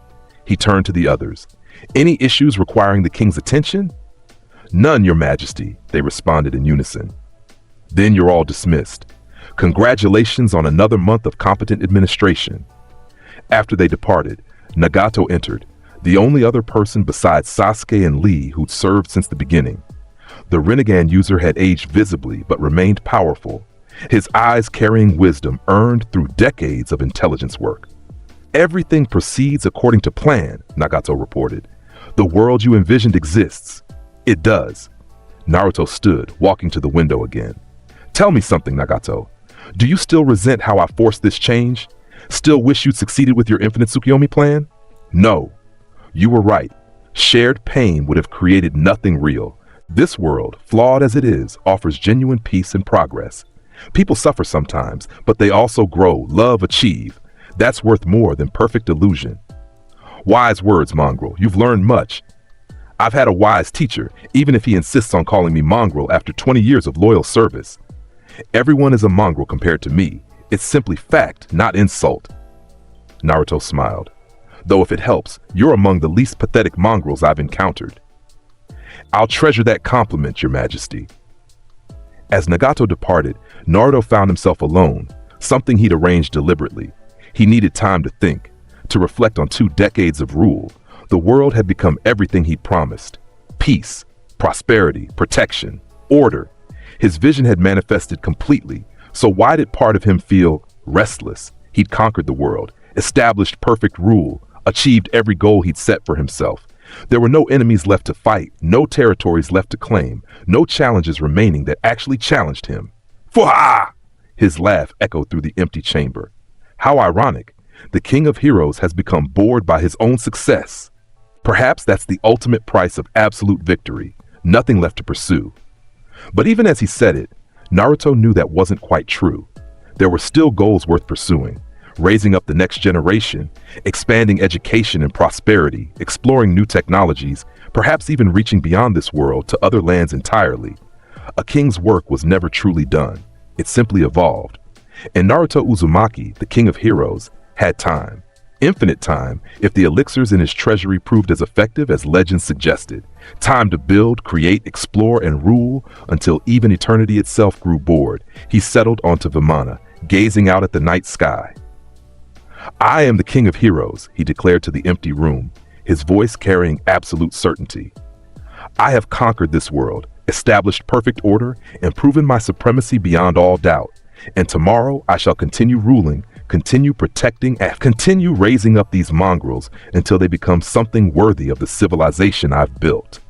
S2: He turned to the others. Any issues requiring the king's attention? None, Your Majesty, they responded in unison. Then you're all dismissed. Congratulations on another month of competent administration. After they departed, Nagato entered, the only other person besides Sasuke and Lee who'd served since the beginning. The Rinnegan user had aged visibly but remained powerful, his eyes carrying wisdom earned through decades of intelligence work. Everything proceeds according to plan, Nagato reported. The world you envisioned exists. It does. Naruto stood, walking to the window again. Tell me something, Nagato. Do you still resent how I forced this change? Still wish you'd succeeded with your infinite Tsukiyomi plan? No. You were right. Shared pain would have created nothing real. This world, flawed as it is, offers genuine peace and progress. People suffer sometimes, but they also grow, love, achieve. That's worth more than perfect illusion. Wise words, Mongrel. You've learned much. I've had a wise teacher, even if he insists on calling me Mongrel after 20 years of loyal service. Everyone is a mongrel compared to me. It's simply fact, not insult. Naruto smiled. Though if it helps, you're among the least pathetic mongrels I've encountered. I'll treasure that compliment, Your Majesty. As Nagato departed, Naruto found himself alone, something he'd arranged deliberately. He needed time to think, to reflect on 2 decades of rule. The world had become everything he'd promised. Peace, prosperity, protection, order. His vision had manifested completely, so why did part of him feel restless? He'd conquered the world, established perfect rule, achieved every goal he'd set for himself. There were no enemies left to fight, no territories left to claim, no challenges remaining that actually challenged him. Fuha! His laugh echoed through the empty chamber. How ironic. The King of Heroes has become bored by his own success. Perhaps that's the ultimate price of absolute victory, nothing left to pursue. But even as he said it, Naruto knew that wasn't quite true. There were still goals worth pursuing. Raising up the next generation, expanding education and prosperity, exploring new technologies, perhaps even reaching beyond this world to other lands entirely. A king's work was never truly done. It simply evolved. And Naruto Uzumaki, the King of Heroes, had time. Infinite time, if the elixirs in his treasury proved as effective as legends suggested. Time to build, create, explore, and rule until even eternity itself grew bored. He settled onto Vimana, gazing out at the night sky. I am the King of Heroes, he declared to the empty room, his voice carrying absolute certainty. I have conquered this world, established perfect order, and proven my supremacy beyond all doubt. And tomorrow I shall continue ruling, continue protecting, and continue raising up these mongrels until they become something worthy of the civilization I've built.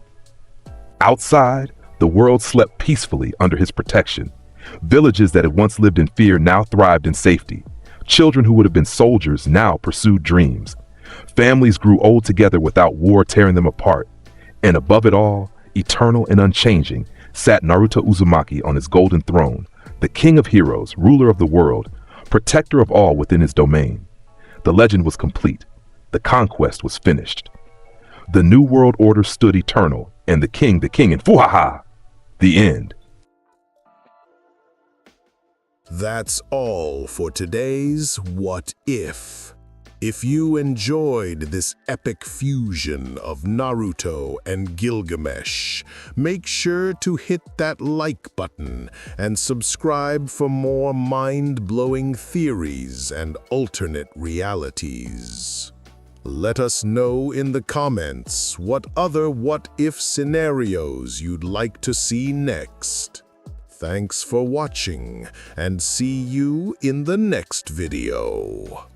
S2: Outside, the world slept peacefully under his protection. Villages that had once lived in fear now thrived in safety. Children who would have been soldiers now pursued dreams. Families grew old together without war tearing them apart. And above it all, eternal and unchanging, sat Naruto Uzumaki on his golden throne, the King of Heroes, ruler of the world, protector of all within his domain. The legend was complete. The conquest was finished. The new world order stood eternal, and the king, and fuhaha, the end.
S1: That's all for today's What If. If you enjoyed this epic fusion of Naruto and Gilgamesh, make sure to hit that like button and subscribe for more mind-blowing theories and alternate realities. Let us know in the comments what other what-if scenarios you'd like to see next. Thanks for watching, and see you in the next video.